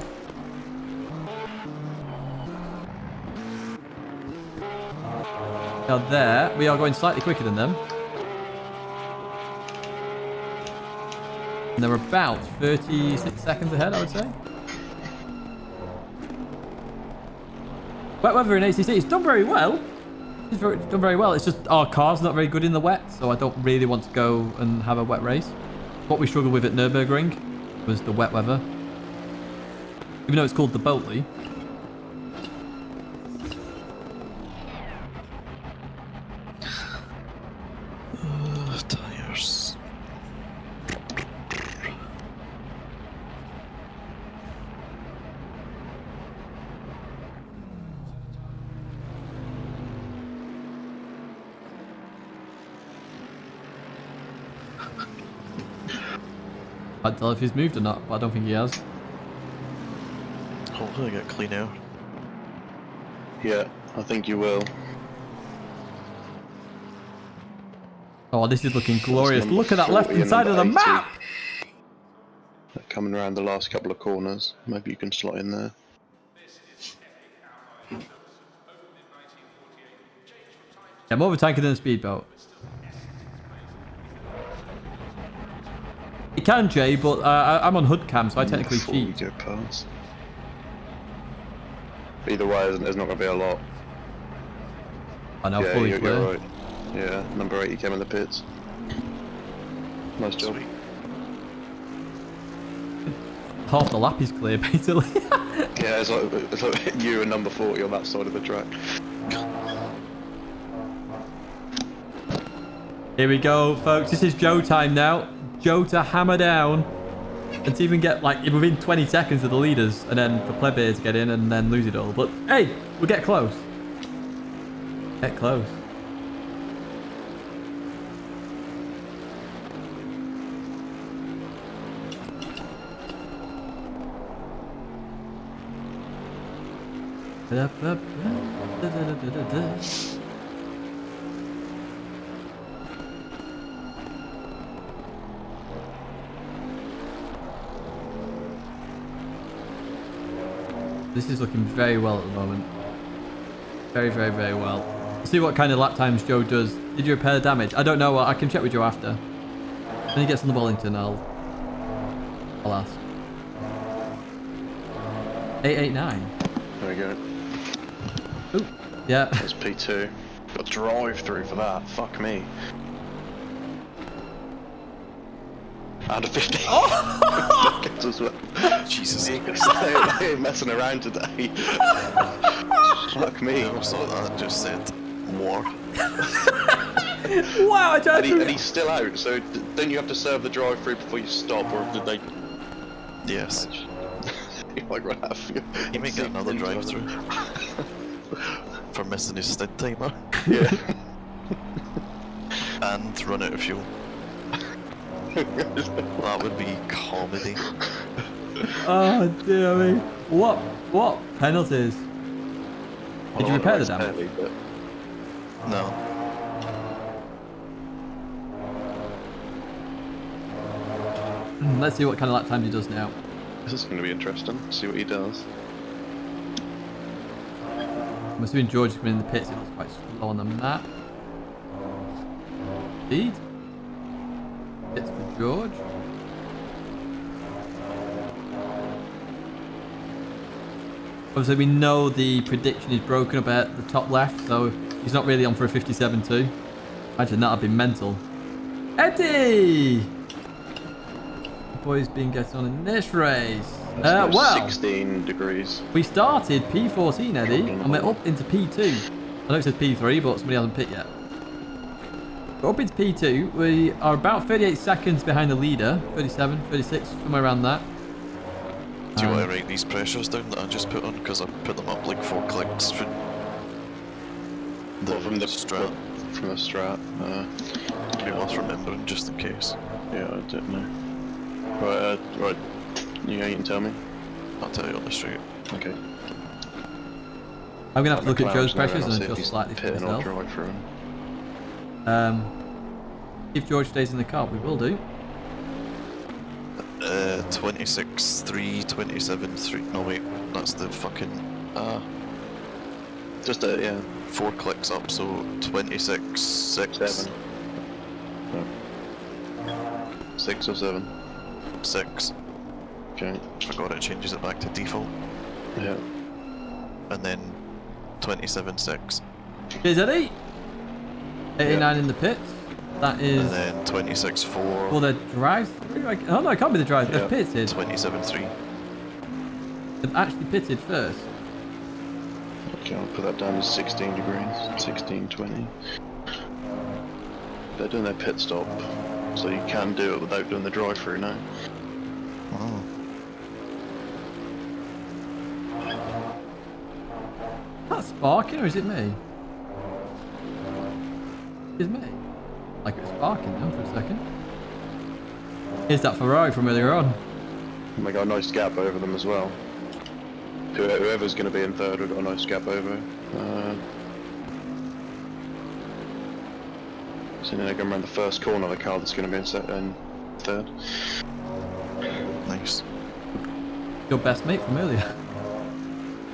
Now there, we are going slightly quicker than them. And they're about 36 seconds ahead, I would say. Wet weather in ACC. It's done very well. It's done very well. It's just our car's not very good in the wet, so I don't really want to go and have a wet race. What we struggled with at Nurburgring was the wet weather. Even though it's called the Boatley. Tires. Can't tell if he's moved or not, but I don't think he has. Hopefully I get clean air. Yeah, I think you will. Oh, this is looking glorious. Number Look at that 40 left-hand and side of the number 80. map! They're coming around the last couple of corners. Maybe you can slot in there. Yeah, I'm over tanker than a speedboat. It can, Jay, but I'm on HUD cam, so I technically Before we cheat. go past. Either way, there's not going to be a lot. I know, Yeah, fully you're clear. right. Yeah, number 80 came in the pits. Nice job. Sweet. Half the lap is clear, basically. Yeah, it's like you and number 40 on that side of the track. Here we go, folks. This is Joe time now. Joe to hammer down. And to even get, like, within 20 seconds of the leaders. And then for Plebear to get in and then lose it all. But, hey, we'll get close. Get close. This is looking very well at the moment. Very, very, very well. Let's see what kind of lap times Joe does. Did you repair the damage? I don't know. I can check with Joe after. When he gets on the Wellington, I'll ask. 889. There we go. Ooh, yeah. That's P2. Got drive through for that. Fuck me. Out of 15. Oh! As well. Jesus. They ain't messing around today. Fuck me. I never saw that. Just said more. Wow, I tried And to... he's still out, so don't you have to serve the drive-through before you stop, or did they... Yes. You might run out of He may get another drive-through for missing his stint timer Yeah. and run out of fuel. That would be comedy. Oh, dear me. What penalties? Did you repair the damage? Early, but No. Let's see what kind of lap times he does now. this is going to be interesting. See what he does. I'm assuming George is coming in the pits. It looks quite slow on the map. Lead. Pits for George. Obviously, we know the prediction is broken up at the top left, so he's not really on for a 57-2. Imagine that would be mental. Eddie! The boys been getting on in this race. Well, 16 degrees. we started P14, Eddie, and we're up into P2. I know it says P3, but somebody hasn't pit yet. We're up into P2. We are about 38 seconds behind the leader. 37, 36, somewhere around that. Do you want to write these pressures down that I just put on? Because I put them up like 4 clicks from Well, from the strat. From the strat. Be worth remembering just in case. Yeah, I don't know. Right. Yeah, you can tell me. I'll tell you on the street. Okay. I'm going to have to look at Joe's pressures and adjust slightly for Pitting or myself. drive through him. If George stays in the car, we will do. 26, 3, 27, 3. No, wait, that's the fucking. Just yeah. 4 clicks up, so 26, 6. 7. No. 6 or 7. 6. Okay. Forgot it changes it back to default. Yeah. And then 27, 6. Here's Eddie. 89 in the pits. That is... And then 26, 4. Well, the drive-through? Oh no, it can't be the drive. They've pitted. 27, 3. They've actually pitted first. Okay, I'll put that down to 16 degrees. 16, 20. They're doing their pit stop, so you can do it without doing the drive-through now. Oh. Is that sparking or is it me? It's me. Like it was sparking then for a second. Here's that Ferrari from earlier on. And we got a nice gap over them as well. Whoever's going to be in third, we've got a nice gap over. So now they're going around the first corner of the car that's going to be in third. Nice. Your best mate from earlier.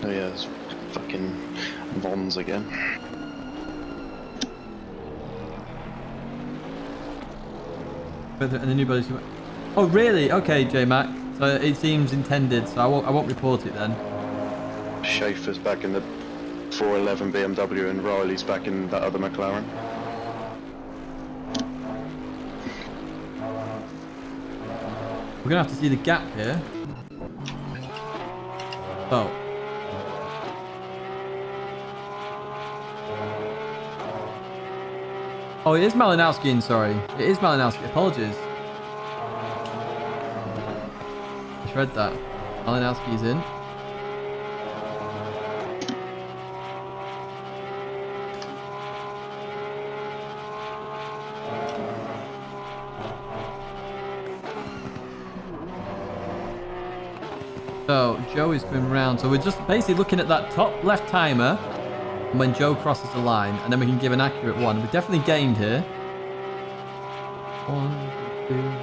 Oh yeah, it's fucking Vons again. And the new brothers. Oh really? Okay, J-Mac. So it seems intended. So I won't report it then. Schaefer's back in the 411 BMW and Riley's back in that other McLaren. We're gonna have to see the gap here. Oh. Oh, it is Malinowski in, sorry. It is Malinowski, apologies. Just read that. Malinowski is in. So, Joe is coming round. So we're just basically looking at that top left timer and when Joe crosses the line, and then we can give an accurate one. We've definitely gained here. 1, 2,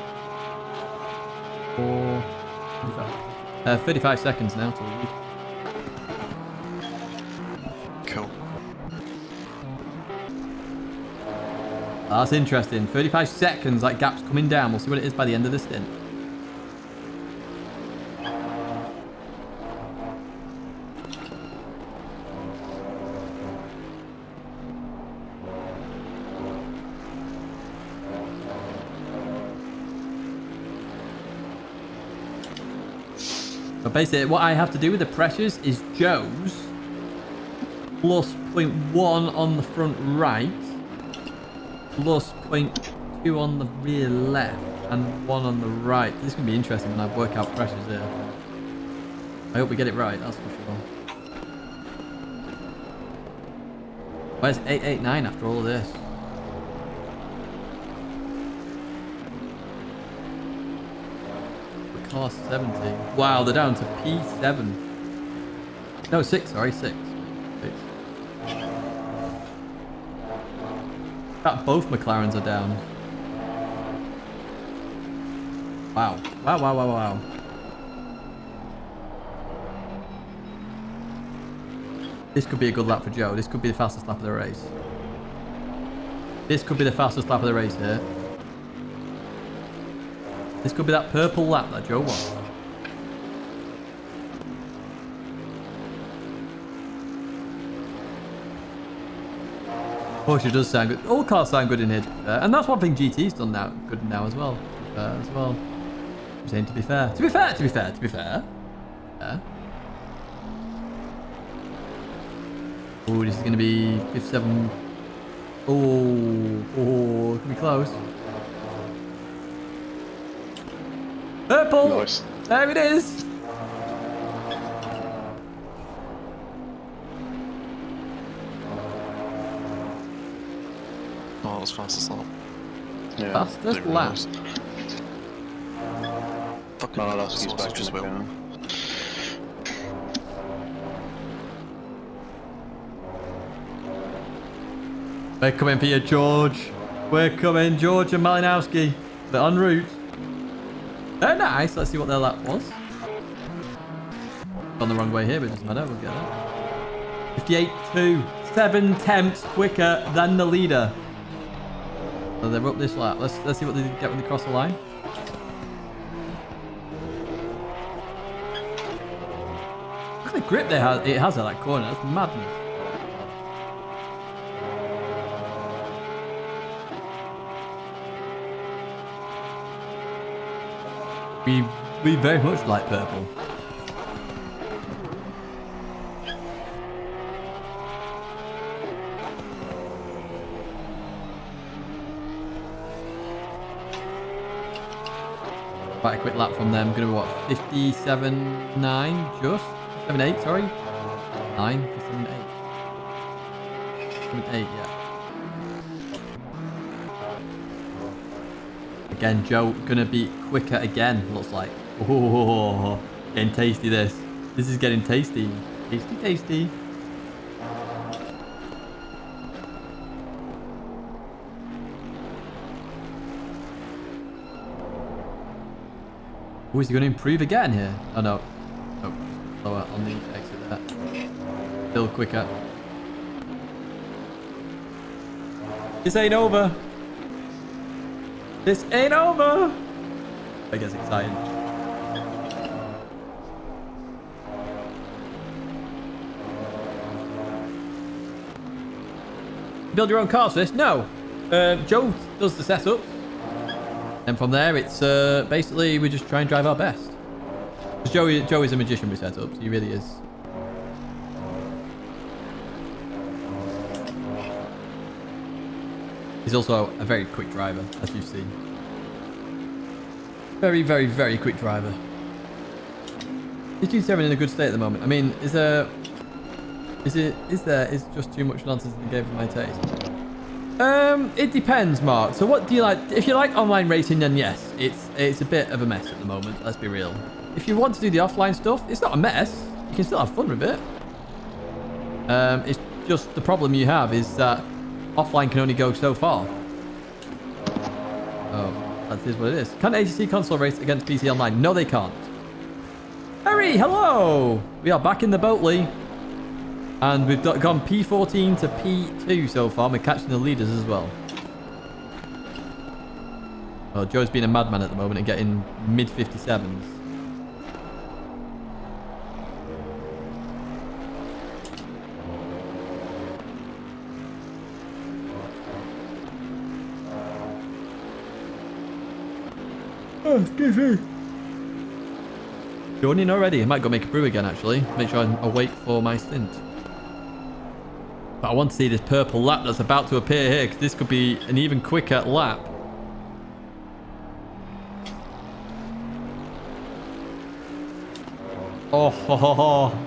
4, 35 seconds now to lead. Cool. That's interesting. 35 seconds, that gap's coming down. We'll see what it is by the end of the stint. But basically, what I have to do with the pressures is Joe's plus 0.1 on the front right, plus 0.2 on the rear left, and 1 on the right. This is going to be interesting when I work out pressures here. I hope we get it right, that's for sure. Where's 889 after all of this? Car 70. Wow, they're down to P7. No, 6, sorry, 6. That both McLarens are down. Wow. Wow, wow, wow, wow. This could be a good lap for Joe. This could be the fastest lap of the race. This could be the fastest lap of the race here. This could be that purple lap that Joe won. Porsche does sound good. All cars sound good in here, and that's one thing GT's done now, good now as well. As well. I'm saying to be fair. To be fair. Yeah. Oh, this is going to be 57. Oh, it can be close. Purple! Nice. There it is! Oh, that was fastest lap. Yeah. Fastest Didn't lap. realise. Fucking No, that's he's back sausage as in the well. car. We're coming for you, George. We're coming, George and Malinowski. They're en route. They're nice. Let's see what their lap was. Gone the wrong way here, but it doesn't matter. We'll get that. 58.2. 7/10 quicker than the leader. So they're up this lap. Let's see what they get when they cross the line. Look at the grip it has at that corner. That's madness. We very much like purple. Quite a quick lap from them. Gonna be what, 57.9 just? 7.8, sorry. 9, 7.8. 7.8, yeah. Again, Joe gonna be quicker again, looks like. Oh, getting tasty this. This is getting tasty. Tasty, tasty. Oh, is he going to improve again here? Oh, no. Oh, lower on the exit there. Still quicker. This ain't over. This ain't over. That gets exciting. Build your own cars for this? No. Joe does the setup. And from there, it's basically we just try and drive our best. Joe is a magician with setups. He really is. He's also a very quick driver, as you've seen. Very, very, very quick driver. Is G7 in a good state at the moment? I mean, is there just too much nonsense in the game for my taste? It depends, Mark. So what do you like? If you like online racing, then yes, it's a bit of a mess at the moment. Let's be real. If you want to do the offline stuff, it's not a mess. You can still have fun with it. It's just the problem you have is that offline can only go so far. Oh, that is what it is. Can ATC console race against PC online? No, they can't. Harry, hello! We are back in the boat, Lee. And we've gone P14 to P2 so far. We're catching the leaders as well. Well, Joe's being a madman at the moment and getting mid-57s. Oh, excuse me. Joining already. I might go make a brew again, actually. Make sure I'm awake for my stint. But I want to see this purple lap that's about to appear here, because this could be an even quicker lap. Oh, ho, ho, ho.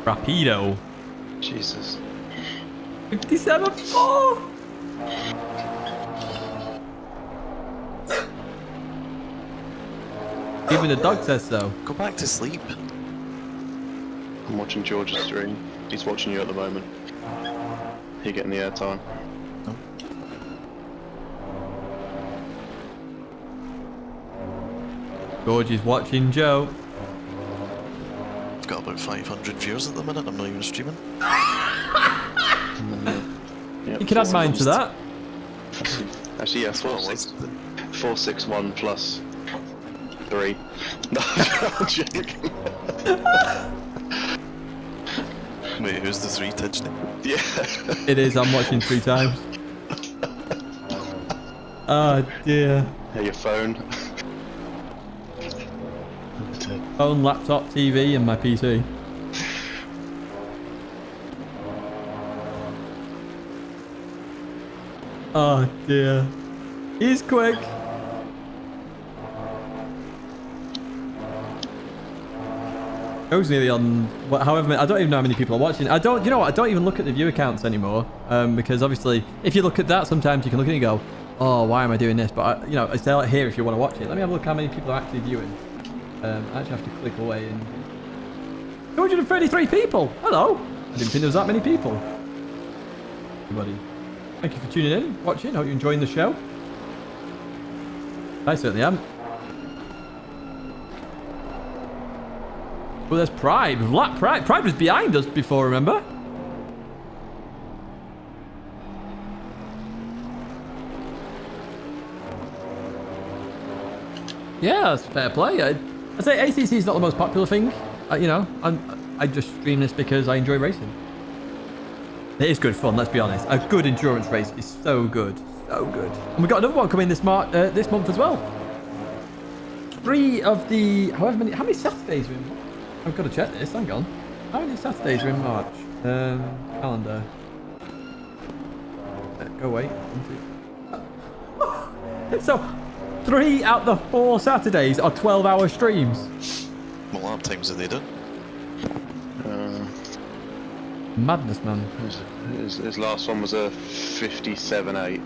Rapido. Jesus. 57.4. Even the dog says so. Go back to sleep. I'm watching George's stream. He's watching you at the moment. You're getting the airtime. George is watching Joe. I've got about 500 viewers at the minute. I'm not even streaming. Yep, You can add mine to that. Actually, yeah, 461 plus 3. No, I'm joking. Wait, who's the 3, Tidgney? Yeah. It is. I'm watching 3 times. Oh dear. Yeah, your phone. Phone, laptop, TV, and my PC. Oh dear. He's quick. Joe's nearly on however many, I don't even know how many people are watching. You know what, I don't even look at the viewer counts anymore. Because obviously if you look at that, sometimes you can look at it and go, oh, why am I doing this? But you know, it's there here if you want to watch it. Let me have a look how many people are actually viewing. I actually have to click away and 233 people. Hello. I didn't think there was that many people. Everybody, thank you for tuning in, watching. Hope you're enjoying the show. I certainly am. Well, there's Pride. Pride was behind us before, remember? Yeah, that's fair play. I'd say ACC is not the most popular thing. You know, I just stream this because I enjoy racing. It is good fun, let's be honest. A good endurance race is so good. So good. And we've got another one coming this month as well. 3 of the... how many Saturdays are in March? I've got to check this, hang on. How many Saturdays are in March? Calendar. Go away. So, 3 out the 4 Saturdays are 12-hour streams. What lap times are they done? Madness, man. His last one was a 57.8.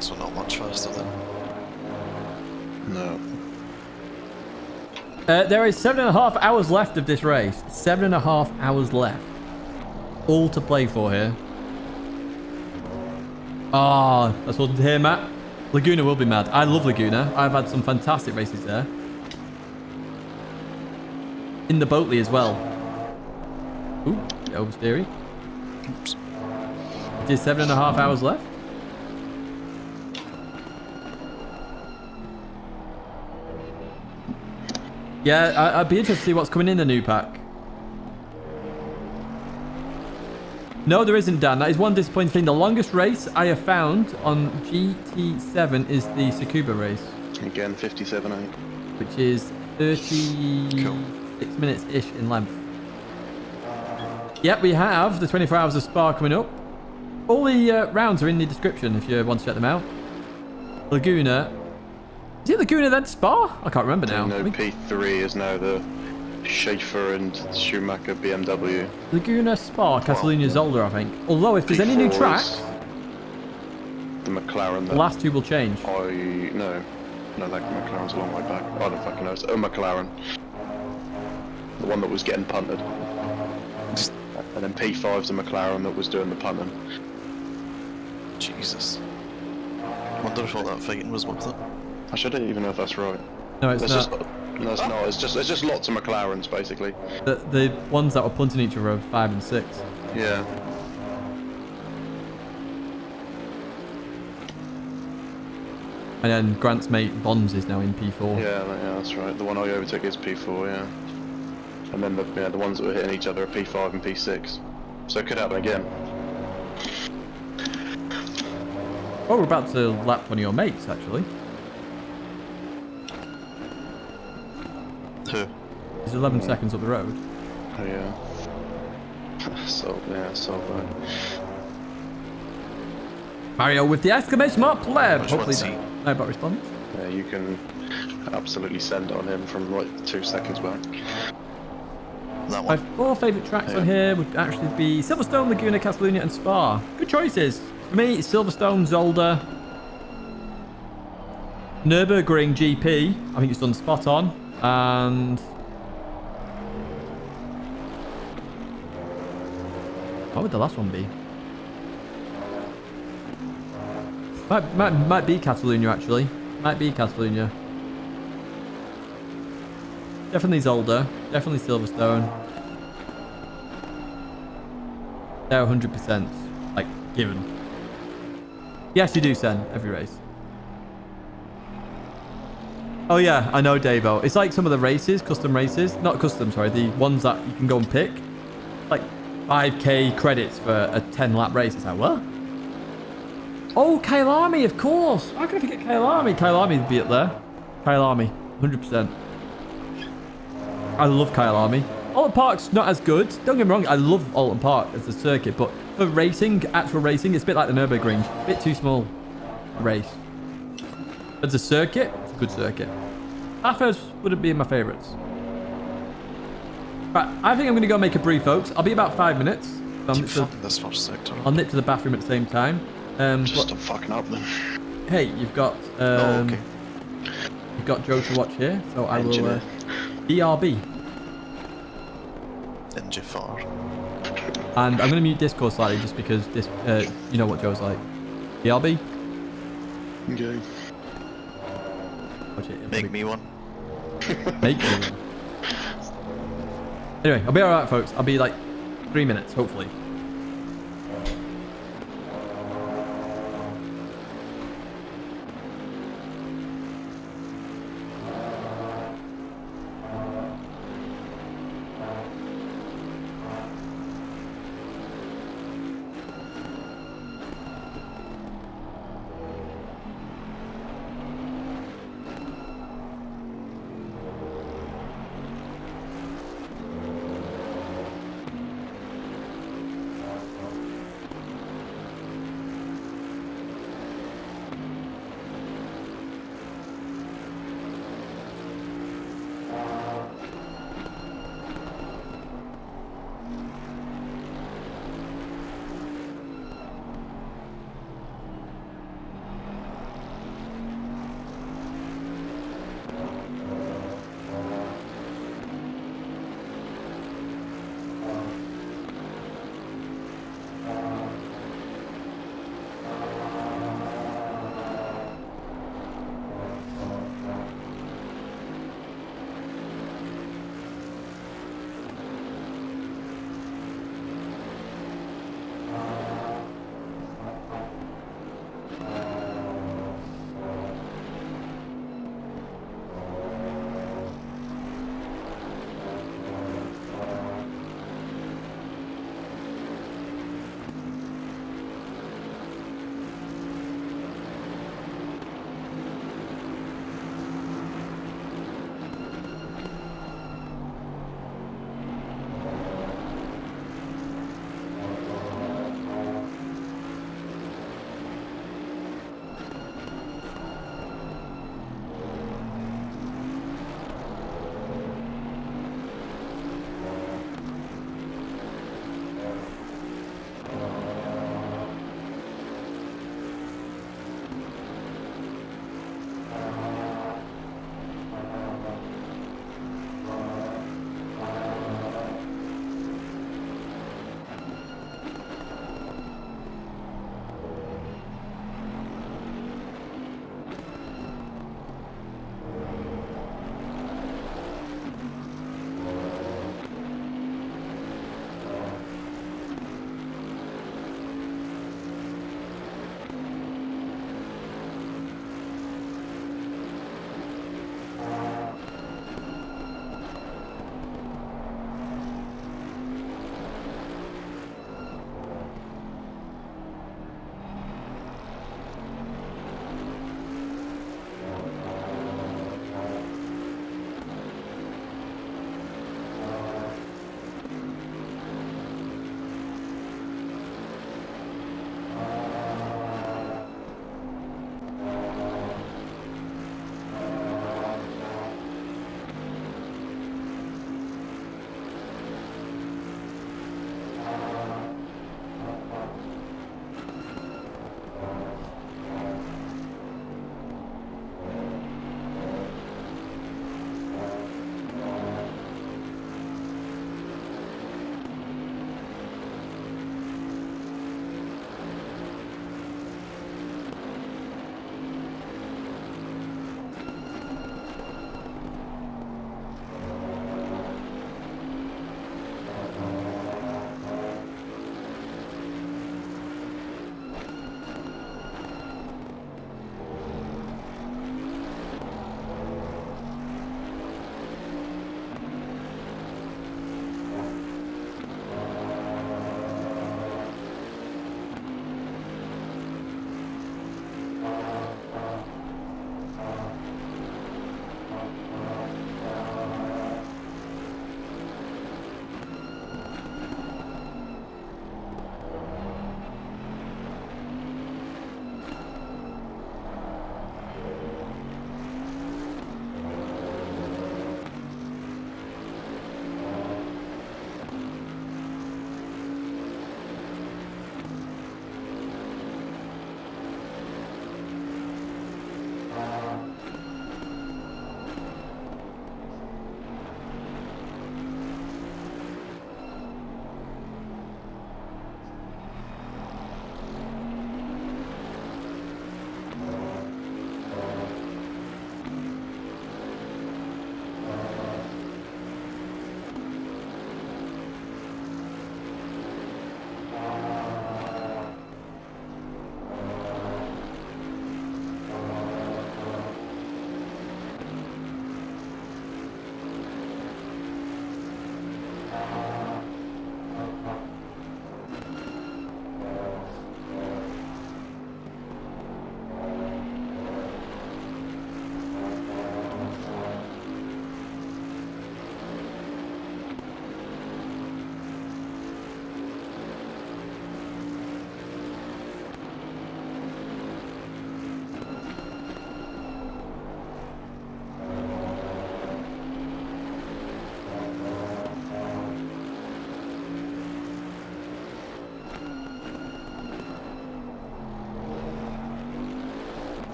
So not much faster then. No. There is 7.5 hours left of this race. 7.5 hours left. All to play for here. Ah, oh, that's all to hear, Matt. Laguna will be mad. I love Laguna. I've had some fantastic races there. In the Boatley as well. Ooh, oversteering. Oops. It is 7.5 hours left. Yeah, I'd be interested to see what's coming in the new pack. No, there isn't, Dan. That is one disappointing thing. The longest race I have found on GT7 is the Tsukuba race. Again, 57.8. Which is 36 minutes-ish in length. Yep, we have the 24 hours of Spa coming up. All the rounds are in the description if you want to check them out. Laguna. Is it Laguna then Spa? I can't remember now. No, P3 is now the Schaefer and Schumacher BMW. Laguna, Spa, Catalunya, Zolder, I think. Although if there's any new tracks, the McLaren. The last 2 will change. No, that McLaren's a long way back. I don't fucking know. It's McLaren. The one that was getting punted. And then P5's the McLaren that was doing the punting. Jesus. Wonder if all that fighting was worth it. Actually, I don't even know if that's right. No, it's not. No, it's not. It's just lots of McLarens, basically. The ones that were punting each other are 5 and 6. Yeah. And then Grant's mate Vons is now in P4. Yeah, that's right. The one I overtook is P4, yeah. And then the ones that were hitting each other are P5 and P6. So it could happen again. Oh, we're about to lap one of your mates, actually. Who? He's 11 seconds up the road. Oh, yeah. So, yeah, so bad. Mario with the exclamation mark pleb. Which Hopefully one's he? no bot response. Yeah, you can absolutely send on him from like 2 seconds back. That My one. 4 favourite tracks Yeah. on here would actually be Silverstone, Laguna, Catalunya and Spa. Good choices. For me, it's Silverstone, Zolder, Nurburgring GP. I think it's done spot on. And what would the last one be? Might be Catalunya, actually. Might be Catalunya. Definitely Zolder. Definitely Silverstone. They're 100%. Like, given. Yes, you do send every race. Oh, yeah, I know, Davo. It's like some of the races, custom races. Not custom, sorry. The ones that you can go and pick. Like, 5k credits for a 10-lap race. It's like, what? Oh, Kyalami, of course. How can I forget Kyalami? Kyalami would be up there. Kyalami, 100%. I love Kyalami. Alton Park's not as good. Don't get me wrong, I love Alton Park as a circuit, but for racing, actual racing, it's a bit like the Nurburgring. A bit too small a race. As a circuit, it's a good circuit. Bathurst wouldn't be in my favourites. Right, I think I'm going to go make a brew, folks. I'll be about 5 minutes. Keep fucking this first sector. I'll nip to the bathroom at the same time. Just stop fucking up then. Hey, you've got Oh, okay. you've got Joe to watch here, so I will Engineer. BRB. In Jafar. And I'm going to mute Discord slightly just because this, you know what Joe's like. BRB. Okay. Watch it. Make me one. Make me. Anyway, I'll be alright, folks. I'll be like 3 minutes, hopefully.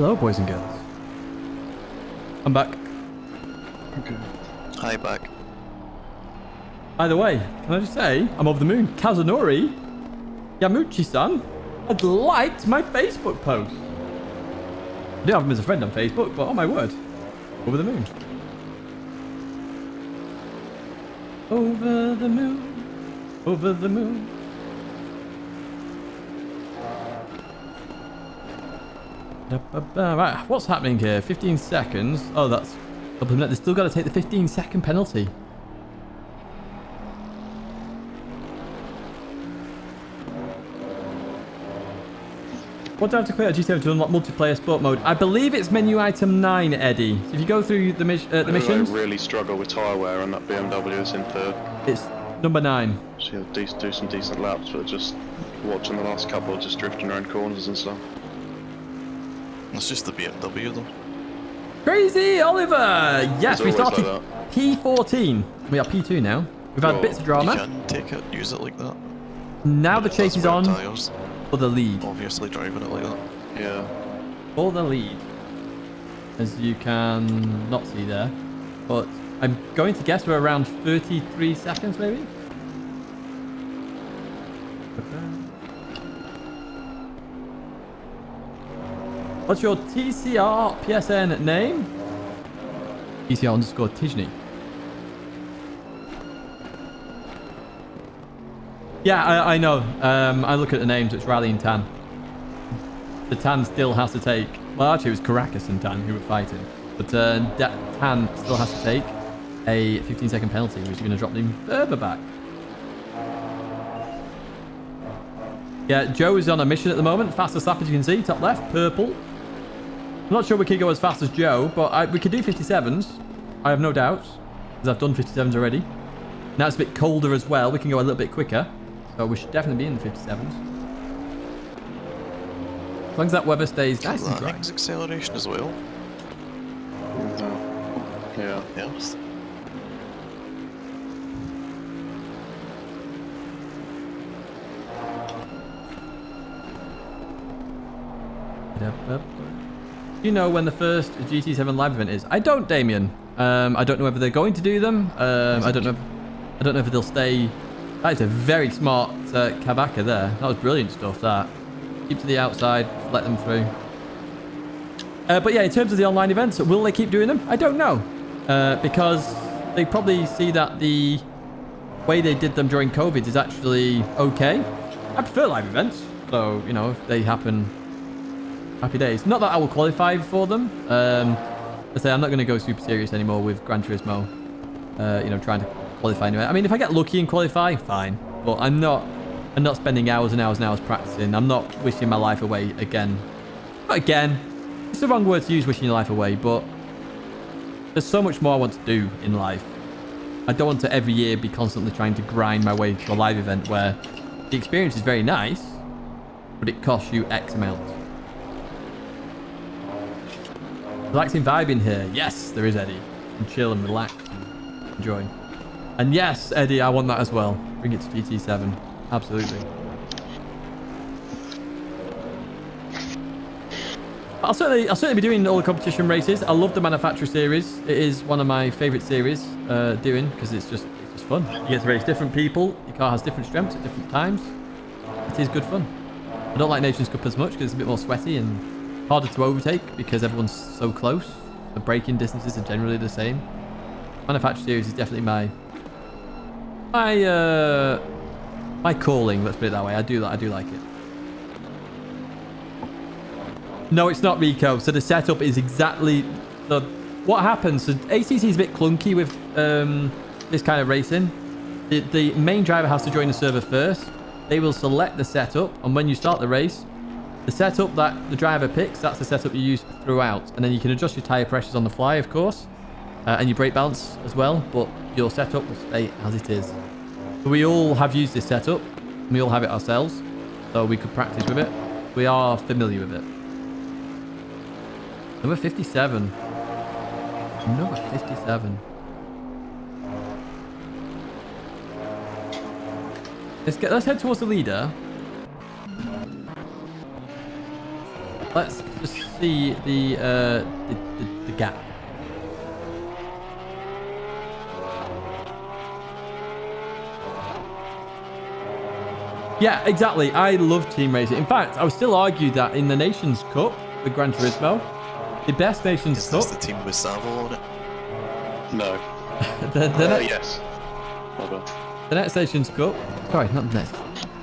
Hello, boys and girls. I'm back. Okay. Hi, back. By the way, can I just say, I'm over the moon. Kazunori Yamuchi-san had liked my Facebook post. I do have him as a friend on Facebook, but oh my word. Over the moon. Over the moon. Over the moon. Right, what's happening here? 15 seconds. Oh, that's... They've still got to take the 15-second penalty. What do I have to clear at GT7 to unlock multiplayer sport mode? I believe it's menu item 9, Eddie. So if you go through the missions... I really struggle with tyre wear and that BMW is in third. It's number 9. So you'll do some decent laps, but just watching the last couple, just drifting around corners and stuff. It's just the BMW though. Crazy Oliver! Yes, It's we always started like P14. We are P2 now. We've had Oh, bits of You drama. can take it, use it like that. Now the chase is That's on where Tyres, for the lead. obviously driving it like that. Yeah. For the lead. As you can not see there. But I'm going to guess we're around 33 seconds maybe? What's your TCR PSN name? TCR underscore Tidgney. Yeah, I know. I look at the names, it's Riley and Tan. The Tan still has to take... Well, actually, it was Caracas and Tan who were fighting. But Tan still has to take a 15-second penalty, which is going to drop him further back. Yeah, Joe is on a mission at the moment. Fastest lap, as you can see, top left, purple. I'm not sure we could go as fast as Joe, but we could do 57s. I have no doubts, because I've done 57s already. Now it's a bit colder as well. We can go a little bit quicker. So we should definitely be in the 57s. As long as that weather stays nice and That dry. X acceleration as well. Yeah. Yes. Do you know when the first GT7 live event is? I don't, Damien. I don't know whether they're going to do them. I don't know if they'll stay. That is a very smart Kavaka there. That was brilliant stuff, that. Keep to the outside, let them through. But yeah, in terms of the online events, will they keep doing them? I don't know. Because they probably see that the way they did them during COVID is actually okay. I prefer live events. So, you know, if they happen, happy days. Not that I will qualify for them. I say I'm not going to go super serious anymore with Gran Turismo. You know, trying to qualify anyway. I mean, if I get lucky and qualify, fine. But I'm not spending hours and hours and hours practicing. I'm not wishing my life away again. Not again. It's the wrong word to use, wishing your life away, but there's so much more I want to do in life. I don't want to every year be constantly trying to grind my way to a live event where the experience is very nice, but it costs you X amount. Relaxing vibe in here. Yes, there is, Eddie. And chill and relax and enjoy. And yes, Eddie, I want that as well. Bring it to GT7. Absolutely. I'll certainly be doing all the competition races. I love the manufacturer series. It is one of my favorite series doing, because it's just fun. You get to race different people. Your car has different strengths at different times. It is good fun. I don't like Nations Cup as much because it's a bit more sweaty and harder to overtake because everyone's so close. The braking distances are generally the same. Manufacturer series is definitely my calling. Let's put it that way. I do like it. No, it's not Rico. So the setup is exactly what happens. So ACC is a bit clunky with this kind of racing. The main driver has to join the server first. They will select the setup, and when you start the race, the setup that the driver picks, that's the setup you use throughout. And then you can adjust your tire pressures on the fly, of course, and your brake balance as well. But your setup will stay as it is. So we all have used this setup. And we all have it ourselves, so we could practice with it. We are familiar with it. Number 57. Number 57. Let's head towards the leader. Let's just see the gap. Yeah, exactly. I love team racing. In fact, I would still argue that in the Nations Cup, the Gran Turismo, the best Nations Is Cup. this the team with Savo on it? No. Yes. My bad. The next Nations Cup. Sorry, not the next.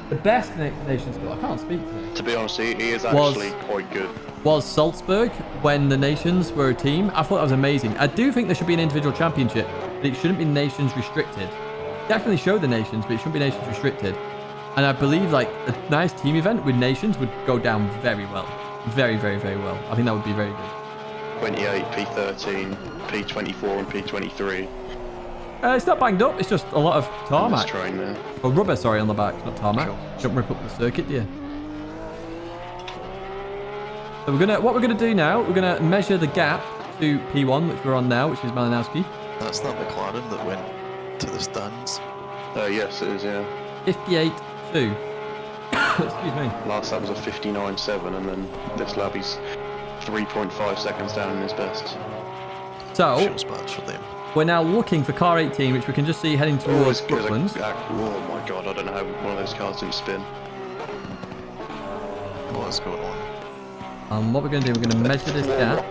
The best Nations Cup. I can't speak today. To be honest, he is actually quite good. Was Salzburg when the nations were a team. I thought that was amazing. I do think there should be an individual championship, but it shouldn't be nations restricted. Definitely show the nations, but it shouldn't be nations restricted. And I believe like a nice team event with nations would go down very well. Very, very, very well. I think that would be very good. 28, P13, P24 and P23. It's not banged up. It's just a lot of tarmac. Train there. Or rubber, sorry, on the back, not tarmac. Don't rip up the circuit, do you? So what we're gonna do now, we're gonna measure the gap to P1, which we're on now, which is Malinowski. That's that McLaren that went to the stands. Yes, it is, yeah. 58.2. Excuse me. Last lap was a 59.7, and then this lap he's 3.5 seconds down in his best. So, Feels bad for them. we're now looking for car 18, which we can just see heading towards Brooklands. Oh my god, I don't know how one of those cars didn't spin. What is going on? And what we're going to do, we're going to measure this gap.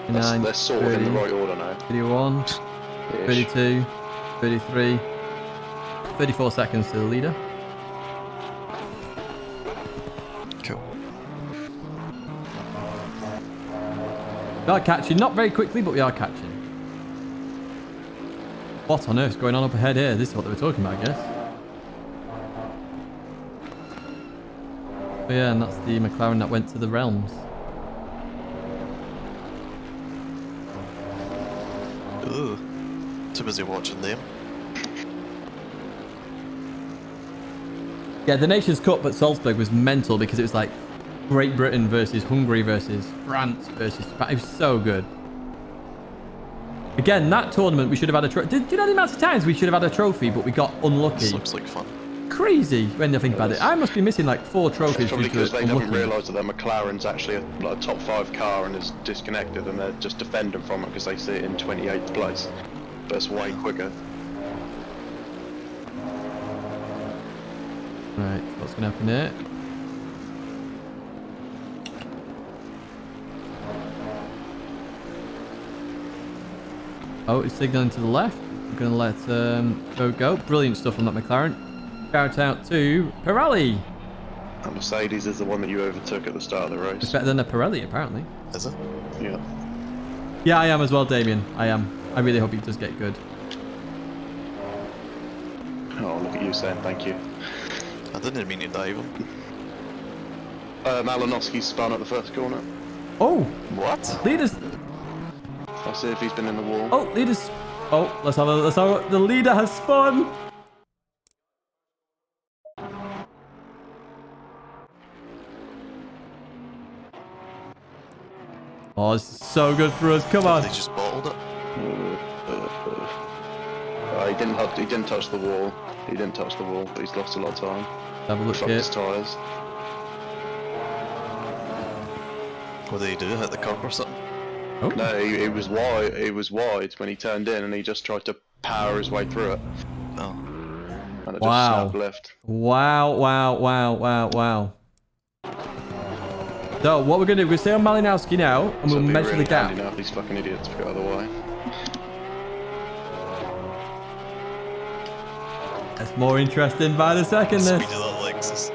They're sort of in the right order now. 31, 32, 33, 34 seconds to the leader. Cool. We are catching, not very quickly, but we are catching. What on earth's going on up ahead here? This is what they were talking about, I guess. Oh yeah, and that's the McLaren that went to the realms. Ugh. Too busy watching them. Yeah, the Nations Cup at Salzburg was mental because it was like Great Britain versus Hungary versus France versus Japan. It was so good. Again, that tournament we should have had a trophy. Do you know the amount of times we should have had a trophy, but we got unlucky? This looks like fun. Crazy when you think about it. I must be missing like 4 trophies. Probably because they haven't unlucky. realised that their McLaren's actually a top 5 car and is disconnected, and they're just defending from it because they see it in 28th place. But it's way quicker. Right, what's going to happen here? Oh, it's signalling to the left. I'm going to let go. Brilliant stuff on that McLaren. Shout out to Pirelli. And Mercedes is the one that you overtook at the start of the race. It's better than a Pirelli, apparently. Is it? Yeah. Yeah, I am as well, Damien. I am. I really hope he does get good. Oh, look at you saying thank you. I didn't mean to dive him. Malinowski's spun at the first corner. Oh, What? leaders. I'll see if he's been in the wall. Oh, leaders. Oh, let's have a. The leader has spun. Oh, this is so good for us. Come on. They just bottled it. He didn't touch the wall. He didn't touch the wall, but he's lost a lot of time. Have a look Fucked here. his tyres. What did he do? Hit the curb or something? Oh. No, he was wide. He was wide when he turned in, and he just tried to power his way through it, No. and it Wow. just snapped left. Wow, wow, wow, wow, wow. So what we're going to do, we're going to stay on Malinowski now, and So we'll it'd be measure really the gap. handy now if these fucking idiots go the other way. That's more interesting by the second, Speed this. of that Lexus.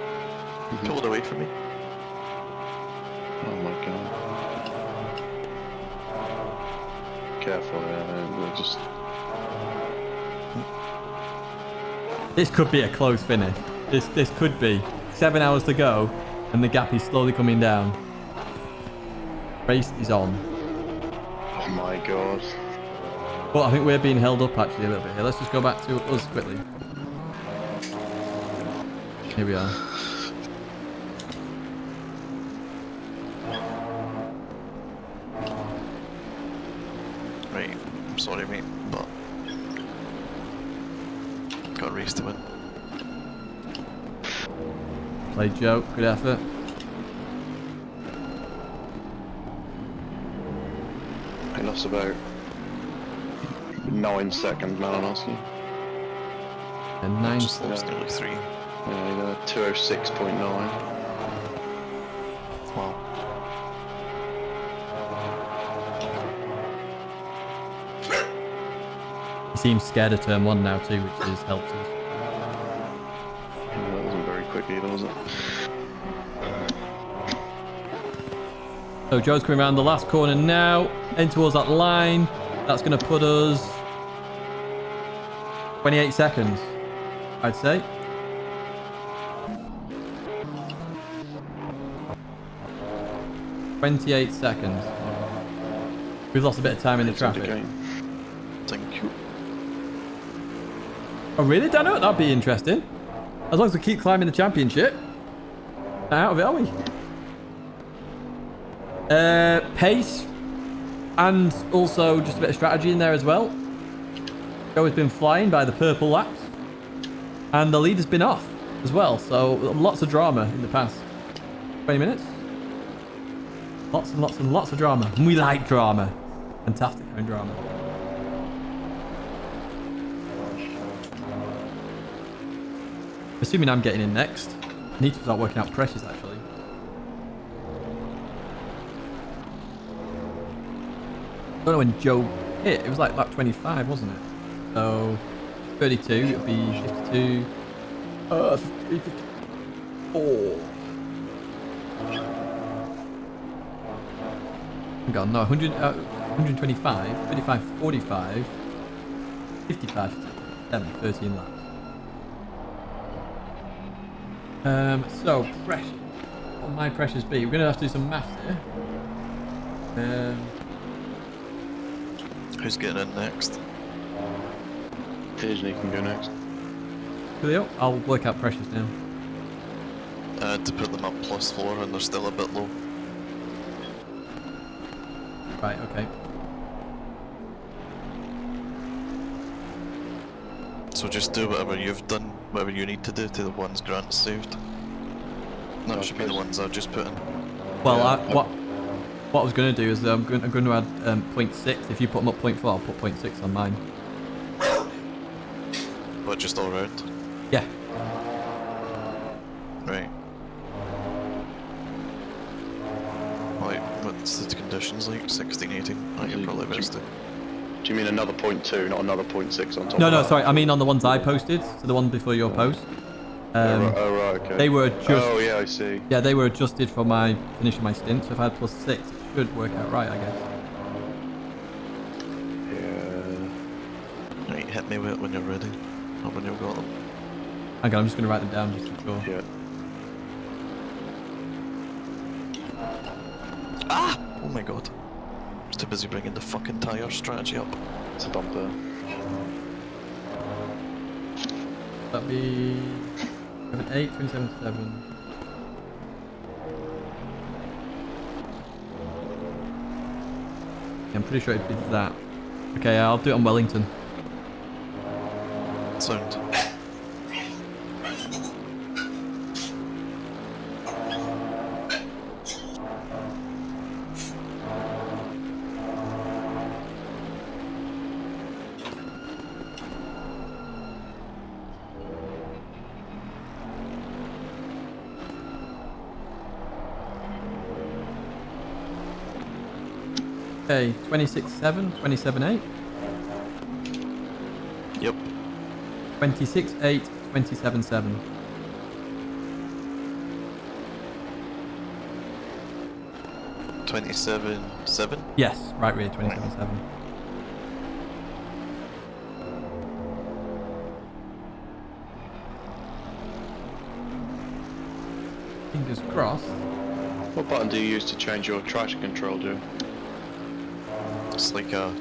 Pull it away from me. Oh my god. Careful, yeah. We're just. This could be a close finish. This could be. 7 hours to go, and the gap is slowly coming down. Race is on. Oh my god. Well, I think we're being held up actually a little bit here. Let's just go back to us quickly. Here we are. Right. I'm sorry, mate, but got a race to win. Play Joe. Good effort. He lost about 9 seconds, Malinowski. And 9. Just lost nearly 3. Yeah, 206.9. Wow. He seems scared of turn 1 now too, which has helped us. Yeah, that wasn't very quick either, was it? So Joe's coming around the last corner now, in towards that line. That's going to put us 28 seconds, I'd say. "28 seconds. We've lost a bit of time in the traffic. Thank you. Oh really, Dano? That'd be interesting. As long as we keep climbing the championship. Not out of it, are we? Pace. And also just a bit of strategy in there as well. Joe has been flying by the purple laps. And the leader's been off as well. So lots of drama in the past 20 minutes. Lots and lots and lots of drama. And we like drama. Fantastic having drama. Assuming I'm getting in next. I need to start working out pressures actually. I don't know when Joe hit. It was like lap 25, wasn't it? So 32, it would be 52. 53, 54. God, no, 100, 125, 35, 45, 55, 7, 13 laps. So pressure. What will my pressures be? We're going to have to do some maths here. Who's getting in next? Tidgney can go next. Julio, I'll work out pressures now. To put them up +4 and they're still a bit low. Right, okay. So just do whatever you've done, whatever you need to do to the ones Grant saved. That should be the ones I've just put in. Well, Yeah, what I was going to do is I'm going to add 0.6. If you put them up 0.4, I'll put 0.6 on mine. But just all round? Yeah. Right. Right, what's the conditions like? 16, 18? Right, you're probably best to. Do you mean another 0.2, not another 0.6 on top No, of no, that? sorry. I mean on the ones I posted. So the one before your post. Oh, right, okay. They were just. Oh, yeah, I see. Yeah, they were adjusted for my finishing my stint. So if I had +6, it should work out right, I guess. Yeah. Right, hit me with it when you're ready. Or when you've got them. Hang on, I'm just going to write them down just to be sure. Yeah. Ah! Oh my god. I was too busy bringing the fucking tyre strategy up. It's a bumper. That'd be 7, 8, 27, 7. I'm pretty sure it'd be that. Okay, I'll do it on Wellington. Sound. Okay, 26.7, 27.8. Yep. 26.8, 27.7. 27.7? Yes, right rear, 27.7. Fingers crossed. What button do you use to change your traction control, Joe? It's like a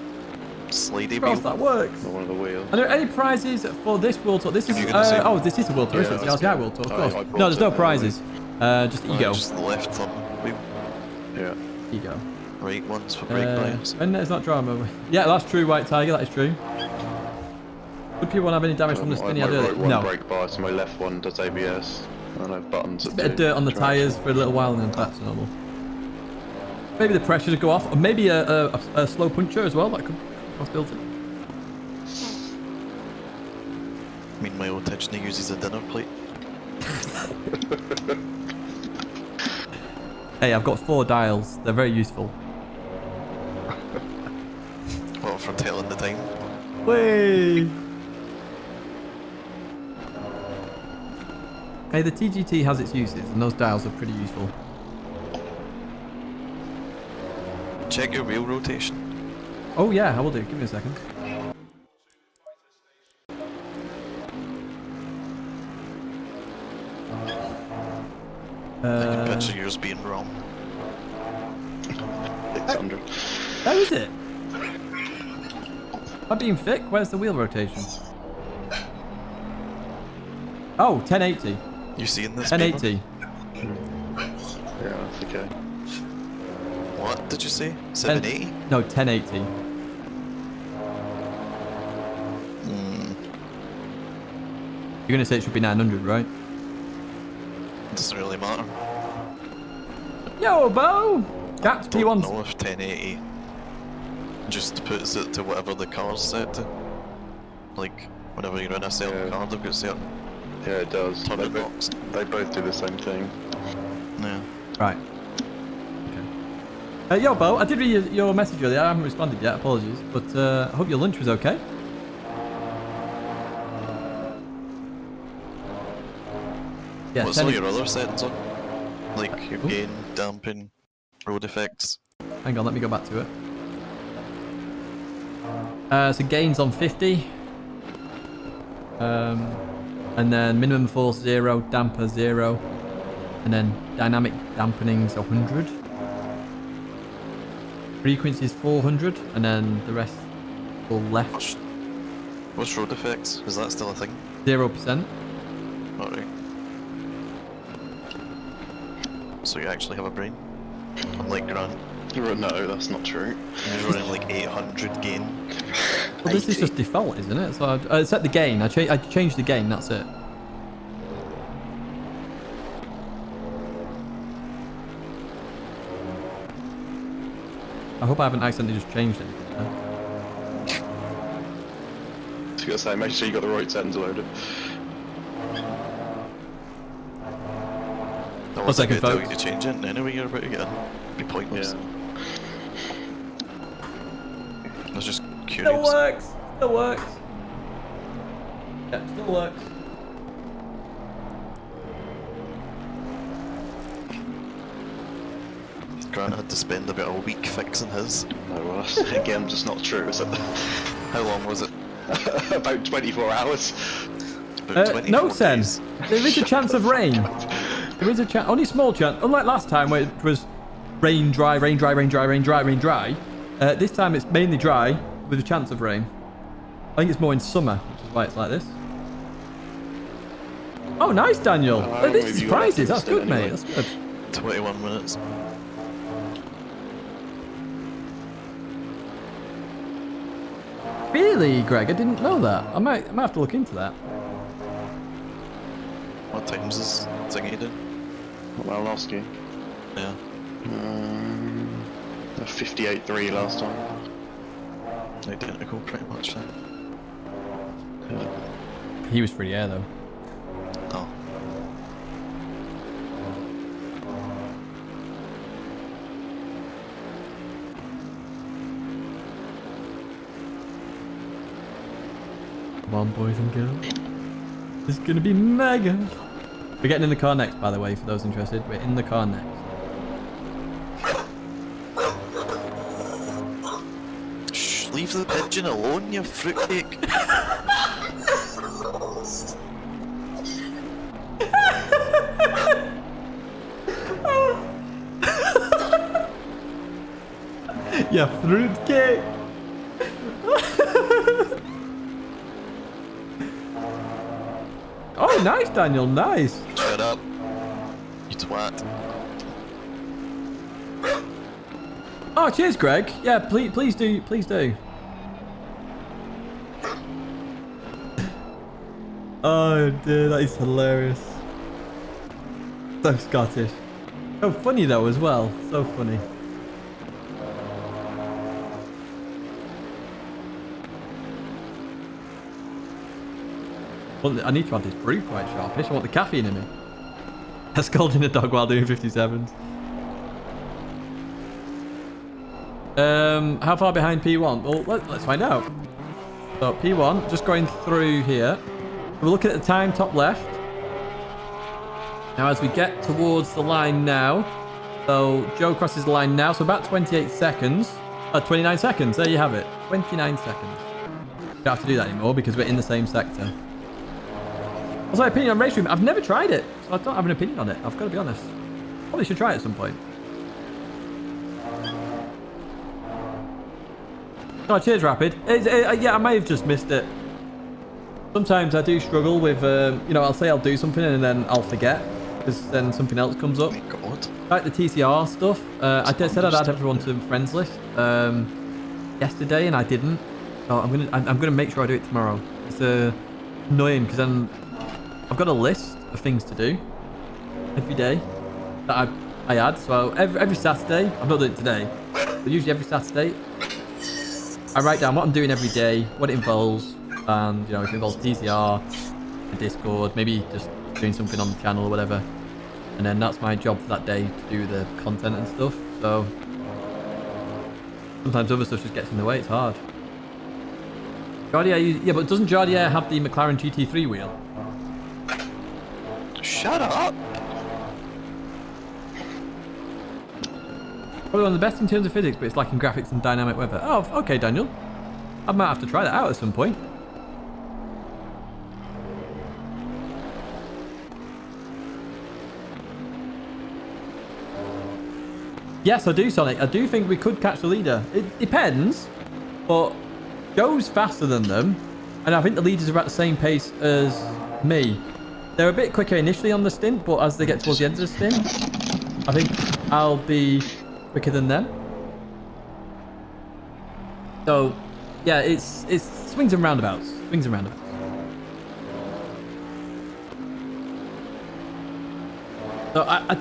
slidey Cross, wheel. that works. Or one of the wheels? Are there any prizes for this World Tour? This is You're gonna say- oh, this is the World Tour, Yeah, isn't it? that's It's the RCI good. World Tour, of I course. brought No, there's no it, prizes. Just ego. Just the left thumb wheel. Yeah. Ego. Right ones for brake bias. And there's not drama. Yeah, that's true, White Tiger. That is true. Would people have any damage from the My spinny? right one No. brake bias and my left one does ABS. I know buttons. A bit of dirt on the tyres for a little while and then that's normal. Maybe the pressure to go off, or maybe a slow puncture as well. That could be a possibility. Meanwhile, Tidgney uses a dinner plate. Hey, I've got 4 dials. They're very useful. What, for telling the time? Whee! Hey, the TGT has its uses, and those dials are pretty useful. Check your wheel rotation. Oh yeah, I will do. Give me a second. I can picture yours being wrong. 600. How is it? Am I being thick? Where's the wheel rotation? Oh, 1080. You seeing this? 1080. Yeah, that's okay. What did you say? 780? No, 1080. You're gonna say it should be 900, right? Doesn't really matter. Yo, Bo! Gaps Don't P1's. know if 1080 just puts it to whatever the car's set to. Like, whenever you're in a certain car, they've got certain Yeah, it does. turning box. They both do the same thing. Yeah. Right. Okay. Yo, Bo, I did read your message earlier. I haven't responded yet. Apologies. But I hope your lunch was okay. Yeah, What's all your other settings on? Like your Ooh. gain, damping, road effects. Hang on, let me go back to it. So gains on 50. And then minimum force 0, damper 0. And then dynamic dampening's 100. Frequency's 400. And then the rest all left. What's road effects? Is that still a thing? 0%. Alright. So you actually have a brain? Unlike Grant, No, that's not true. he's running like 800 gain. Well, this is just default, isn't it? So I set the gain. I changed the gain, that's it. I hope I haven't accidentally just changed anything there. I was gonna say, make sure you got the right settings loaded. That One second, good till folks. you change it, and anyway you're about to get in. It'd be pointless. Yeah. I was just Still curious. works! Still works! Yeah, still works. Grant had to spend about a week fixing his. No, well, that's, again, just not true, is it? How long was it? About 24 hours. About 24 No, Sen. days. There is a chance of rain. There is a chance, only small chance. Unlike last time where it was rain, dry, rain, dry, rain, dry, rain, dry, rain, dry. This time it's mainly dry with a chance of rain. I think it's more in summer, which is why it's like this. Oh, nice, Daniel. How long This have is you got prizes. left That's in good, it anyway? mate. That's good. 21 minutes. Really, Greg? I didn't know that. I might have to look into that. What times is Tidgney doing? Well, I'll ask you. Yeah. 58.3 last time. Identical pretty much then. He was free air though. Oh. Come on, boys and girls. This is gonna be mega. We're getting in the car next, by the way, for those interested. We're in the car next. Shh, leave the pigeon alone, you fruitcake. Yeah, fruitcake. Oh, nice, Daniel. Nice. Shut up. You twat. Oh, cheers, Greg. Yeah, please do. Please do. Oh, dear. That is hilarious. So Scottish. So funny though as well. So funny. Well, I need to have this brew quite sharpish. I want the caffeine in me. Scolding a dog while doing 57s. How far behind P1? Well, let's find out. So P1, just going through here. We're looking at the time, top left. Now as we get towards the line now. So Joe crosses the line now. So about 28 seconds. 29 seconds. There you have it. 29 seconds. Don't have to do that anymore because we're in the same sector. What's my opinion on Race Room? I've never tried it, so I don't have an opinion on it. I've got to be honest. Probably should try it at some point. Oh, cheers, Rapid. Yeah, I may have just missed it. Sometimes I do struggle with, you know, I'll say I'll do something and then I'll forget because then something else comes up. Oh my God. Like the TCR stuff. I said I'd add everyone to the friends list yesterday and I didn't. So I'm gonna make sure I do it tomorrow. It's annoying because then I've got a list of things to do every day that I add. So every Saturday, I've not done it today, but usually every Saturday, I write down what I'm doing every day, what it involves, and you know, if it involves TCR, a Discord, maybe just doing something on the channel or whatever. And then that's my job for that day to do the content and stuff. So sometimes other stuff just gets in the way. It's hard. Jardier, yeah, but doesn't Jardier have the McLaren GT3 wheel? Shut up! Probably one of the best in terms of physics, but it's lacking graphics and dynamic weather. Oh, okay, Daniel. I might have to try that out at some point. Yes, I do, Sonic. I do think we could catch the leader. It depends, but Joe's faster than them, and I think the leaders are at the same pace as me. They're a bit quicker initially on the stint, but as they get towards the end of the stint, I think I'll be quicker than them. So, yeah, it's swings and roundabouts. Swings and roundabouts. So I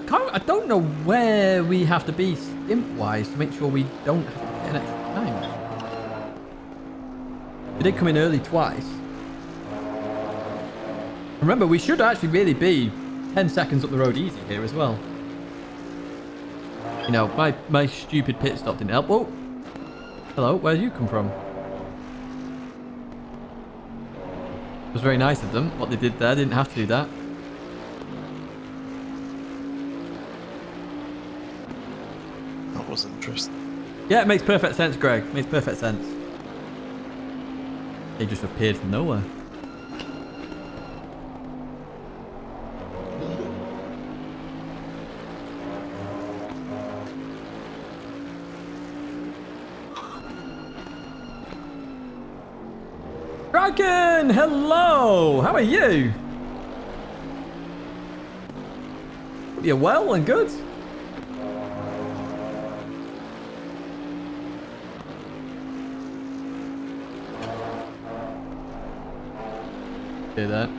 don't know where we have to be stint-wise to make sure we don't have to get an extra time. We did come in early twice. Remember, we should actually really be 10 seconds up the road easy here as well. You know, my stupid pit stop didn't help. Oh, hello, where do you come from? It was very nice of them, what they did there. Didn't have to do that. That was interesting. Yeah, it makes perfect sense, Greg. Makes perfect sense. They just appeared from nowhere. Dragon, hello. How are you? You're well and good. Hear that?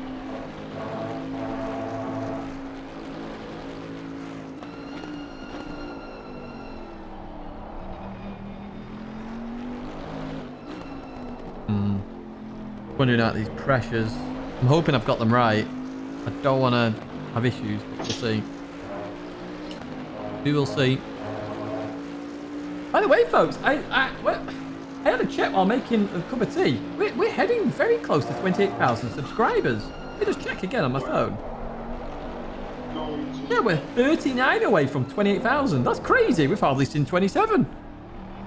Wondering out these pressures. I'm hoping I've got them right. I don't want to have issues, but we'll see. We will see. By the way, folks, I had a check while making a cup of tea. We're heading very close to 28,000 subscribers. Let me just check again on my phone. Yeah, we're 39 away from 28,000. That's crazy. We've hardly seen 27.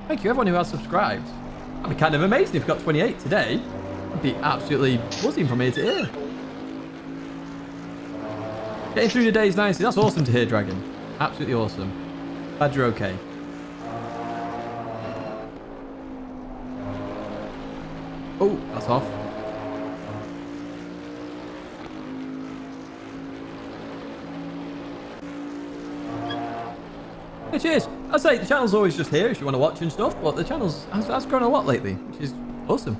Thank you, everyone who has subscribed. That'd be kind of amazing if we got 28 today. I'd be absolutely buzzing from ear to ear. Getting through the days nicely. That's awesome to hear, Dragon. Absolutely awesome. Glad you're okay. Oh, that's off. Hey, cheers. I'd say the channel's always just here if you want to watch and stuff, but the channel's has grown a lot lately, which is awesome.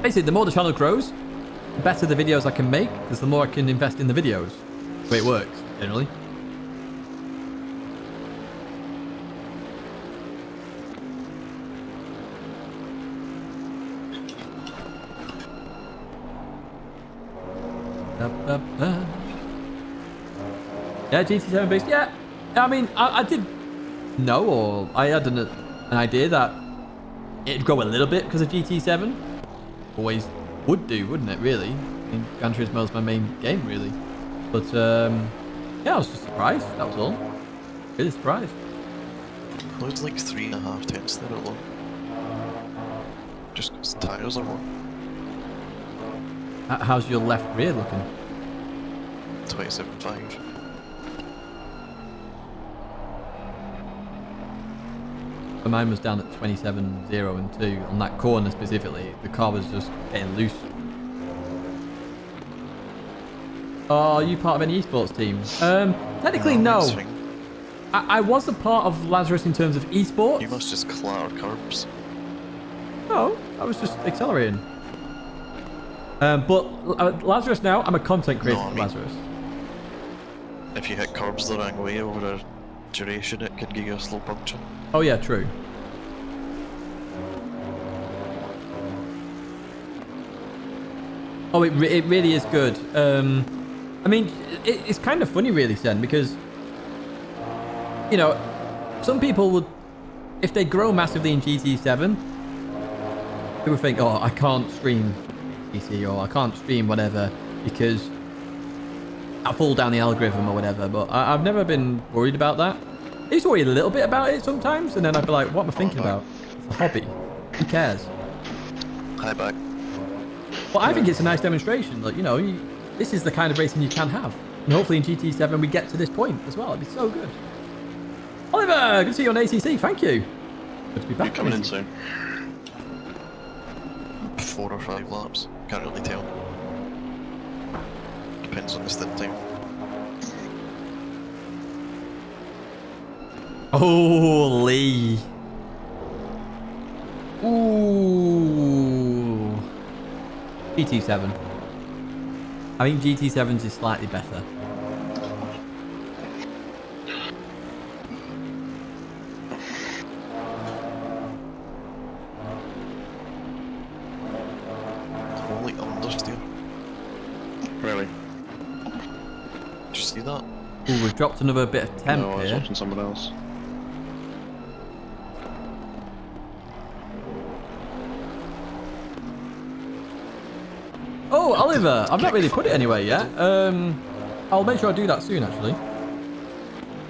Basically, the more the channel grows, the better the videos I can make, because the more I can invest in the videos. The way it works. generally. Yeah, GT7 based. Yeah, I mean, I did know, or I had an idea that it'd grow a little bit because of GT7. Always would do, wouldn't it? Really. I mean, Gran Turismo is my main game, really. But yeah, I was just surprised. That was all. Really surprised. There's like 3.5 tenths there alone. Just because the tyres are more. How's your left rear looking? 27.5. But mine was down at 27.0 and 2 on that corner specifically. The car was just getting loose. Oh, are you part of any esports team? Technically no. Swing. I was a part of Lazarus in terms of esports. You must just clatter curbs. No, I was just accelerating. But Lazarus now, I'm a content creator for Lazarus. If you hit curbs the wrong way over a duration, it could give you a slow puncture. Oh yeah, true. Oh, it really is good. I mean, it's kind of funny really, Sen, because, you know, some people would, if they grow massively in GT7, they would think, oh, I can't stream GT or I can't stream whatever because I'll fall down the algorithm or whatever. But I've never been worried about that. I used to worry a little bit about it sometimes, and then I'd be like, what am I thinking about? It's a hobby. Who cares? Hi, back. Well, I think it's a nice demonstration. Like, you know, this is the kind of racing you can have. And hopefully in GT7 we get to this point as well. It'd be so good. Oliver, good to see you on ACC. Thank you. Good to be back. You're coming in soon. 4 or 5 laps. Can't really tell. Depends on the stint time. Holy. Ooh. GT7. I think GT7's is slightly better. Holy understeer. Really? Did you see that? Ooh, we've dropped another bit of temp No, I was here. watching someone else. Oh, Oliver, I've not really put it anywhere yet. I'll make sure I do that soon, actually.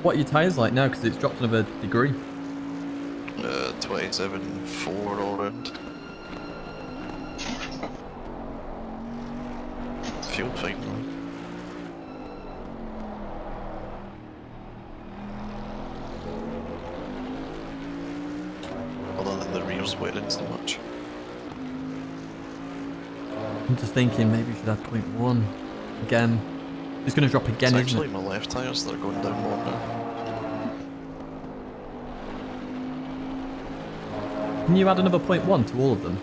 What are your tyres like now? Because it's dropped another degree. 27.4 all round. Feel fine now. Other than the rear's wearing so much. I'm just thinking maybe we should have 0.1 again. It's going to drop again, It's isn't actually it? my left tyres that are going down more now. Can you add another 0.1 to all of them?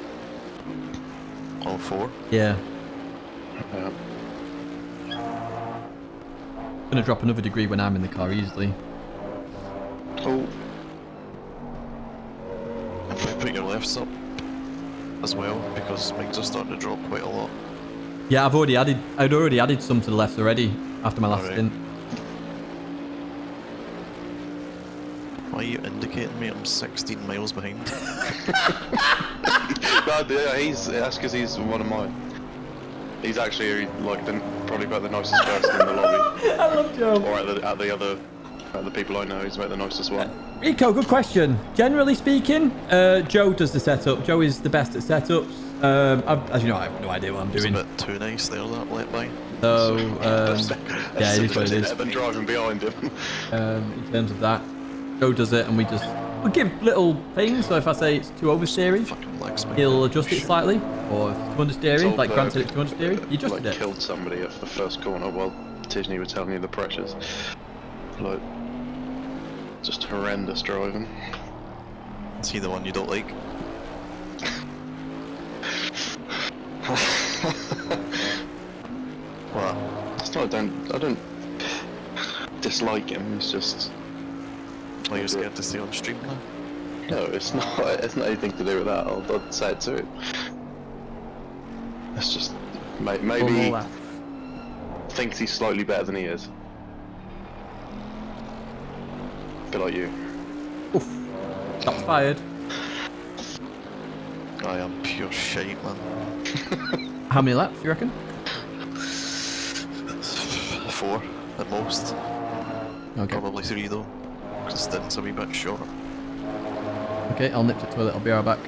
All 4. Yeah. Yeah. It's going to drop another degree when I'm in the car easily. Oh, And if you put your lefts up as well, because mine's are starting to drop quite a lot. Yeah, I'd already added some to the left already after my last Alright. stint. Why are you indicating me? I'm 16 miles behind. no, yeah, that's because he's one of mine. He's actually like probably about the nicest person in the lobby. I love Joe. Or at the people I know, he's about the nicest one. Rico, good question. Generally speaking, Joe does the setup. Joe is the best at setups. As you know, I have no idea what I'm It's a doing. bit too nice there, that let by. So, yeah, it is what it is. I've been driving behind him. In terms of that, Joe does it, and we give little things. So if I say it's too oversteering, Fucking legs, man. he'll adjust it slightly. Or if it's too understeering, like Zolder, granted it's too understeering, he adjusted like it. killed somebody at the first corner while Tidgney was telling me the pressures. Like, just horrendous driving. Is he the one you don't like? What? It's not, I don't. dislike him. It's just Are you scared to stay on stream now? no. It's not. It's not anything to do with that. I'd say it to him. It's just maybe he thinks he's slightly better than he is. A bit like you. Oof. Shots fired. I am pure shite, man. How many laps do you reckon? 4 at most. Okay. Probably 3 though. Because stints a wee bit short. Okay, I'll nip to the toilet. I'll be right back.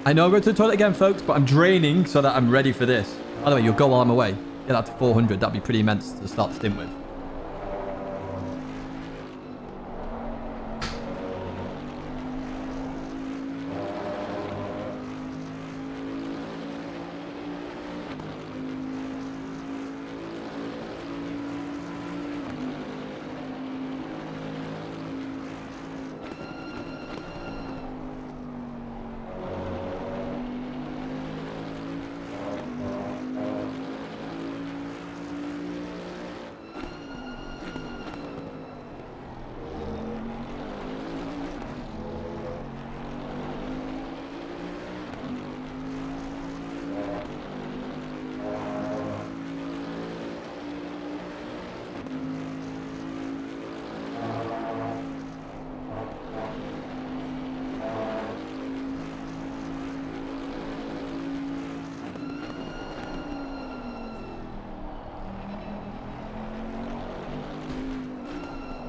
I know I'll go to the toilet again, folks, but I'm draining so that I'm ready for this. By the way, you'll go while I'm away. Get that to 400. That'd be pretty immense to start the stint with.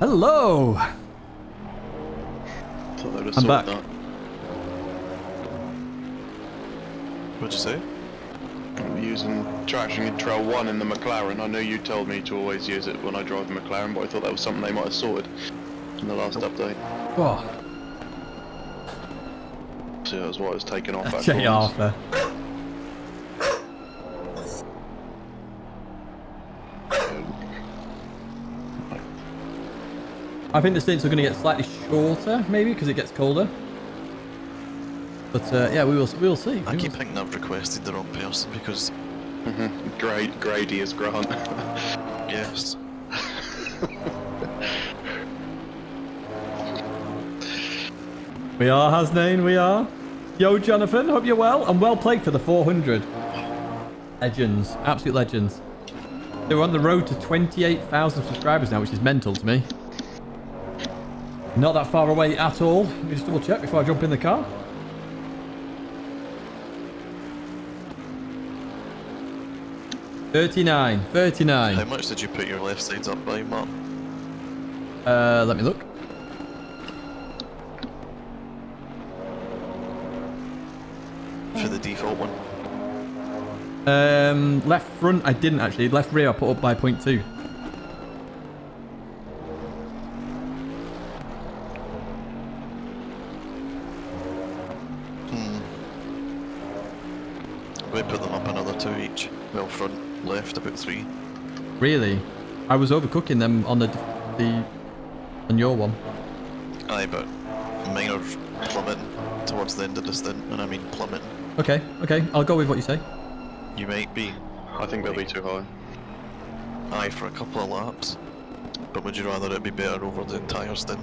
Hello! I'm back. What'd you say? I'm using traction control 1 in the McLaren. I know you told me to always use it when I drive the McLaren, but I thought that was something they might have sorted in the last update. Oh, So that was why I was taken off that Jay corners. Arthur. I think the stints are going to get slightly shorter, maybe, because it gets colder. But yeah, we will see. I keep thinking I've requested the wrong person because... Grady is Grant. Yes. We are, Hasnain, we are. Yo, Jonathan, hope you're well. And well played for the 400. Legends. Absolute legends. They're on the road to 28,000 subscribers now, which is mental to me. Not that far away at all. Let me just double check before I jump in the car. $39. How much did you put your left sides up by, Matt? Let me look. For the default one. Left front, I didn't actually. Left rear, I put up by 0.2. We put them up another 2 each. Well, front left about 3. Really? I was overcooking them on on your one. Aye, but mine are plummeting towards the end of the stint, and I mean plummeting. Okay, I'll go with what you say. You might be. I think they'll be too high. Aye, for a couple of laps. But would you rather it be better over the entire stint?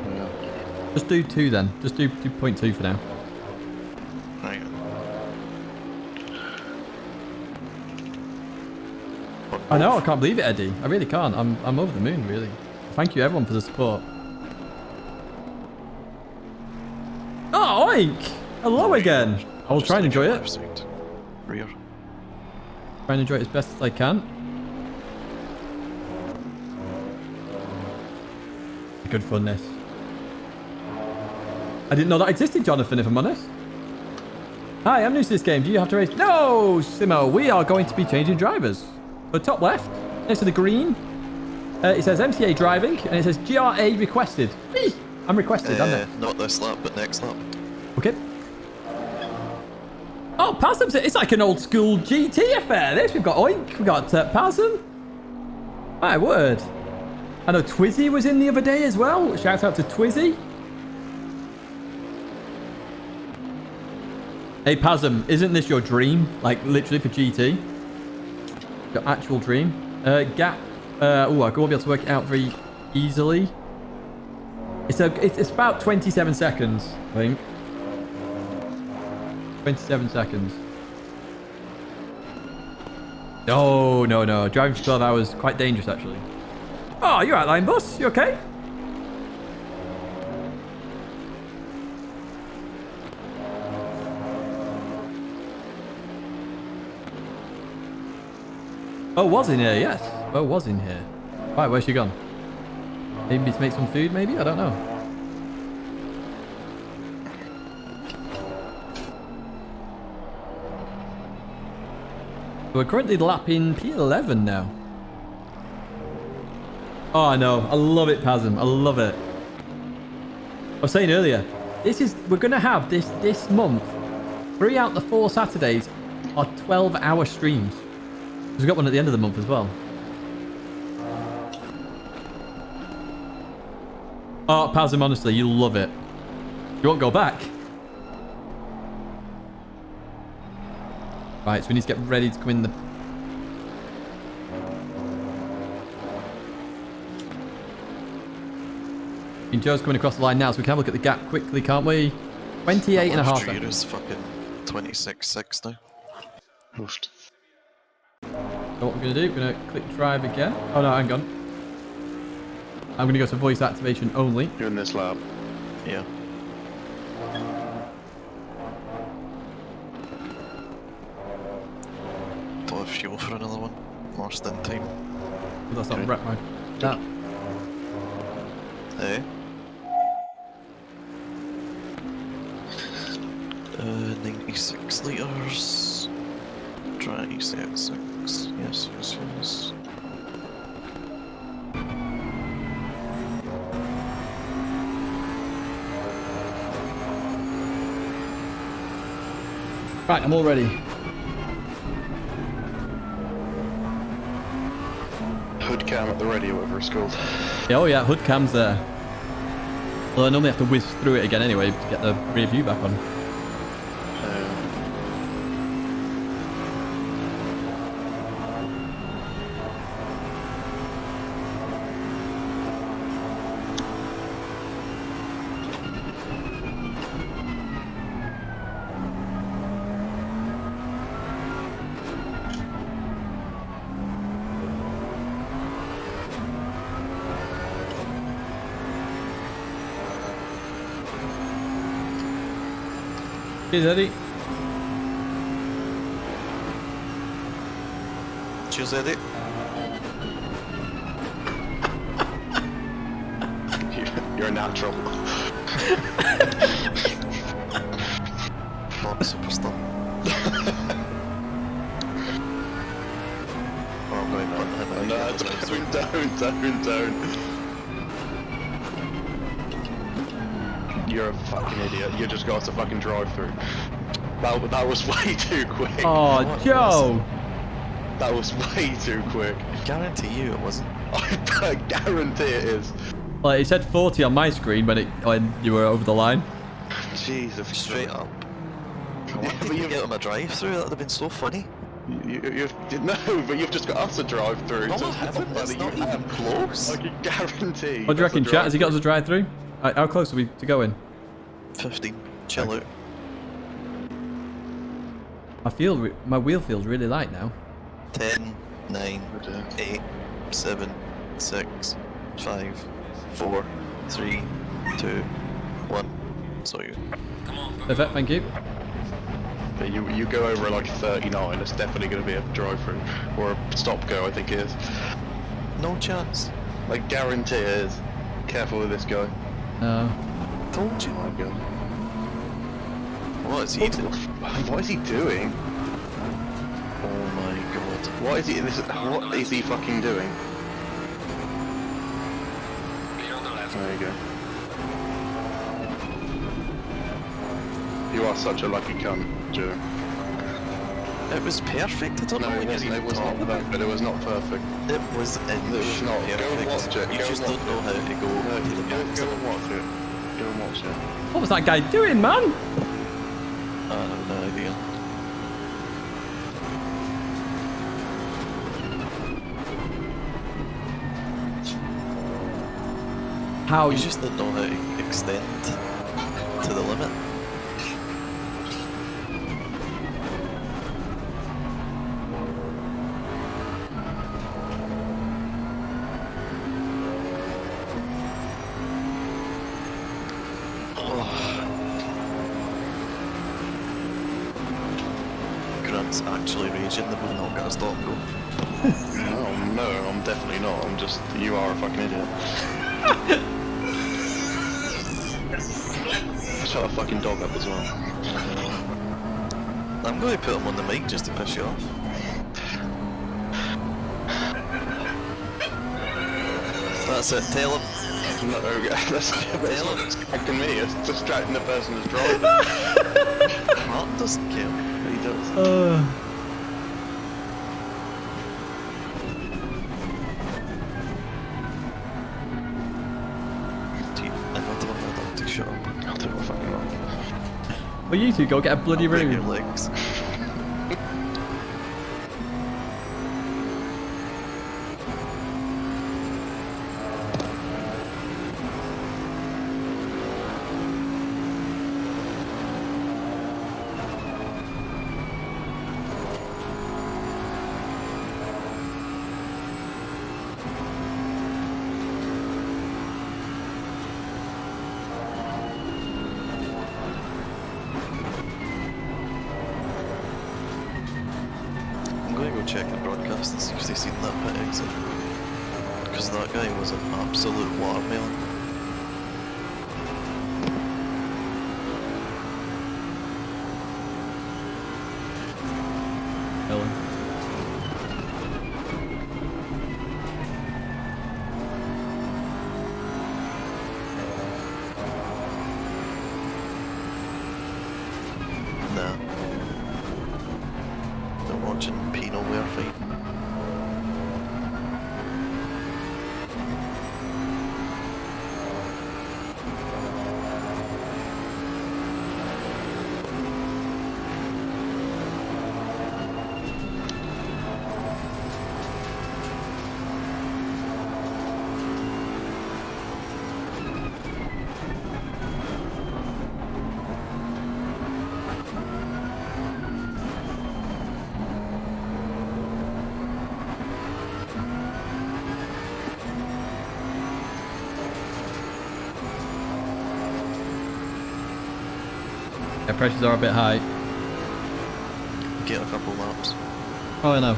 Yeah. Just do 2 then. Just do 0.2 for now. Right. I know, I can't believe it, Eddie. I really can't. I'm over the moon, really. Thank you, everyone, for the support. Oh, oink! Hello again. I will try and enjoy it. Side. Rear. Try and enjoy it as best as I can. Good fun, this. I didn't know that existed, Jonathan, if I'm honest. Hi, I'm new to this game. Do you have to race? No, Simo. We are going to be changing drivers. So top left, next to the green, it says MCA driving, and it says GRA requested. Eee! I'm requested, aren't I? Not this lap, but next lap. Okay. Oh, Pasm, it's like an old school GT affair. This, we've got Oink, we've got Pasm. My word. I know Twizzy was in the other day as well. Shout out to Twizzy. Hey, Pasm, isn't this your dream? Like, literally for GT? Your actual dream? Gap I won't be able to work it out very easily. It's about 27 seconds, I think. 27 seconds. Oh, no, no. Driving for 12 hours, quite dangerous, actually. Oh, you're right, line boss. You okay? Oh, was in here, yes. Oh, was in here. Right, where's she gone? Maybe to make some food, maybe? I don't know. We're currently lapping P11 now. Oh, I know. I love it, Pasm. I love it. I was saying earlier, we're going to have this month, 3 out of the 4 Saturdays are 12-hour streams. We've got one at the end of the month as well. Oh, Pasm, honestly, you'll love it. You won't go back. Right, so we need to get ready to come in the... And Joe's coming across the line now, so we can have a look at the gap quickly, can't we? 28 and a half seconds. Is fucking 26.6 now. Hoofed. So what we're going to do, we're going to click drive again. Oh no, hang on. I'm going to go to voice activation only. You're in this lab. Yeah. Don't have fuel for another one. More stint time. But that's not rep mode. That. Eh? 96 litres. Try 86. Yes, yes, yes. Right, I'm all ready. Hood cam at the ready, or whatever it's called. Yeah, oh yeah, hood cam's there. Well, I normally have to whiz through it again anyway to get the rear view back on. Cheers, Eddie. Cheers, Eddie. You're a natural. Not a superstar. Oh, I'm going on. No, don't. You're a fucking idiot. You just got us a fucking drive-through. That was way too quick. Oh, Joe! That was way too quick. I guarantee you it wasn't. I guarantee it is. Like, it said 40 on my screen when you were over the line. Jesus. Straight up. Yeah, Why did you get on a drive-through? That would have been so funny. No, but you've just got us a drive-through. No, so I haven't. It's not even close. I can guarantee. What do you reckon, chat? Has he got us a drive-through? How close are we to go in? 15. Chill out. My wheel feels really light now. 10, 9, 8, 7, 6, 5, 4, 3, 2, 1. So you. Come on, go. Perfect, thank you. But you go over like 39, it's definitely going to be a drive-through. Or a stop-go, I think it is. No chance. I guarantee it is. Careful with this guy. Told you. Oh my god. What is he doing? What is he doing? Oh my god. What is he fucking doing? Clear on the left. There you go. You are such a lucky cunt, Joe. It was perfect. I don't know No, what it you're was not talking about. perfect. It was not perfect. It was It was not. perfect. Go and watch it. You Go just and don't know watch how to go No, to the go maximum. and watch it. Go and watch it. What was that guy doing, man? I have no idea. How You you just don't know how to extend to the limit. Grant's actually raging that we've not got a stop and go. No, I'm definitely not. I'm just, you are a fucking idiot. Shut a fucking dog up as well. I'm going to put him on the mic just to piss you off. That's it, tell him. No, that's distracting me. It's distracting the person who's driving. Martin doesn't care. He does. Gee, if I tell my dog to shut up, I'll do what fucking wrong. Well, you two go get a bloody I'll break your room. legs. I'm going to go check the broadcast and see if they've seen that pit exit. Because that guy was an absolute watermelon. Ellen. Nah. They're watching Pino Ware fighting. Yeah, pressures are a bit high. Get a couple laps. Oh, I know.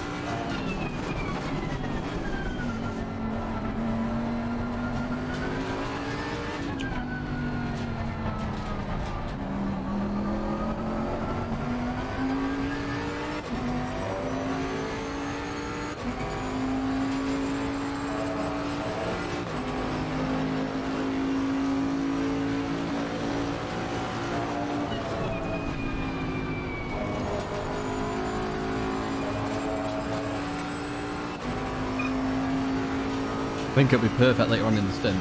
I think it'll be perfect later on in the stint.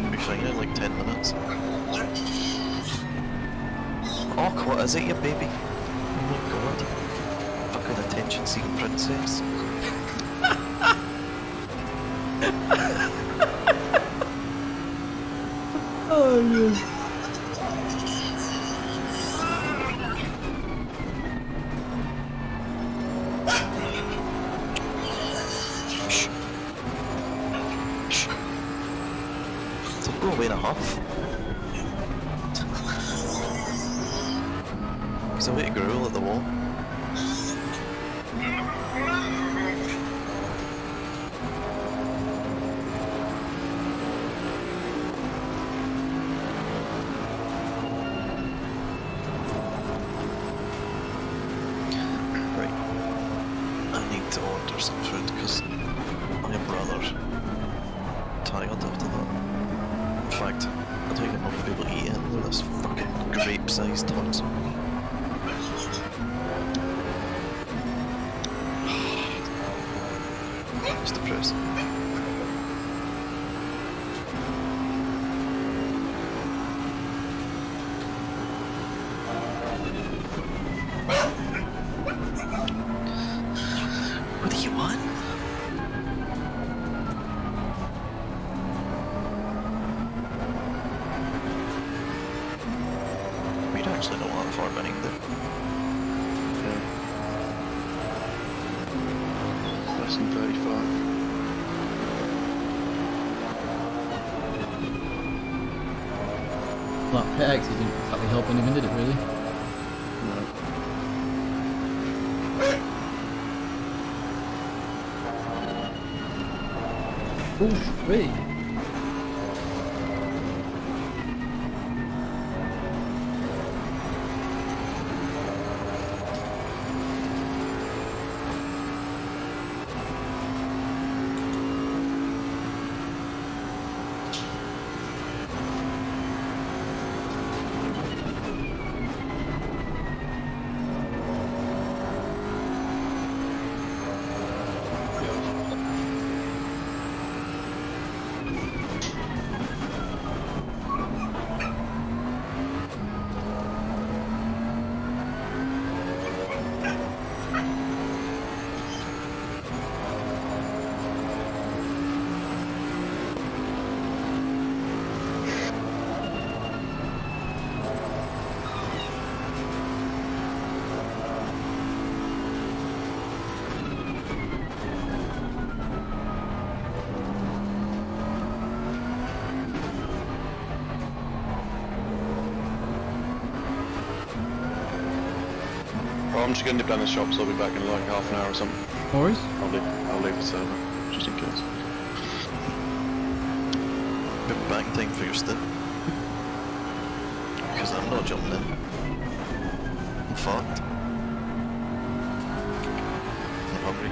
We'll be fine in like 10 minutes. Oh, what is it, your baby? Oh my god. Fucking attention-seeking princess. Oh, yeah. Don't go away in a huff. He's away to growl at the wall. Right. I need to order some food because I am rather tired after that. In fact, I don't think I'm going to be able to eat it with this fucking grape-sized tons. It's depressing. What do you want? actually not that far behind it. Yeah. Less than 35. That pit exit didn't exactly help anything, did it really? No. Oh, sweet. Well, I'm just going to nip down the shop, so I'll be back in like half an hour or something. No worries. I'll leave the server, just in case. Bit of bang time for your stint. Because I'm not jumping in. I'm fucked. I'm hungry.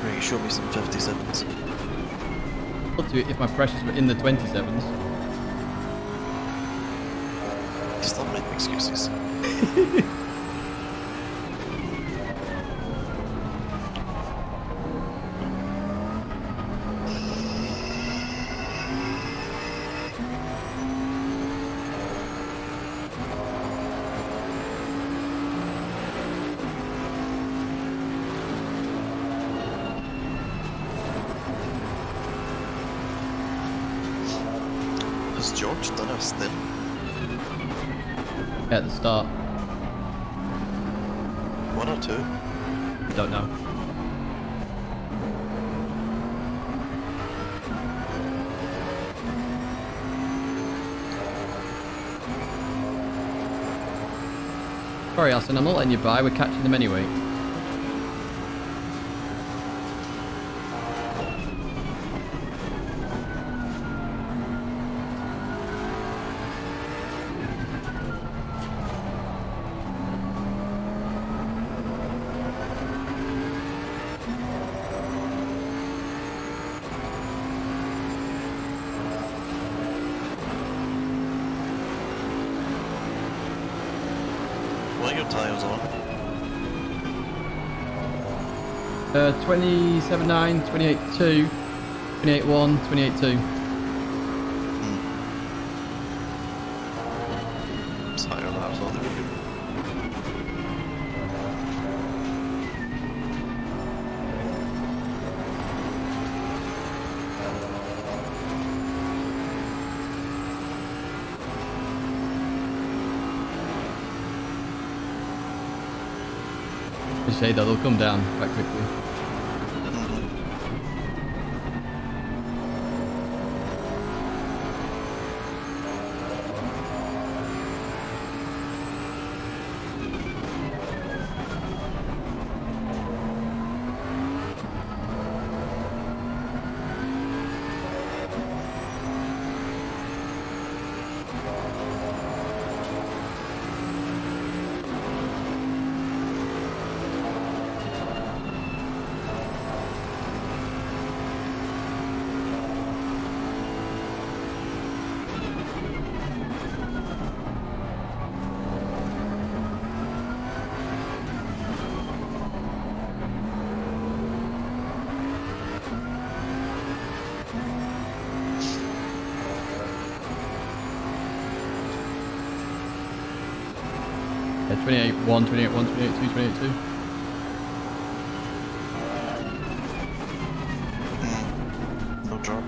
Right, show me some 57s. I'd do it if my pressures were in the 27s. Stop making excuses. Has George done a stint? At the start. 1 or 2? I don't know. Sorry, Alison, I'm not letting you by. We're catching them anyway. What are your tyres on? 27.9, 28.2, 28.1, 28.2. It's higher than I thought they would be. Say that they'll come down quite quickly. Yeah, 28-1, 28-1, 28-2, 28-2. No drop.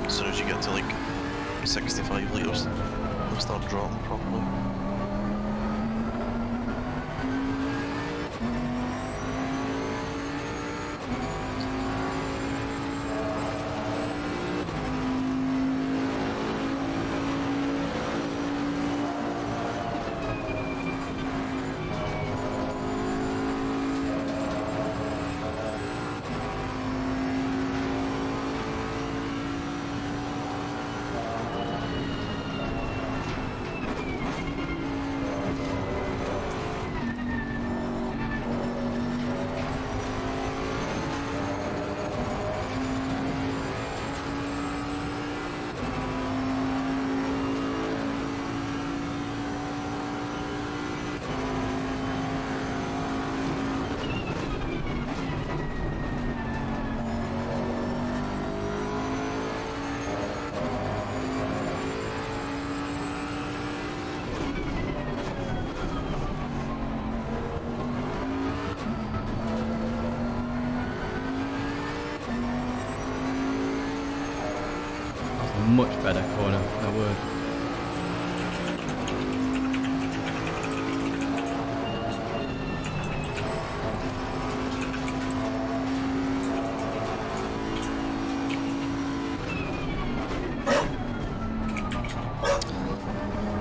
As soon as you get to like 65 litres, you'll start dropping properly. Much better corner, my word.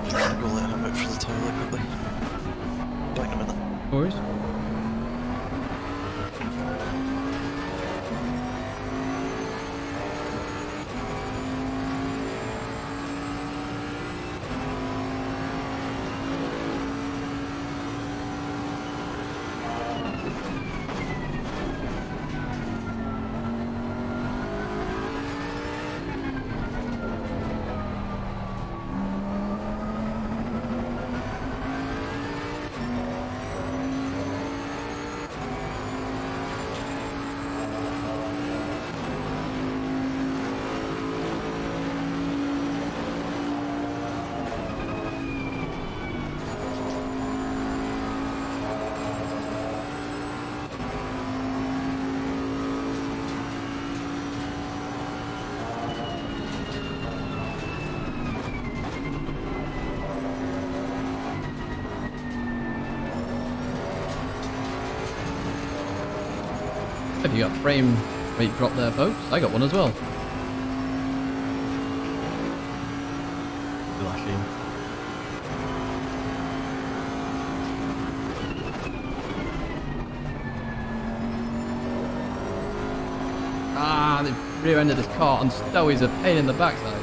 I'm gonna go let him out for the toilet quickly. Back in a minute. No worries. Have you got frame rate drop there, folks? I got one as well. Lashing. Ah, the rear end of this car on Stowie's a pain in the backside.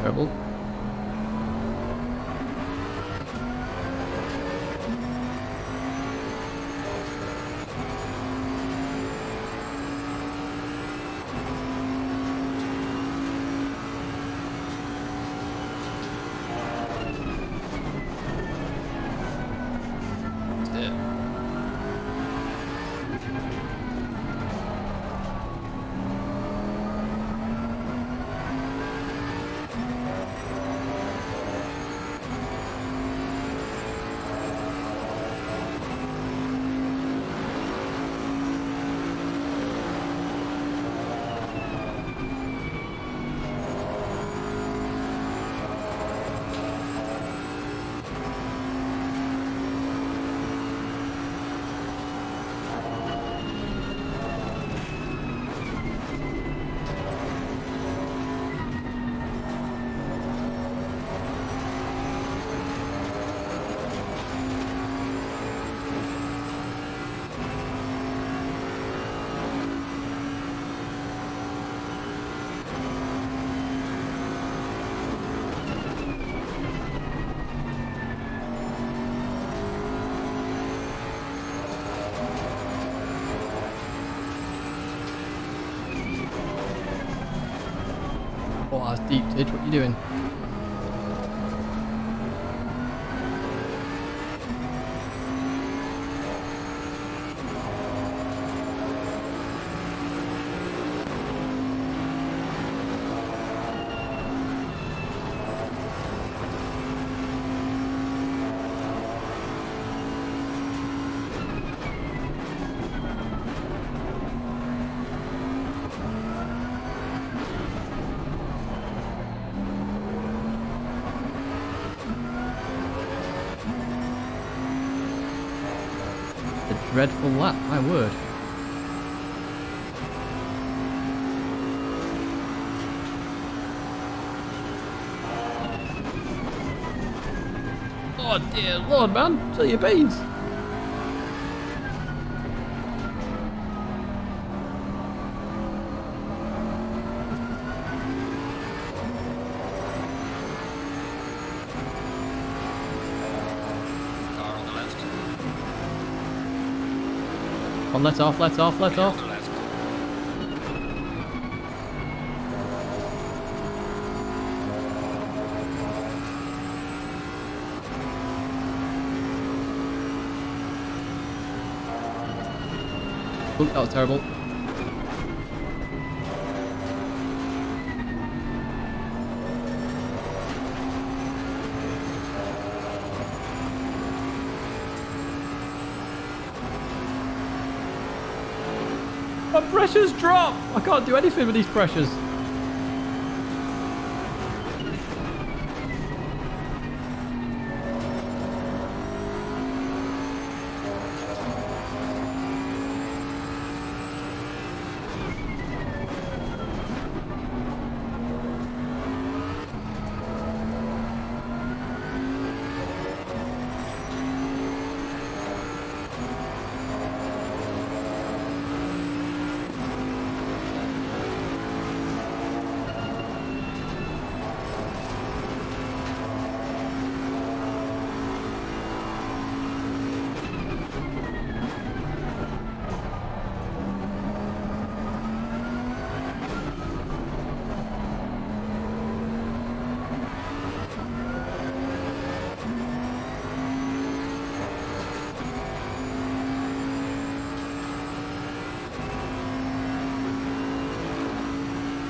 Terrible. Oh, that's deep, Tidge. What are you doing? Dreadful lap, my word. Oh dear lord, man. Tell your beans. Car on the left. Come on, let off, let off, let On off. the left. Ooh, that was terrible. My pressures drop! I can't do anything with these pressures.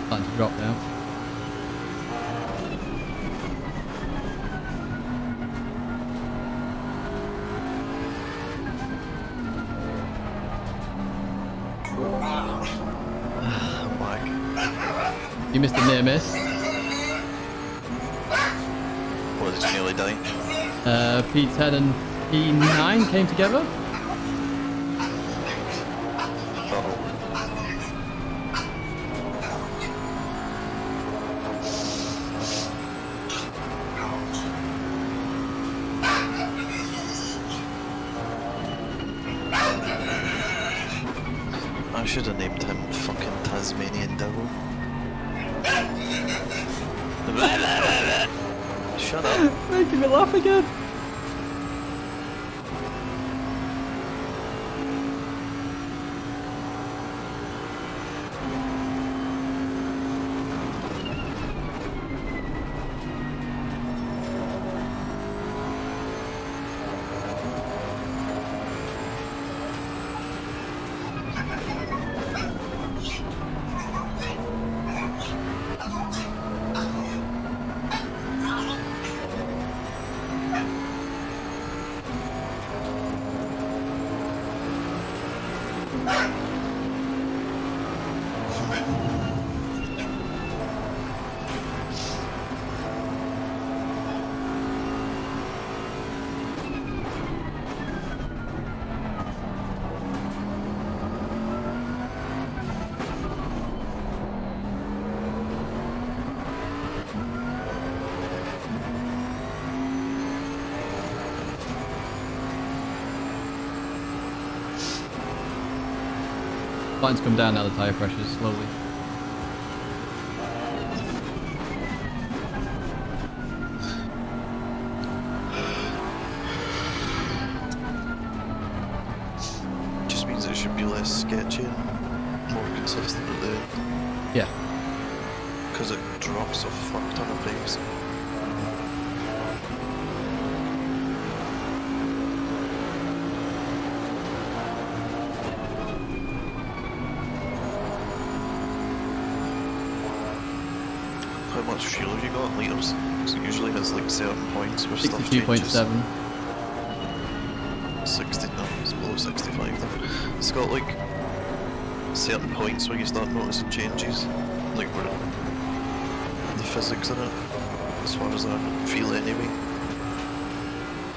Starting to drop now. I'm back. You missed a near miss. What, did you nearly die? P10 and P9 came together. Uh-oh. I should have named him fucking Tasmanian Devil. Shut up. Making me laugh again. Starting to come down now, the tyre pressures slowly. Just means it should be less sketchy and more consistent with the Yeah. Because it drops a fuck ton of pace. How much fuel have you got in litres? So it usually has like certain points where stuff changes. 62.7. 60, no, it's below 65 though. It's got like certain points where you start noticing changes. Like where the physics in it, as far as I feel anyway.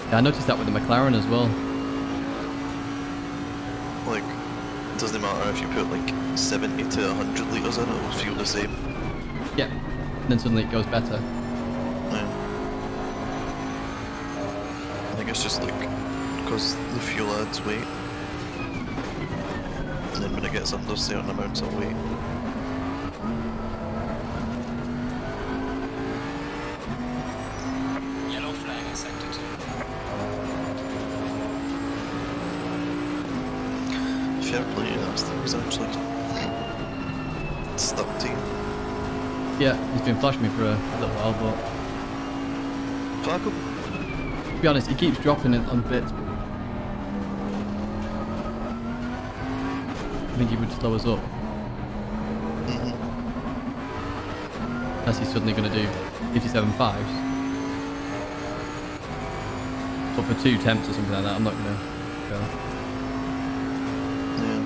Yeah, I noticed that with the McLaren as well. Like, it doesn't matter if you put like 70 to 100 litres in it, it'll feel the same. Yeah. And then suddenly it goes better. Yeah. I think it's just like, because the fuel adds weight. And then when it gets under certain amounts of weight. Yellow flag in sector 2. Fair play to that thing, he's actually stuck to you. Yeah, he's been flashing me for a little while, but Fuck him. to be honest, he keeps dropping it on bits. I think he would slow us up. Unless he's suddenly going to do 57.5s. But for 2 temps or something like that, I'm not going to go. Yeah.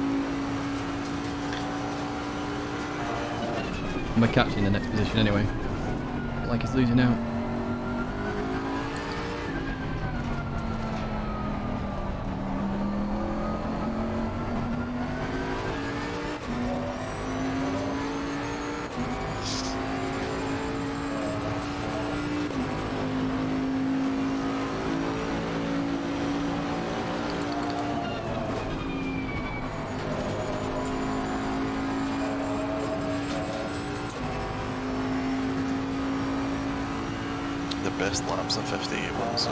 I'm going to catch you in the next position anyway. Not like he's losing out. The best laps in 58 so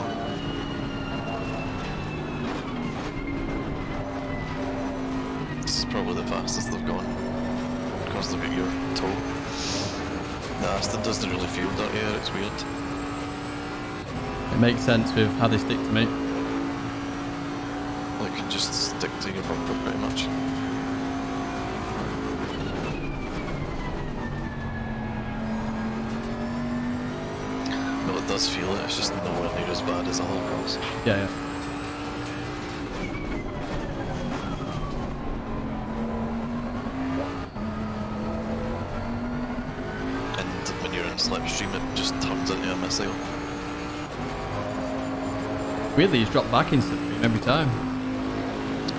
this is probably the fastest they've gone because they've got your toe. The Aston doesn't really feel that here, it's weird. It makes sense with how they stick to me. Like you just stick to your bumper pretty much. Well, it does feel it, it's just nowhere near as bad as other cars. Yeah, yeah. And when you're in slipstream, it just turns into a missile. Weirdly, he's dropped back instantly every time.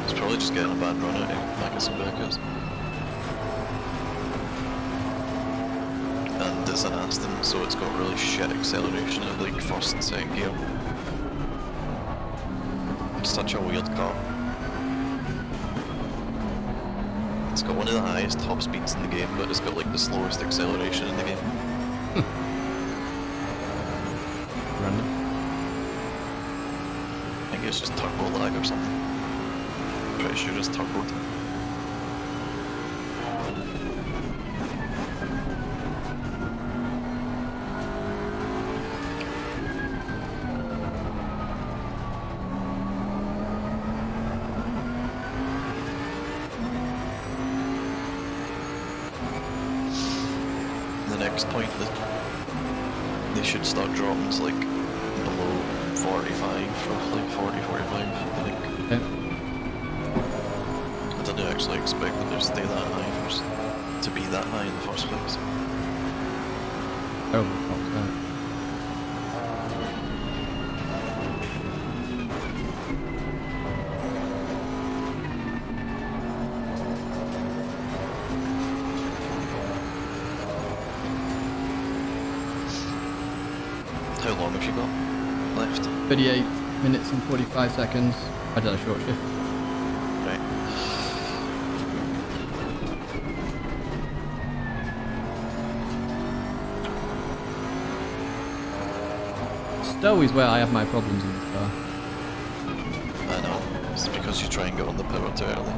It's probably just getting a bad run out of Magus and Beckers. And it's an Aston, so it's got really shit acceleration in like first and second gear. It's such a weird car. It's got one of the highest top speeds in the game, but it's got like the slowest acceleration in the game. Random. I think it's just turbo lag or something. Pretty sure it's turbo. The next point that they should start dropping is like below 45, roughly 40, 45, I think. Okay. I didn't actually expect them to stay that high to be that high in the first place. Terrible box that. How long have you got left? 38 minutes and 45 seconds. I did a short shift. Right. Stowe is where I have my problems in this car. I know. It's because you try and get on the power too early.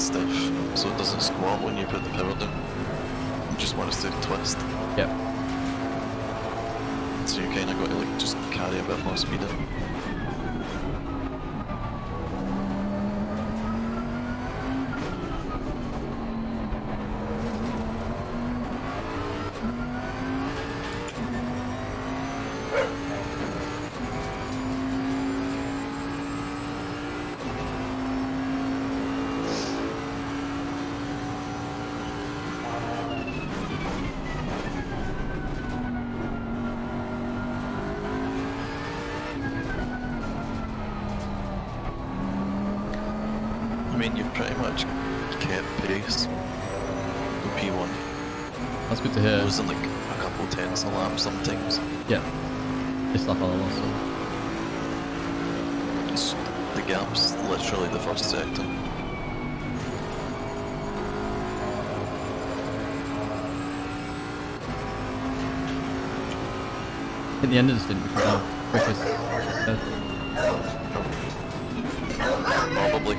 stiff, so it doesn't squat when you put the power down. You just want us to twist. Yeah. So you kind of got to like just carry a bit more speed in. I mean, you've pretty much kept pace with P1. That's good to hear. Losing like a couple tenths a lap sometimes. Yeah. It's like all of It's, the gap's literally the first sector. At the end of the stint, which was quickest. Probably.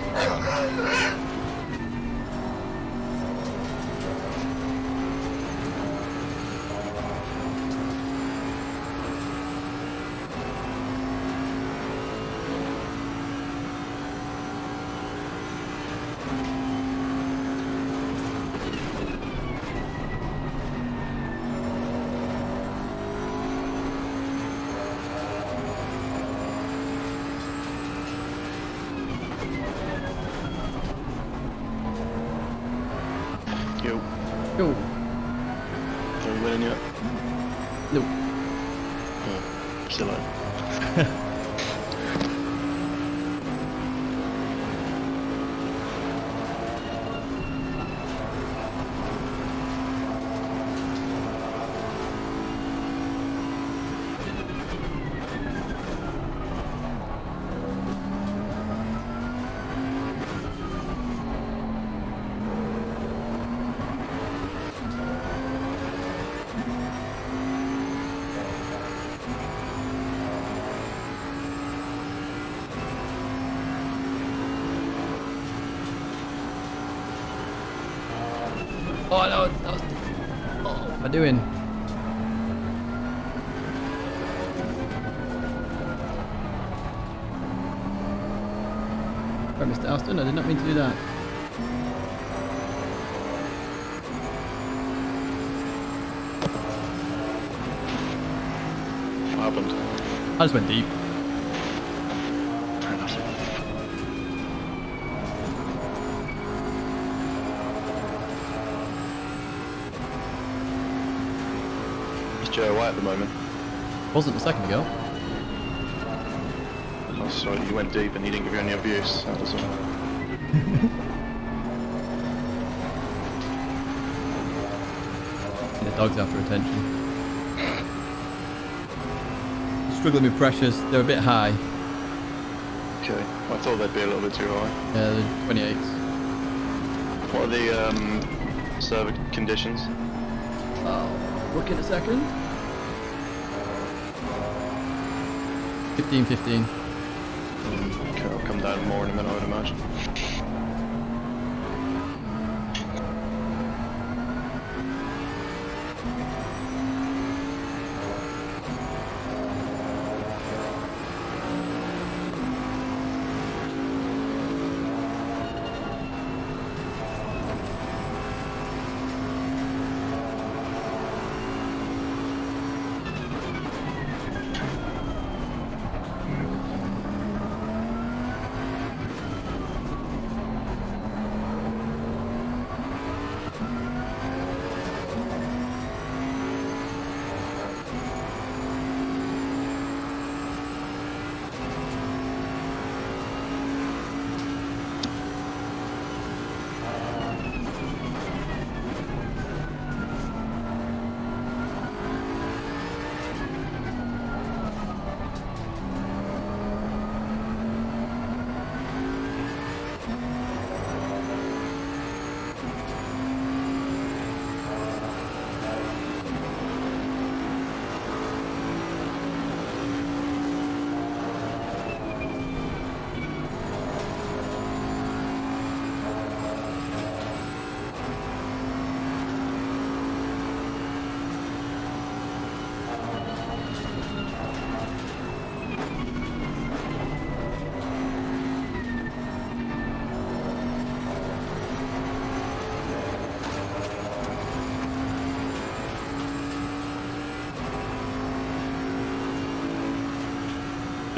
Yo, Go. are you winning yet? No. Oh, still on. Oh no, that was... Oh, what am I doing? Right, Mr. Alston, I did not mean to do that. What happened? I just went deep. Fair enough. Is Joe away at the moment? Wasn't a second ago. Oh, sorry, you went deep and he didn't give you any abuse. That was all. The dog's after attention. Struggling with pressures, they're a bit high. Okay, I thought they'd be a little bit too high. Yeah, they're 28s. What are the server conditions? Oh, look in a second. 15. Okay, I'll come down more in a minute, I would imagine.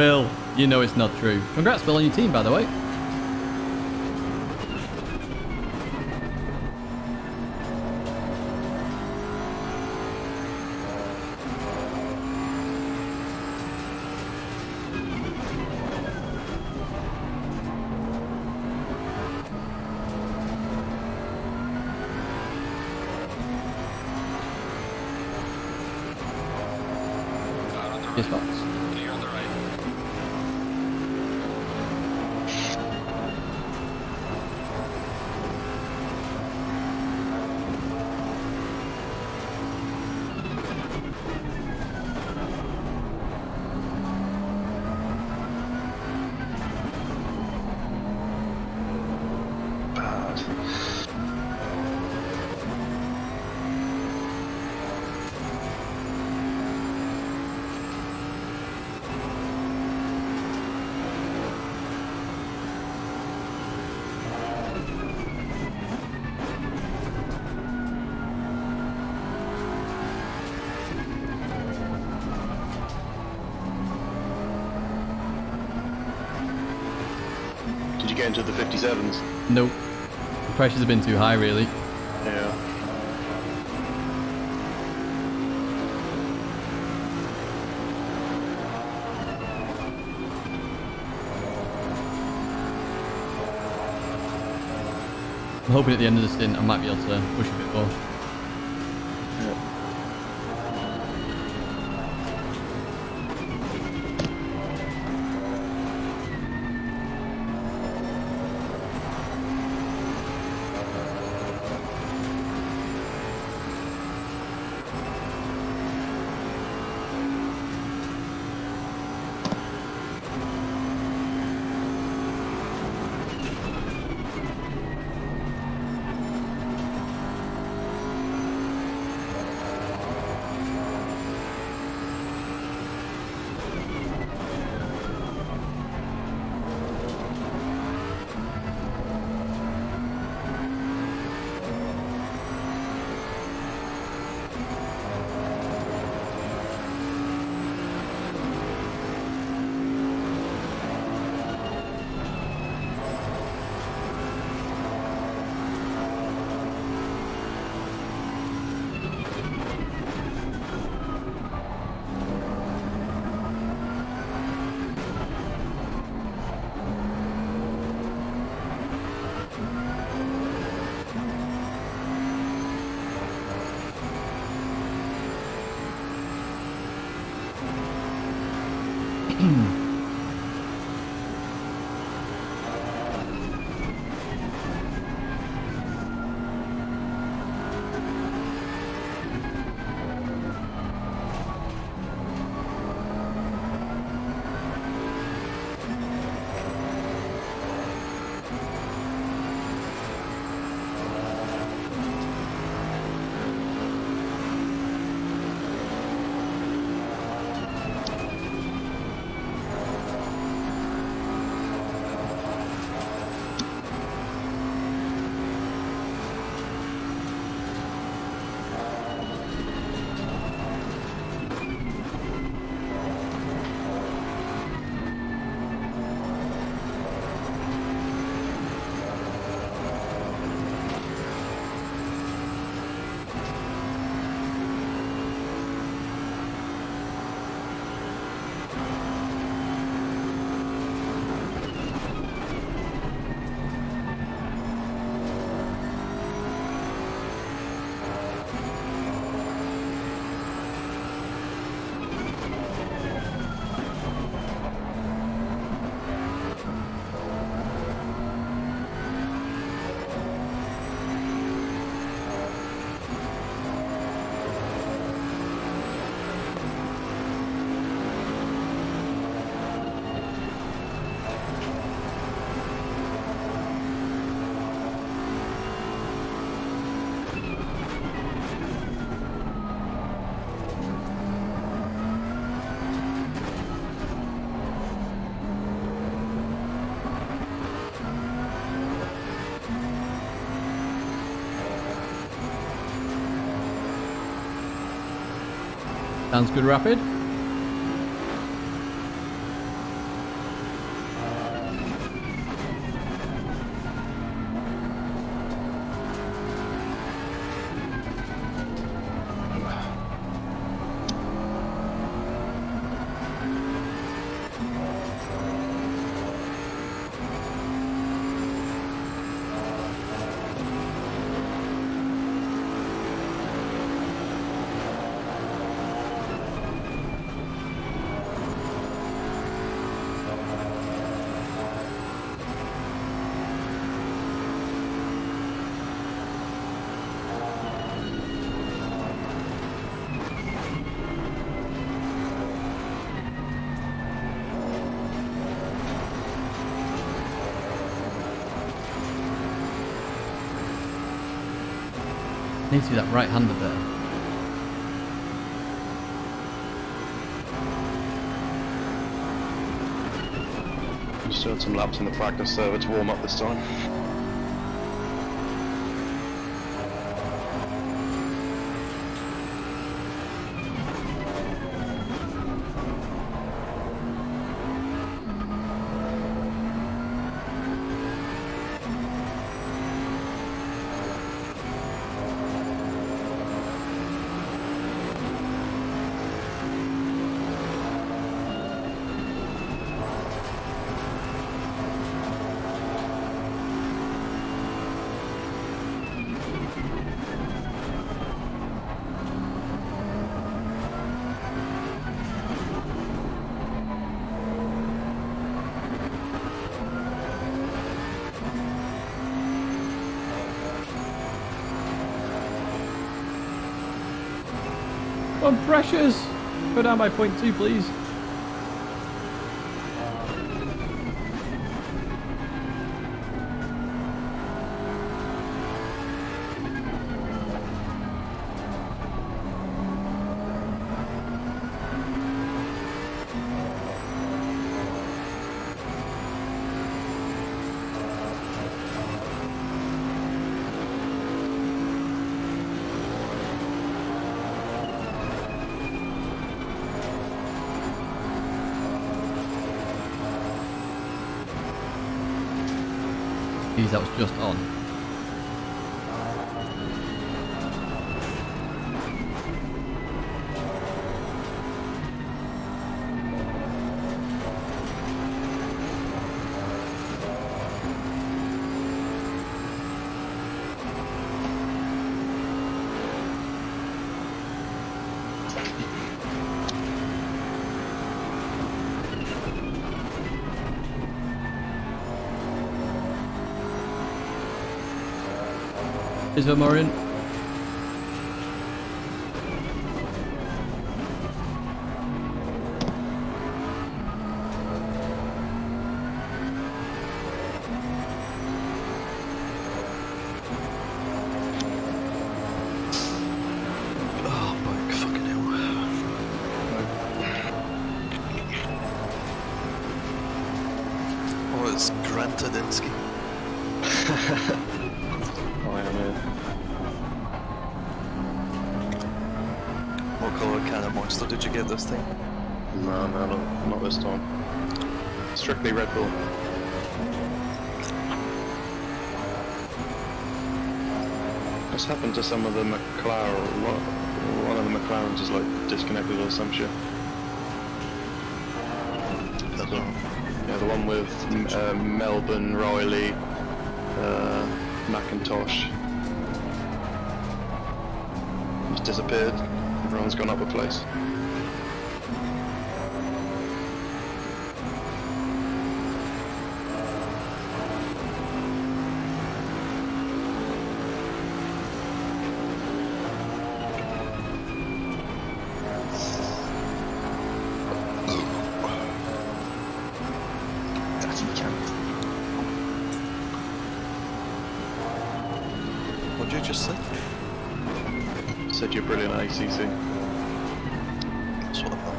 Phil, you know it's not true. Congrats, Phil, on your team, by the way. Yes, Fox. Clear on the right. Did you get into the 57s? Nope. The pressures have been too high, really. Yeah. I'm hoping at the end of the stint I might be able to push a bit more. Sounds good, Rapid. Need to do that right-handed there. Just doing some laps in the practice server to warm up this time. Come on, Precious! Go down by 0.2, please. Geez, that was just on. Is there more in? Oh, my fucking hell. Oh, it's Grant Tidgney. I am in. What colour can of monster did you get this time? No, not this time. Strictly Red Bull. What's happened to some of the McLaren? One of the McLarens is like disconnected or some shit. I don't know. Yeah, the one with Melbourne, Riley, Macintosh. He's disappeared. Everyone's gone up a place. What did you just say? Said you're brilliant at ACC. That's what I thought.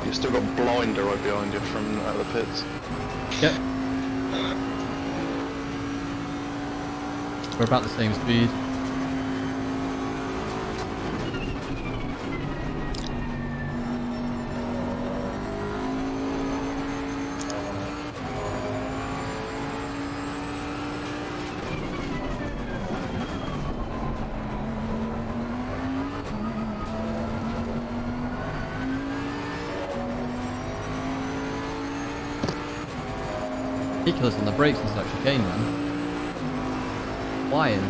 You've still got Blinder right behind you from out of the pits. Yep. We're about the same speed. Ridiculous on the brakes and such again, man. Flying.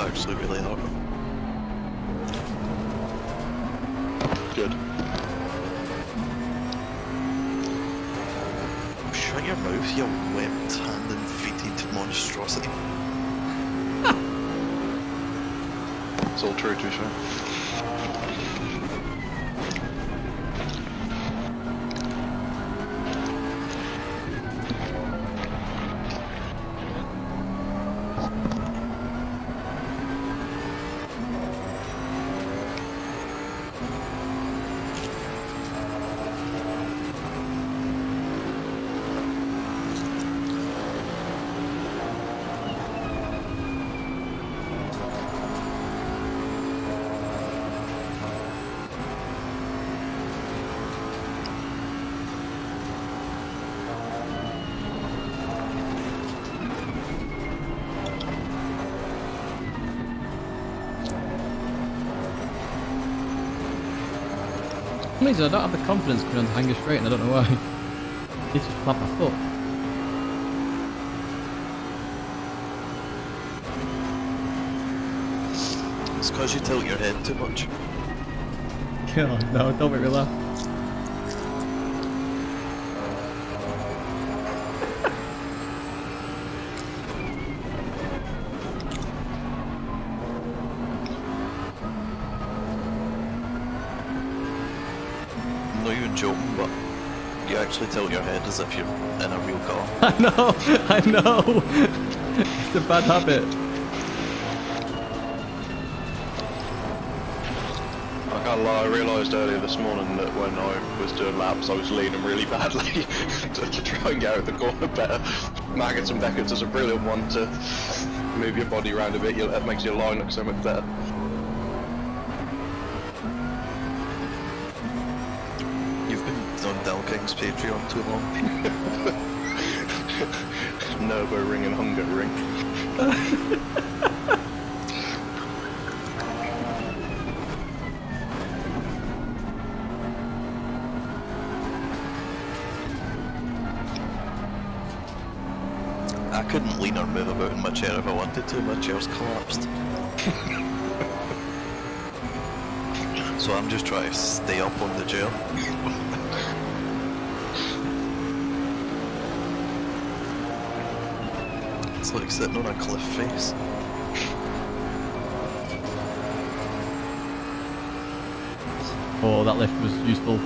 actually really hurt. Good. Shut your mouth, you webbed hand and feeted monstrosity. It's all true, to be fair. For some reason, I don't have the confidence coming onto hanger straight, and I don't know why. It's just plant my foot. It's because you tilt your head too much. God, no, don't make me laugh. I'm not even joking, but you actually tilt your head as if you're in a real car. I know! It's a bad habit. I can't lie, I realised earlier this morning that when I was doing laps I was leaning really badly to try and get out of the corner better. Maggots and Beckett's is a brilliant one to move your body around a bit, it makes your line look so much better. You've been on Dalking's Patreon too long. Nurburgring and Hungerring. I couldn't lean or move about in my chair if I wanted to, my chair's collapsed. So I'm just trying to stay up on the chair. It's like sitting on a cliff face. Oh, that lift was useful.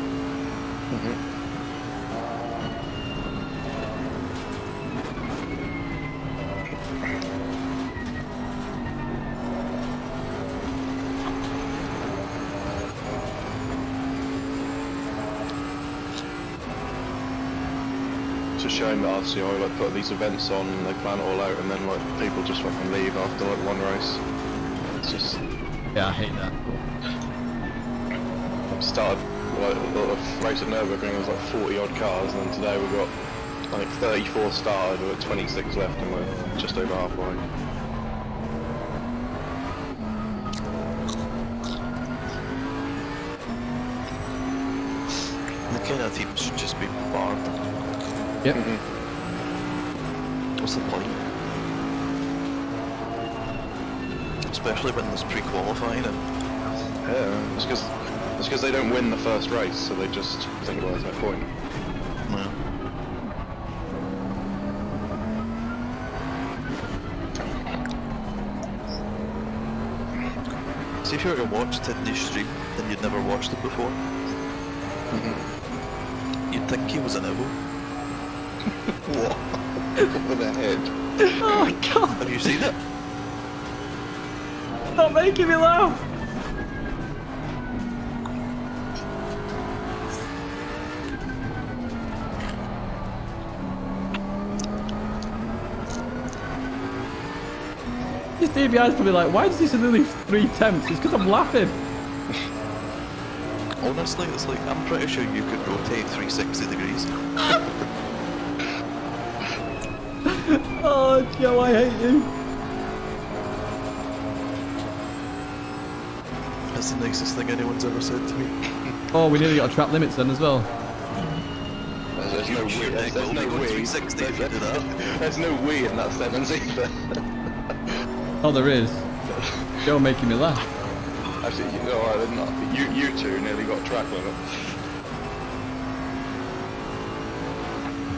It's a shame that RCI like put these events on and they plan it all out and then like people just fucking leave after like one race. It's just Yeah, I hate that. started like the race at Nurburgring there was like 40 odd cars and then today we've got like 34 started, we've got 26 left and we're just over halfway. The kind of teams should just be barred. Yep. What's the point? Especially when there's pre-qualifying and Yeah, it's because they don't win the first race, so they just think, well, there's no point. yeah. See, if you were to watch Tidgney stream, then you'd never watched it before. You'd think he was an owl. What? With a head. Oh my god! Have you seen it? Stop making me laugh! This DBI's probably like, why does this only 3 attempts? It's because I'm laughing. Honestly, it's like, I'm pretty sure you could rotate 360 degrees. Oh, Joe, I hate you. That's the nicest thing anyone's ever said to me. Oh, we nearly got a trap limits then as well. There's no we. There's no we. 360 if you do that. There's no we in that sentence either. Oh, there is. You're making me laugh. Actually, you know, they're not. You two nearly got track limit.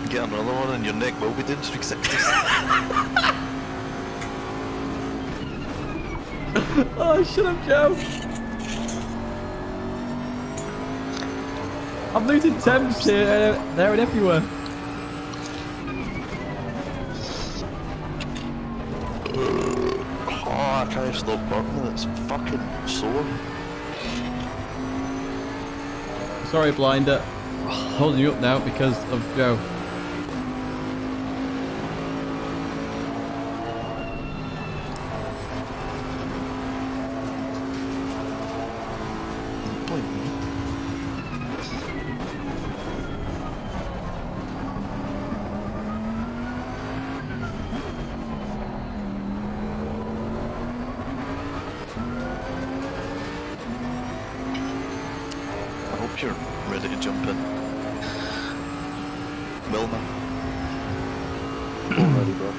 Get another one and your neck will be doing streak 60s. Oh, shut up, Joe. I'm losing temps here, there and everywhere. Oh, I can't stop burping, it's fucking sore. Sorry, Blinder. Holding you up now because of Joe. You're ready to jump in. Wilma. Born ready, bro.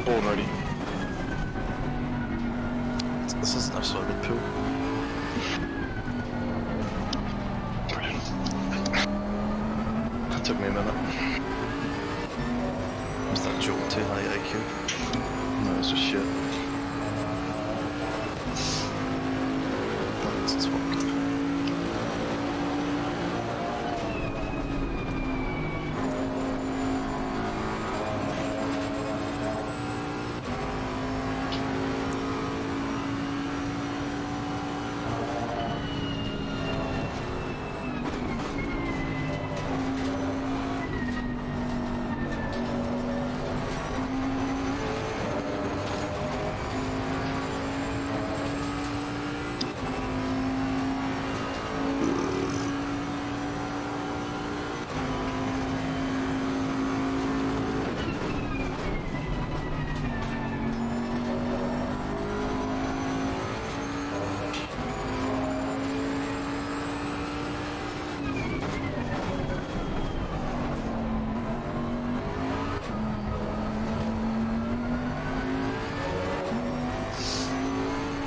Born ready. This isn't a swimming pool. Brilliant. That took me a minute. Was that joke too high IQ? No, it's just shit. It's worked.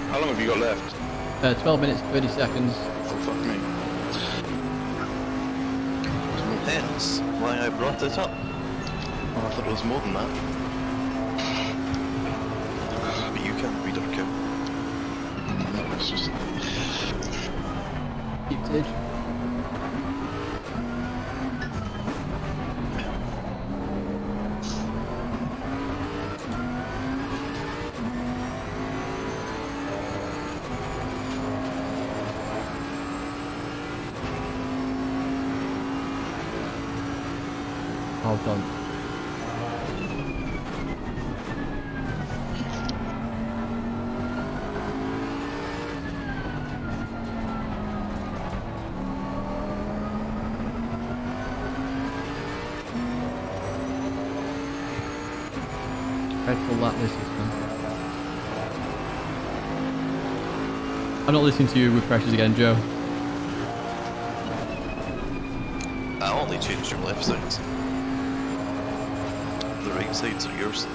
How long have you got left? 12 minutes, 30 seconds. Oh, fuck me. Hence why I brought it up. Oh, I thought it was more than that. But you can't read or count. No, it's just... Keep Tidge. Well done. Dreadful lap this is, man. I'm not listening to you with pressures again, Joe. I only changed your left sides. The right sides are yours.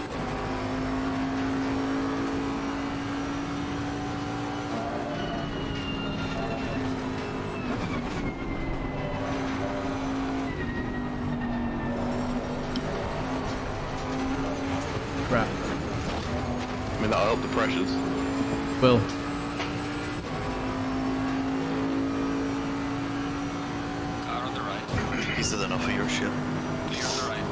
Crap. I mean, that'll help the pressures. Will. Car on the right. Is it enough of your shit? Clear on the right.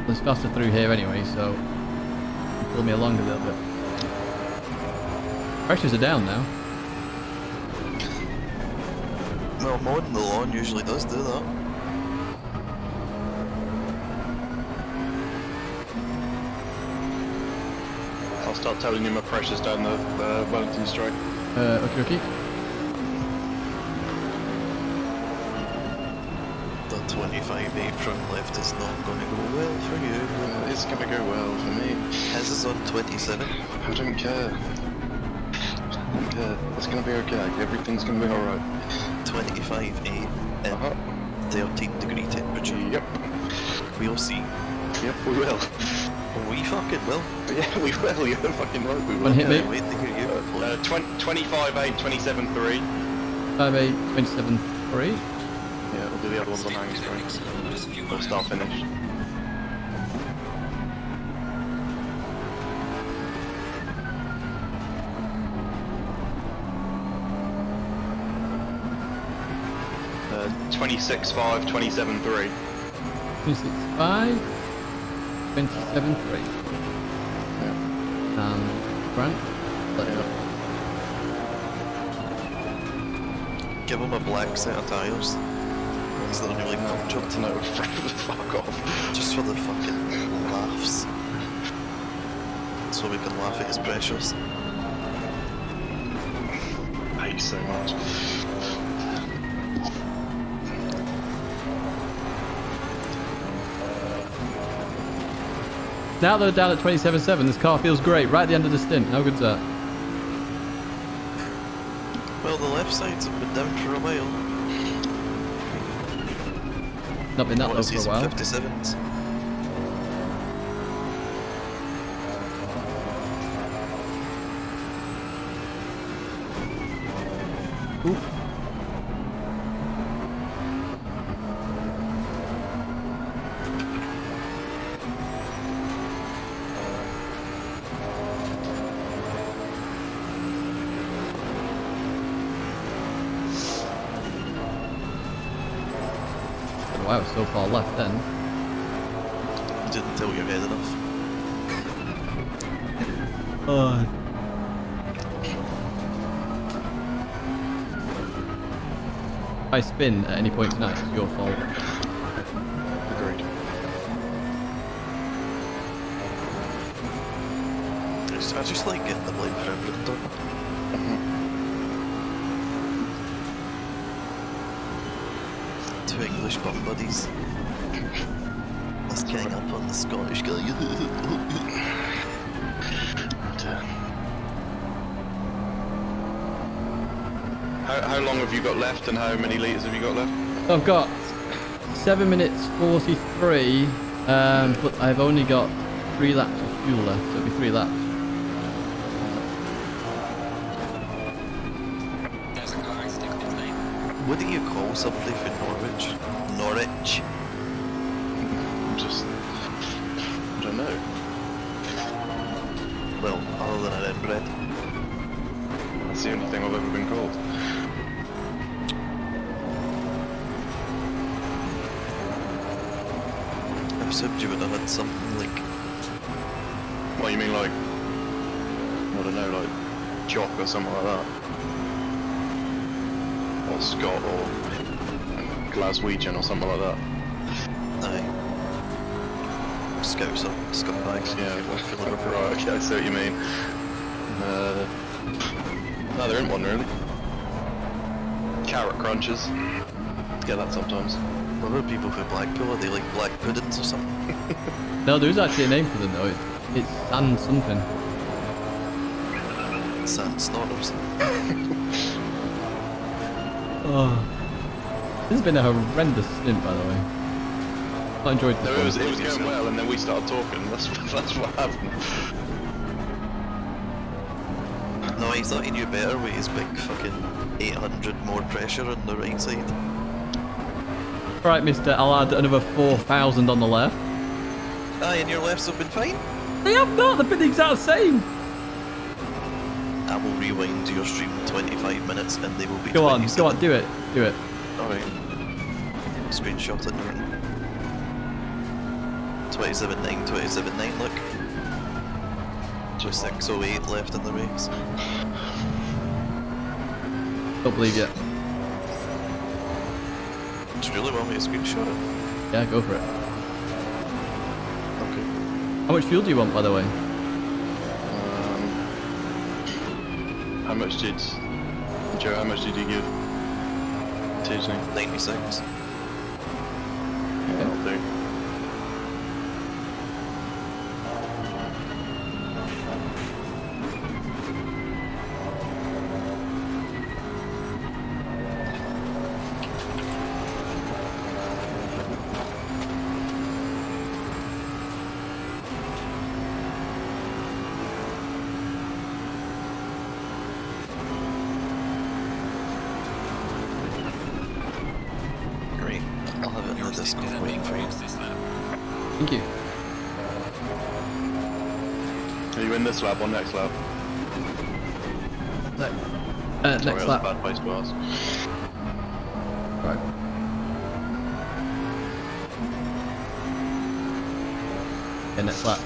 It's faster through here anyway, so pull me along a little bit. Pressures are down now. Well, mowing the lawn usually does do that. I'll start telling you my pressures down the Wellington straight. Okay, okay. The 25 apron left is not going to go well for you. It's going to go well for me. His is on 27. I don't care. I don't care. It's going to be okay. Everything's going to be alright. 25 8 and 13 degree temperature. Yep. We'll see. Yep, we will. We fucking will. Yeah, we will. You're fucking right, we will. One hit me. Can't wait to hear you. 25-8, 27-3. 5-8, 27-3. Yeah, we'll do the other ones on hang straight. Just a few Or more start laps. finish. Uh, 26-5, 27-3. 26-5, 27-3. Grant, let go. Give him a black set of tyres. Ones that are really punctured. No, fuck off. Just for the fucking laughs. So we can laugh at his pressures. I hate you so much. Now they're down at 27-7. This car feels great. Right at the end of the stint. How good's that? Well, the left sides have been down for a while. Not been that low What, for a some while. 57s. Ooh. Wow, so far left then. You didn't tilt your head enough. If I spin at any point tonight, it's your fault. Agreed. I just like getting the blame for everything done. Two English bum buddies. Let's gang up on the Scottish guy. How long have you got left and how many litres have you got left? So I've got 7 minutes 43, but I've only got 3 laps of fuel left, so it'll be 3 laps. There's a car stuck in the lane. What do you call somebody from Norwich? Norwich? Just... I don't know. Well, other than an inbred. That's the only thing I've ever been called. I assumed you would have had something like... What, you mean like... I don't know, like... Jock or something like that? Or Scott or... Glaswegian or something like that? Aye. Scouser, scumbags. Yeah, For Liverpool. right, okay, I see what you mean. No, there isn't one really. Carrot crunches. Get that sometimes. What about people from Blackpool? Are they like black puddings or something? No, there is actually a name for them though. It's sand something. Sand snorters. Oh. This has been a horrendous stint, by the way. I enjoyed this No, one. it was going well, and then we started talking. That's what happened. No, he thought he knew better with his big fucking 800 more pressure on the right side. Right, mister, I'll add another 4,000 on the left. Aye, and your lefts have been fine. They have not, they've been the exact same. I will rewind your stream 25 minutes and they will be Go on, 27. do it. Alright. Screenshot it. 27.9, 27.9, look. Just 6.08 left in the race. Don't believe you. Do you really want me to screenshot it? Yeah, go for it. Okay. How much fuel do you want, by the way? How much did... Joe, how much did you give Tidgney? 96. Yeah, that'll do. Disco Is that waiting big for you. points this lap? Thank you. Are you in this lap or next lap? Next Sorry, that was a lap. bad place to ask. Right. Okay, next lap.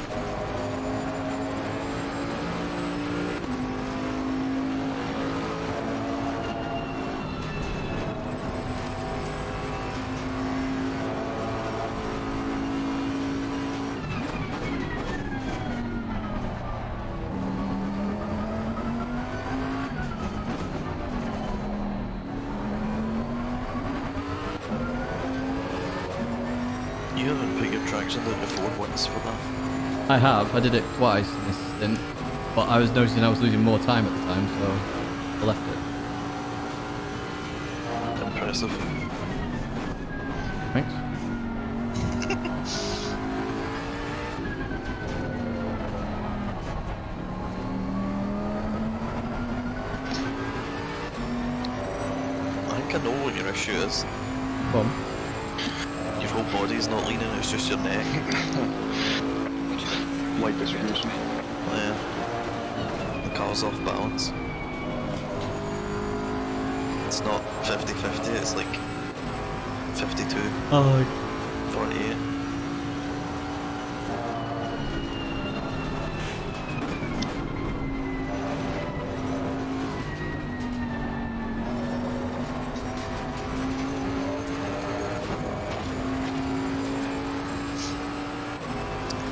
You haven't put your traction down before once for that. I have. I did it twice in this stint, but I was noticing I was losing more time at the time, so I left it. Impressive. Thanks. I think I know what your issue is. Come on. Your whole body's not leaning, it's just your neck. Weight distribution. Yeah. The car's off balance. It's not 50-50, it's like 52, Oh, 48.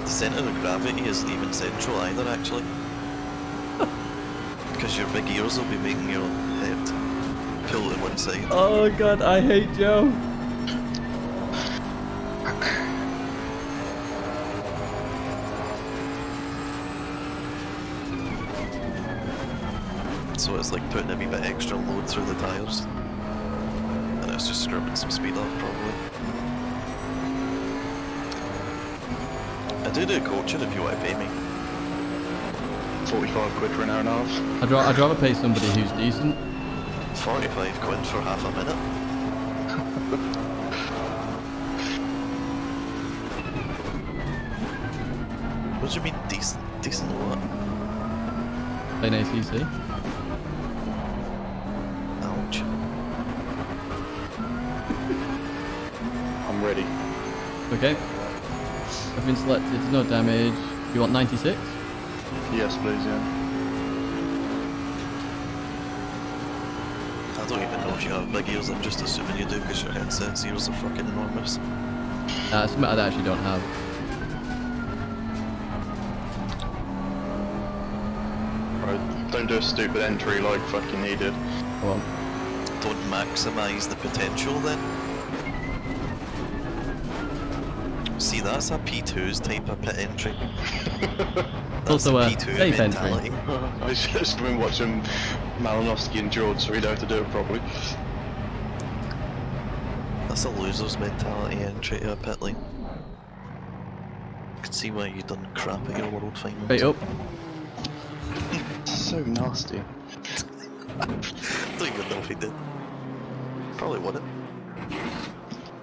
The centre of gravity isn't even central either, actually. Because your big ears will be making your head pull to one side. oh god, I hate Joe. So it's like putting a wee bit extra load through the tyres. And it's just scrubbing some speed off, probably. I do coaching if you want to pay me. 45 quid for an hour and a half. I'd rather pay somebody who's decent. 45 quid for half a minute. What do you mean decent? Decent what? Plain ACC. Ouch. I'm ready. Okay. I've been selected, no damage. You want 96? Yes, please, yeah. I don't even know if you have big ears, I'm just assuming you do because your headset's ears are fucking enormous. Something I actually don't have. Right, don't do a stupid entry like fucking he did. Come on. Don't maximise the potential then. See, that's a P2's type of pit entry. That's Also a P2 safe mentality. entry. I just been watching Malinowski and George, so we know how to do it properly. That's a loser's mentality entry to a pit lane. I can see why you done crap at your world final. Straight up. So nasty. Don't even know if he did. Probably won it.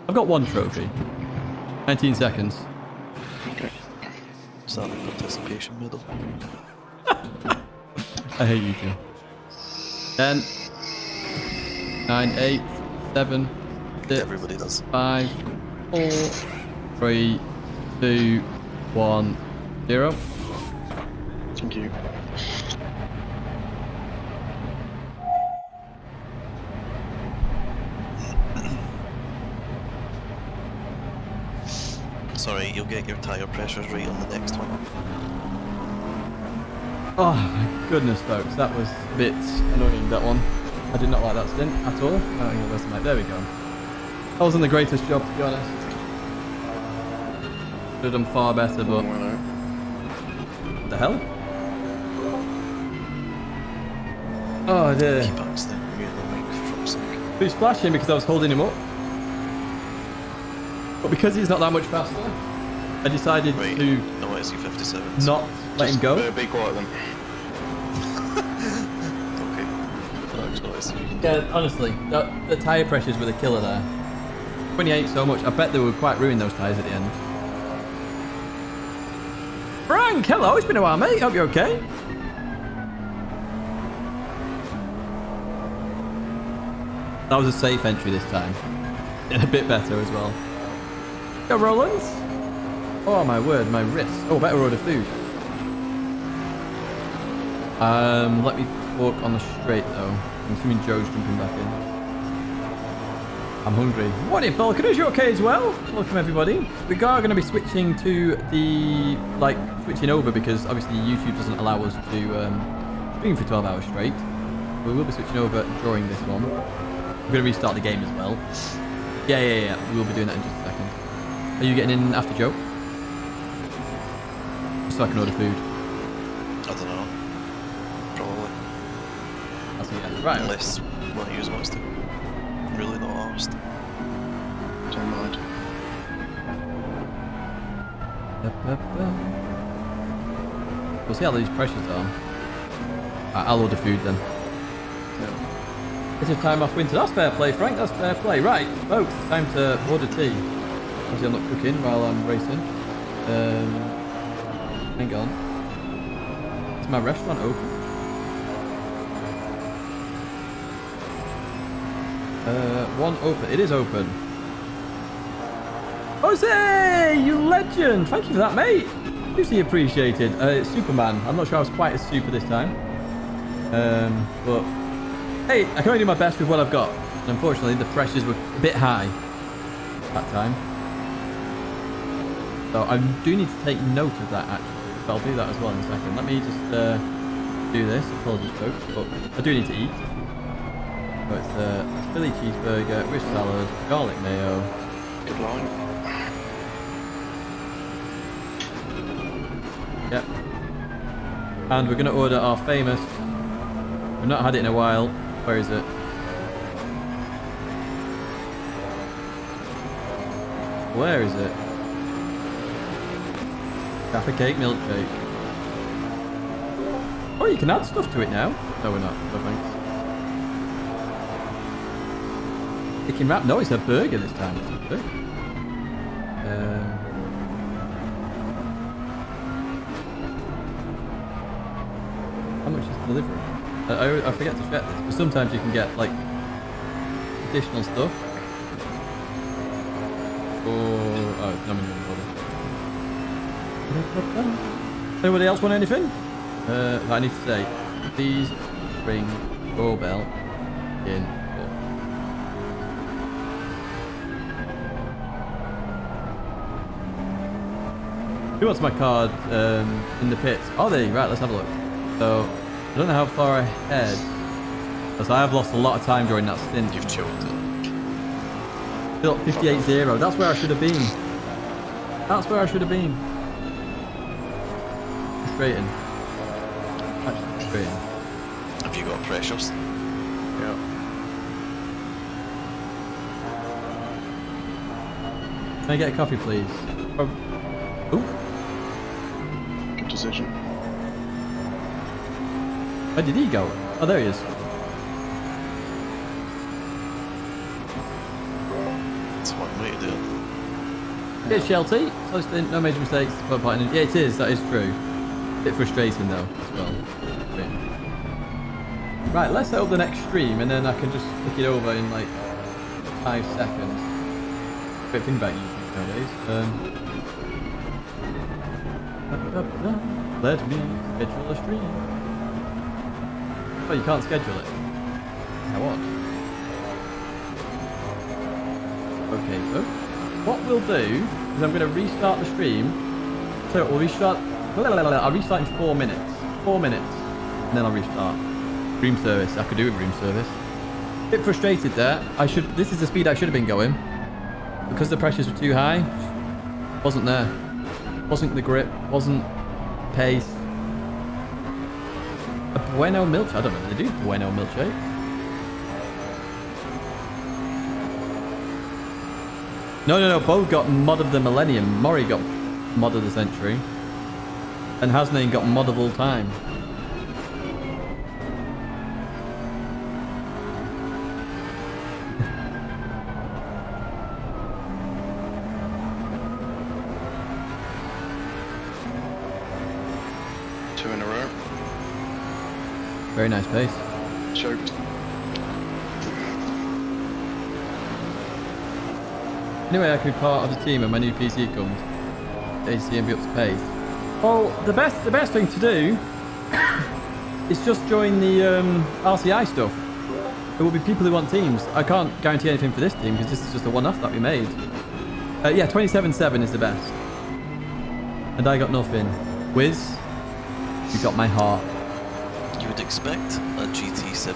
I've got one trophy. 19 seconds. Okay. Is that a participation medal? I hate you two. 10, 9, 8, 7, 6, Everybody does. 5, 4, 3, 2, 1, 0. Thank you. Sorry, you'll get your tyre pressures right on the next one. Oh my goodness, folks, that was a bit annoying, that one. I did not like that stint at all. I think it was like, there we go. That wasn't the greatest job, to be honest. Could have done far better, but... What the hell? Oh dear. Keep accidentally muting the mic for fuck's sake. He was flashing because I was holding him up. But because he's not that much faster, I decided Right, to no, it's 57. not let him go. Be quiet then. Okay. Thanks, guys. Yeah, honestly, the tyre pressures were the killer there. 28 so much. I bet they were quite ruined, those tyres at the end. Frank, hello. It's been a while, mate. Hope you're okay. That was a safe entry this time. And a bit better as well. Go, Roland. Oh, my word. My wrist. Oh, better order food. Let me walk on the straight, though. I'm assuming Joe's jumping back in. I'm hungry. What if Balkan? Is you okay as well? Welcome, everybody. We are going to be switching to the, switching over because obviously YouTube doesn't allow us to stream for 12 hours straight. We will be switching over during this one. I'm going to restart the game as well. Yeah. We will be doing that in just a second. Are you getting in after Joe? So I can order food. I don't know. Probably. That's it, yeah. Right. Unless one of you wants to. I'm really not asked. Don't mind. We'll see how these pressures are. I'll order food then. It's a time off winter. That's fair play, Frank. That's fair play. Right, folks, it's time to order tea. Obviously, I'm not cooking while I'm racing. Hang on. Is my restaurant open? One open. It is open. Jose, you legend! Thank you for that, mate. Hugely appreciated. It's Superman. I'm not sure I was quite as super this time. But hey, I can only do my best with what I've got. And unfortunately, the pressures were a bit high that time. So I do need to take note of that, actually. But I'll do that as well in a second. Let me just do this. Apologies, folks. But I do need to eat. So it's a Philly cheeseburger with salad, garlic mayo. Good line. Yep. And we're going to order our famous... We've not had it in a while. Where is it? Where is it? Jaffa cake milkshake. Oh, you can add stuff to it now. No, we're not. No thanks. Chicken wrap? No, it's a burger this time. It's a burger. How much is delivery? I forget to check this, but sometimes you can get additional stuff. Oh, it's not minimum order. Anybody else want anything? I need to say, please ring doorbell in. Who wants my card in the pits? Oh, there you go. Right, let's have a look. So, I don't know how far ahead, because I have lost a lot of time during that stint. You've choked it. Still 58-0. That's where I should have been. That's where I should have been. Frustrating. Actually frustrating. Have you got pressures? Yeah. Can I get a coffee, please? Ooh. Good decision. Where did he go? Oh, there he is. That's one way to do it. Here's Shelty. So stint, no major mistakes. Yeah, it is. That is true. A bit frustrating though, as well. Right, let's set up the next stream, and then I can just flick it over in 5 seconds. Great thing about YouTube nowadays. Let me schedule a stream. Oh, you can't schedule it. Now what? Okay, so what we'll do is I'm going to restart the stream. So we'll restart. I'll restart in 4 minutes. 4 minutes, and then I'll restart. Room service. I could do with room service. Bit frustrated there. This is the speed I should have been going, because the pressures were too high. Wasn't there. Wasn't the grip. Wasn't pace. A Bueno milkshake. I don't know if they do Bueno milkshake. No. Both got mod of the millennium. Murray got mod of the century. And Hasnain got mod of all time. 2 in a row. Very nice pace. Choked. Anyway, I could be part of the team when my new PC comes. AC and be up to pace. Well, the best thing to do is just join the RCI stuff. There will be people who want teams. I can't guarantee anything for this team because this is just a one-off that we made. Yeah, 27-7 is the best. And I got nothing. Wiz, you got my heart. You would expect a GT7,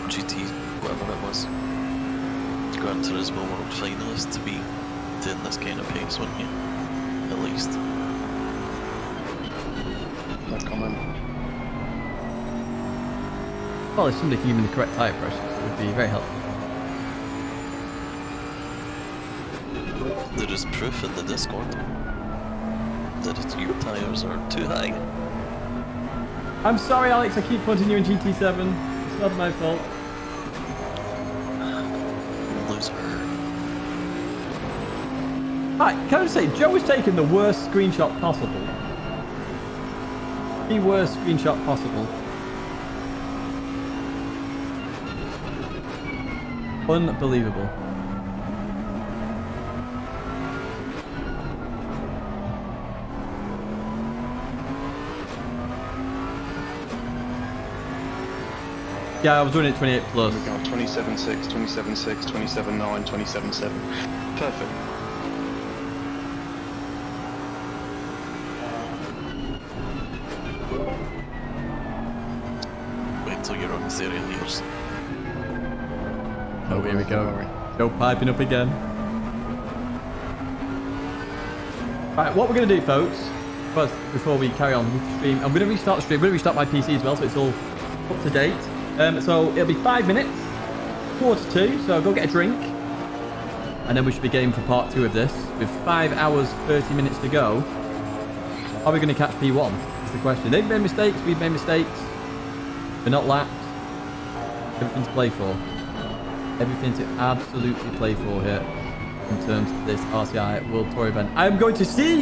GT whatever it was, Gran Turismo World finalist to be doing this kind of pace, wouldn't you? At least. No comment. Well, if somebody can give me the correct tyre pressure, it would be very helpful. There is proof in the Discord that your tyres are too high. I'm sorry, Alex, I keep putting you in GT7. It's not my fault. Loser. Hi, can I just say, Joe was taking the worst screenshot possible. The worst screenshot possible. Unbelievable. Yeah, I was doing it 28 plus. We got 27.6, 27.6, 27.9, 27.7. Perfect. Wait till you're on the serial years. Oh, here we go. Don't worry. Joe piping up again. Right, what we're going to do, folks, first, before we carry on with the stream, I'm going to restart the stream. I'm going to restart my PC as well, so it's all up to date. So it'll be 5 minutes, 1:45, so go get a drink, and then we should be game for part 2 of this. With 5 hours, 30 minutes to go, are we going to catch P1? Is the question. They've made mistakes, we've made mistakes. We're not lapped. Everything to play for. Everything to absolutely play for here in terms of this RCI World Tour event. I'm going to see you